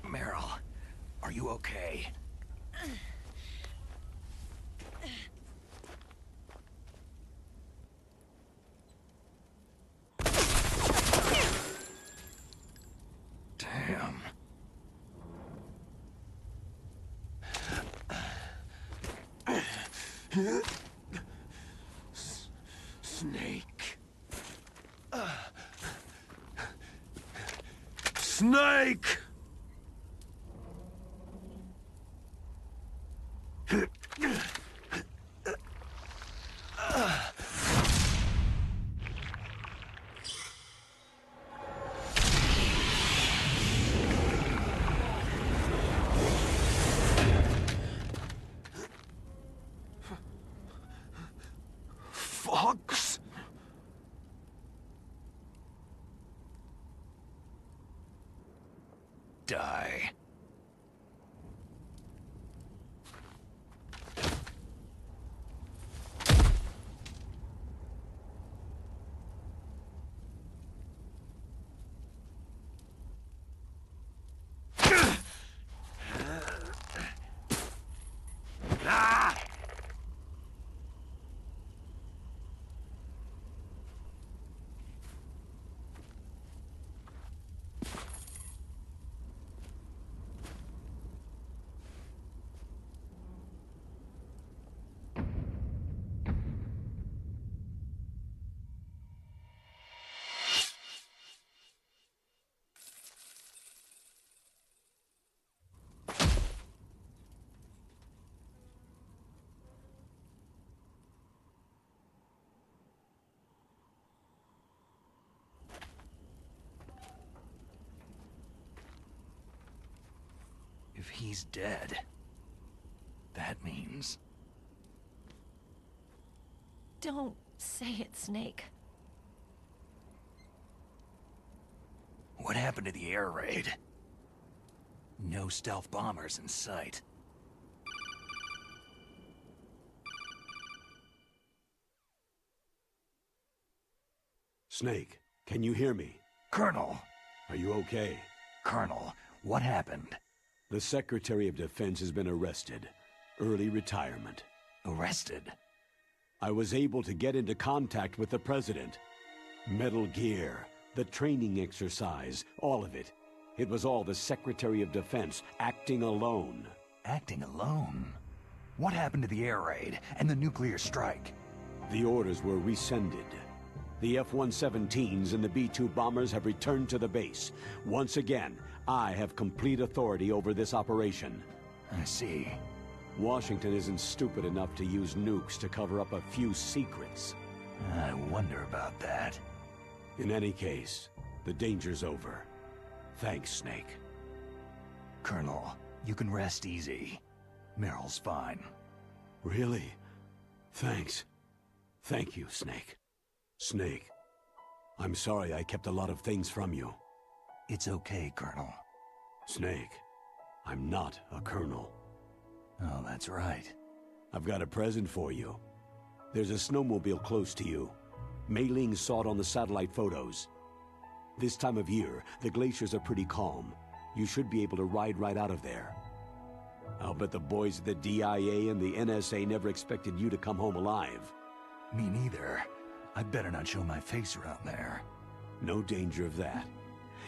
Meryl, are you okay? Damn. Snake. Snake! Fox? Die. If he's dead, that means... Don't say it, Snake. What happened to the air raid? No stealth bombers in sight. Snake, can you hear me? Colonel! Are you okay? Colonel, what happened? The Secretary of Defense has been arrested. Early retirement. Arrested? I was able to get into contact with the President. Metal Gear, the training exercise, all of it. It was all the Secretary of Defense acting alone. Acting alone? What happened to the air raid and the nuclear strike? The orders were rescinded. The F-117s and the B-2 bombers have returned to the base. Once again, I have complete authority over this operation. I see. Washington isn't stupid enough to use nukes to cover up a few secrets. I wonder about that. In any case, the danger's over. Thanks, Snake. Colonel, you can rest easy. Meryl's fine. Really? Thanks. Thank you, Snake. Snake, I'm sorry I kept a lot of things from you. It's okay, Colonel. Snake, I'm not a colonel. Oh, that's right. I've got a present for you. There's a snowmobile close to you. Mei Ling saw it on the satellite photos. This time of year, the glaciers are pretty calm. You should be able to ride right out of there. I'll bet the boys at the DIA and the NSA never expected you to come home alive. Me neither. I'd better not show my face around there. No danger of that.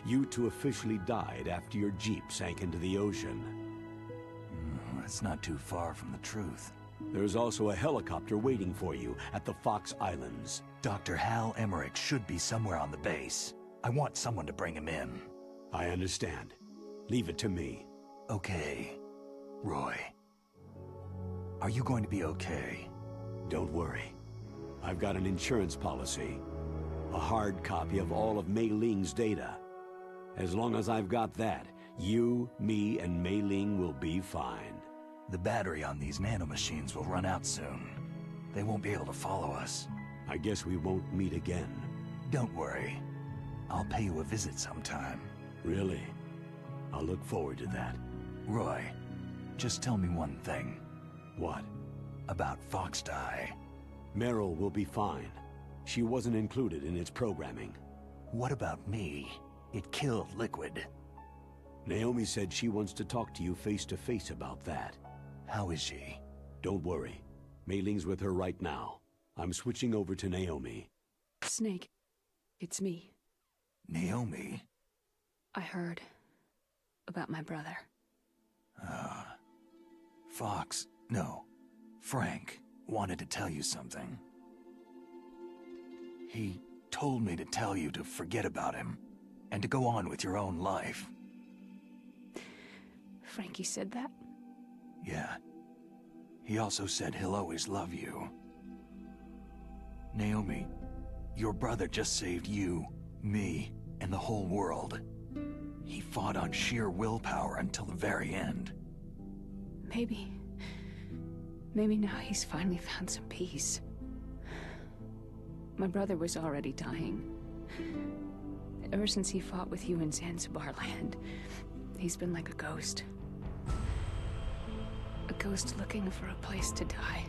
You two officially died after your Jeep sank into the ocean. That's not too far from the truth. There's also a helicopter waiting for you at the Fox Islands. Dr. Hal Emmerich should be somewhere on the base. I want someone to bring him in. I understand. Leave it to me. Okay. Roy. Are you going to be okay? Don't worry. I've got an insurance policy. A hard copy of all of Mei Ling's data. As long as I've got that, you, me, and Mei Ling will be fine. The battery on these nanomachines will run out soon. They won't be able to follow us. I guess we won't meet again. Don't worry. I'll pay you a visit sometime. Really? I'll look forward to that. Roy, just tell me one thing. What? About Fox Die. Meryl will be fine. She wasn't included in its programming. What about me? It killed Liquid. Naomi said she wants to talk to you face-to-face about that. How is she? Don't worry. Mei Ling's with her right now. I'm switching over to Naomi. Snake, it's me. Naomi? I heard about my brother. Frank wanted to tell you something. He told me to tell you to forget about him and to go on with your own life. Frankie said that? Yeah. He also said he'll always love you. Naomi, your brother just saved you, me, and the whole world. He fought on sheer willpower until the very end. Maybe now he's finally found some peace. My brother was already dying. Ever since he fought with you in Zanzibar land, he's been like a ghost. A ghost looking for a place to die.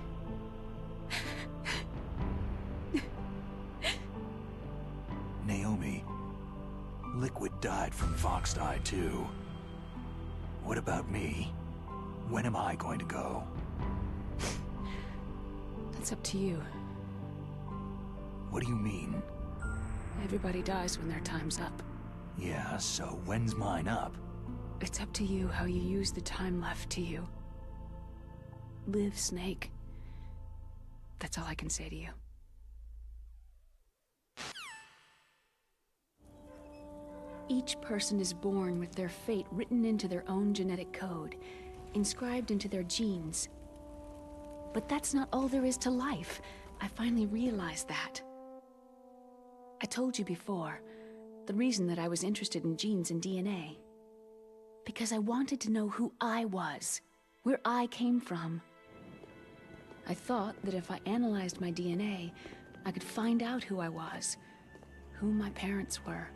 Naomi, Liquid died from Fox Die too. What about me? When am I going to go? That's up to you. What do you mean? Everybody dies when their time's up. Yeah, so when's mine up? It's up to you how you use the time left to you. Live, Snake. That's all I can say to you. Each person is born with their fate written into their own genetic code, inscribed into their genes. But that's not all there is to life. I finally realized that. I told you before, the reason that I was interested in genes and DNA. Because I wanted to know who I was, where I came from. I thought that if I analyzed my DNA, I could find out who I was, who my parents were.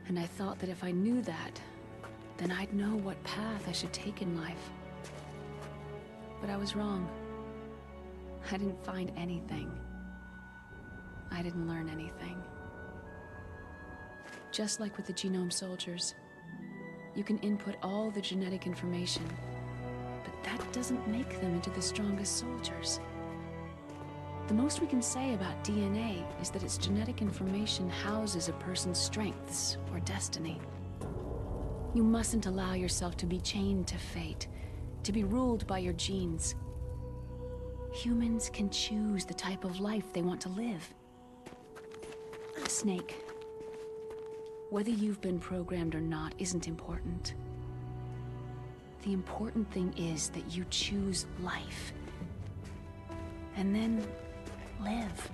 And I thought that if I knew that, then I'd know what path I should take in life. But I was wrong. I didn't find anything. I didn't learn anything. Just like with the genome soldiers, you can input all the genetic information, but that doesn't make them into the strongest soldiers. The most we can say about DNA is that its genetic information houses a person's strengths or destiny. You mustn't allow yourself to be chained to fate, to be ruled by your genes. Humans can choose the type of life they want to live. Snake, whether you've been programmed or not isn't important. The important thing is that you choose life. And then live.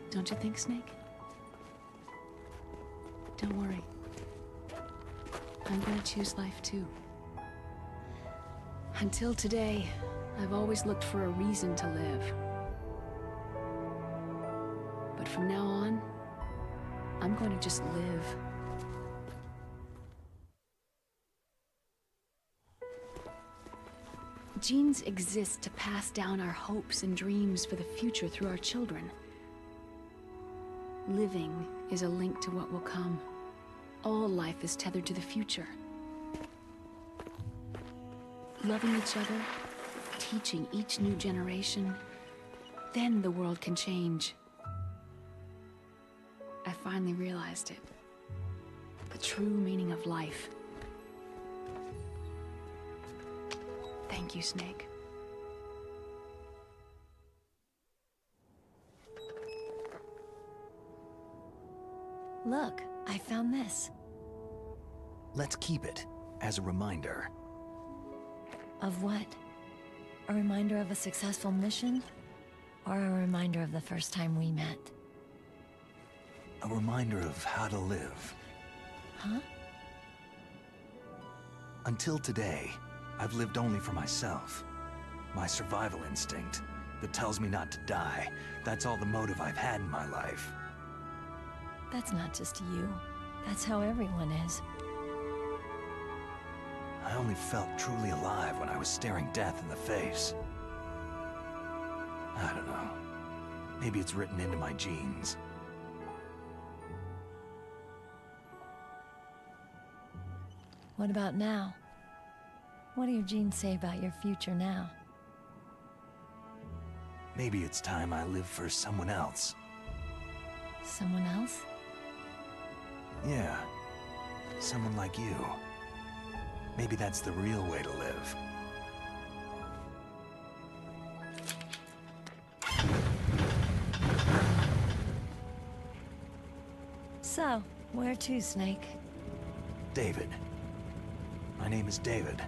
Don't you think, Snake? Don't worry. I'm gonna choose life too. Until today, I've always looked for a reason to live. But from now on, I'm going to just live. Genes exist to pass down our hopes and dreams for the future through our children. Living is a link to what will come. All life is tethered to the future. Loving each other, teaching each new generation, then the world can change. I finally realized it. The true meaning of life. Thank you, Snake. Look, I found this. Let's keep it as a reminder. Of what? A reminder of a successful mission? Or a reminder of the first time we met? A reminder of how to live. Huh? Until today, I've lived only for myself. My survival instinct that tells me not to die. That's all the motive I've had in my life. That's not just you. That's how everyone is. I only felt truly alive when I was staring death in the face. I don't know. Maybe it's written into my genes. What about now? What do your genes say about your future now? Maybe it's time I live for someone else. Someone else? Yeah. Someone like you. Maybe that's the real way to live. So, where to, Snake? David. My name is David.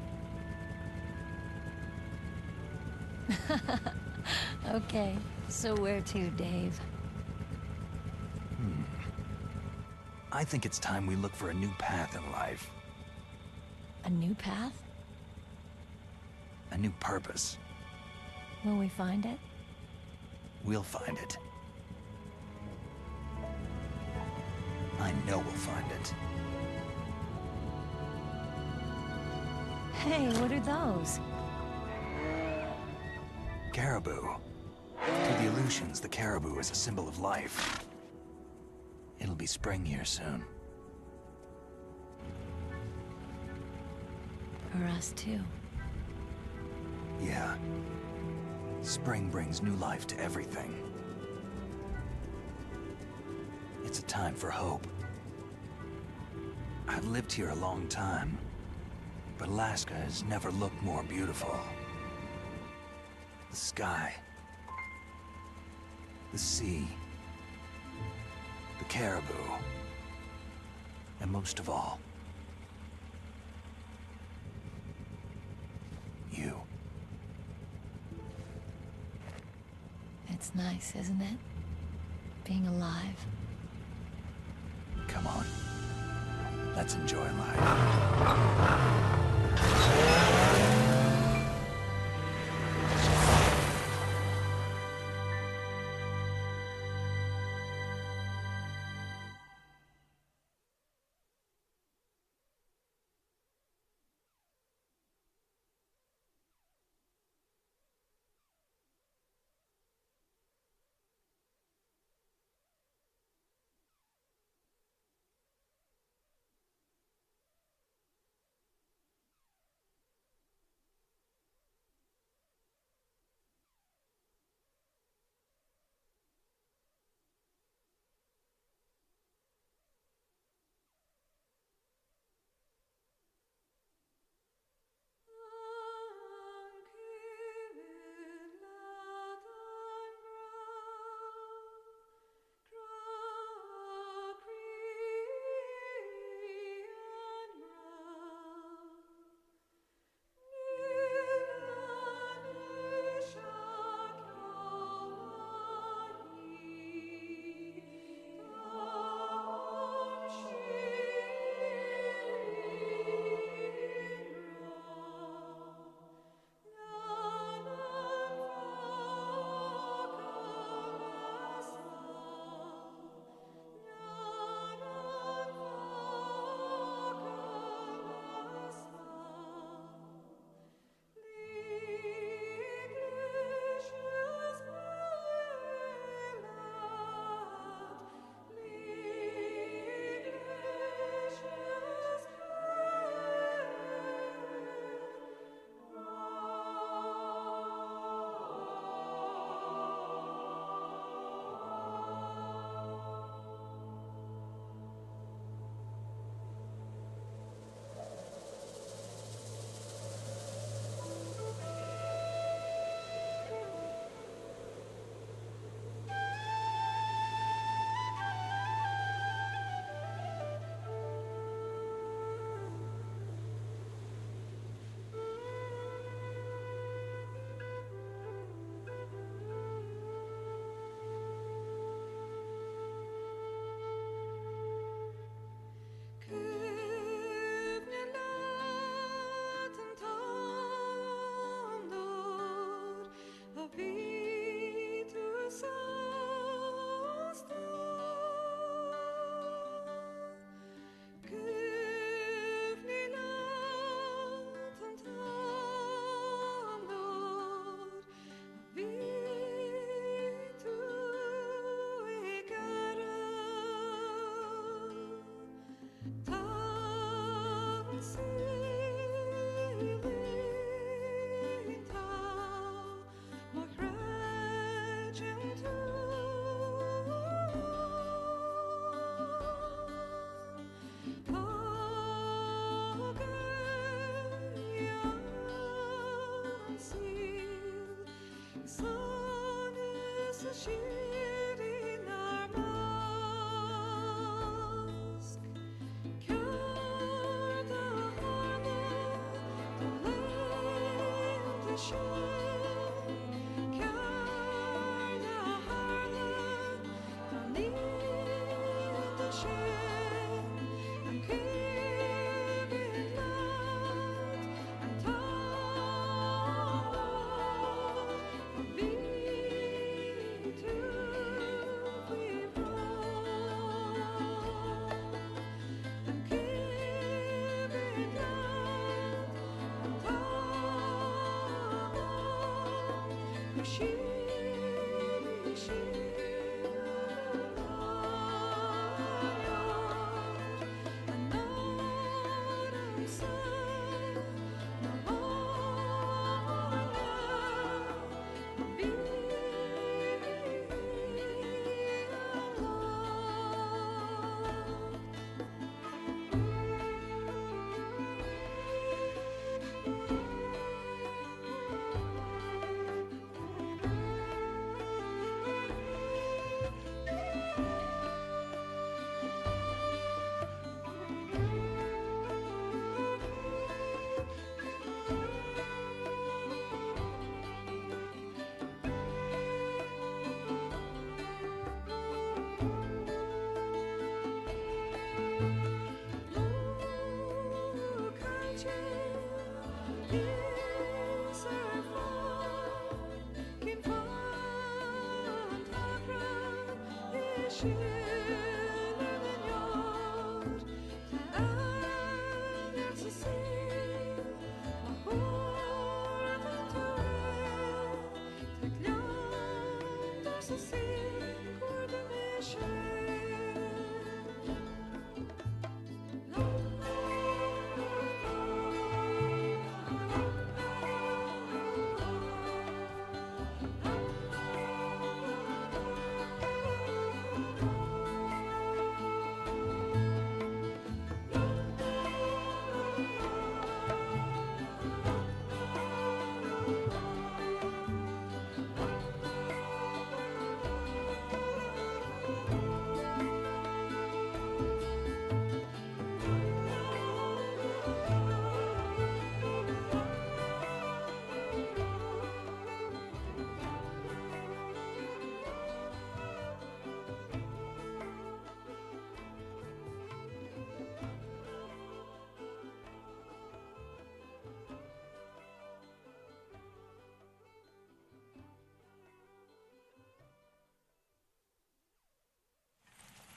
Okay, so where to, Dave? I think it's time we look for a new path in life. A new path? A new purpose. Will we find it? We'll find it. I know we'll find it. Hey, what are those? Caribou. To the Aleutians, the caribou is a symbol of life. It'll be spring here soon. For us, too. Yeah. Spring brings new life to everything. It's a time for hope. I've lived here a long time, but Alaska has never looked more beautiful. The sky, the sea, the caribou, and most of all, you. It's nice, isn't it? Being alive. Come on. Let's enjoy life.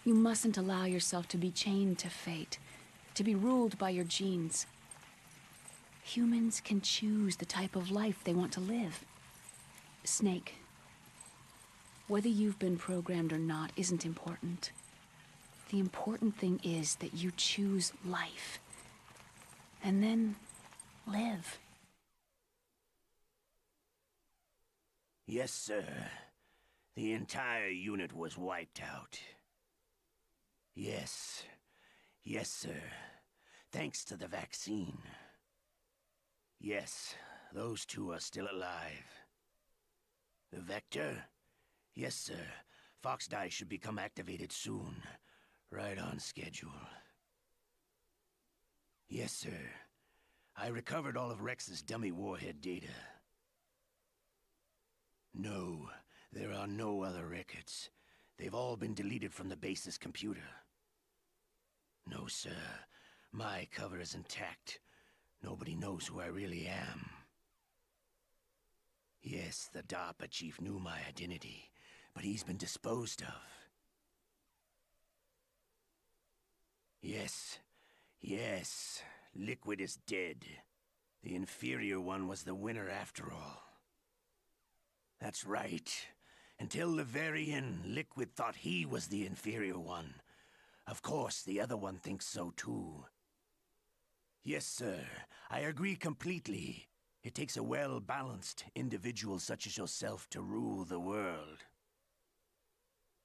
You mustn't allow yourself to be chained to fate, to be ruled by your genes. Humans can choose the type of life they want to live. Snake, whether you've been programmed or not isn't important. The important thing is that you choose life. And then live. Yes, sir. The entire unit was wiped out. Yes. Yes, sir. Thanks to the vaccine. Yes, those two are still alive. The Vector? Yes, sir. Fox Die should become activated soon. Right on schedule. Yes, sir. I recovered all of Rex's dummy warhead data. No, there are no other records. They've all been deleted from the base's computer. No, sir. My cover is intact. Nobody knows who I really am. Yes, the DARPA chief knew my identity, but he's been disposed of. Yes. Yes. Liquid is dead. The inferior one was the winner after all. That's right. Until the very end, Liquid thought he was the inferior one. Of course, the other one thinks so too. Yes, sir. I agree completely. It takes a well-balanced individual such as yourself to rule the world.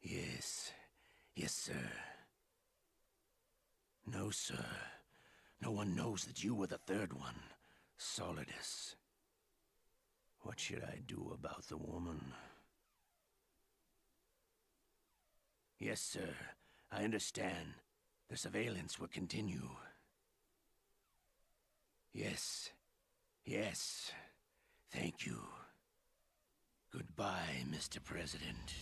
Yes. Yes, sir. No, sir. No one knows that you were the third one, Solidus. What should I do about the woman? Yes, sir. I understand. The surveillance will continue. Yes. Yes. Thank you. Goodbye, Mr. President.